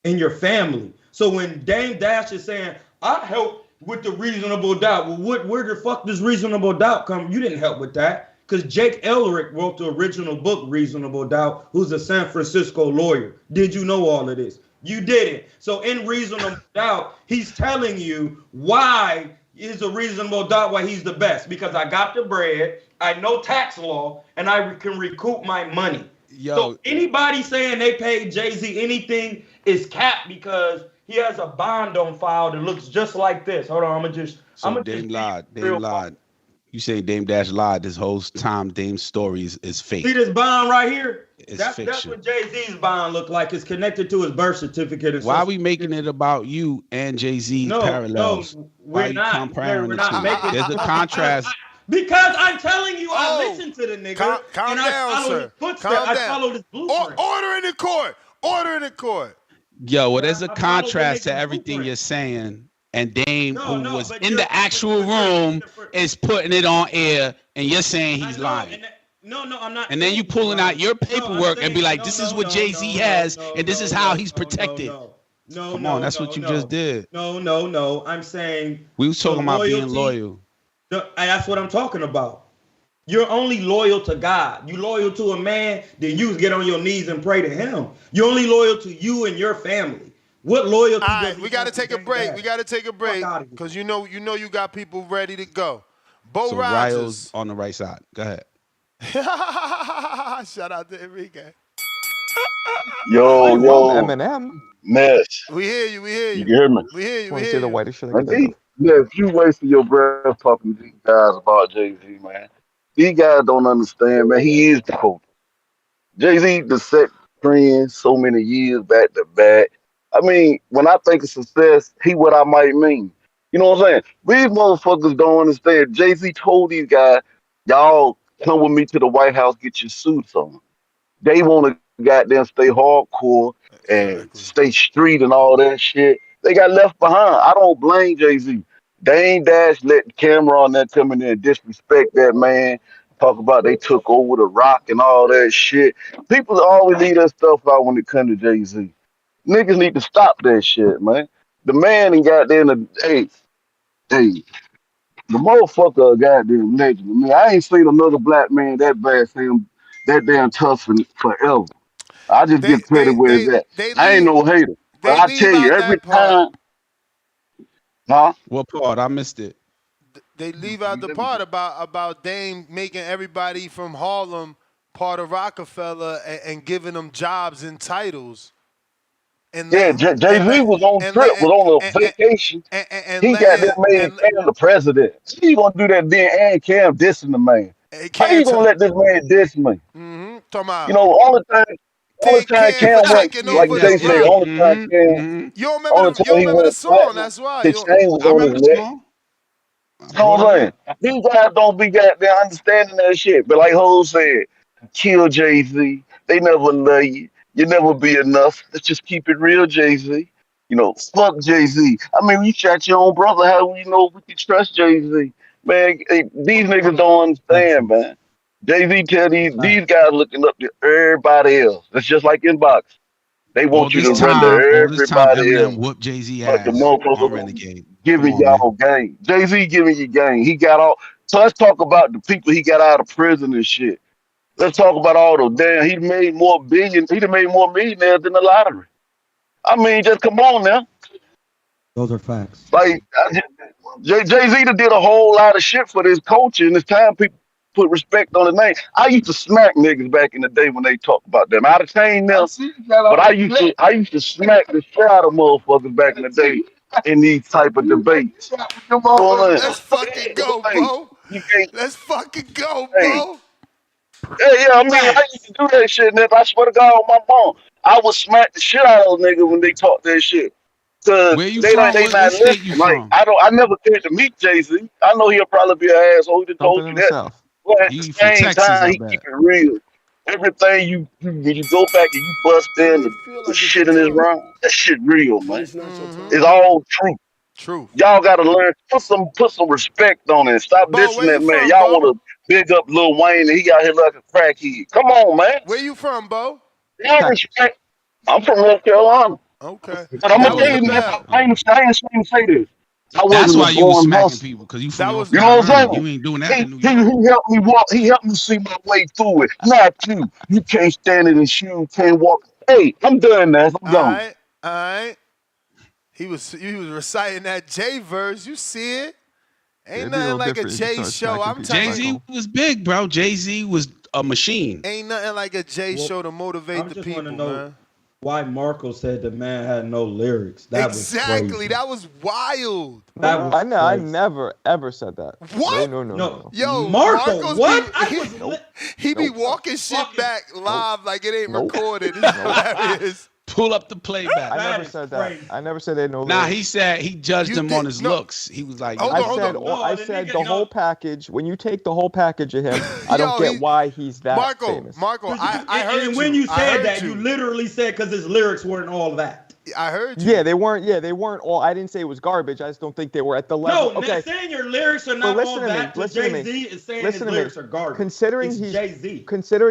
Speaker 20: and your family. So when Dame Dash is saying, I help with the reasonable doubt. Well, where the fuck does reasonable doubt come? You didn't help with that. Because Jake Elric wrote the original book, Reasonable Doubt, who's a San Francisco lawyer. Did you know all of this? You didn't. So in Reasonable Doubt, he's telling you why is a reasonable doubt why he's the best. Because I got the bread, I know tax law, and I can recoup my money. So anybody saying they paid Jay-Z anything is capped because he has a bond on file that looks just like this. Hold on,
Speaker 3: Dame lied. You say Dame Dash lied this whole time. Dame's story is fake.
Speaker 20: See this bond right here?
Speaker 3: That's
Speaker 20: fiction. That's what Jay-Z's bond look like. It's connected to his birth certificate.
Speaker 3: Why are we making it about you and Jay-Z's parallels?
Speaker 20: No, we're not. We're not making
Speaker 3: There's a contrast.
Speaker 20: Because I'm telling you, I listen to the nigga.
Speaker 1: Calm down, sir.
Speaker 20: I follow this blueprint.
Speaker 1: Order in the court. Order in the court.
Speaker 3: Yo, well, there's a contrast to everything you're saying. And Dame, who was in the actual room, is putting it on air, and you're saying he's lying.
Speaker 20: No, I'm not.
Speaker 3: And then you pulling out your paperwork and be like, this is what Jay-Z has, and this is how he's protected. Come on, that's what you just did.
Speaker 20: No. I'm saying
Speaker 3: we was talking about being loyal.
Speaker 20: That's what I'm talking about. You're only loyal to God. You loyal to a man, then you get on your knees and pray to him. You're only loyal to you and your family. What loyalty?
Speaker 1: All right, we got to take a break. We got to take a break because you know you got people ready to go.
Speaker 3: So Rayo's on the right side. Go ahead.
Speaker 1: Shout out to Enrique.
Speaker 21: Yo,
Speaker 7: Eminem.
Speaker 21: Mess.
Speaker 1: We hear you.
Speaker 21: You hear me?
Speaker 1: We hear you.
Speaker 7: Want to see the whitest shit?
Speaker 21: Yeah, if you wasted your breath talking to these guys about Jay-Z, man, These guys don't understand, man. He is the coach. Jay-Z the set trend so many years back to back. I mean, when I think of success, he what I might mean. You know what I'm saying? These motherfuckers don't understand. Jay-Z told these guys, y'all come with me to the White House, get your suits on. They want to goddamn stay hardcore and
Speaker 1: Exactly.
Speaker 21: stay street and all that shit. They got left behind. I don't blame Jay-Z. Dame Dash let the camera on that come in there and disrespect that man. Talk about they took over the rock and all that shit. People always leave that stuff out when it comes to Jay-Z. Niggas need to stop that shit, man. The man ain't got there in the hey, the motherfucker a goddamn legend. I mean, I ain't seen another black man that bad seem that damn tough and forever. I just
Speaker 1: They
Speaker 21: give credit
Speaker 1: they
Speaker 21: where it's
Speaker 1: they
Speaker 21: at.
Speaker 1: they
Speaker 21: I ain't
Speaker 1: leave
Speaker 21: no hater. But
Speaker 1: they
Speaker 21: I tell
Speaker 1: leave
Speaker 21: you,
Speaker 1: out
Speaker 21: every
Speaker 1: that part.
Speaker 21: time, huh?
Speaker 3: What part? I missed it.
Speaker 1: They leave out the part about Dame making everybody from Harlem part of Rockefeller and giving them jobs and titles and
Speaker 21: Yeah,
Speaker 1: letting
Speaker 21: Jay
Speaker 1: and
Speaker 21: Z
Speaker 1: let
Speaker 21: was on
Speaker 1: and
Speaker 21: trip,
Speaker 1: let
Speaker 21: was on
Speaker 1: and,
Speaker 21: a vacation.
Speaker 1: and
Speaker 21: He got
Speaker 1: letting
Speaker 21: that man
Speaker 1: and
Speaker 21: Cam the president. How you gonna do that then and Cam dissing the man? How you
Speaker 1: can't
Speaker 21: gonna let this man diss me?
Speaker 1: talking
Speaker 21: You
Speaker 1: about
Speaker 21: know, only
Speaker 1: thank
Speaker 21: time
Speaker 1: Cam for
Speaker 21: Cam went,
Speaker 1: taking
Speaker 21: like
Speaker 1: over the
Speaker 21: Jay said,
Speaker 1: block.
Speaker 21: only time Cam, only
Speaker 1: You don't
Speaker 21: time he
Speaker 1: remember
Speaker 21: went
Speaker 1: the song?
Speaker 21: platinum,
Speaker 1: That's why
Speaker 21: his
Speaker 1: you.
Speaker 21: chain was
Speaker 3: I
Speaker 21: on
Speaker 3: remember
Speaker 21: his
Speaker 3: the
Speaker 21: neck.
Speaker 3: song. I
Speaker 21: You know
Speaker 3: brought
Speaker 21: what
Speaker 3: it
Speaker 21: I'm
Speaker 3: up.
Speaker 21: saying? These guys don't be goddamn understanding that shit. But like Ho said, kill Jay Z. They never love you. You never be enough. Let's just keep it real, Jay Z. You know, fuck Jay Z. I mean, you shot your own brother. How we know we can trust Jay Z? Man, these niggas don't understand, man. Jay Z tell these guys looking up to everybody else. It's just like inbox. They want you to render
Speaker 3: All this time,
Speaker 21: everybody
Speaker 3: Eminem
Speaker 21: else.
Speaker 3: whooped Jay-Z
Speaker 21: But the
Speaker 3: ass on
Speaker 21: motherfucker
Speaker 3: Renegade. Come
Speaker 21: giving
Speaker 3: on, man.
Speaker 21: y'all game. Jay Z giving you game. He got all. So let's talk about the people he got out of prison and shit. Let's talk about all those. Damn, he made more billions. He done made more millionaires than the lottery. I mean, just come on now.
Speaker 20: Those are facts.
Speaker 21: Like Jay Z did a whole lot of shit for this culture, and it's time people put respect on the name. I used to smack niggas back in the day when they talk about them. I'd have changed them, but I used to smack the shit out of motherfuckers back in the day in these type of debates.
Speaker 1: Let's fucking go, Bo.
Speaker 21: You can't.
Speaker 1: Let's fucking go,
Speaker 21: Hey,
Speaker 1: Bo.
Speaker 21: yeah. I mean, I used to do that shit, nigga. I swear to God on my mom, I would smack the shit out of those niggas when they talk that shit. Cause
Speaker 3: Where you
Speaker 21: they
Speaker 3: from?
Speaker 21: not
Speaker 3: What state you
Speaker 21: listening. Like
Speaker 3: from?
Speaker 21: I never cared to meet Jay Z. I know he'll probably be an asshole. He done
Speaker 7: Something
Speaker 21: told
Speaker 7: in
Speaker 21: you
Speaker 7: the
Speaker 21: that.
Speaker 7: South.
Speaker 21: But at the
Speaker 3: You from
Speaker 21: same
Speaker 3: Texas,
Speaker 21: time,
Speaker 3: I
Speaker 21: he keep
Speaker 3: bet.
Speaker 21: it real. Everything you go back and you bust
Speaker 16: It
Speaker 21: in
Speaker 16: may feel
Speaker 21: the
Speaker 16: like it's a
Speaker 21: shit in his
Speaker 16: turn,
Speaker 21: rhyme. That shit real,
Speaker 16: but
Speaker 21: man.
Speaker 16: it's not your turn.
Speaker 21: It's all true.
Speaker 1: Truth.
Speaker 21: Y'all gotta learn put some respect on it. Stop
Speaker 1: Bo,
Speaker 21: dissing
Speaker 1: where
Speaker 21: that
Speaker 1: you
Speaker 21: man.
Speaker 1: from,
Speaker 21: Y'all
Speaker 1: Bo?
Speaker 21: wanna big up Lil Wayne and he out here like a crackhead. Come on, man.
Speaker 1: Where you from, Bo?
Speaker 21: Y'all respect. I'm from North Carolina.
Speaker 1: Okay.
Speaker 21: But I'm
Speaker 1: That
Speaker 21: gonna
Speaker 1: was
Speaker 21: tell
Speaker 1: the
Speaker 21: you, man,
Speaker 1: bell.
Speaker 21: I ain't ashamed to say this. I
Speaker 3: That's
Speaker 21: wasn't a
Speaker 3: why you was
Speaker 21: born
Speaker 3: smacking
Speaker 21: hustler.
Speaker 3: people, because you from
Speaker 1: That
Speaker 3: North
Speaker 1: was
Speaker 21: You know what
Speaker 3: Carolina.
Speaker 21: I'm saying?
Speaker 3: You ain't doing that in New
Speaker 21: He
Speaker 3: York.
Speaker 21: helped me walk. He helped me see my way through it. Not you. You can't stand in his shoes. Can't walk. Hey, I'm done now. I'm gone.
Speaker 1: All right. He was reciting that J verse. You see it?
Speaker 7: Yeah,
Speaker 1: Ain't
Speaker 7: it'd be a
Speaker 1: nothing
Speaker 7: little
Speaker 1: like a
Speaker 7: different if you
Speaker 1: J
Speaker 7: start
Speaker 1: show.
Speaker 7: smacking
Speaker 1: I'm
Speaker 7: people,
Speaker 1: telling you.
Speaker 3: Jay-Z
Speaker 7: Michael.
Speaker 3: was big, bro. Jay-Z was a machine.
Speaker 1: Ain't nothing like a J
Speaker 20: Well,
Speaker 1: show to
Speaker 20: I
Speaker 1: motivate the
Speaker 20: just want to
Speaker 1: people,
Speaker 20: know
Speaker 1: man.
Speaker 20: why Marco said the man had no lyrics. That was
Speaker 1: Exactly.
Speaker 20: crazy.
Speaker 1: That was wild.
Speaker 20: That
Speaker 7: No,
Speaker 20: was
Speaker 7: I
Speaker 20: crazy.
Speaker 7: never ever said that. No,
Speaker 1: What?
Speaker 7: no, no, no,
Speaker 20: No,
Speaker 7: no.
Speaker 1: Yo,
Speaker 20: Marco,
Speaker 1: Marcos be
Speaker 20: what? I was
Speaker 7: Nope.
Speaker 1: he be
Speaker 7: Nope.
Speaker 1: walking shit
Speaker 20: fucking.
Speaker 1: back
Speaker 7: Nope.
Speaker 1: live like it ain't
Speaker 7: Nope.
Speaker 1: recorded. It's
Speaker 7: Nope.
Speaker 1: hilarious.
Speaker 3: Pull up the playback.
Speaker 7: I
Speaker 20: That
Speaker 7: never
Speaker 20: is
Speaker 7: said that.
Speaker 20: crazy.
Speaker 7: I never said they had no
Speaker 3: Nah, he
Speaker 7: lyrics.
Speaker 3: said he judged
Speaker 1: You
Speaker 3: him on
Speaker 1: did
Speaker 3: his
Speaker 1: no.
Speaker 3: looks. He was like,
Speaker 1: Hold
Speaker 7: I
Speaker 1: on, hold
Speaker 7: said
Speaker 1: on.
Speaker 7: all.
Speaker 20: No,
Speaker 7: I
Speaker 20: the
Speaker 7: said
Speaker 20: nigga,
Speaker 7: the whole
Speaker 20: no,
Speaker 7: package. When you take the whole package of him, I don't
Speaker 1: Yo,
Speaker 7: get why he's that
Speaker 1: Marco,
Speaker 7: famous.
Speaker 1: I heard
Speaker 20: and when
Speaker 1: you.
Speaker 20: you
Speaker 1: I
Speaker 20: said
Speaker 1: heard
Speaker 20: that, you
Speaker 1: you.
Speaker 20: literally said because his lyrics weren't all that.
Speaker 1: I heard
Speaker 7: Yeah,
Speaker 1: you.
Speaker 7: they weren't. Yeah, they weren't all. I didn't say it was garbage. I just don't think they were at the level.
Speaker 20: No,
Speaker 7: Okay,
Speaker 20: saying your lyrics are
Speaker 7: but
Speaker 20: not all
Speaker 7: listen to me.
Speaker 20: that to
Speaker 7: Listen to
Speaker 20: Jay
Speaker 7: me.
Speaker 20: Z is saying his
Speaker 7: Listen to me.
Speaker 20: lyrics are garbage.
Speaker 7: Considering
Speaker 20: It's Jay Z.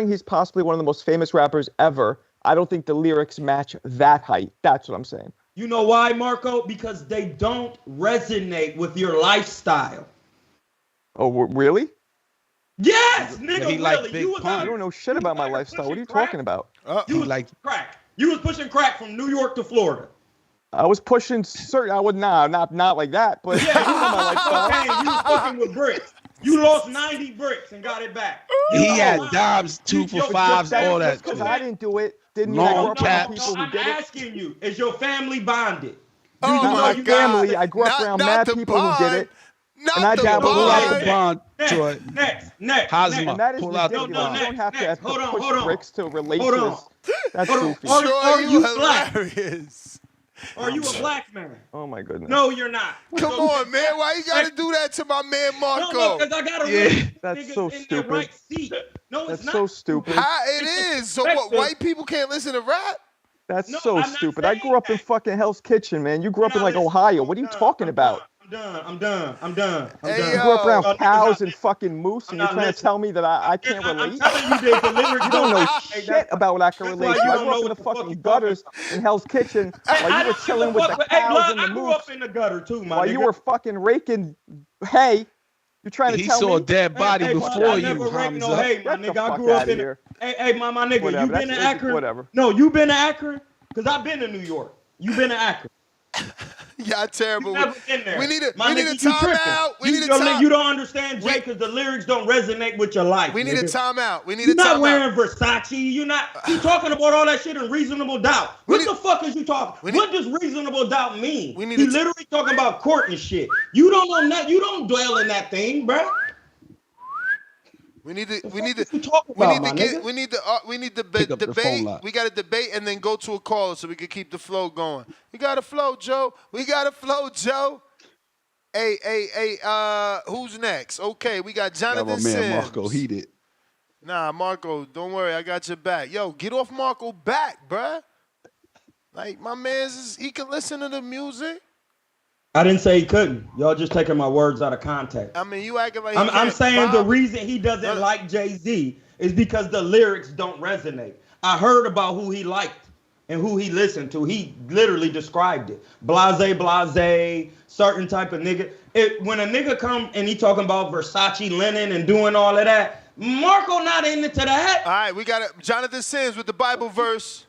Speaker 7: he's possibly one of the most famous rappers ever, I don't think the lyrics match that height. That's what I'm saying.
Speaker 20: You know why, Marco? Because they don't resonate with your lifestyle.
Speaker 7: Oh, really?
Speaker 20: Yes,
Speaker 3: but
Speaker 20: nigga,
Speaker 3: he like
Speaker 20: really.
Speaker 3: Big Pun.
Speaker 7: You don't know shit about my lifestyle. What are you talking about?
Speaker 20: You was crack. You was pushing crack from New York to Florida.
Speaker 7: I was pushing certain. I would not like that, but
Speaker 20: Yeah,
Speaker 7: you know my lifestyle.
Speaker 20: cocaine. You was cooking with bricks. You lost 90 bricks and got it back.
Speaker 3: He had dimes, 2 for 5s, all that.
Speaker 7: Just because I didn't do it didn't mean I grew
Speaker 3: Long
Speaker 7: up around
Speaker 3: caps.
Speaker 7: people who
Speaker 20: I'm
Speaker 7: did it.
Speaker 20: asking you, is your family bonded? Do
Speaker 1: Oh
Speaker 20: you
Speaker 7: Not
Speaker 20: know
Speaker 7: my
Speaker 20: you
Speaker 7: family.
Speaker 20: got
Speaker 7: I grew up around
Speaker 1: not
Speaker 7: mad
Speaker 1: the
Speaker 7: people who did
Speaker 1: bond.
Speaker 7: it.
Speaker 1: Not the
Speaker 3: bond.
Speaker 7: Next.
Speaker 3: Hosma.
Speaker 7: And that is
Speaker 3: Pull out the
Speaker 7: ridiculous.
Speaker 3: bond.
Speaker 7: You don't have to
Speaker 12: Hold
Speaker 7: push
Speaker 12: on.
Speaker 7: bricks to relate
Speaker 12: Hold
Speaker 7: to
Speaker 12: on.
Speaker 7: this. That's goofy.
Speaker 12: Are you black?
Speaker 1: Hilarious.
Speaker 12: Are you a black man?
Speaker 7: Oh my goodness.
Speaker 12: No, you're not.
Speaker 1: Come on, man. Why you gotta do that to my man Marco?
Speaker 12: No, because I gotta really
Speaker 7: That's so
Speaker 12: in
Speaker 7: stupid.
Speaker 12: that right seat. No, it's
Speaker 7: That's
Speaker 12: not.
Speaker 7: so stupid.
Speaker 1: It is. So what? White people can't listen to rap?
Speaker 7: That's so stupid. I grew up in fucking Hell's Kitchen, man. You grew up in like Ohio. What are you talking about?
Speaker 12: I'm done.
Speaker 7: You grew up around cows and fucking moose, and you're trying to tell me that I can't relate?
Speaker 12: I'm telling you
Speaker 7: You don't know shit about what I can relate to. I grew up in the fucking gutters in Hell's Kitchen while you were chilling with the cows and the moose.
Speaker 12: I grew up in the gutter too, my
Speaker 7: While
Speaker 12: nigga.
Speaker 7: you were fucking raking hay. You're trying to tell me?
Speaker 3: He saw a dead body before you,
Speaker 12: Hamza.
Speaker 3: Hamza.
Speaker 12: Hey, my nigga, I grew up in here. Hey, my nigga,
Speaker 7: Whatever.
Speaker 12: You been to Akron?
Speaker 7: Whatever.
Speaker 12: No, you been to Akron? Because I've been to New York. You been to Akron.
Speaker 1: Y'all terrible.
Speaker 12: You never been there.
Speaker 1: We need a
Speaker 12: You
Speaker 1: timeout.
Speaker 12: You don't understand, Jay, because the lyrics don't resonate with your life.
Speaker 1: We need a timeout.
Speaker 12: You're not wearing Versace. You're not. You talking about all that shit in reasonable doubt. What the fuck is you talking? What does reasonable doubt mean? He literally talking about court and shit. You don't know that. You don't dwell in that thing, bro.
Speaker 1: We need the debate. We got to debate and then go to a caller so we can keep the flow going. We got to flow, Joe. Hey, who's next? Okay, we got Jonathan Sims.
Speaker 3: My man Marco heated.
Speaker 1: Nah, Marco, don't worry, I got your back. Yo, get off Marco back, bruh. Like, my man's, he can listen to the music.
Speaker 12: I didn't say he couldn't. Y'all just taking my words out of context.
Speaker 1: I mean, you acting like
Speaker 12: I'm saying the reason he doesn't like Jay-Z is because the lyrics don't resonate. I heard about who he liked and who he listened to. He literally described it. Blase, certain type of nigga. When a nigga come and he talking about Versace linen and doing all of that, Marco not into that.
Speaker 1: All right, we got Jonathan Sims with the Bible verse.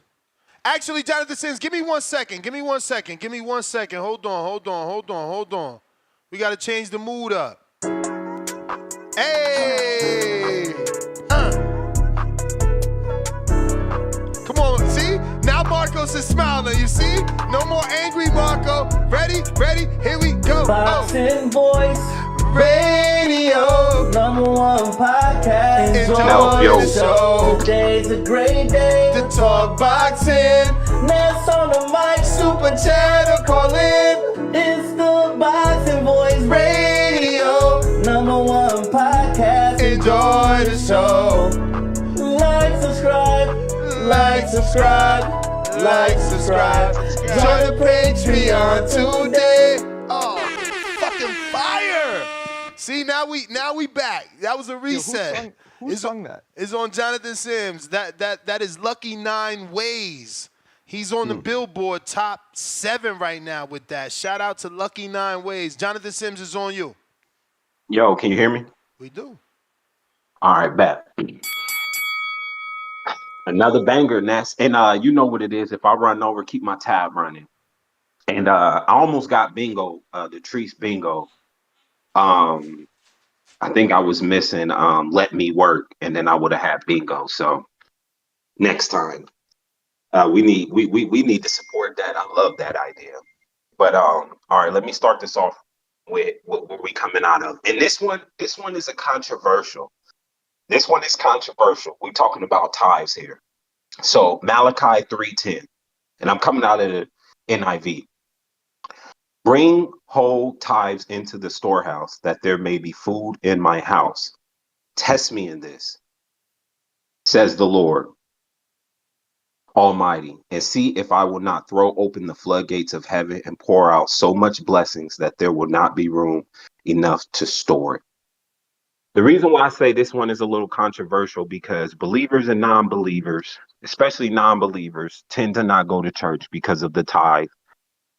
Speaker 1: Actually, Jonathan Sims, give me 1 second. Hold on. We got to change the mood up. Hey! Come on, see? Now Marcos is smiling, you see? No more angry Marco. Ready? Here we go.
Speaker 2: Boxing Voice
Speaker 1: Radio.
Speaker 2: #1 podcast. Enjoy the show. Today's a great day
Speaker 1: to talk boxing.
Speaker 2: Ness on the mic.
Speaker 1: Super chat or call in.
Speaker 2: It's the Boxing Voice
Speaker 1: Radio.
Speaker 2: #1 podcast.
Speaker 1: Enjoy the show. Like, subscribe. Join the Patreon today. Oh, fucking fire! See, now we back. That was a reset.
Speaker 7: Who sung that?
Speaker 1: It's on Jonathan Sims. That is Lucky 9 Ways. He's on the Billboard top 7 right now with that. Shout out to Lucky 9 Ways. Jonathan Sims is on you.
Speaker 22: Yo, can you hear me?
Speaker 1: We do.
Speaker 22: All right, bet. Another banger, Ness. And you know what it is. If I run over, keep my tab running. And I almost got bingo, the Treese bingo. I think I was missing Let Me Work, and then I would have had bingo. So next time, we need to support that. I love that idea. But all right, let me start this off with what we coming out of. And this one is a controversial. This one is controversial. We're talking about tithes here. So Malachi 3:10, and I'm coming out of the NIV. Bring whole tithes into the storehouse, that there may be food in my house. Test me in this, says the Lord Almighty, and see if I will not throw open the floodgates of heaven and pour out so much blessings that there will not be room enough to store it. The reason why I say this one is a little controversial, because believers and non-believers, especially non-believers, tend to not go to church because of the tithe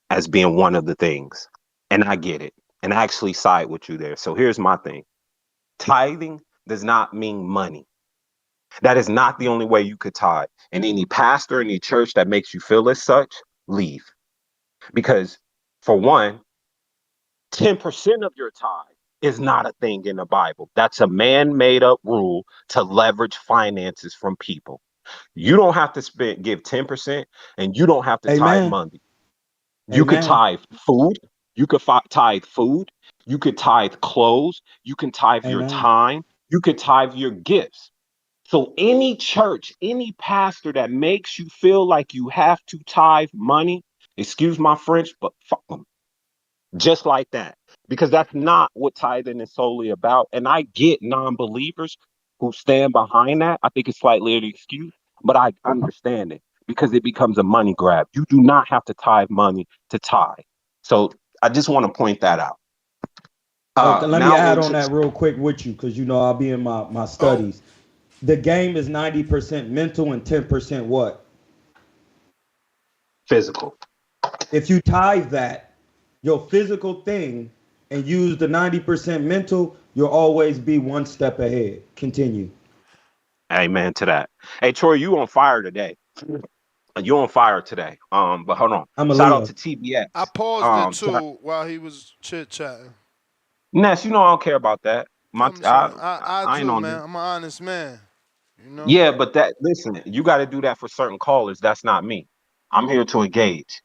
Speaker 22: as being one of the things. And I get it. And I actually side with you there. So here's my thing. Tithing does not mean money. That is not the only way you could tithe. And any pastor, any church that makes you feel as such, leave. Because for one, 10% of your tithe is not a thing in the Bible. That's a man-made up rule to leverage finances from people. You don't have to give 10%, and you don't have to tithe money. You could tithe food. You could tithe food. You could tithe clothes. You can tithe your time. You could tithe your gifts. So any church, any pastor that makes you feel like you have to tithe money, excuse my French, but fuck them. Just like that. Because that's not what tithing is solely about. And I get non-believers who stand behind that. I think it's slightly an excuse, but I understand it because it becomes a money grab. You do not have to tithe money to tithe. So I just want to point that out.
Speaker 20: Let me add on that real quick with you, because I'll be in my studies. The game is 90% mental and 10% what?
Speaker 22: Physical.
Speaker 20: If you tithe that, your physical thing, and use the 90% mental, you'll always be one step ahead. Continue.
Speaker 22: Amen to that. Hey, Troy, you on fire today. You're on fire today. But hold on. Shout out to TBX.
Speaker 1: I paused it too while he was chit chatting.
Speaker 22: Ness, I don't care about that.
Speaker 1: I
Speaker 22: ain't
Speaker 1: do,
Speaker 22: on
Speaker 1: man.
Speaker 22: it.
Speaker 1: I'm an honest man.
Speaker 22: Yeah, but listen, you got to do that for certain callers. That's not me. I'm here to engage.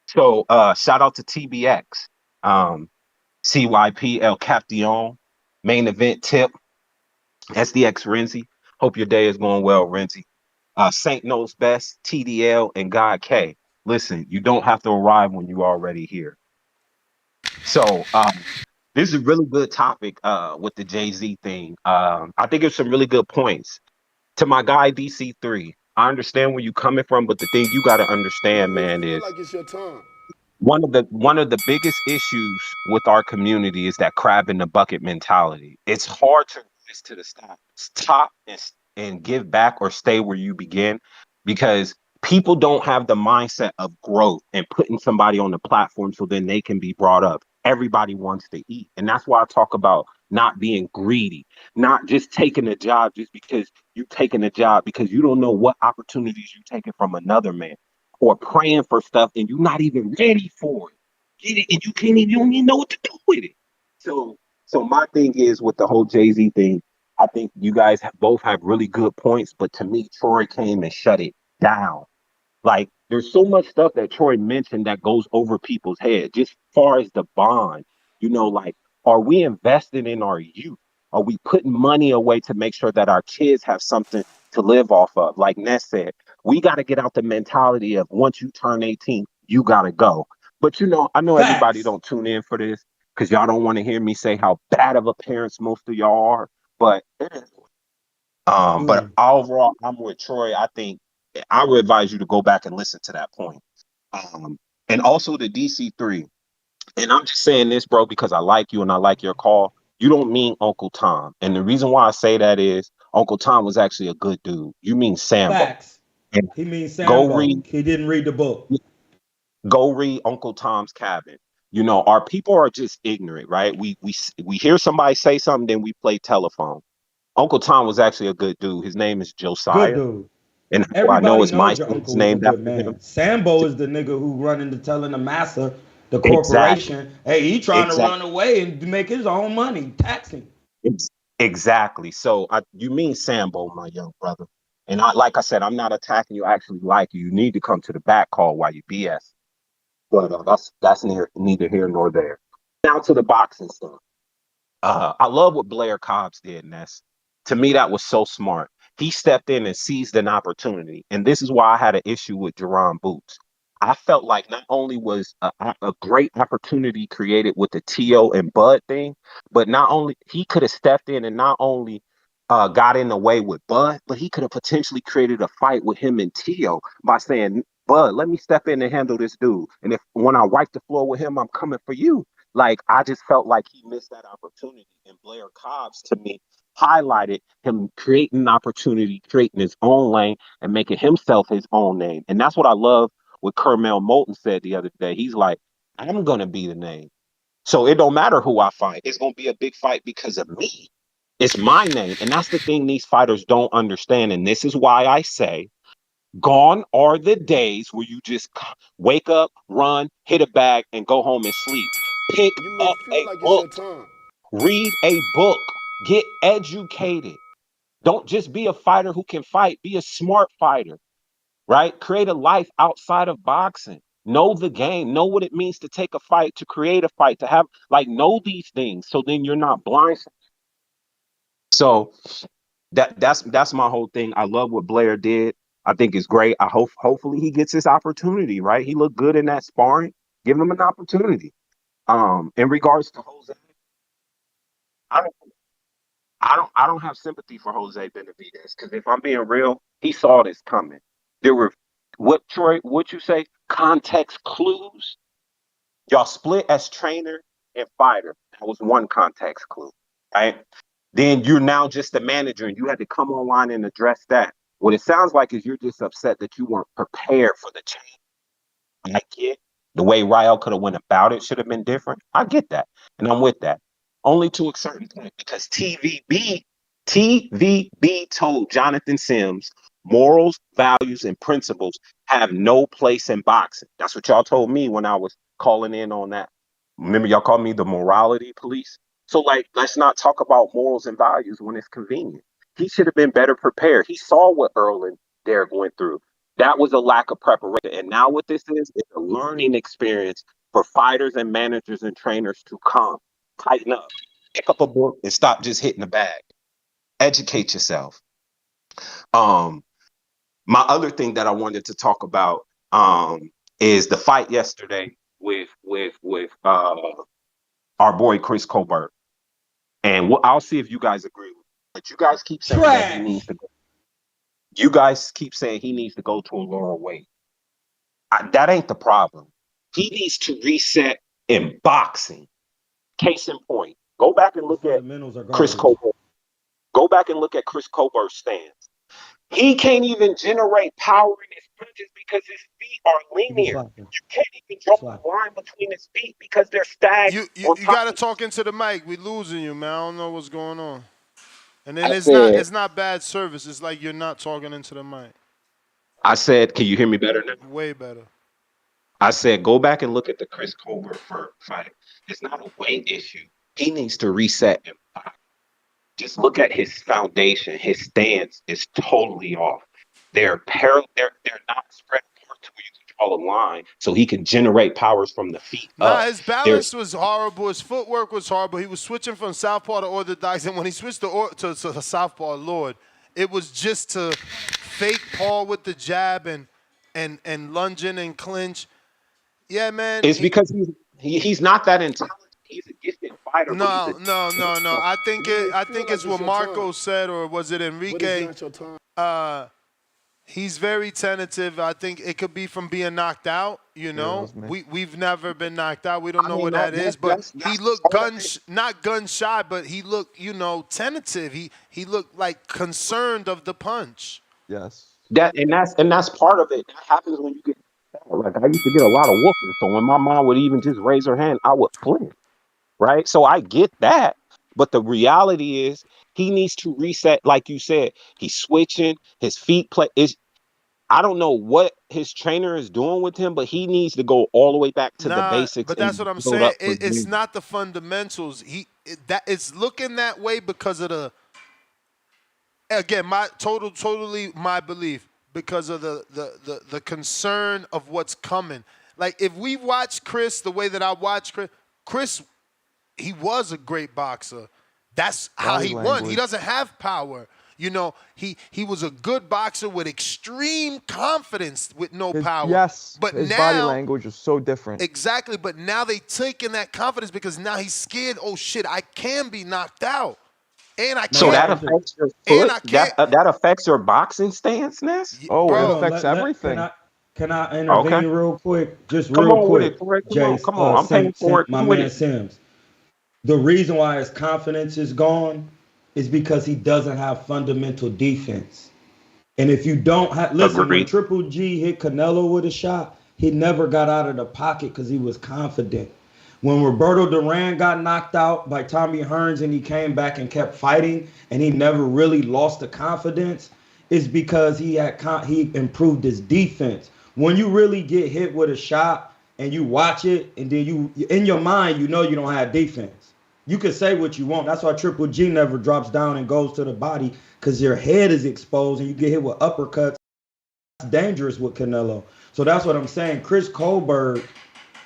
Speaker 22: So shout out to TBX, CYP El Caption, main event tip, SDX Renzi. Hope your day is going well, Renzi. Saint Knows Best, TDL, and God K. Listen, you don't have to arrive when you're already here. So this is a really good topic with the Jay-Z thing. I think there's some really good points. To my guy DC3, I understand where you're coming from, but the thing you got to understand, man, is
Speaker 16: like it's your time.
Speaker 22: one of the biggest issues with our community is that crab in the bucket mentality. It's hard to rise to the top and give back or stay where you begin, because people don't have the mindset of growth and putting somebody on the platform so then they can be brought up. Everybody wants to eat. And that's why I talk about not being greedy, not just taking a job just because you taking a job, because you don't know what opportunities you're taking from another man, or praying for stuff and you're not even ready for it. Get it, and you don't even know what to do with it. So my thing is with the whole Jay-Z thing, I think you guys both have really good points, but to me, Troy came and shut it down. Like, there's so much stuff that Troy mentioned that goes over people's head, just as far as the bond. Like, are we investing in our youth? Are we putting money away to make sure that our kids have something to live off of? Like Ness said, we got to get out the mentality of once you turn 18, you got to go. But I know everybody don't tune in for this because y'all don't want to hear me say how bad of a parents most of y'all are. But but overall, I'm with Troy. I think I would advise you to go back and listen to that point. And also the DC3. And I'm just saying this, bro, because I like you and I like your call. You don't mean Uncle Tom. And the reason why I say that is Uncle Tom was actually a good dude. You mean Sambo.
Speaker 20: Facts. He means Sambo. He didn't read the book.
Speaker 22: Go read Uncle Tom's Cabin. Our people are just ignorant, right? We hear somebody say something, then we play telephone. Uncle Tom was actually a good dude. His name is Josiah.
Speaker 20: Good dude.
Speaker 22: And
Speaker 20: everybody
Speaker 22: I know it's
Speaker 20: knows your uncle was a good man. Sambo is the nigga who run into telling the massa, the corporation, hey, he trying to run away and make his own money, taxing.
Speaker 22: Exactly. So you mean Sambo, my young brother. And like I said, I'm not attacking you. I actually like you. You need to come to the back call while you BS. But that's neither here nor there. Now to the boxing stuff. I love what Blair Cobbs did, Ness. To me, that was so smart. He stepped in and seized an opportunity. And this is why I had an issue with Jerron Boots. I felt like not only was a great opportunity created with the T.O. and Bud thing, but not only he could have stepped in and not only got in the way with Bud, but he could have potentially created a fight with him and T.O. by saying, Bud, let me step in and handle this dude. And when I wipe the floor with him, I'm coming for you. Like, I just felt like he missed that opportunity. And Blair Cobbs, to me, highlighted him creating an opportunity, creating his own lane, and making himself his own name. And that's what I love what Kermel Moulton said the other day. He's like, I'm going to be the name. So it don't matter who I fight. It's going to be a big fight because of me. It's my name. And that's the thing these fighters don't understand. And this is why I say, gone are the days where you just wake up, run, hit a bag, and go home and sleep. Pick up a book. Read a book. Get educated. Don't just be a fighter who can fight. Be a smart fighter, right? Create a life outside of boxing. Know the game, know what it means to take a fight, to create a fight, to have, like, know these things. So then you're not blind. So that's my whole thing. I love what Blair did. I think it's great. Hopefully he gets his opportunity, right? He looked good in that sparring. Give him an opportunity. In regards to Jose, I don't have sympathy for Jose Benavidez, because if I'm being real, he saw this coming. There were, what Troy, what you say, context clues. Y'all split as trainer and fighter. That was one context clue, right? Then you're now just the manager and you had to come online and address that. What it sounds like is you're just upset that you weren't prepared for the change. I get the way Rayo could have went about it should have been different. I get that. And I'm with that. Only to a certain point, because TVB told Jonathan Sims morals, values, and principles have no place in boxing. That's what y'all told me when I was calling in on that. Remember, y'all called me the morality police? So, like, let's not talk about morals and values when it's convenient. He should have been better prepared. He saw what Earl and Derek went through. That was a lack of preparation. And now what this is a learning experience for fighters and managers and trainers to come, tighten up, pick up a book, and stop just hitting the bag. Educate yourself. My other thing that I wanted to talk about is the fight yesterday with our boy Chris Colbert. And I'll see if you guys agree with me. But you guys keep saying that he needs to go. You guys keep saying he needs to go to a lower weight. That ain't the problem. He needs to reset in boxing. Case in point, go back and look at Chris Colbert. Go back and look at Chris Colbert's stance. He can't even generate power in his punches because his feet are linear. You can't even draw a line between his feet because they're stacked.
Speaker 1: You got to talk into the mic. We losing you, man. I don't know what's going on. And then it's not bad service. It's like you're not talking into the mic.
Speaker 22: I said, can you hear me better now?
Speaker 1: Way better.
Speaker 22: I said, go back and look at the Chris Colbert fight. It's not a weight issue. He needs to reset and just look at his foundation. His stance is totally off. They're not spread apart to where you can draw a line so he can generate powers from the feet up.
Speaker 1: His balance was horrible. His footwork was horrible. He was switching from southpaw to orthodox, and when he switched to southpaw, Lord, it was just to fake Paul with the jab and lunging and clinch. Yeah, man.
Speaker 22: It's because he's not that intelligent. He's a gifted fighter.
Speaker 1: No. I think it's what Marco said, or was it Enrique? He's very tentative. I think it could be from being knocked out. You know, we've never been knocked out. We don't know what that is. But he looked not gun shy, but he looked, tentative. He looked like concerned of the punch.
Speaker 7: Yes.
Speaker 22: That's part of it. That happens when you get like I used to get a lot of whooping. So when my mom would even just raise her hand, I would flinch. Right. So I get that. But the reality is he needs to reset. Like you said, he's switching his feet I don't know what his trainer is doing with him, but he needs to go all the way back to the basics.
Speaker 1: But that's what I'm saying. It's not the fundamentals. It's looking that way because of totally my belief, because of the concern of what's coming. Like if we watch Chris the way that I watch Chris, he was a great boxer. That's how he won. He doesn't have power. He was a good boxer with extreme confidence with no power.
Speaker 7: Yes,
Speaker 1: but
Speaker 7: his
Speaker 1: now,
Speaker 7: body language is so different.
Speaker 1: Exactly, but now they taking that confidence because now he's scared. Oh shit, I can be knocked out, and I can't.
Speaker 22: So that affects your foot. That affects your boxing stance, Ness?
Speaker 7: Oh, it affects everything.
Speaker 20: Can I intervene real quick? Just real quick, Jace.
Speaker 22: Come on, I'm paying for it.
Speaker 20: My man Sims. The reason why his confidence is gone is because he doesn't have fundamental defense. And if you don't have, listen, when Triple G hit Canelo with a shot, he never got out of the pocket because he was confident. When Roberto Duran got knocked out by Tommy Hearns and he came back and kept fighting and he never really lost the confidence, is because he improved his defense. When you really get hit with a shot and you watch it and then you in your mind you know you don't have defense. You can say what you want. That's why Triple G never drops down and goes to the body, because your head is exposed and you get hit with uppercuts. That's dangerous with Canelo. So that's what I'm saying. Chris Colbert,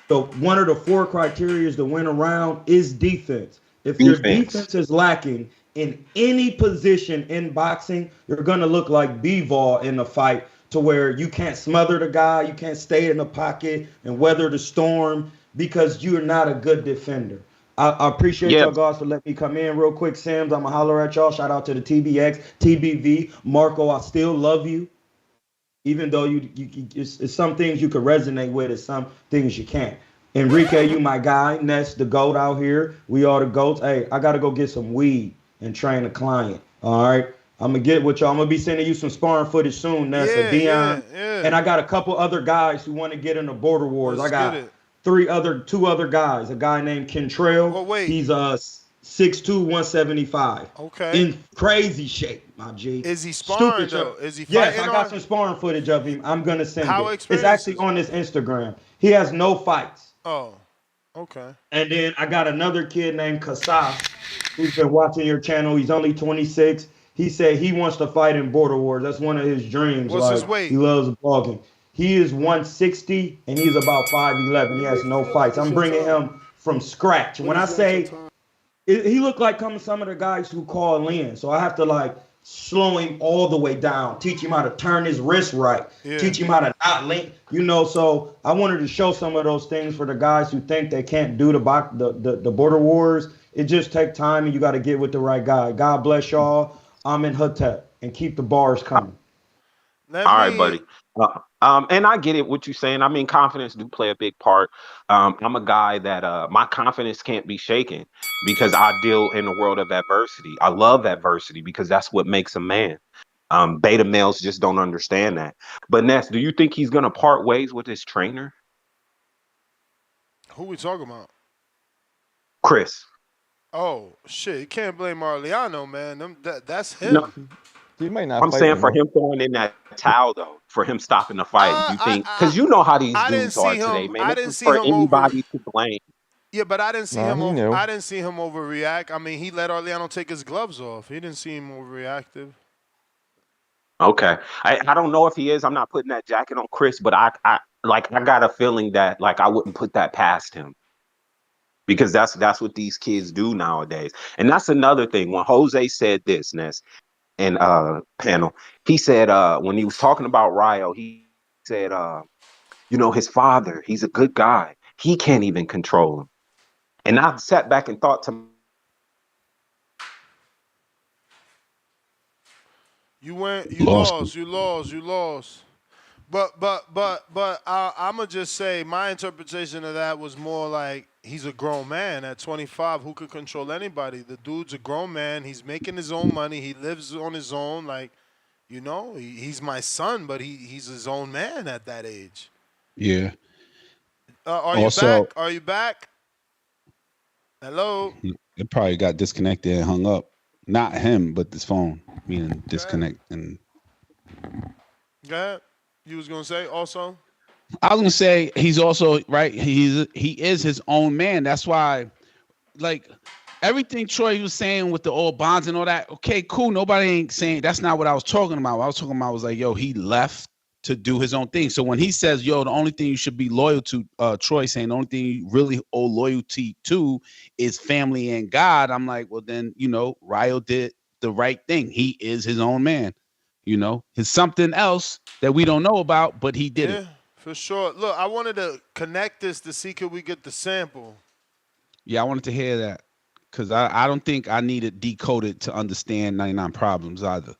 Speaker 20: one of the 4 criteria to win a round is defense. If your defense is lacking in any position in boxing, you're going to look like B-Ball in the fight, to where you can't smother the guy, you can't stay in the pocket and weather the storm because you're not a good defender. I appreciate y'all guys for letting me come in real quick. Sims, I'm going to holler at y'all. Shout out to the TBX, TBV. Marco, I still love you. Even though it's some things you could resonate with, and some things you can't. Enrique, you my guy. Ness, the GOAT out here. We are the GOATs. Hey, I got to go get some weed and train a client. All right? I'm going to get with y'all. I'm going to be sending you some sparring footage soon, Ness, and Dion.
Speaker 1: Yeah.
Speaker 20: And I got a couple other guys who want to get into Border Wars. I got two other guys. A guy named Kentrell.
Speaker 1: Oh, wait.
Speaker 20: He's 6'2", 175.
Speaker 1: Okay.
Speaker 20: In crazy shape, my G.
Speaker 1: Is he sparring, though? Is he fighting?
Speaker 20: Yes, I got some sparring footage of him. I'm going to send it. It's
Speaker 1: experienced
Speaker 20: actually on his Instagram. He has no fights.
Speaker 1: Oh, okay.
Speaker 20: And then I got another kid named Kasas who's been watching your channel. He's only 26. He said he wants to fight in Border Wars. That's one of his dreams.
Speaker 1: What's his weight?
Speaker 20: He loves blogging. He is 160, and he's about 5'11". He has no fights. I'm bringing him from scratch. When I say he looked like some of the guys who call in, so I have to slow him all the way down, teach him how to turn his wrist right, teach him how to not link, so I wanted to show some of those things for the guys who think they can't do the Border Wars. It just takes time, and you got to get with the right guy. God bless y'all. I'm in Hotep, and keep the bars coming.
Speaker 22: All right, buddy. And I get it, what you're saying. I mean, confidence do play a big part. I'm a guy that my confidence can't be shaken because I deal in a world of adversity. I love adversity because that's what makes a man. Beta males just don't understand that. But Ness, do you think he's going to part ways with his trainer?
Speaker 1: Who we talking about?
Speaker 22: Chris.
Speaker 1: Oh, shit. You can't blame Arliano, man. That's him.
Speaker 22: No.
Speaker 7: He might not.
Speaker 22: I'm saying for him throwing in that towel, though, for him stopping the fight. You think, because you know how these dudes are today, man.
Speaker 1: I didn't see
Speaker 22: for
Speaker 1: him
Speaker 22: anybody to blame.
Speaker 1: Yeah, but I didn't see him. I didn't see him overreact. I mean, he let Arliano take his gloves off. He didn't see him overreactive.
Speaker 22: Okay, I don't know if he is. I'm not putting that jacket on Chris, but I got a feeling that I wouldn't put that past him. Because that's what these kids do nowadays. And that's another thing. When Jose said this, Ness, and panel, he said when he was talking about Rayo, he said, his father, he's a good guy. He can't even control him. And I sat back and thought to
Speaker 1: You lost. But I'ma just say my interpretation of that was more like he's a grown man at 25 who could control anybody. The dude's a grown man. He's making his own money. He lives on his own. He's my son, but he's his own man at that age.
Speaker 3: Yeah.
Speaker 1: Are you back? Are you back? Hello?
Speaker 3: It probably got disconnected and hung up. Not him, but this phone. Meaning disconnect and.
Speaker 1: Go ahead. You was gonna say also?
Speaker 3: I was gonna say he's also right. He is his own man. That's why, everything Troy was saying with the old bonds and all that. Okay, cool. Nobody ain't saying that's not what I was talking about. What I was talking about was he left to do his own thing. So when he says, the only thing you should be loyal to, Troy saying the only thing you really owe loyalty to is family and God. I'm like, well then, Rayo did the right thing. He is his own man. It's something else that we don't know about, but he did it.
Speaker 1: Yeah, for sure. Look, I wanted to connect this to see could we get the sample.
Speaker 3: Yeah, I wanted to hear that because I don't think I needed decoded to understand 99 Problems either,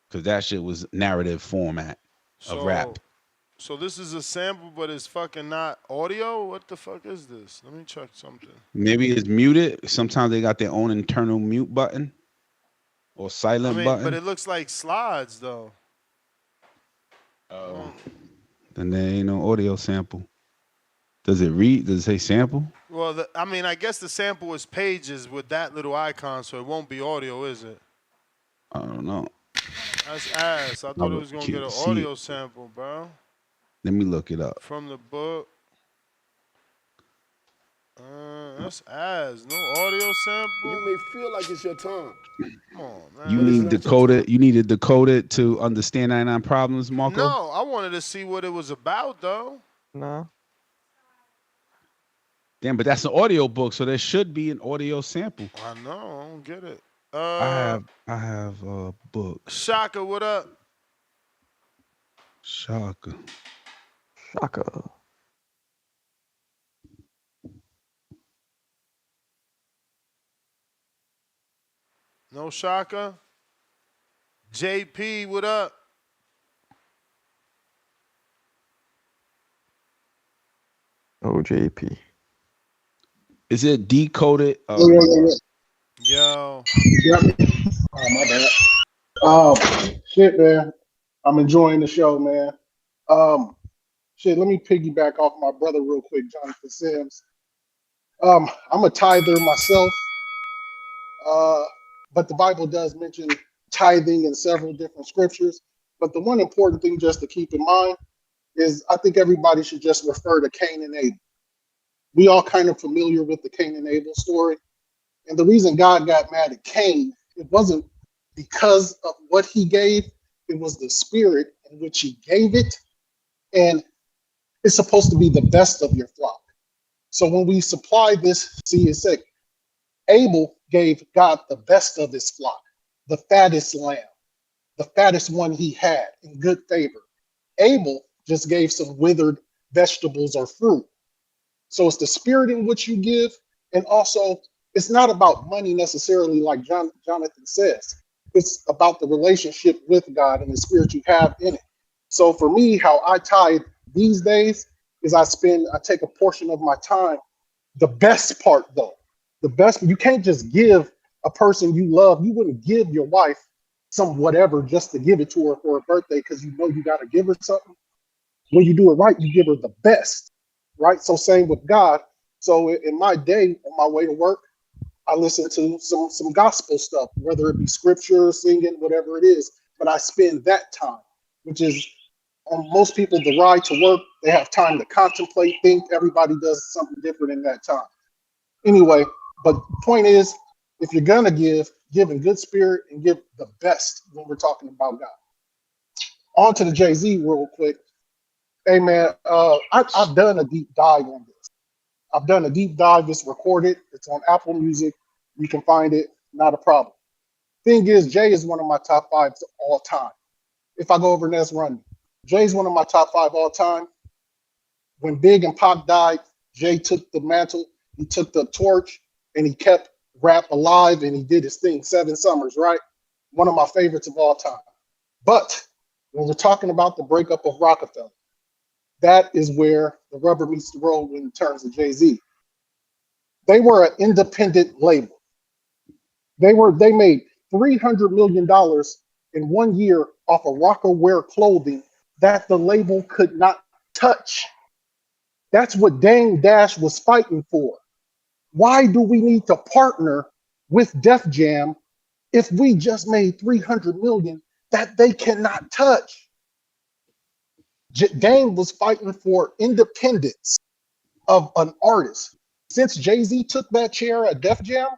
Speaker 3: because that shit was narrative format of rap.
Speaker 1: So this is a sample, but it's fucking not audio? What the fuck is this? Let me check something.
Speaker 3: Maybe it's muted. Sometimes they got their own internal mute button. Or silent button.
Speaker 1: But it looks like slides though.
Speaker 3: Oh. Then there ain't no audio sample. Does it read? Does it say sample?
Speaker 1: Well, I guess the sample is pages with that little icon, so it won't be audio, is it?
Speaker 3: I don't know.
Speaker 1: That's ass. I thought it was gonna get an audio sample, bro.
Speaker 3: Let me look it up.
Speaker 1: From the book. That's ass. No audio sample.
Speaker 16: You may feel like it's your time.
Speaker 1: Come on, man.
Speaker 3: You need decoded. You needed decoded to understand 99 Problems, Marco.
Speaker 1: No, I wanted to see what it was about, though.
Speaker 7: Nah.
Speaker 3: Damn, but that's an audio book, so there should be an audio sample.
Speaker 1: I know. I don't get it.
Speaker 3: I have a book.
Speaker 1: Shaka, what up?
Speaker 3: Shaka.
Speaker 1: No Shaka? JP, what up?
Speaker 7: Oh, JP.
Speaker 3: Is it decoded?
Speaker 1: Yo.
Speaker 4: Yep. Oh, my bad. Shit, man. I'm enjoying the show, man. Shit, let me piggyback off my brother real quick, Jonathan Sims. I'm a tither myself, but the Bible does mention tithing in several different scriptures. But the one important thing just to keep in mind is I think everybody should just refer to Cain and Abel. We all kind of familiar with the Cain and Abel story. And the reason God got mad at Cain, it wasn't because of what he gave, it was the spirit in which he gave it. And it's supposed to be the best of your flock. So when we supply this, see, it's like Abel gave God the best of his flock, the fattest lamb, the fattest one he had in good favor. Abel just gave some withered vegetables or fruit. So it's the spirit in which you give, and also it's not about money necessarily, like Jonathan says. It's about the relationship with God and the spirit you have in it. So for me, how I tithe these days is I take a portion of my time. The best part, though, the best, you can't just give a person you love. You wouldn't give your wife some whatever just to give it to her for her birthday because you know you got to give her something. When you do it right, you give her the best, right? So same with God. So in my day, on my way to work, I listen to some gospel stuff, whether it be scripture, singing, whatever it is. But I spend that time, which is on most people, the ride to work, they have time to contemplate, think. Everybody does something different in that time. Anyway, but the point is, if you're going to give in good spirit and give the best when we're talking about God. On to the Jay-Z real quick. Hey, man, I've done a deep dive on this. I've done a deep dive. It's recorded. It's on Apple Music. You can find it. Not a problem. Thing is, Jay is one of my top 5 of all time. If I go over Ness Run, Jay's one of my top 5 all time. When Big and Pac died, Jay took the mantle. He took the torch, and he kept rap alive, and he did his thing. 7 Summers, right? One of my favorites of all time. But when we're talking about the breakup of Rockefeller, that is where the rubber meets the road in terms of Jay-Z. They were an independent label. They made $300 million in 1 year off of Rocawear clothing that the label could not touch. That's what Dame Dash was fighting for. Why do we need to partner with Def Jam if we just made $300 million that they cannot touch? Dame was fighting for independence of an artist. Since Jay-Z took that chair at Def Jam,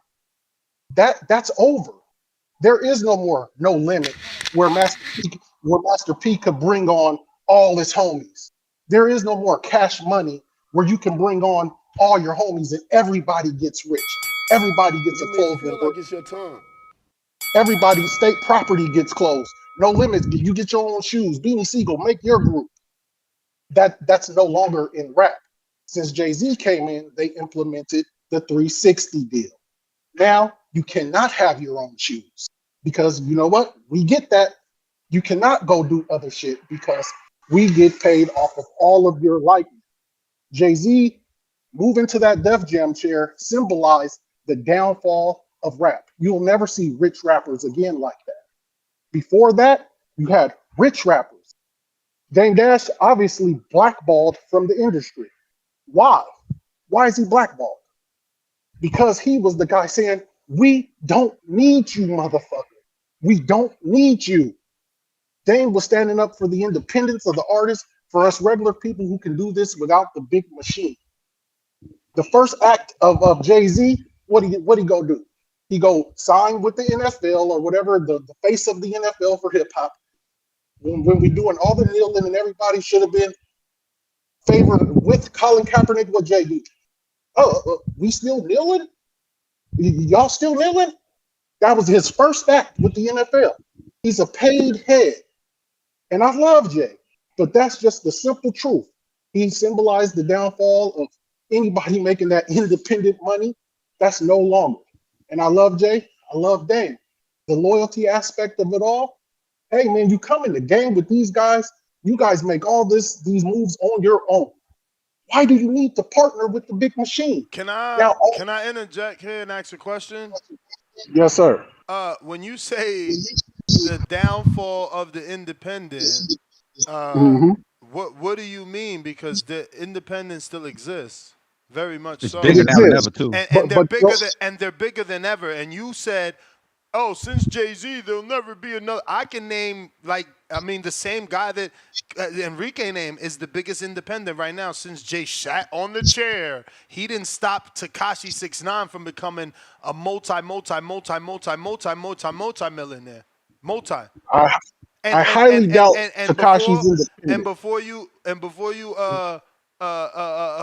Speaker 4: that's over. There is no more No Limit where Master P could bring on all his homies. There is no more Cash Money where you can bring on all your homies and everybody gets rich. Everybody gets a clothing.
Speaker 16: Feel like it's your time.
Speaker 4: Everybody's state property gets closed. No Limits. You get your own shoes. Beanie Siegel, make your group. That's no longer in rap. Since Jay-Z came in, they implemented the 360 deal. Now you cannot have your own shoes because you know what? We get that. You cannot go do other shit because we get paid off of all of your likeness. Jay-Z moving to that Def Jam chair symbolized the downfall of rap. You'll never see rich rappers again like that. Before that, you had rich rappers. Dame Dash obviously blackballed from the industry. Why? Why is he blackballed? Because he was the guy saying, we don't need you, motherfucker. We don't need you. Dame was standing up for the independence of the artist, for us regular people who can do this without the big machine. The first act of Jay-Z, what he go do? He go sign with the NFL or whatever, the face of the NFL for hip hop. When we doing all the kneeling and everybody should have been favored with Colin Kaepernick, what Jay do? We still kneeling? Y'all still kneeling? That was his first act with the NFL. He's a paid head. And I love Jay, but that's just the simple truth. He symbolized the downfall of anybody making that independent money. That's no longer. And I love Jay. I love Dame. The loyalty aspect of it all. Hey, man, you come in the game with these guys. You guys make all these moves on your own. Why do you need to partner with the big machine?
Speaker 1: Can I interject here and ask a question?
Speaker 4: Yes, sir.
Speaker 1: When you say the downfall of the independent, what do you mean? Because the independent still exists, very much so.
Speaker 3: Bigger now than ever too.
Speaker 1: And they're bigger than ever. And you said, oh, since Jay-Z, there'll never be another. I can name the same guy that Enrique named is the biggest independent right now. Since Jay sat on the chair, he didn't stop Tekashi 6ix9ine from becoming a multi-millionaire.
Speaker 4: I highly doubt Tekashi's independent.
Speaker 1: And before you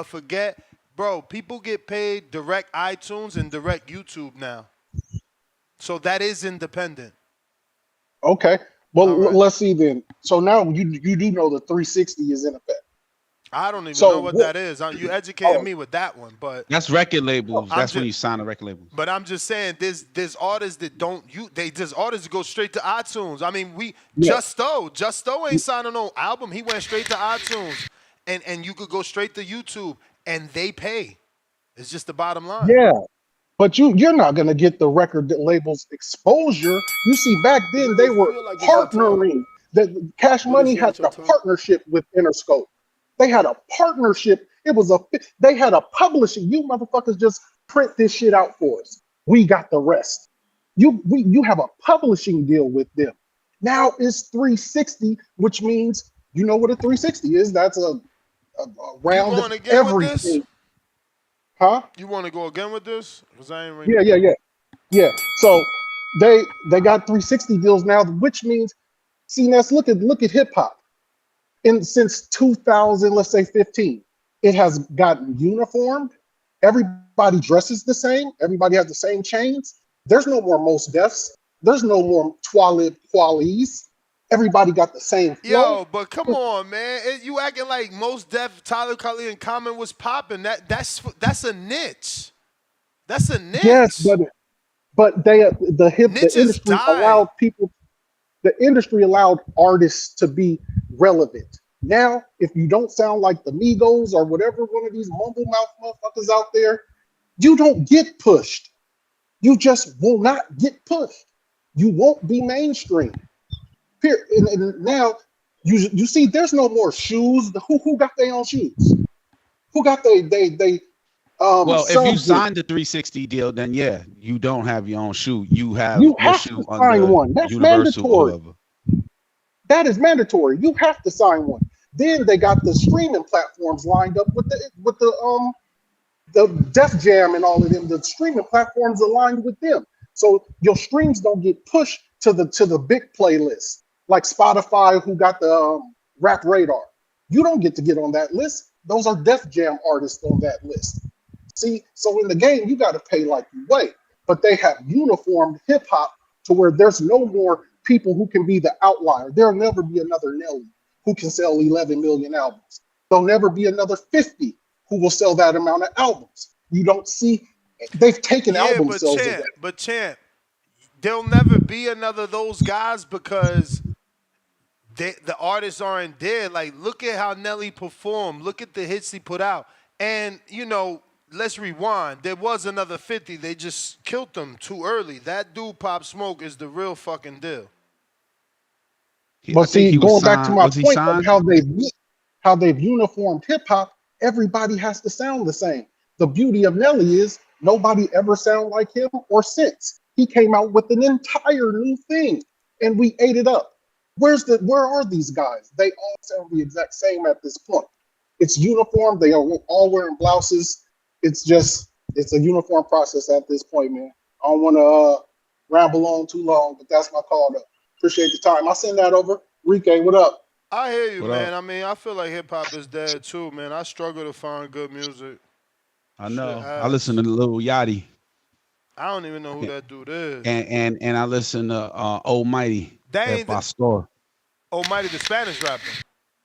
Speaker 1: forget, bro, people get paid direct iTunes and direct YouTube now. So that is independent.
Speaker 4: Okay. Well, let's see then. So now you do know the 360 is in effect.
Speaker 1: I don't even know what that is. You educated me with that one, but
Speaker 3: that's record labels. That's when you sign a record label.
Speaker 1: But I'm just saying, there's artists that there's artists that go straight to iTunes. I mean, Justo ain't signing no album. He went straight to iTunes, and you could go straight to YouTube, and they pay. It's just the bottom line.
Speaker 4: Yeah. But you're not going to get the record label's exposure. You see, back then they were partnering. The Cash Money had a partnership with Interscope. They had a partnership. They had a publishing. You motherfuckers just print this shit out for us. We got the rest. You have a publishing deal with them. Now it's 360, which means you know what a 360 is. That's a round of everything. Huh?
Speaker 1: You want to go again with this? Because I ain't ready.
Speaker 4: Yeah. So they got 360 deals now, which means, see, let's look at hip hop. Since 2000, let's say 15, it has gotten uniformed. Everybody dresses the same. Everybody has the same chains. There's no more Mos Defs. There's no more Twalib Qualis. Everybody got the same flow.
Speaker 1: Yo, but come on, man. You acting like Mos Def, Tyler Cully, and Common was popping. That's a niche. That's a niche.
Speaker 4: Yes, but the industry allowed people. The industry allowed artists to be relevant. Now, if you don't sound like the Migos or whatever one of these mumble mouth motherfuckers out there, you don't get pushed. You just will not get pushed. You won't be mainstream. And now you see, there's no more shoes. Who got their own shoes? Who got
Speaker 3: well, if you signed the 360 deal, then yeah, you don't have your own shoe. You have
Speaker 4: to sign one. That's mandatory. That is mandatory. You have to sign one. Then they got the streaming platforms lined up with the Def Jam and all of them. The streaming platforms aligned with them, so your streams don't get pushed to the big playlist like Spotify, who got the Rap Radar. You don't get on that list. Those are Def Jam artists on that list. See, so in the game, you got to pay like you weigh. But they have uniformed hip hop to where there's no more people who can be the outlier. There'll never be another Nelly who can sell 11 million albums. There'll never be another 50 who will sell that amount of albums. You don't see, they've taken album sales away.
Speaker 1: But Champ, there'll never be another of those guys because the artists aren't dead. Like, look at how Nelly performed. Look at the hits he put out. And, let's rewind. There was another 50. They just killed them too early. That dude, Pop Smoke, is the real fucking deal.
Speaker 4: But see, going back to my point of how they've uniformed hip hop, everybody has to sound the same. The beauty of Nelly is nobody ever sound like him or since. He came out with an entire new thing, and we ate it up. Where are these guys? They all sound the exact same at this point. It's uniform. They are all wearing blouses. it's a uniform process at this point, man. I don't want to ramble on too long, but that's my call to appreciate the time. I'll send that over. Rike, what up?
Speaker 1: I hear you,
Speaker 3: What
Speaker 1: man.
Speaker 3: up?
Speaker 1: I mean, I feel like hip hop is dead too, man. I struggle to find good music.
Speaker 3: I
Speaker 1: Shit
Speaker 3: know. I listen
Speaker 1: ass.
Speaker 3: to Lil Yachty.
Speaker 1: I don't even know who that dude is.
Speaker 3: And I listen to Almighty,
Speaker 1: That
Speaker 3: El
Speaker 1: ain't the
Speaker 3: Pastor.
Speaker 1: Almighty, the Spanish rapper.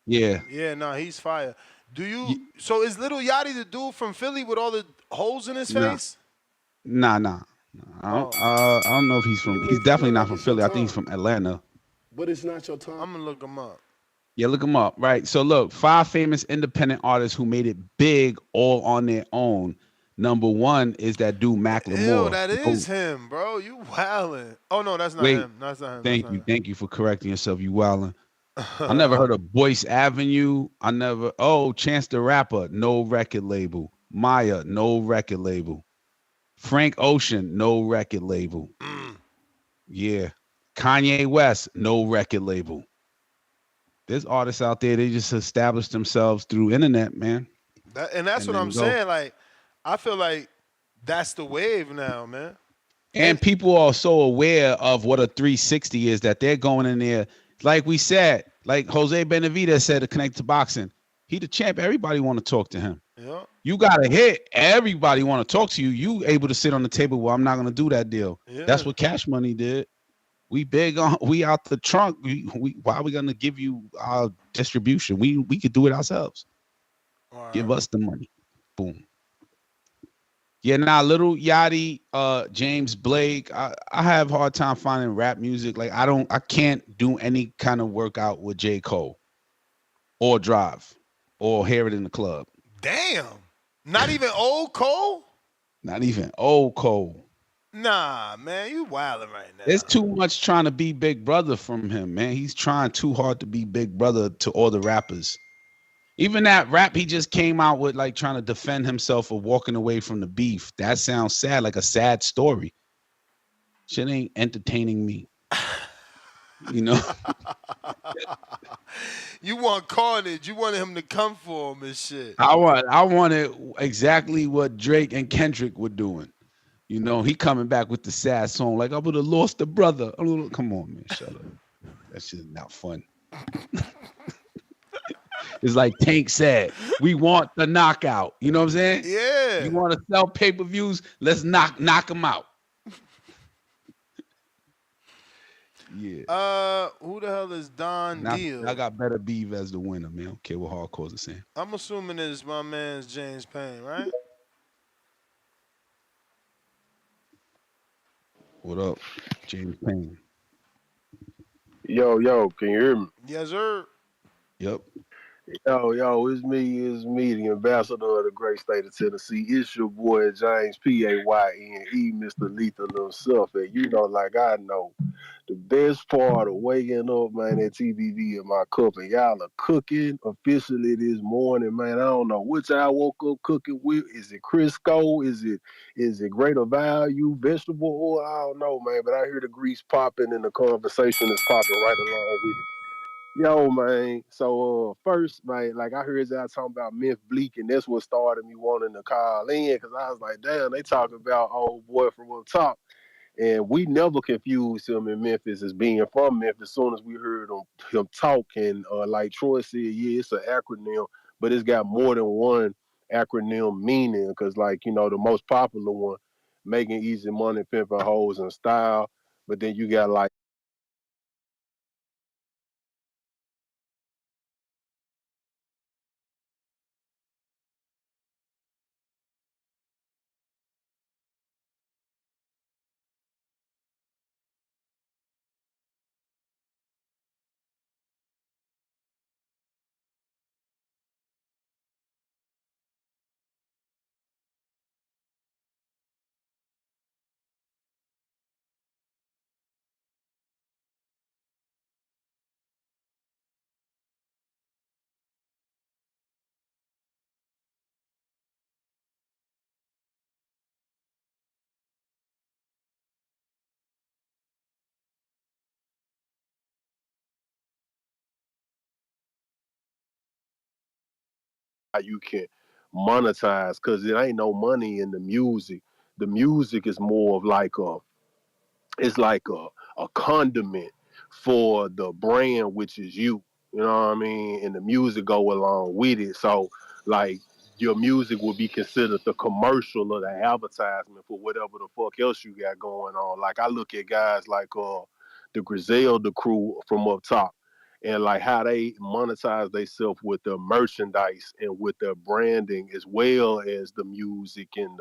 Speaker 3: Yeah.
Speaker 1: Yeah, nah, he's fire. Do you? So is Little Yachty the dude from Philly with all the holes in his
Speaker 3: Nah.
Speaker 1: face?
Speaker 3: Nah. I don't know if he's from. He's definitely not from Philly. I think he's from Atlanta.
Speaker 16: But it's not your time.
Speaker 1: I'm gonna look him up.
Speaker 3: Yeah, look him up. Right. So look, 5 famous independent artists who made it big all on their own. Number 1 is that dude Mac
Speaker 1: Ew,
Speaker 3: Lemore.
Speaker 1: that is him, bro. You wildin'. Oh no, that's not
Speaker 3: Wait.
Speaker 1: him. That's not him.
Speaker 3: Thank you. Thank you for correcting yourself. You wildin'. I never heard of Boyce Avenue. Chance the Rapper, no record label. Maya, no record label. Frank Ocean, no record label. Yeah. Kanye West, no record label. There's artists out there, they just established themselves through internet, man.
Speaker 1: That's what I'm saying. Like, I feel like that's the wave now, man.
Speaker 3: And people are so aware of what a 360 is that they're going in there. Like we said, like Jose Benavidez said to Connect to Boxing, he the champ. Everybody want to talk to him.
Speaker 1: Yeah.
Speaker 3: You got a hit. Everybody want to talk to you. You able to sit on the table. Well, I'm not going to do that deal.
Speaker 1: Yeah.
Speaker 3: That's what Cash Money did. We big on. We out the trunk. Why are we going to give you our distribution? We could do it ourselves. Give us the money. Boom. Yeah, Little Yachty, James Blake. I have a hard time finding rap music. Like I can't do any kind of workout with J. Cole or drive or hear it in the club.
Speaker 1: Damn. Not even old Cole?
Speaker 3: Not even old Cole.
Speaker 1: Nah, man, you wilding right now.
Speaker 3: There's too much trying to be Big Brother from him, man. He's trying too hard to be Big Brother to all the rappers. Even that rap he just came out with, like trying to defend himself for walking away from the beef. That sounds sad, like a sad story. Shit ain't entertaining me. You know?
Speaker 1: You want carnage. You wanted him to come for him and shit.
Speaker 3: I wanted exactly what Drake and Kendrick were doing. You know, he coming back with the sad song, like I would have lost a brother. Come on, man, shut up. That shit is not fun. It's like Tank said, we want the knockout. You know what I'm saying?
Speaker 1: Yeah.
Speaker 3: You want to sell pay-per-views? Let's knock them out. Yeah.
Speaker 1: Who the hell is Don Deal?
Speaker 3: I got Better Beef as the winner, man. I don't care what hardcore's are saying.
Speaker 1: I'm assuming it's my man's James Payne, right?
Speaker 3: What up, James Payne?
Speaker 5: Yo, can you hear me?
Speaker 1: Yes, sir.
Speaker 3: Yep.
Speaker 5: Yo, it's me, the ambassador of the great state of Tennessee. It's your boy James Payne, Mr. Lethal himself. And you know, like I know, the best part of waking up, man, that TBV in my cup, and y'all are cooking officially this morning, man. I don't know which I woke up cooking with. Is it Crisco? Is it greater value vegetable oil? I don't know, man. But I hear the grease popping and the conversation is popping right along with it. Yo, man. So first, man, like I heard y'all talking about Memphis Bleak, and that's what started me wanting to call in, because I was like, damn, they talking about old boy from up top. And we never confused him in Memphis as being from Memphis. As soon as we heard him talk, and like Troy said, yeah, it's an acronym, but it's got more than one acronym meaning. Because, like, you know, the most popular one, making easy money, pimping hoes, and style. But then you got like you can monetize, because it ain't no money in the music. The music is more of like a condiment for the brand, which is you. You know what I mean? And the music go along with it. So like your music will be considered the commercial or the advertisement for whatever the fuck else you got going on. Like I look at guys like the Griselda crew from up top, and like how they monetize themselves with their merchandise and with their branding, as well as the music and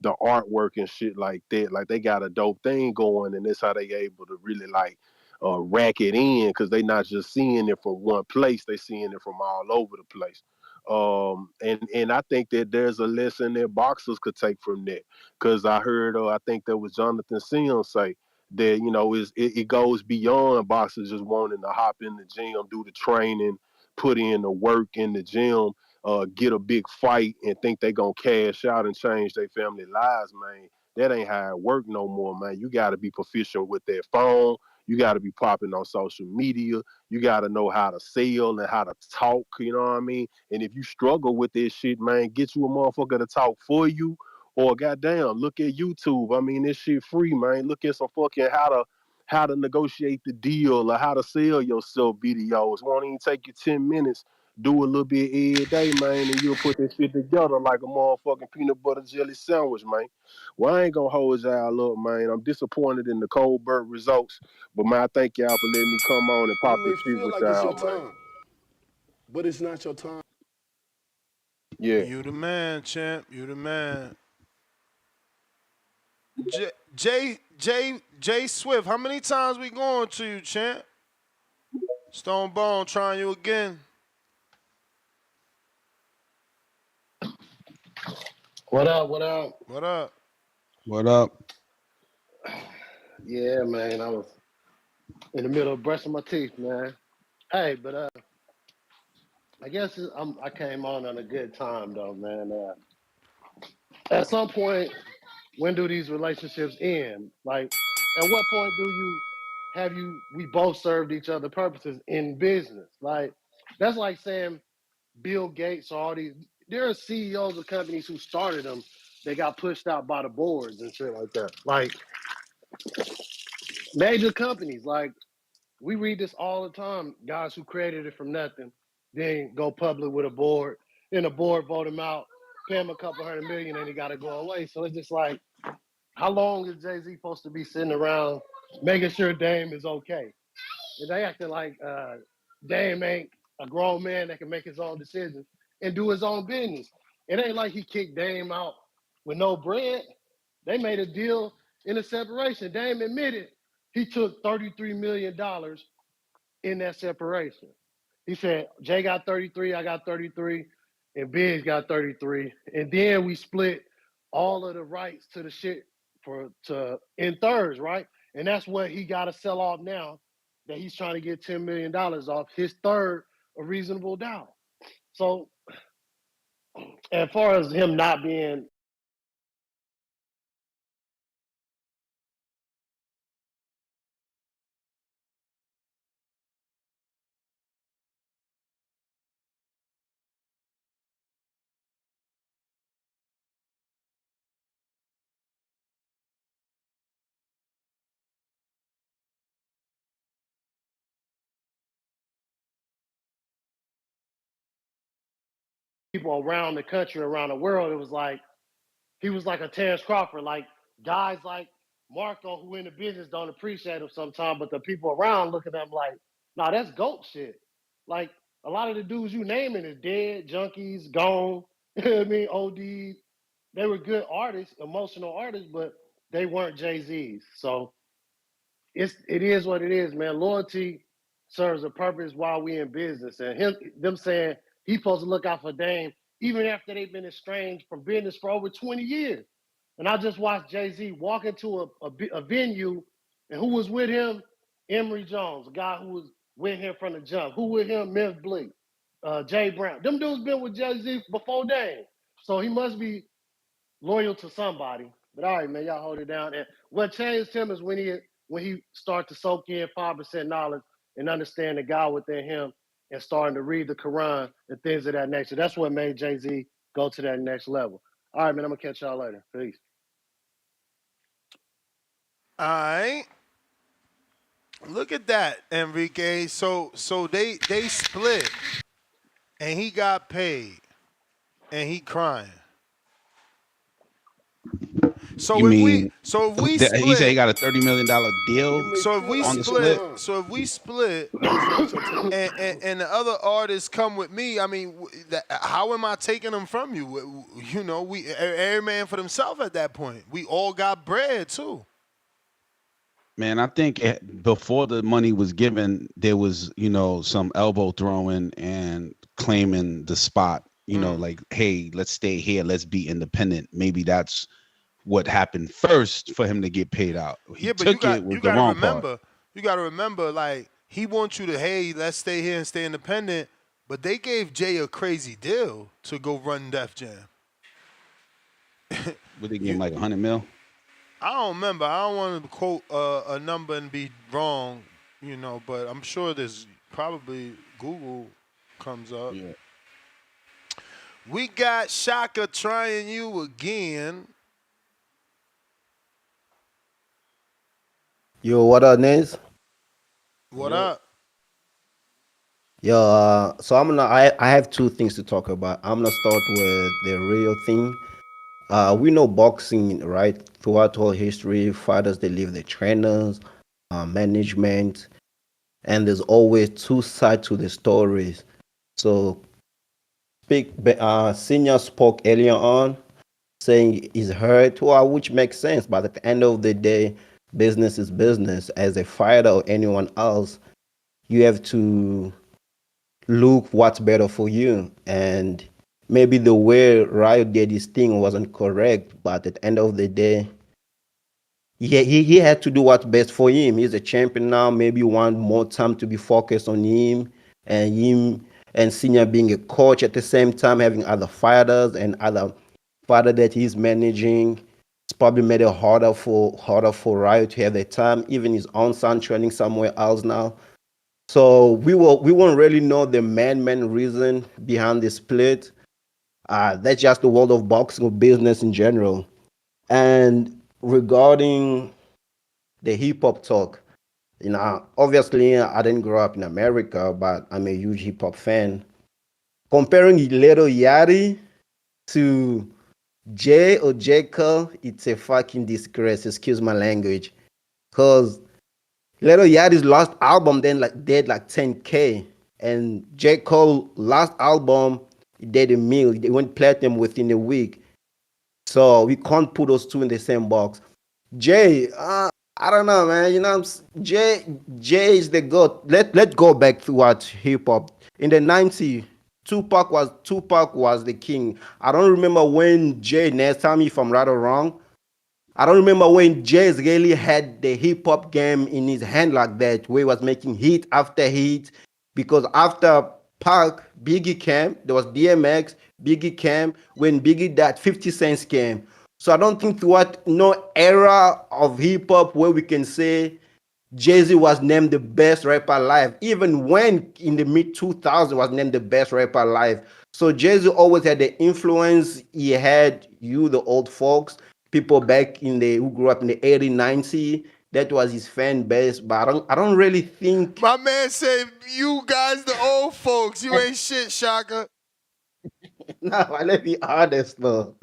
Speaker 5: the artwork and shit like that. Like they got a dope thing going, and that's how they able to really like rack it in, because they not just seeing it from one place, they seeing it from all over the place. And I think that there's a lesson that boxers could take from that, because I heard I think that was Jonathan Sims say that, you know, it goes beyond boxers just wanting to hop in the gym, do the training, put in the work in the gym, get a big fight and think they gonna cash out and change their family lives, man. That ain't how it work no more, man. You gotta be proficient with that phone. You gotta be popping on social media. You gotta know how to sell and how to talk, you know what I mean? And if you struggle with this shit, man, get you a motherfucker to talk for you, or goddamn, look at YouTube. I mean, this shit free, man. Look at some fucking how to negotiate the deal or how to sell yourself videos. It won't even take you 10 minutes. Do a little bit every day, man, and you'll put this shit together like a motherfucking peanut butter jelly sandwich, man. Well, I ain't gonna hold y'all up, man. I'm disappointed in the Colbert results, but man, I thank y'all for letting me come on and pop
Speaker 16: You
Speaker 5: this
Speaker 16: may
Speaker 5: shit
Speaker 16: feel
Speaker 5: with
Speaker 16: like it's
Speaker 5: y'all,
Speaker 16: your
Speaker 5: man.
Speaker 16: time, but it's not your time.
Speaker 5: Yeah.
Speaker 1: You the man, champ. You the man. Jay Swift, how many times we going to you, champ? Stone Bone trying you again.
Speaker 6: What up? What up?
Speaker 1: What up?
Speaker 3: What up?
Speaker 6: Yeah, man. I was in the middle of brushing my teeth, man. Hey, but I guess I came on a good time though, man. At some point, when do these relationships end? Like, at what point do we both served each other purposes in business? Like, that's like saying Bill Gates or all these. There are CEOs of companies who started them. They got pushed out by the boards and shit like that. Like major companies, like we read this all the time. Guys who created it from nothing, then go public with a board, then the board vote him out, pay him a couple $100 million, and he got to go away. So it's just like, how long is Jay-Z supposed to be sitting around making sure Dame is okay? And they acting like Dame ain't a grown man that can make his own decisions and do his own business. It ain't like he kicked Dame out with no bread. They made a deal in a separation. Dame admitted he took $33 million in that separation. He said, Jay got 33, I got 33, and Biggs got 33. And then we split all of the rights to the shit in thirds, right? And that's what he got to sell off now, that he's trying to get $10 million off his third of Reasonable Doubt. So as far as him not being people around the country, around the world, it was like, he was like a Terrence Crawford. Like guys like Marco, who in the business don't appreciate him sometimes, but the people around look at them like, nah, that's GOAT shit. Like a lot of the dudes you naming is dead, junkies, gone. You know what I mean? OD. They were good artists, emotional artists, but they weren't Jay-Z's. So it is what it is, man. Loyalty serves a purpose while we in business. And them saying he's supposed to look out for Dame even after they've been estranged from business for over 20 years. And I just watched Jay-Z walk into a venue, and who was with him? Emory Jones, a guy who was with him from the jump. Who with him? Memphis Bleak, Jay Brown. Them dudes been with Jay-Z before Dame. So he must be loyal to somebody. But all right, man, y'all hold it down. And what changed him is when he started to soak in 5% knowledge and understand the God within him and starting to read the Quran and things of that nature. That's what made Jay-Z go to that next level. All right, man, I'm gonna catch y'all later. Peace.
Speaker 1: All right. Look at that, Enrique. So they split, and he got paid, and he crying. So
Speaker 3: You
Speaker 1: if
Speaker 3: mean
Speaker 1: we
Speaker 3: he said he
Speaker 1: split,
Speaker 3: got a $30 million deal
Speaker 1: so if we
Speaker 3: on the
Speaker 1: split,
Speaker 3: split?
Speaker 1: and the other artists come with me, I mean, how am I taking them from you? You know, we every man for themselves at that point. We all got bread too.
Speaker 3: Man, I think before the money was given, there was, some elbow throwing and claiming the spot, like, hey, let's stay here. Let's be independent. Maybe that's what happened first for him to get paid out. He
Speaker 1: But you
Speaker 3: took it with the
Speaker 1: gotta
Speaker 3: wrong part.
Speaker 1: remember, like, he wants you to, hey, let's stay here and stay independent. But they gave Jay a crazy deal to go run Def Jam.
Speaker 3: Would they give him like 100 mil?
Speaker 1: I don't remember. I don't want to quote a number and be wrong, but I'm sure there's probably Google comes up.
Speaker 3: Yeah.
Speaker 1: We got Shaka trying you again.
Speaker 8: Yo, what up, Nez?
Speaker 1: What up?
Speaker 8: Yo, so I have two things to talk about. I'm gonna start with the Rayo thing. We know boxing, right? Throughout all history, fighters they leave the trainers, management, and there's always two sides to the stories. So, Senior spoke earlier on, saying he's hurt, well, which makes sense. But at the end of the day, business is business. As a fighter or anyone else, you have to look what's better for you. And maybe the way Rayo did his thing wasn't correct, but at the end of the day, he had to do what's best for him. He's a champion now. Maybe want more time to be focused on him and Senior being a coach at the same time, having other fighters and other fighter that he's managing. It's probably made it harder for Rayo to have the time. Even his own son training somewhere else now. So we won't really know the main reason behind the split. That's just the world of boxing or business in general. And regarding the hip hop talk, obviously I didn't grow up in America, but I'm a huge hip hop fan. Comparing Little Yachty to Jay or J. Cole, it's a fucking disgrace. Excuse my language, cause Little Yachty's last album then did like 10K, and J. Cole last album he did a mil. They went platinum within a week. So we can't put those two in the same box. Jay, I don't know, man. Jay is the goat. Let's go back to what hip hop in the '90s. Tupac was the king. I don't remember when Jay. Next time, if I'm right or wrong, I don't remember when Jay really had the hip hop game in his hand like that, where he was making hit after hit. Because after Pac, Biggie came, there was DMX, Biggie came. When Biggie died, 50 Cent came. So I don't think throughout no era of hip hop where we can say Jay-Z was named the best rapper alive, even when in the mid 2000s was named the best rapper alive. So Jay-Z always had the influence. He had the old folks, people back who grew up in the 80s, 90s. That was his fan base, but I don't really think.
Speaker 1: My man said, "You guys, the old folks, you ain't shit, Shaka."
Speaker 8: No, let's be honest, though.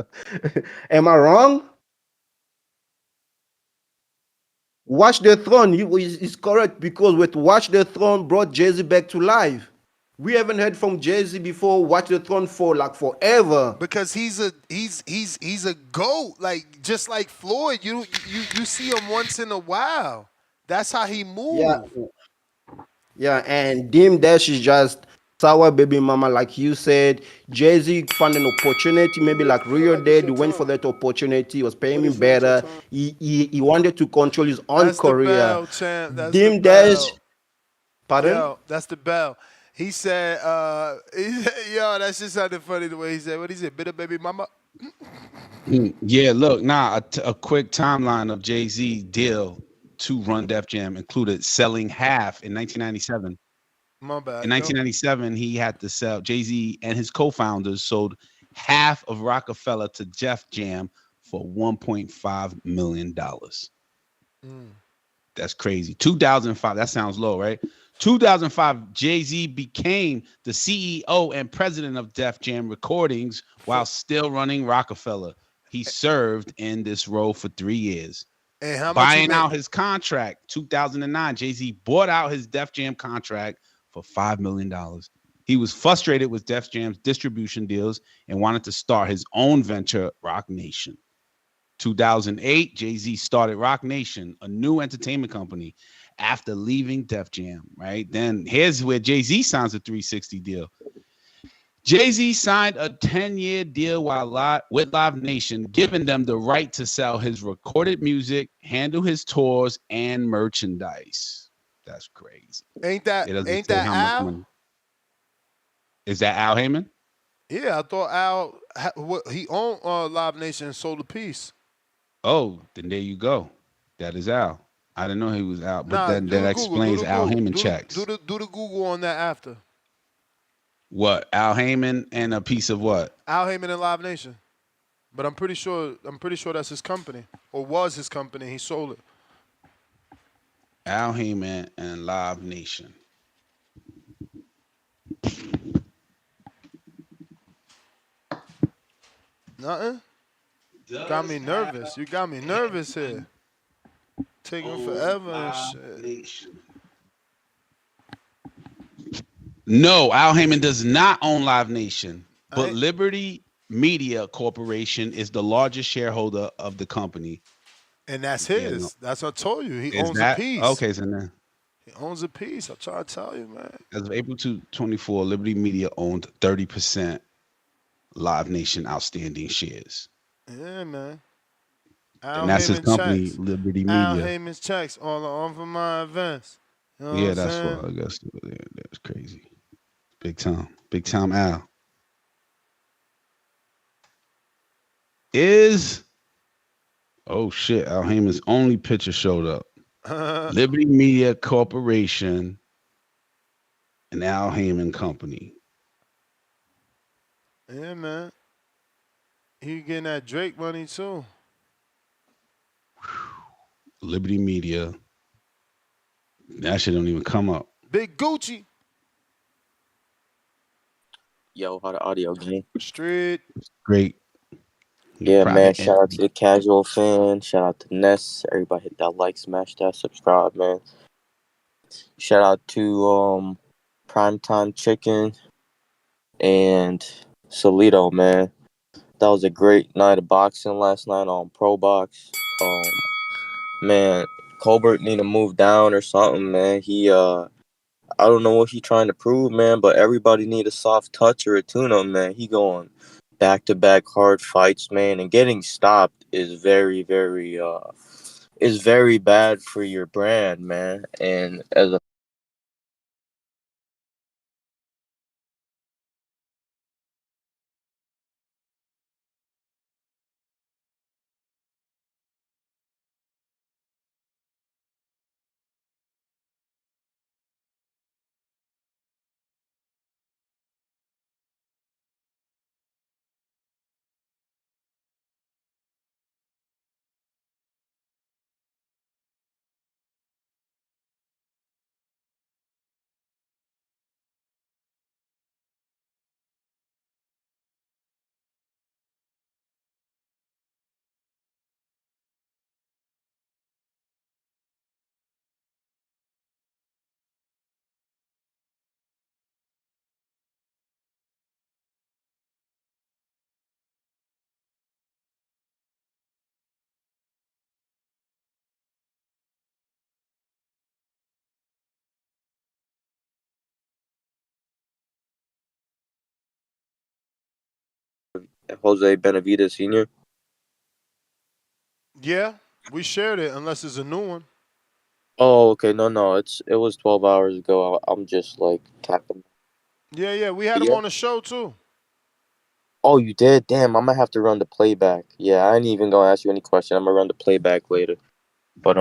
Speaker 8: Am I wrong? Watch the Throne is correct, because with Watch the Throne brought Jay-Z back to life. We haven't heard from Jay-Z before Watch the Throne for like forever.
Speaker 1: Because he's a GOAT, like just like Floyd. You see him once in a while. That's how he moves.
Speaker 8: Yeah, and Dim Dash is just sour baby mama, like you said. Jay-Z found an opportunity, maybe like Rio did. He went for that opportunity. He was paying him better. He wanted to control his own
Speaker 1: That's
Speaker 8: career.
Speaker 1: The bell, champ. That's
Speaker 8: Dim
Speaker 1: the
Speaker 8: Dash.
Speaker 1: bell.
Speaker 8: Pardon?
Speaker 1: Yo, that's the bell. He said, yo, that's just sounded funny the way he said, what he said, bitter baby mama?
Speaker 3: Yeah, look, a quick timeline of Jay-Z deal to run Def Jam included selling half in 1997.
Speaker 1: My bad.
Speaker 3: In 1997, he had to sell, Jay-Z and his co-founders sold half of Rockefeller to Def Jam for $1.5 million. That's crazy. 2005, that sounds low, right? 2005, Jay-Z became the CEO and president of Def Jam Recordings while still running Rockefeller. He served in this role for 3 years.
Speaker 1: And how much
Speaker 3: buying out his contract, 2009, Jay-Z bought out his Def Jam contract for $5 million. He was frustrated with Def Jam's distribution deals and wanted to start his own venture, Roc Nation. 2008, Jay-Z started Roc Nation, a new entertainment company, after leaving Def Jam, right? Then here's where Jay-Z signs a 360 deal. Jay-Z signed a 10-year deal with Live Nation, giving them the right to sell his recorded music, handle his tours, and merchandise. That's crazy.
Speaker 1: Ain't that
Speaker 3: Al? Money. Is that Al Heyman?
Speaker 1: Yeah, I thought Al, he owned Live Nation and sold a piece.
Speaker 3: Oh, then there you go. That is Al. I didn't know he was Al, but that explains Al Heyman checks.
Speaker 1: Do the Google on that after.
Speaker 3: What? Al Heyman and a piece of what?
Speaker 1: Al Heyman and Live Nation. But I'm pretty sure that's his company, or was his company. He sold it.
Speaker 3: Al Heyman and Live Nation.
Speaker 1: Nothing? Got me nervous. You got me nervous here. Taking forever and shit.
Speaker 3: No, Al Heyman does not own Live Nation, but Liberty Media Corporation is the largest shareholder of the company.
Speaker 1: And that's his. Yeah, no. That's what I told you. He owns a piece.
Speaker 3: Okay, so now.
Speaker 1: He owns a piece. I'm trying to tell you, man.
Speaker 3: As of April 24, Liberty Media owned 30% Live Nation outstanding shares.
Speaker 1: Yeah, man.
Speaker 3: And that's his company, checks. Liberty Media.
Speaker 1: Al Heyman's checks all on for my events. You know
Speaker 3: yeah, that's what I guess. That's crazy. Big time Al. Oh shit, Al Heyman's only picture showed up. Liberty Media Corporation and Al Heyman Company.
Speaker 1: Yeah, man. He getting that Drake money too.
Speaker 3: Liberty Media. That shit don't even come up.
Speaker 1: Big Gucci.
Speaker 10: Yo, how the audio game?
Speaker 1: Street.
Speaker 3: Great.
Speaker 10: Yeah, man. Shout out to the casual fan. Shout out to Ness. Everybody hit that like, smash that, subscribe, man. Shout out to Primetime Chicken and Solito, man. That was a great night of boxing last night on ProBox. Man, Colbert need to move down or something, man. I don't know what he trying to prove, man, but everybody need a soft touch or a tune-up, man. He going back-to-back hard fights, man, and getting stopped is very, very bad for your brand, man. And as a Jose Benavidez Sr.
Speaker 1: Yeah, we shared it unless it's a new one.
Speaker 10: Oh, okay. No. It was 12 hours ago. I'm just like tapping.
Speaker 1: Yeah. We had him on the show too.
Speaker 10: Oh, you did? Damn, I'm gonna have to run the playback. Yeah, I ain't even gonna ask you any question. I'm gonna run the playback later. But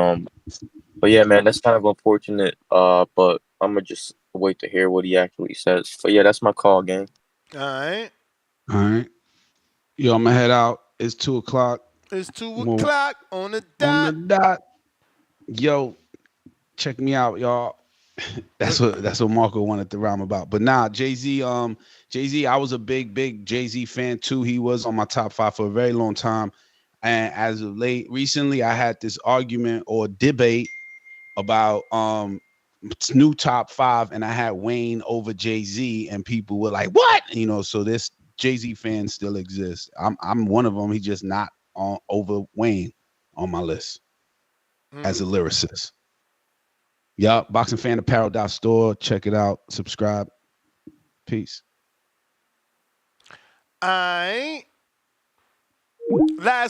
Speaker 10: yeah, man, that's kind of unfortunate. But I'm gonna just wait to hear what he actually says. But yeah, that's my call, gang.
Speaker 1: All right.
Speaker 3: Yo, I'm gonna head out. It's 2:00.
Speaker 1: It's 2:00 on the dot.
Speaker 3: On the dot. Yo, check me out, y'all. That's what Marco wanted to rhyme about. But nah, Jay-Z, I was a big Jay-Z fan too. He was on my top 5 for a very long time. And as of recently, I had this argument or debate about new top 5, and I had Wayne over Jay-Z, and people were like, "What?" So this Jay-Z fan still exists. I'm one of them. He's just not on over Wayne on my list as a lyricist. Yup, boxingfanapparel.store. Check it out. Subscribe. Peace.
Speaker 1: Last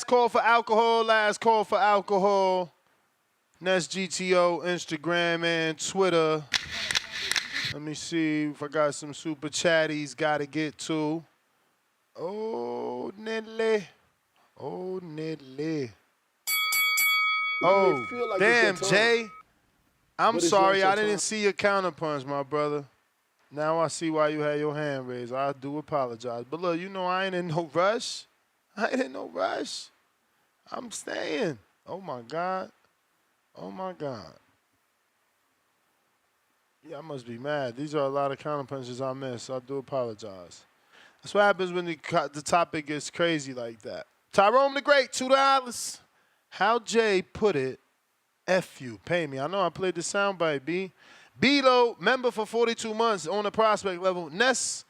Speaker 1: call for alcohol. Nest GTO, Instagram, and Twitter. Let me see if I got some super chatties got to get to. Oh, Nedley. Oh, damn, Jay. I'm sorry, I didn't see your counterpunch, my brother. Now I see why you had your hand raised. I do apologize. But look, I ain't in no rush. I'm staying. Oh, my God. Yeah, I must be mad. These are a lot of counterpunches I missed. I do apologize. That's what happens when the topic gets crazy like that. Tyrone the Great, $2. How Jay put it, F you, pay me. I know I played the soundbite, B. B-Lo, member for 42 months on the prospect level. Ness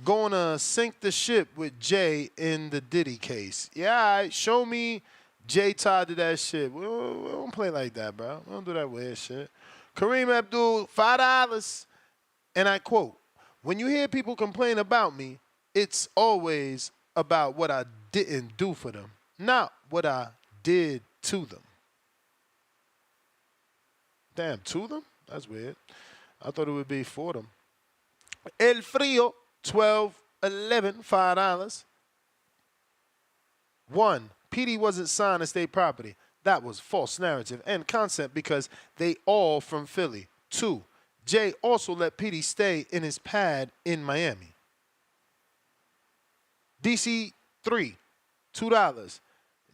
Speaker 1: gonna sink the ship with Jay in the Diddy case. Yeah, all right, show me Jay tied to that shit. We don't play like that, bro. We don't do that weird shit. Kareem Abdul, $5. And I quote, "When you hear people complain about me, it's always about what I didn't do for them, not what I did to them." Damn, to them? That's weird. I thought it would be for them. El Frio, 1211, $5. 1, PD wasn't signed as state property. That was false narrative and concept because they all from Philly. 2, Jay also let PD stay in his pad in Miami. DC 3, $2.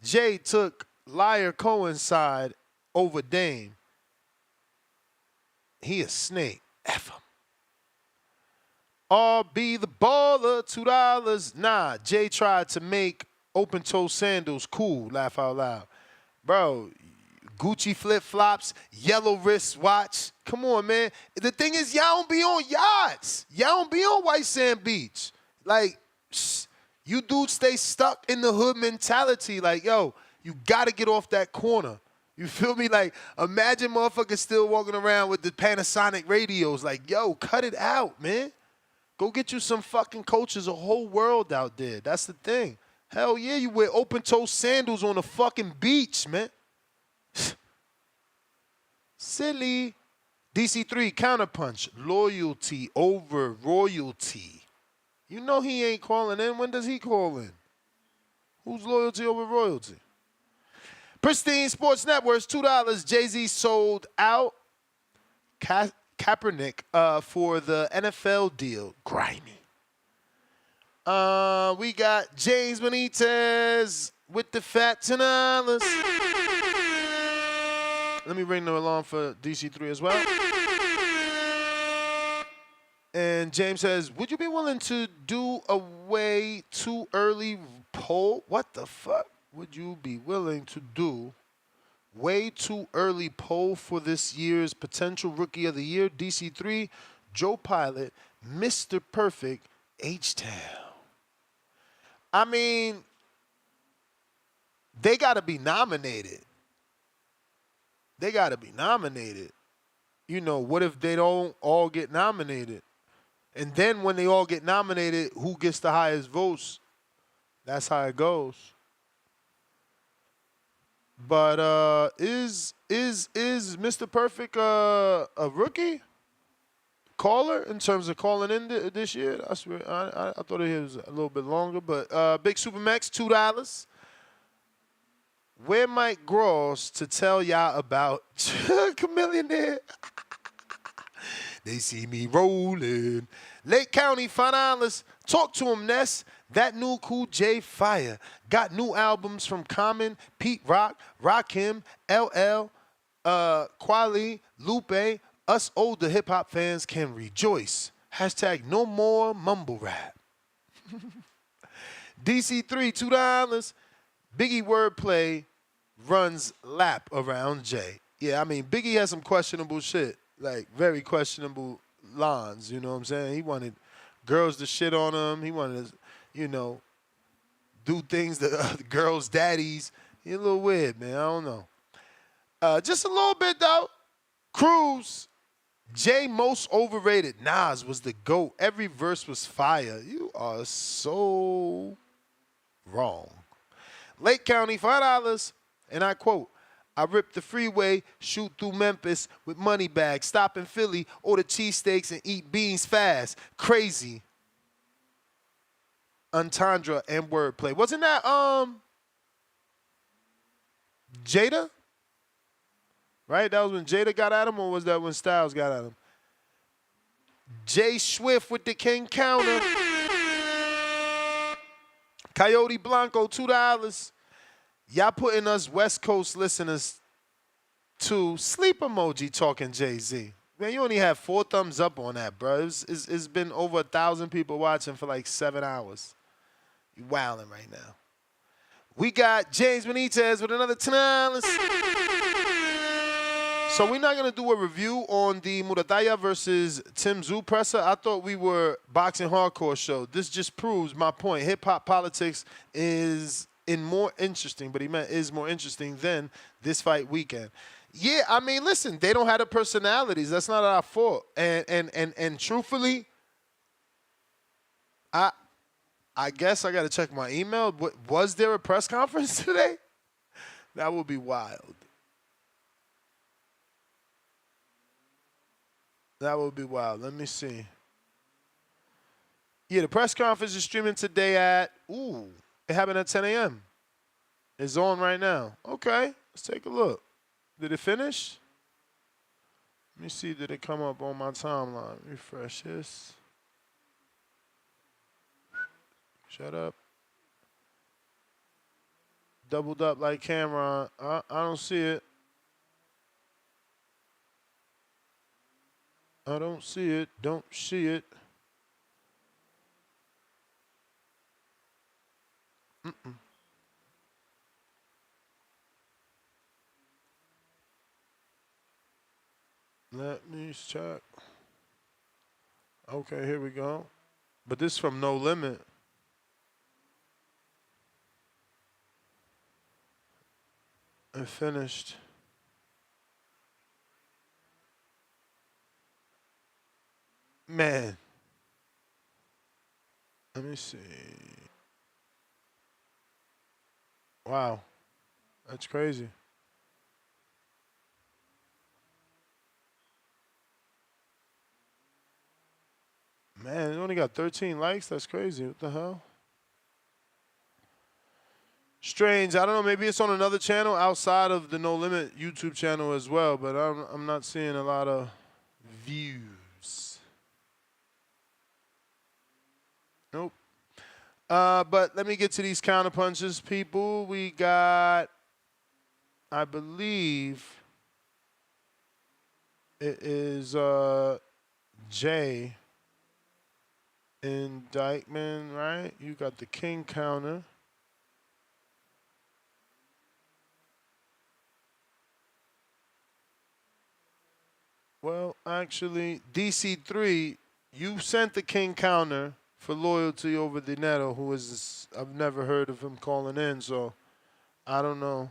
Speaker 1: Jay took Liar Cohen's side over Dame. He a snake. F him. RB the baller, $2. Nah, Jay tried to make open-toe sandals cool. Laugh out loud. Bro, Gucci flip-flops, yellow wristwatch. Come on, man. The thing is, y'all don't be on yachts. Y'all don't be on White Sand Beach. Like, you dudes stay stuck in the hood mentality. Like, yo, you got to get off that corner. You feel me? Like, imagine motherfuckers still walking around with the Panasonic radios. Like, yo, cut it out, man. Go get you some fucking coaches, a whole world out there. That's the thing. Hell yeah, you wear open-toe sandals on the fucking beach, man. Silly. DC3, counterpunch. Loyalty over royalty. You know he ain't calling in. When does he call in? Who's loyalty over royalty? Pristine Sports Networks, $2. Jay-Z sold out Kaepernick for the NFL deal. Grimy. We got James Benitez with the fat $10. Let me ring the alarm for DC3 as well. And James says, would you be willing to do a way too early poll? What the fuck? Would you be willing to do way too early poll for this year's potential Rookie of the Year? DC3, Joe Pilot, Mr. Perfect, H-Town. I mean, they got to be nominated. You know, what if they don't all get nominated? And then when they all get nominated, who gets the highest votes? That's how it goes. But is Mr. Perfect a rookie caller in terms of calling in this year? I swear, I thought it was a little bit longer. But Big Supermax, $2. Where Mike Gross to tell y'all about Chameleonaire? They see me rolling. Lake County, $5. Talk to him, Ness. That new Cool J fire. Got new albums from Common, Pete Rock, Rakim, LL, Kweli, Lupe. Us older hip hop fans can rejoice. Hashtag no more mumble rap. DC3, $2. Biggie wordplay runs lap around Jay. Yeah, I mean, Biggie has some questionable shit, like very questionable lines, you know what I'm saying? He wanted girls to shit on him. He wanted to, do things to girls' daddies. He a little weird, man. I don't know. Just a little bit, though. Cruz, Jay most overrated. Nas was the GOAT. Every verse was fire. You are so wrong. Lake County, $5. And I quote, I rip the freeway, shoot through Memphis with money bags, stop in Philly, order cheesesteaks and eat beans fast. Crazy. Entendre and wordplay. Wasn't that Jada? Right? That was when Jada got at him, or was that when Styles got at him? Jay Swift with the King Counter. Coyote Blanco, $2. Y'all putting us West Coast listeners to sleep emoji talking Jay-Z. Man, you only have 4 thumbs up on that, bro. It's been over 1,000 people watching for like 7 hours. You wilding right now. We got James Benitez with another $10. So we're not going to do a review on the Murataya versus Tim Tszyu presser. I thought we were boxing hardcore show. This just proves my point. Hip-hop politics is more interesting, but he meant is more interesting than this fight weekend. Yeah, I mean, listen, they don't have the personalities. That's not our fault. And truthfully, I guess I got to check my email. Was there a press conference today? That would be wild. That would be wild. Let me see. Yeah, the press conference is streaming today at, it happened at 10 a.m. It's on right now. Okay, let's take a look. Did it finish? Let me see, did it come up on my timeline? Refresh this. Shut up. Doubled up like Cameron. I don't see it. I don't see it. Don't see it. Let me check. Okay, here we go. But this is from No Limit. It finished. Man. Let me see. Wow. That's crazy. Man, it only got 13 likes. That's crazy. What the hell? Strange. I don't know. Maybe it's on another channel outside of the No Limit YouTube channel as well, but I'm not seeing a lot of views. Nope. But let me get to these counterpunches, people. We got, I believe it is Jay Indictment, right? You got the King Counter. Well, actually, DC3, you sent the King Counter for loyalty over the Neto, who is, I've never heard of him calling in, so I don't know.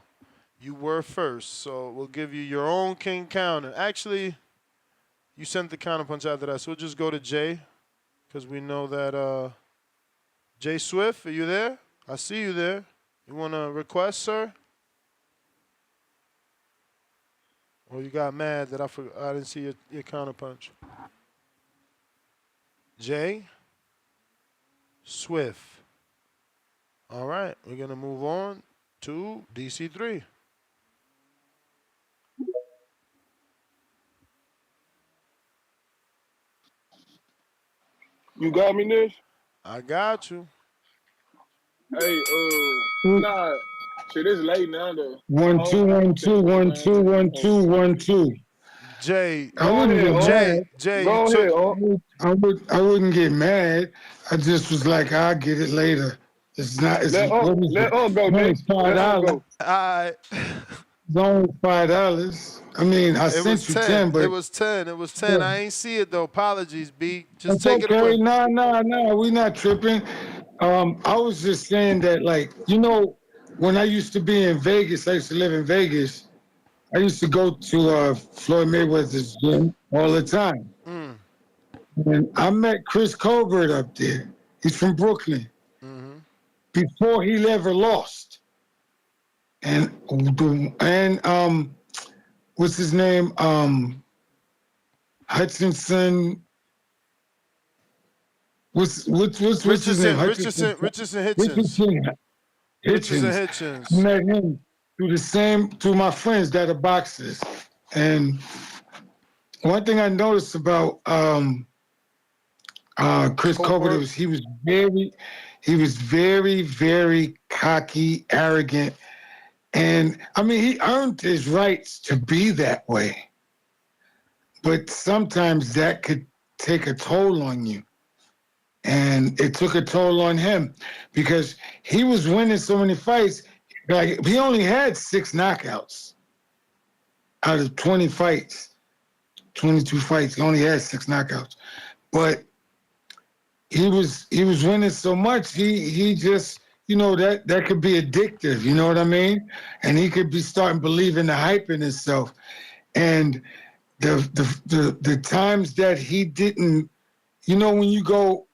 Speaker 1: You were first, so we'll give you your own King Counter. Actually, you sent the counterpunch after that, so we'll just go to Jay, because we know that Jay Swift, are you there? I see you there. You want to request, sir? Or you got mad that I didn't see your counterpunch? Jay Swift. All right, we're going to move on to DC3.
Speaker 5: You got me, Nish?
Speaker 1: I got you.
Speaker 12: Hey, nah, shit, it's late now though.
Speaker 18: 1 2 1 2 1 2 1 2 1 2.
Speaker 1: Jay,
Speaker 18: I wouldn't get mad.
Speaker 1: Jay, you
Speaker 12: Go
Speaker 1: took.
Speaker 12: ahead,
Speaker 18: I wouldn't get mad. I just was like, I'll get it later. It's not. It's what is
Speaker 12: let
Speaker 18: it?
Speaker 12: go,
Speaker 18: It's only
Speaker 12: Jay. Let
Speaker 18: $5.
Speaker 12: go.
Speaker 18: It's only $5. I mean, I
Speaker 1: It was
Speaker 18: sent you
Speaker 1: 10.
Speaker 18: 10,
Speaker 1: It
Speaker 18: but
Speaker 1: was 10. It was 10. I ain't see it though. Apologies, B. Just
Speaker 18: that's
Speaker 1: take it
Speaker 18: okay.
Speaker 1: away.
Speaker 18: No, we not tripping. I was just saying that, like, when I used to be in Vegas, I used to live in Vegas. I used to go to Floyd Mayweather's gym all the time. And I met Chris Colbert up there. He's from Brooklyn. Before he ever lost. And what's his name? Hutchinson. What's his name?
Speaker 1: Richardson Hitchens. Richardson
Speaker 18: Hitchens. I
Speaker 1: Hitchens.
Speaker 18: met him through my friends that are boxers. And one thing I noticed about Chris Colbert was he was very, very cocky, arrogant. And I mean, he earned his rights to be that way. But sometimes that could take a toll on you. And it took a toll on him because he was winning so many fights. Like, he only had 6 knockouts out of 20 fights, 22 fights. He only had 6 knockouts. But he was winning so much, he just, that could be addictive, you know what I mean? And he could be starting believing the hype in himself. And the times that he didn't, when you go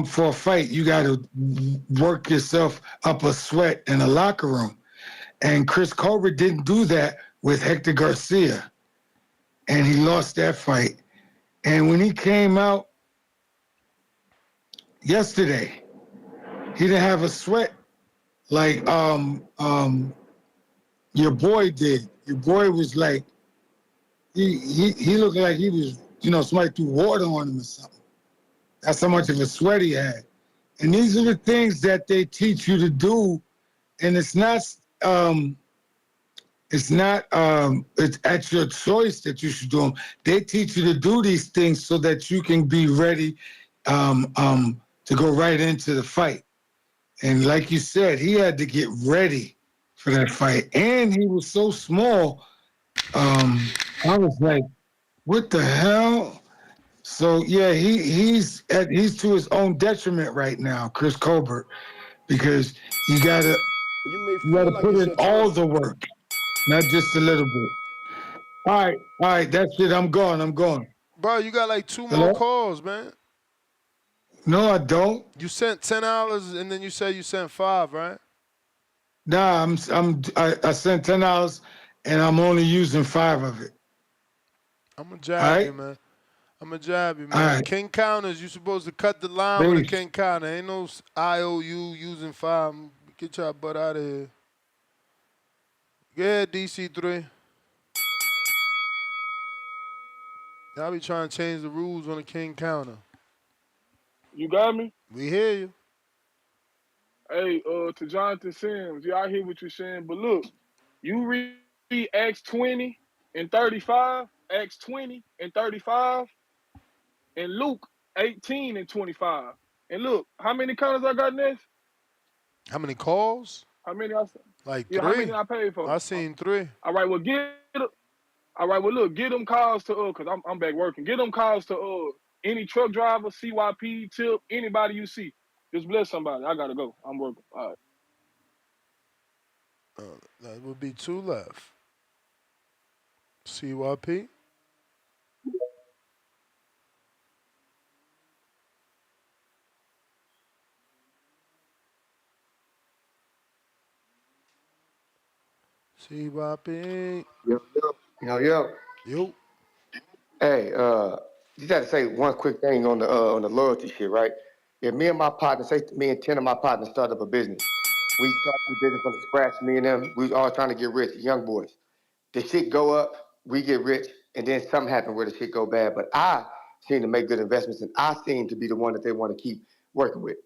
Speaker 18: for a fight, you got to work yourself up a sweat in a locker room. And Chris Colbert didn't do that with Hector Garcia. And he lost that fight. And when he came out yesterday, he didn't have a sweat like your boy did. Your boy was like, he looked like he was, somebody threw water on him or something. That's how much of a sweat he had. And these are the things that they teach you to do. And it's at your choice that you should do them. They teach you to do these things so that you can be ready to go right into the fight. And like you said, he had to get ready for that fight. And he was so small. I was like, what the hell? So yeah, he's to his own detriment right now, Chris Colbert, because you gotta put in all the work, not just a little bit. All right, that's it. I'm gone.
Speaker 1: Bro, you got like 2 more
Speaker 18: Hello?
Speaker 1: calls, man.
Speaker 18: No, I don't.
Speaker 1: You sent $10 and then you said you sent 5, right?
Speaker 18: Nah, I sent $10 and I'm only using 5 of it.
Speaker 1: I'm gonna jab you, man.
Speaker 18: Right.
Speaker 1: King counters, you supposed to cut the line with a king counter. Ain't no IOU using 5. Get your butt out of here. Yeah, DC3. Y'all be trying to change the rules on the king counter.
Speaker 12: You got me?
Speaker 1: We hear you.
Speaker 12: Hey, to Jonathan Sims, I hear what you're saying, but look, you read Acts 20 and 35, Acts 20 and 35, and Luke 18 and 25. And look, how many counters I got next?
Speaker 1: How many calls?
Speaker 12: How many
Speaker 1: Like 3.
Speaker 12: how many I paid for?
Speaker 1: I seen 3.
Speaker 12: All right, well look, get them calls to cause I'm back working. Get them calls to any truck driver, CYP, tip, anybody you see. Just bless somebody. I gotta go. I'm working. All right.
Speaker 1: That would be 2 left. CYP. CYP.
Speaker 11: Yo. Hey, just got to say one quick thing on the loyalty shit, right? If me and my partner, say me and 10 of my partners start up a business, we start the business from scratch, me and them, we all trying to get rich, young boys. The shit go up, we get rich, and then something happen where the shit go bad. But I seem to make good investments, and I seem to be the one that they want to keep working with.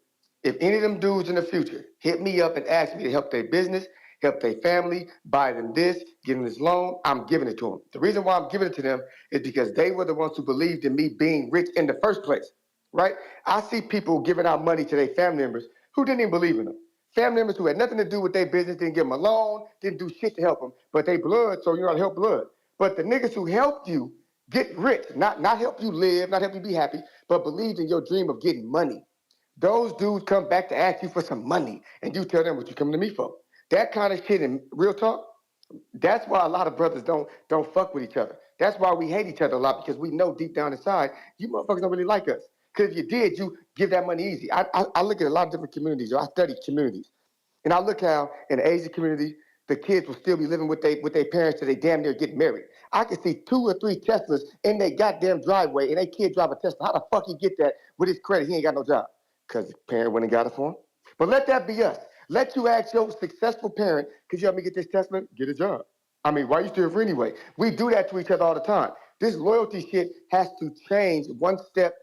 Speaker 11: If any of them dudes in the future hit me up and ask me to help their business, help their family, buy them this, give them this loan, I'm giving it to them. The reason why I'm giving it to them is because they were the ones who believed in me being rich in the first place, right? I see people giving out money to their family members who didn't even believe in them. Family members who had nothing to do with their business, didn't give them a loan, didn't do shit to help them, but they blood, so you're gonna help blood. But the niggas who helped you get rich, not help you live, not help you be happy, but believed in your dream of getting money. Those dudes come back to ask you for some money, and you tell them what you coming to me for. That kind of shit in real talk, that's why a lot of brothers don't fuck with each other. That's why we hate each other a lot, because we know deep down inside, you motherfuckers don't really like us. Because if you did, you give that money easy. I look at a lot of different communities. I study communities. And I look how in the Asian community, the kids will still be living with their parents till they damn near get married. I can see 2 or 3 Teslas in their goddamn driveway, and they kid drive a Tesla. How the fuck he get that with his credit? He ain't got no job. Because his parent went and got it for him. But let that be us. Let you ask your successful parent, could you help me get this Tesla? Get a job. I mean, why are you still free anyway? We do that to each other all the time. This loyalty shit has to change one step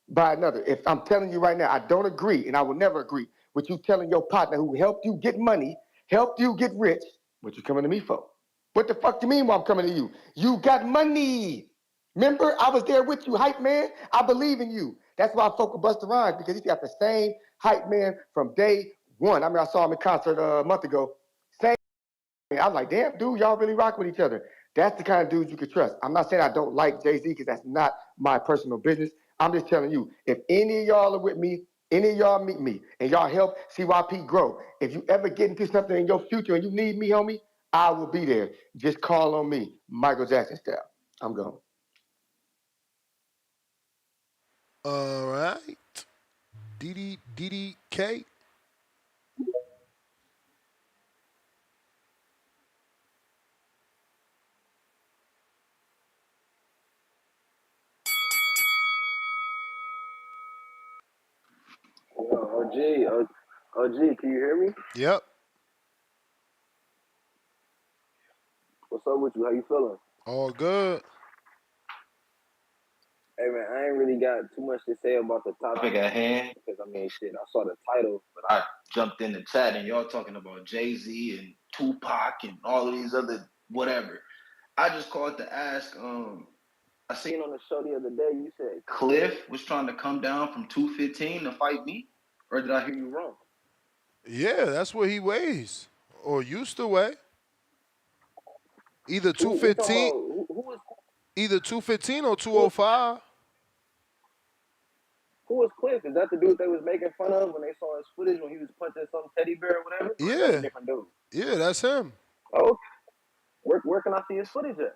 Speaker 11: by another. If I'm telling you right now, I don't agree, and I will never agree with you telling your partner who helped you get money, helped you get rich, what you coming to me for? What the fuck do you mean why I'm coming to you? You got money. Remember, I was there with you, hype man. I believe in you. That's why I fuck with Busta Rhymes, because he's got the same hype man from day one. I mean, I saw him in concert a month ago. Same. I was like, damn, dude, y'all really rock with each other. That's the kind of dudes you can trust. I'm not saying I don't like Jay-Z, because that's not my personal business. I'm just telling you, if any of y'all are with me, any of y'all meet me, and y'all help CYP grow, if you ever get into something in your future and you need me, homie, I will be there. Just call on me, Michael Jackson style. I'm gone.
Speaker 1: All right. DDK.
Speaker 9: Yo, OG, can you hear me?
Speaker 1: Yep.
Speaker 9: What's up with you? How you feeling?
Speaker 1: All good.
Speaker 9: Hey man, I ain't really got too much to say about the topic at hand because I mean, shit, I saw the title, but I jumped in the chat and y'all talking about Jay-Z and Tupac and all of these other whatever. I just called to ask. I seen on the show the other day you said Cliff was trying to come down from 215 to fight me, or did I hear you wrong?
Speaker 1: Yeah, that's what he weighs or used to weigh. Either
Speaker 9: Who
Speaker 1: 215,
Speaker 9: was
Speaker 1: either 215 or 205.
Speaker 9: Who was Cliff? Is that the dude they was making fun of when they saw his footage when he was punching some teddy bear or whatever? Or is that a different dude?
Speaker 1: Yeah, that's him.
Speaker 9: Oh, where can I see his footage at?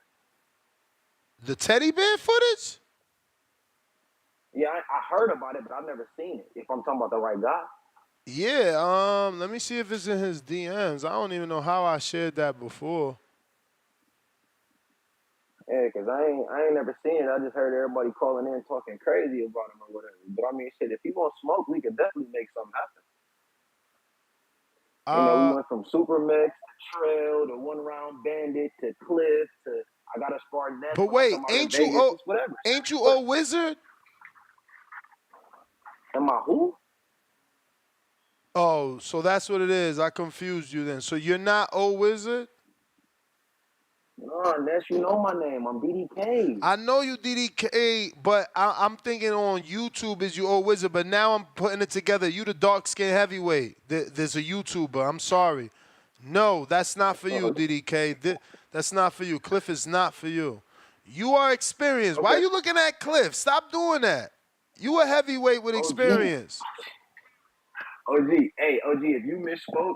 Speaker 1: The teddy bear footage?
Speaker 9: Yeah, I heard about it, but I've never seen it. If I'm talking about the right guy.
Speaker 1: Yeah, let me see if it's in his DMs. I don't even know how I shared that before.
Speaker 9: Yeah, because I ain't never seen it. I just heard everybody calling in talking crazy about him or whatever. But I mean, shit, if he wants smoke, we could definitely make something happen. We went from Supermax to Trail to One Round Bandit to Cliff to I got a spar next.
Speaker 1: But wait, ain't you old Wizard?
Speaker 9: Am I who?
Speaker 1: Oh, so that's what it is. I confused you then. So you're not old Wizard?
Speaker 9: No, Ness, you know my name. I'm DDK.
Speaker 1: I know you DDK, but I'm thinking on YouTube is you old Wizard, but now I'm putting it together. You the dark skin heavyweight. There's a YouTuber. I'm sorry. No, that's not for you, DDK. That's not for you. Cliff is not for you. You are experienced. Why are you looking at Cliff? Stop doing that. You a heavyweight with experience.
Speaker 9: OG, hey, OG, if you misspoke,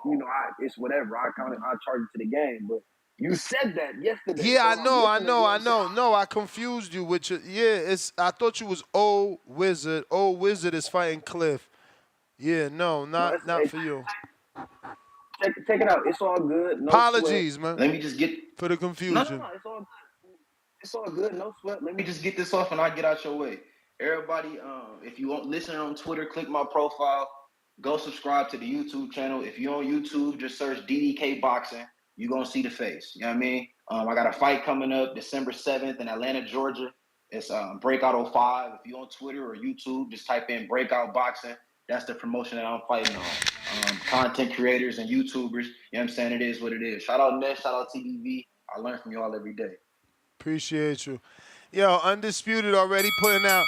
Speaker 9: it's whatever. I charge it to the game, but you said that yesterday.
Speaker 1: Yeah,
Speaker 9: so
Speaker 1: I know. No, I confused you with your. Yeah, I thought you was old Wizard. Old Wizard is fighting Cliff. Yeah, no, not for you.
Speaker 9: Check it out. It's all good. No
Speaker 1: Apologies,
Speaker 9: sweat.
Speaker 1: man.
Speaker 9: Let me just get
Speaker 1: for the confusion.
Speaker 9: No, it's all good. It's all good. No sweat. Let me just get this off and I'll get out your way. Everybody, if you want listen on Twitter, click my profile. Go subscribe to the YouTube channel. If you're on YouTube, just search DDK Boxing. You're going to see the face. You know what I mean? I got a fight coming up December 7th in Atlanta, Georgia. It's Breakout 05. If you're on Twitter or YouTube, just type in Breakout Boxing. that's the promotion that I'm fighting on. Content creators and YouTubers, you know what I'm saying? It is what it is. Shout out Ness, shout out TDV. I learn from y'all every day.
Speaker 1: Appreciate you. Yo, Undisputed already putting out.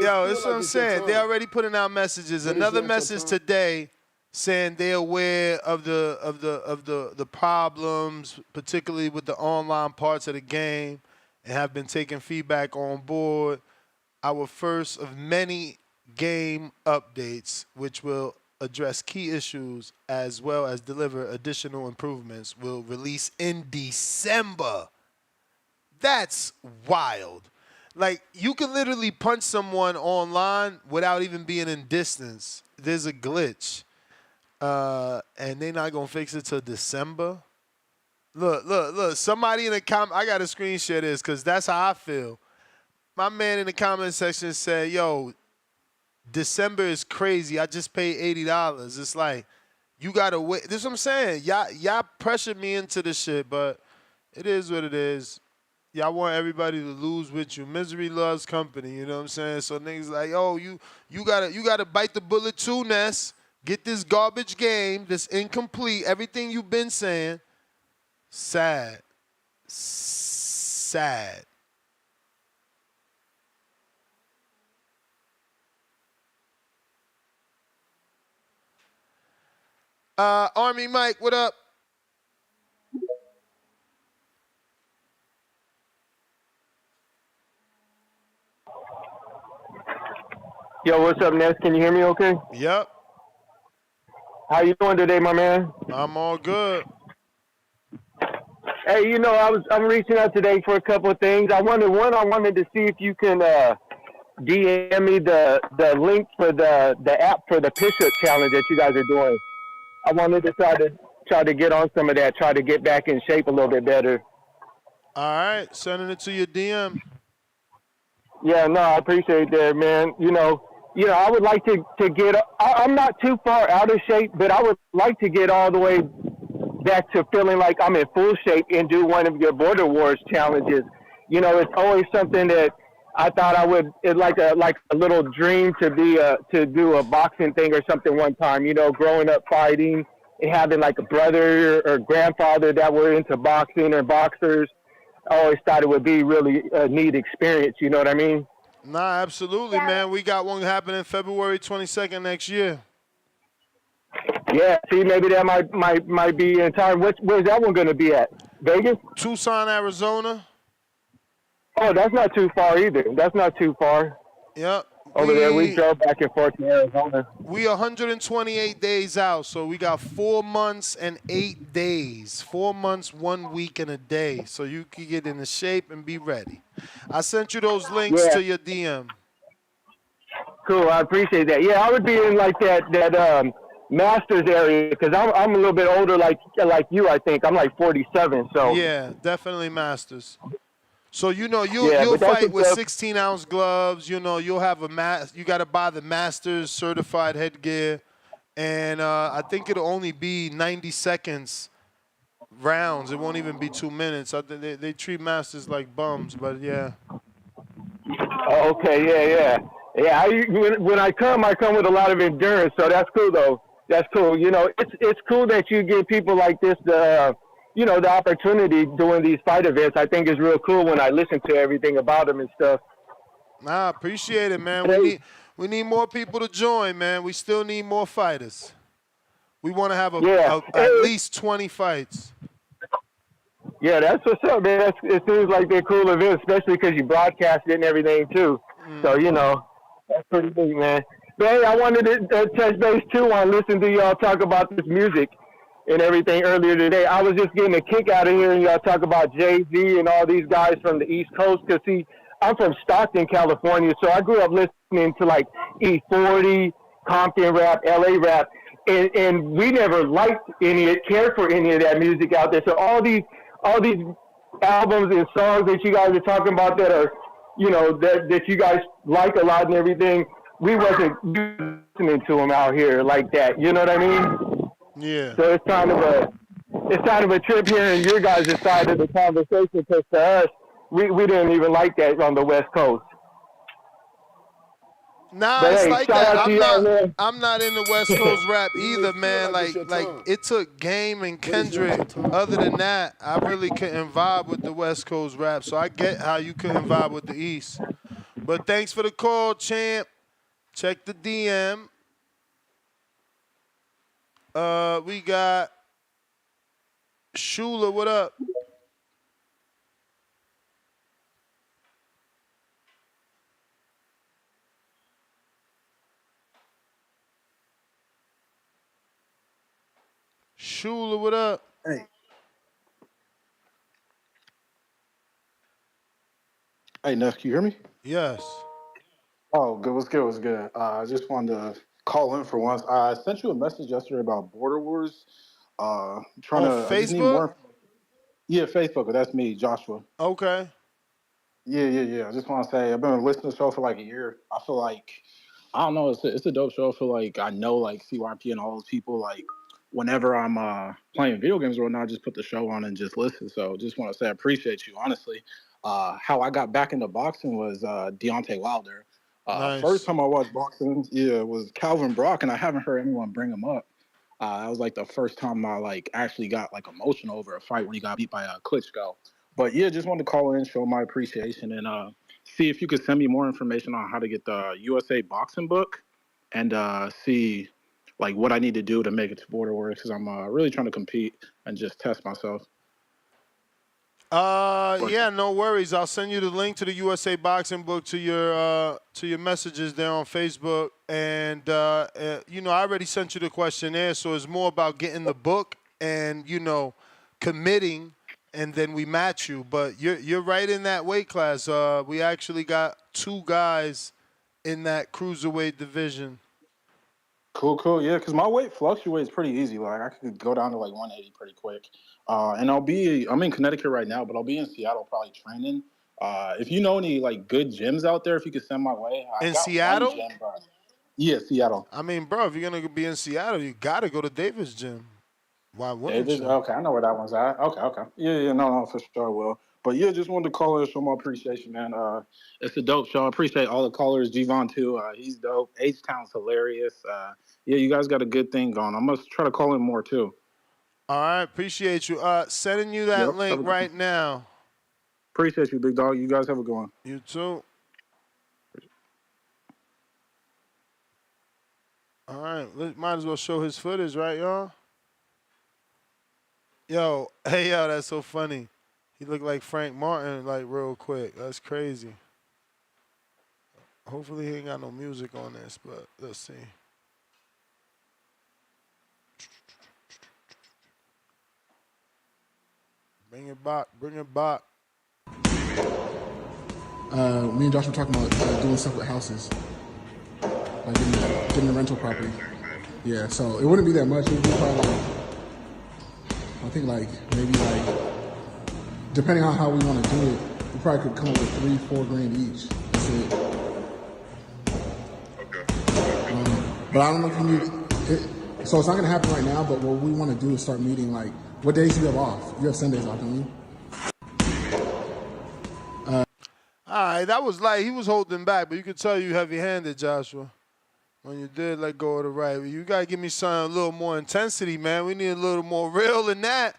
Speaker 1: Yo, that's what I'm saying. They already putting out messages. Another message today saying they're aware of the problems, particularly with the online parts of the game, and have been taking feedback on board. Our first of many game updates, which will address key issues as well as deliver additional improvements, will release in December. That's wild. Like, you can literally punch someone online without even being in distance. There's a glitch. And they're not going to fix it till December. Look. Somebody in the comment, I got to screen share this because that's how I feel. My man in the comment section said, yo, December is crazy. I just paid $80. It's like, you got to wait. This is what I'm saying. Y'all pressured me into this shit, but it is what it is. Y'all want everybody to lose with you. Misery loves company, you know what I'm saying? So niggas like, oh, you gotta bite the bullet too, Ness. Get this garbage game, this incomplete, everything you've been saying. Sad. Army Mike, what up?
Speaker 13: Yo, what's up, Ness? Can you hear me okay?
Speaker 1: Yep.
Speaker 13: How you doing today, my man?
Speaker 1: I'm all good.
Speaker 13: Hey, you know, I'm reaching out today for a couple of things. I wanted to see if you can DM me the link for the app for the push-up challenge that you guys are doing. I wanted to try to get on some of that, try to get back in shape a little bit better.
Speaker 1: All right, sending it to your DM.
Speaker 13: Yeah, no, I appreciate that, man. You know, I would like to get. I'm not too far out of shape, but I would like to get all the way back to feeling like I'm in full shape and do one of your Border Wars challenges. You know, it's always something that I thought I would. It's like a little dream to do a boxing thing or something one time. You know, growing up fighting and having like a brother or grandfather that were into boxing or boxers. I always thought it would be really a neat experience. You know what I mean?
Speaker 1: Nah, absolutely, man. We got one happening February 22nd next year.
Speaker 13: Yeah, see, maybe that might be in time. Where's that one going to be at? Vegas?
Speaker 1: Tucson, Arizona.
Speaker 13: Oh, that's not too far either. That's not too far.
Speaker 1: Yep.
Speaker 13: Over there, we drove back and forth to Arizona.
Speaker 1: We 128 days out, so we got 4 months and 8 days. 4 months, 1 week, and a day. So you can get into shape and be ready. I sent you those links to your DM.
Speaker 13: Cool, I appreciate that. Yeah, I would be in like that Masters area because I'm a little bit older, like you. I think I'm like 47. So
Speaker 1: yeah, definitely Masters. So you know you'll fight with 16-ounce gloves. You know you'll have you got to buy the Masters certified headgear, and I think it'll only be 90 seconds rounds. It won't even be 2 minutes. I think they treat Masters like bums, but yeah.
Speaker 13: Okay, yeah. When I come with a lot of endurance, so that's cool though. That's cool. You know, it's cool that you give people like this the opportunity doing these fight events. I think is real cool when I listen to everything about them and stuff.
Speaker 1: Nah, appreciate it, man. We need more people to join, man. We still need more fighters. We want to have at least 20 fights.
Speaker 13: Yeah, that's what's up, man. It seems like they're cool events, especially because you broadcast it and everything too. So you know, that's pretty big, man. But hey, I wanted to touch base too on listening to y'all talk about this music and everything earlier today. I was just getting a kick out of hearing y'all talk about Jay-Z and all these guys from the East Coast. Because, see, I'm from Stockton, California, so I grew up listening to, like, E40, Compton rap, L.A. rap, and we never liked cared for any of that music out there. So all these albums and songs that you guys are talking about that are, you know, that you guys like a lot and everything, we wasn't listening to them out here like that. You know what I mean?
Speaker 1: Yeah.
Speaker 13: So it's kind of a trip hearing your guys' side of the conversation because to us, we didn't even like that on the West Coast.
Speaker 1: Nah,
Speaker 13: But
Speaker 1: it's
Speaker 13: hey,
Speaker 1: like
Speaker 13: shout
Speaker 1: that.
Speaker 13: out to y'all, man.
Speaker 1: I'm not in the West Coast rap
Speaker 16: You
Speaker 1: either,
Speaker 16: may feel
Speaker 1: man.
Speaker 16: like it's your
Speaker 1: Like
Speaker 16: time,
Speaker 1: it took Game and
Speaker 16: but it's not
Speaker 1: Kendrick.
Speaker 16: your time.
Speaker 1: Other than that, I really couldn't vibe with the West Coast rap. So I get how you couldn't vibe with the East. But thanks for the call, champ. Check the DM. We got Shula. What up? Shula, what up?
Speaker 14: Hey, Neff, can you hear me?
Speaker 1: Yes.
Speaker 14: Oh, good. What's good? What's good? I just wanted to call in for once. I sent you a message yesterday about Border Wars.
Speaker 1: On
Speaker 14: I just need more.
Speaker 1: Facebook?
Speaker 14: Yeah, Facebook. That's me, Joshua.
Speaker 1: Okay.
Speaker 14: Yeah. I just want to say I've been listening to the show for like a year. I feel like I don't know. It's a dope show. I feel like I know like CYP and all those people. Like whenever I'm playing video games or whatnot, I just put the show on and just listen. So just want to say I appreciate you. Honestly, how I got back into boxing was Deontay Wilder. First
Speaker 1: Nice.
Speaker 14: time I watched boxing, was Calvin Brock, and I haven't heard anyone bring him up. That was like the first time I like actually got like emotional over a fight when he got beat by Klitschko. But yeah, just wanted to call in, show my appreciation, and see if you could send me more information on how to get the USA boxing book, and see like what I need to do to make it to Border Wars because I'm really trying to compete and just test myself.
Speaker 1: Yeah, no worries. I'll send you the link to the USA Boxing book to your messages there on Facebook. And I already sent you the questionnaire, so it's more about getting the book and committing, and then we match you. But you're right in that weight class. We actually got 2 guys in that cruiserweight division.
Speaker 14: Cool. Yeah, because my weight fluctuates pretty easy. Like I could go down to like 180 pretty quick. And I'm in Connecticut right now, but I'll be in Seattle probably training. If you know any like good gyms out there, if you could send my way. I
Speaker 1: In
Speaker 14: got one
Speaker 1: Seattle?
Speaker 14: gym, but yeah, Seattle.
Speaker 1: I mean, bro, if you're going to be in Seattle, you got to go to Davis Gym. Why wouldn't
Speaker 14: Davis.
Speaker 1: you?
Speaker 14: Okay, I know where that one's at. Okay. Yeah, no, for sure, will. But yeah, just wanted to call in, show my appreciation, man. It's a dope show. I appreciate all the callers. G-Von too. He's dope. H-Town's hilarious. Yeah, you guys got a good thing going. I'm gonna try to call in more too.
Speaker 1: All right, appreciate you. Sending you that link right now.
Speaker 14: Appreciate you, big dog. You guys have a good one.
Speaker 1: You too. All right, might as well show his footage, right, y'all? Yo, that's so funny. He looked like Frank Martin, like real quick. That's crazy. Hopefully he ain't got no music on this, but let's see. Bring it back.
Speaker 15: Me and Josh were talking about doing stuff with houses, like getting a rental property. Yeah, so it wouldn't be that much. It would be probably, I think maybe depending on how we want to do it, we probably could come up with $3-4 grand each. That's it. But I don't know if you need it. So it's not going to happen right now, but what we want to do is start meeting, what days do you have off? You have Sundays off, don't you?
Speaker 1: All right, that was he was holding back, but you could tell you heavy-handed, Joshua, when you did let go of the right. You got to give me something a little more intensity, man. We need a little more real than that.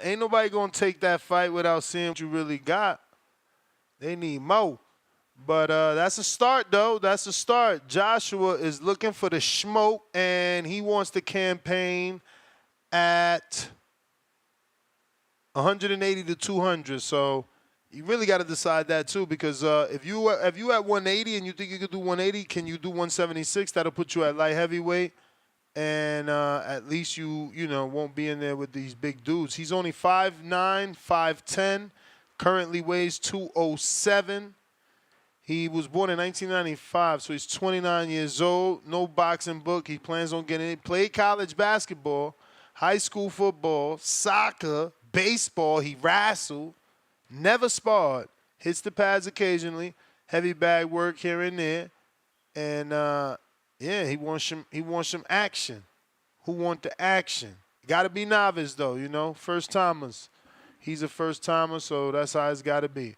Speaker 1: Ain't nobody going to take that fight without seeing what you really got. They need more. But that's a start, though. That's a start. Joshua is looking for the smoke, and he wants to campaign at 180 to 200. So you really got to decide that, too, because if you at 180 and you think you could do 180, can you do 176? That'll put you at light heavyweight. And at least you won't be in there with these big dudes. He's only 5'9", 5'10", currently weighs 207. He was born in 1995, so he's 29 years old. No boxing book. He plans on getting it. Played college basketball, high school football, soccer, baseball. He wrestled. Never sparred. Hits the pads occasionally. Heavy bag work here and there. And he wants some action. Who want the action? Got to be novice though, first timers. He's a first timer, so that's how it's got to be.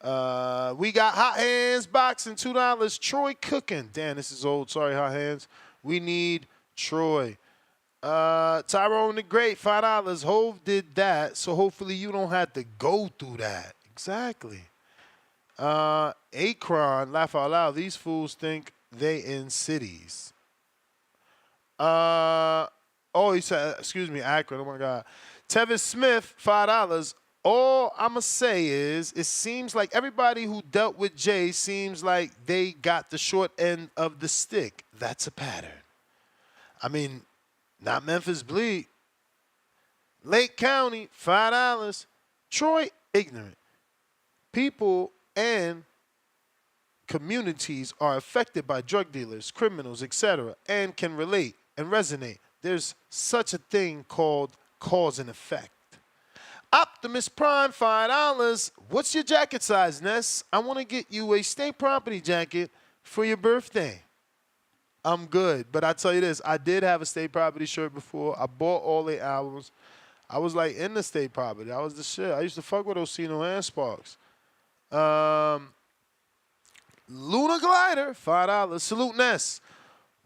Speaker 1: We got Hot Hands Boxing, $2. Troy Cooking. Damn, this is old. Sorry, Hot Hands. We need Troy. Tyrone the Great, $5. Hove did that, so hopefully you don't have to go through that. Exactly. Akron, laugh out loud. These fools think they in cities. He said, excuse me, Akron. Oh my God. Tevis Smith, $5. All I'm going to say is it seems like everybody who dealt with Jay seems like they got the short end of the stick. That's a pattern. I mean, not Memphis Bleak. Lake County, $5. Troy, ignorant. People and communities are affected by drug dealers, criminals, etc., and can relate and resonate. There's such a thing called cause and effect. Optimus Prime, $5. What's your jacket size, Ness? I want to get you a state property jacket for your birthday. I'm good, but I tell you this, I did have a state property shirt before. I bought all the albums. I was like in the state property. I was the shit. I used to fuck with Osino and Sparks. Luna Glider, $5. Salute Ness.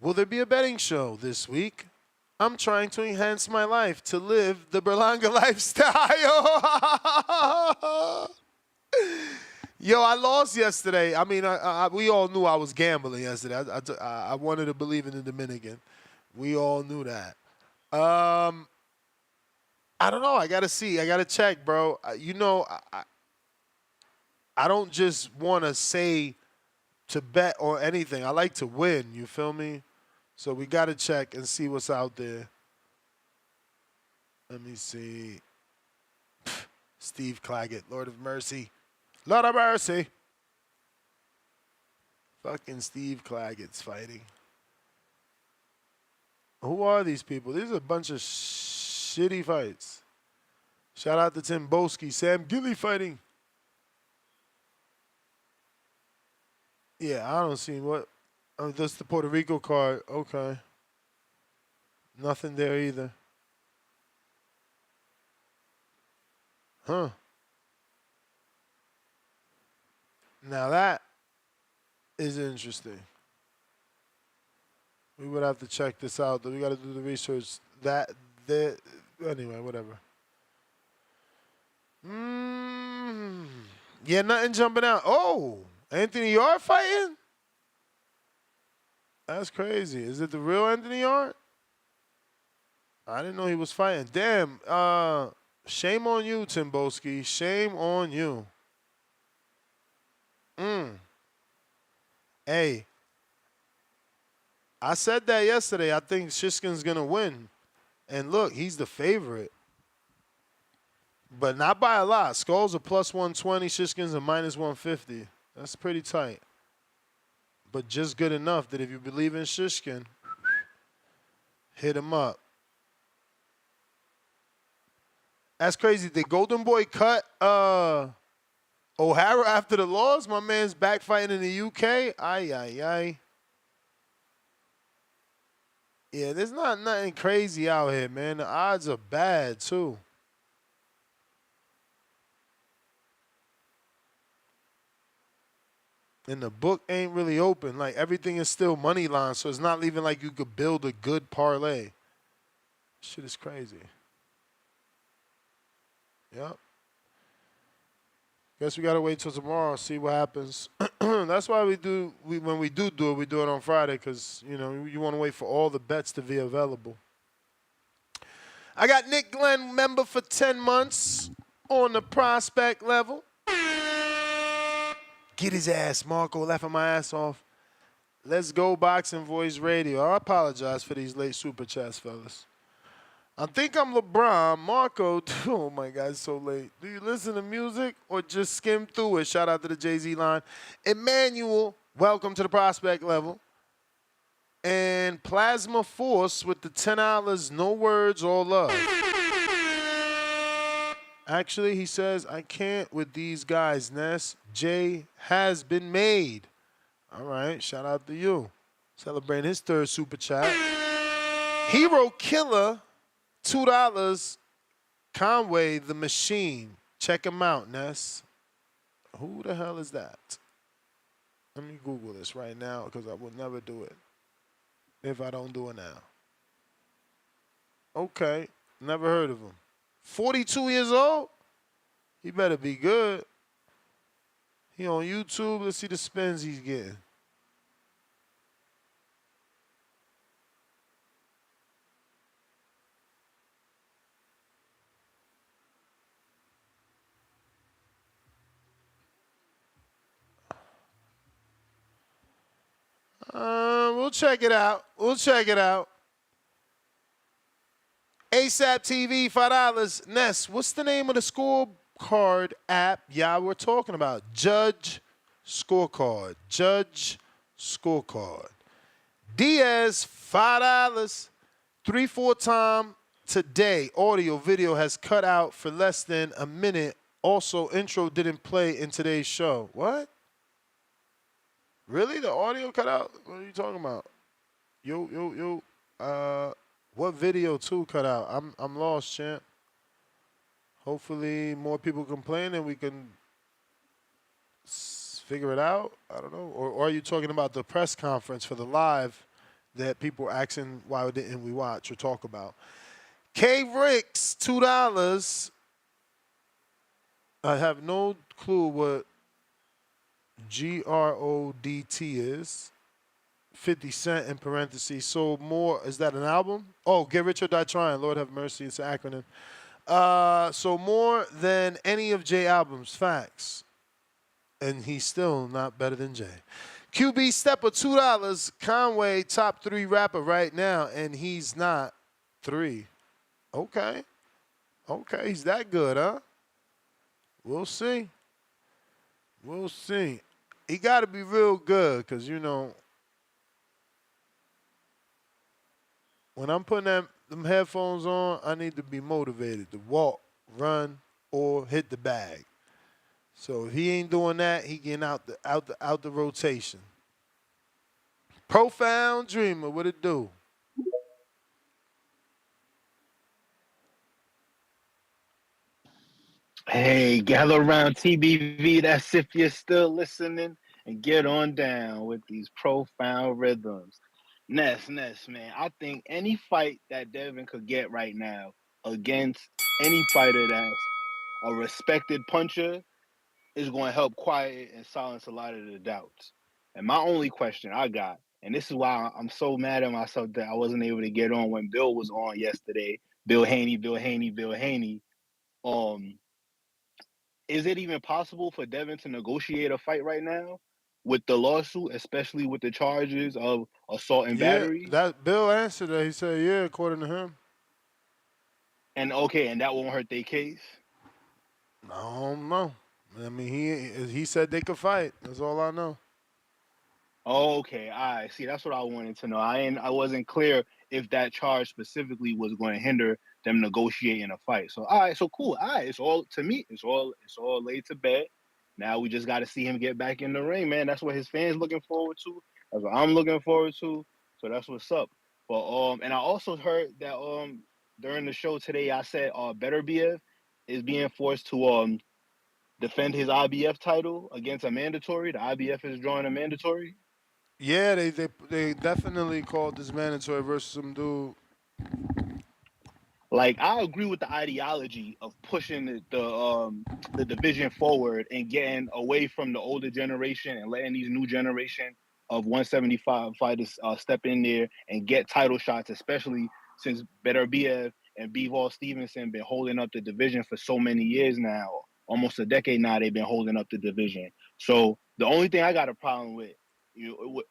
Speaker 1: Will there be a betting show this week? I'm trying to enhance my life to live the Berlanga lifestyle. Yo, I lost yesterday. I mean, we all knew I was gambling yesterday. I wanted to believe in the Dominican. We all knew that. I don't know. I got to see. I got to check, bro. I don't just want to say to bet or anything. I like to win. You feel me? So we got to check and see what's out there. Let me see. Steve Claggett, Lord of Mercy. Lord of Mercy. Fucking Steve Claggett's fighting. Who are these people? These are a bunch of shitty fights. Shout out to Tim Boski. Sam Gilly fighting. Yeah, I don't see what. Oh, that's the Puerto Rico card. Okay. Nothing there either. Huh. Now that is interesting. We would have to check this out, though. We got to do the research. Anyway, whatever. Yeah, nothing jumping out. Oh, Anthony Yard fighting? That's crazy. Is it the real Anthony Yard? I didn't know he was fighting. Damn. Shame on you, Timboski. Shame on you. Hey. I said that yesterday. I think Shishkin's going to win. And look, he's the favorite. But not by a lot. Skull's a plus 120. Shishkin's a minus 150. That's pretty tight. But just good enough that if you believe in Shishkin, hit him up. That's crazy. Did Golden Boy cut O'Hara after the loss? My man's back fighting in the UK. Ay. Yeah, there's nothing crazy out here, man. The odds are bad, too. And the book ain't really open. Like, everything is still money line, so it's not even like you could build a good parlay. Shit is crazy. Yep. Guess we got to wait till tomorrow, see what happens. That's why when we do it, we do it on Friday because, you want to wait for all the bets to be available. I got Nick Glenn, member for 10 months on the prospect level. Get his ass, Marco, laughing my ass off. Let's go Boxing Voice Radio. I apologize for these late super chats, fellas. I think I'm LeBron. Marco, oh my God, it's so late. Do you listen to music or just skim through it? Shout out to the Jay-Z line. Emmanuel, welcome to the prospect level. And Plasma Force with the $10, no words, all love. Actually, he says, I can't with these guys, Ness. Jay has been made. All right, shout out to you. Celebrating his third super chat. Hero Killer, $2. Conway the Machine. Check him out, Ness. Who the hell is that? Let me Google this right now because I would never do it if I don't do it now. Okay, never heard of him. 42 years old? He better be good. He on YouTube. Let's see the spins he's getting. We'll check it out. ASAP TV, $5. Ness, what's the name of the scorecard app y'all were talking about? Judge Scorecard. Diaz, $5. 3-4 time today. Audio, video has cut out for less than a minute. Also, intro didn't play in today's show. What? Really? The audio cut out? What are you talking about? Yo. What video too cut out? I'm lost, champ. Hopefully more people complain and we can figure it out. I don't know. Or are you talking about the press conference for the live that people are asking why didn't we watch or talk about? K Ricks, $2. I have no clue what GRODT is. 50 Cent in parentheses. So more, is that an album? Oh, Get Rich or Die Trying. Lord have mercy, it's an acronym. So more than any of Jay albums, facts. And he's still not better than Jay. QB Stepper, $2. Conway, top 3 rapper right now, and he's not 3. Okay, he's that good, huh? We'll see. He got to be real good because, you know, when I'm putting them headphones on, I need to be motivated to walk, run, or hit the bag. So if he ain't doing that, he getting out the rotation. Profound Dreamer, what it do?
Speaker 17: Hey, gather around TBV. That's if you're still listening, and get on down with these profound rhythms. Ness, man. I think any fight that Devin could get right now against any fighter that's a respected puncher is going to help quiet and silence a lot of the doubts. And my only question I got, and this is why I'm so mad at myself that I wasn't able to get on when Bill was on yesterday. Bill Haney. Is it even possible for Devin to negotiate a fight right now with the lawsuit, especially with the charges of assault and battery?
Speaker 1: That Bill answered that. He said, yeah, according to him.
Speaker 17: And that won't hurt their case?
Speaker 1: I don't know. I mean, he said they could fight. That's all I know.
Speaker 17: Okay, all right. See, that's what I wanted to know. I wasn't clear if that charge specifically was going to hinder them negotiating a fight. So, all right, so cool. All right, it's all laid to bed. Now we just got to see him get back in the ring, man. That's what his fans looking forward to. That's what I'm looking forward to. So that's what's up. But and I also heard that during the show today, I said Benavidez is being forced to defend his IBF title against a mandatory. The IBF is drawing a mandatory.
Speaker 1: Yeah, they definitely called this mandatory versus some dude.
Speaker 17: Like, I agree with the ideology of pushing the division forward and getting away from the older generation and letting these new generation of 175 fighters step in there and get title shots, especially since Beterbiev and Bivol Stevenson been holding up the division for so many years now. Almost a decade now they've been holding up the division. So the only thing I got a problem with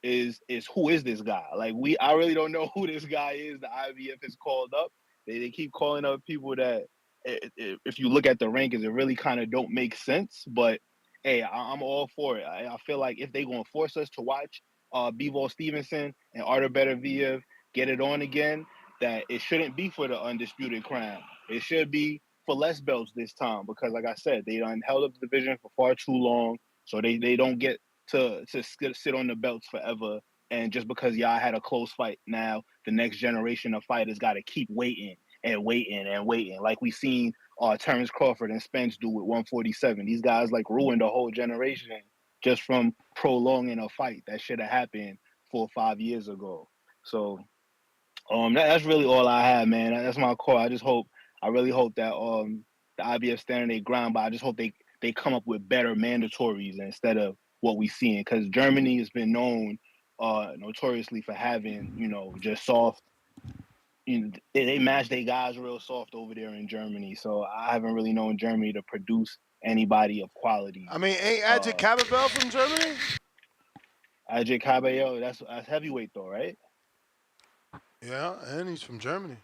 Speaker 17: is who is this guy? Like, I really don't know who this guy is. The IBF is called up. They keep calling up people that, if you look at the rankings, it really kind of don't make sense. But hey, I'm all for it. I feel like if they're going to force us to watch Bivol Stevenson and Artur Beterbiev get it on again, that it shouldn't be for the undisputed crown. It should be for less belts this time because, like I said, they done held up the division for far too long, so they don't get to sit on the belts forever. And just because y'all had a close fight, now the next generation of fighters got to keep waiting and waiting and waiting. Like we seen Terrence Crawford and Spence do with 147. These guys like ruined a whole generation just from prolonging a fight that should have happened 4 or 5 years ago. So that's really all I have, man. That's my call. I really hope that the IBF stand their ground, but I just hope they come up with better mandatories instead of what we seeing, because Germany has been known notoriously for having, just soft. They match their guys real soft over there in Germany. So I haven't really known Germany to produce anybody of quality.
Speaker 1: I mean, ain't Ajit Cababel from Germany?
Speaker 17: Ajit Cabello, that's heavyweight though, right?
Speaker 1: Yeah, and he's from Germany.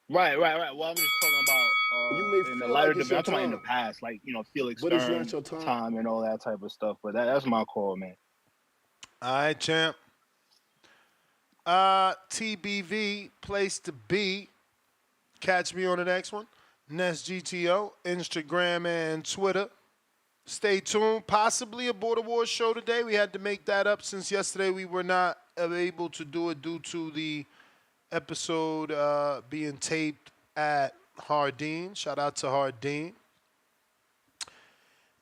Speaker 17: Right. Well, I'm just talking about
Speaker 16: You may
Speaker 17: in the
Speaker 16: feel
Speaker 17: lighter
Speaker 16: like it's
Speaker 17: debate.
Speaker 16: your
Speaker 17: I'm talking about in the
Speaker 16: time,
Speaker 17: past, like Felix
Speaker 16: but it's
Speaker 17: Stern
Speaker 16: not your time.
Speaker 17: time and all that type of stuff. But that's my call, man.
Speaker 1: All right, champ. TBV, place to be. Catch me on the next one. Nest GTO, Instagram and Twitter. Stay tuned. Possibly a Border Wars show today. We had to make that up since yesterday we were not able to do it due to the episode being taped at Hardin. Shout out to Hardin.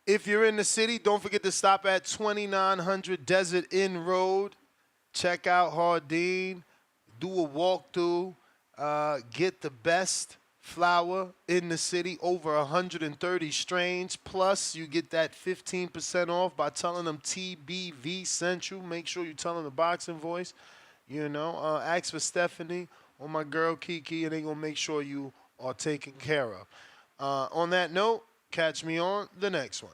Speaker 1: If you're in the city, don't forget to stop at 2900 Desert Inn Road. Check out Hardin. Do a walkthrough. Get the best flour in the city, over 130 strains. Plus, you get that 15% off by telling them TBV sent you. Make sure you tell them the boxing voice. Ask for Stephanie or my girl Kiki, and they're going to make sure you are taken care of. On that note, catch me on the next one.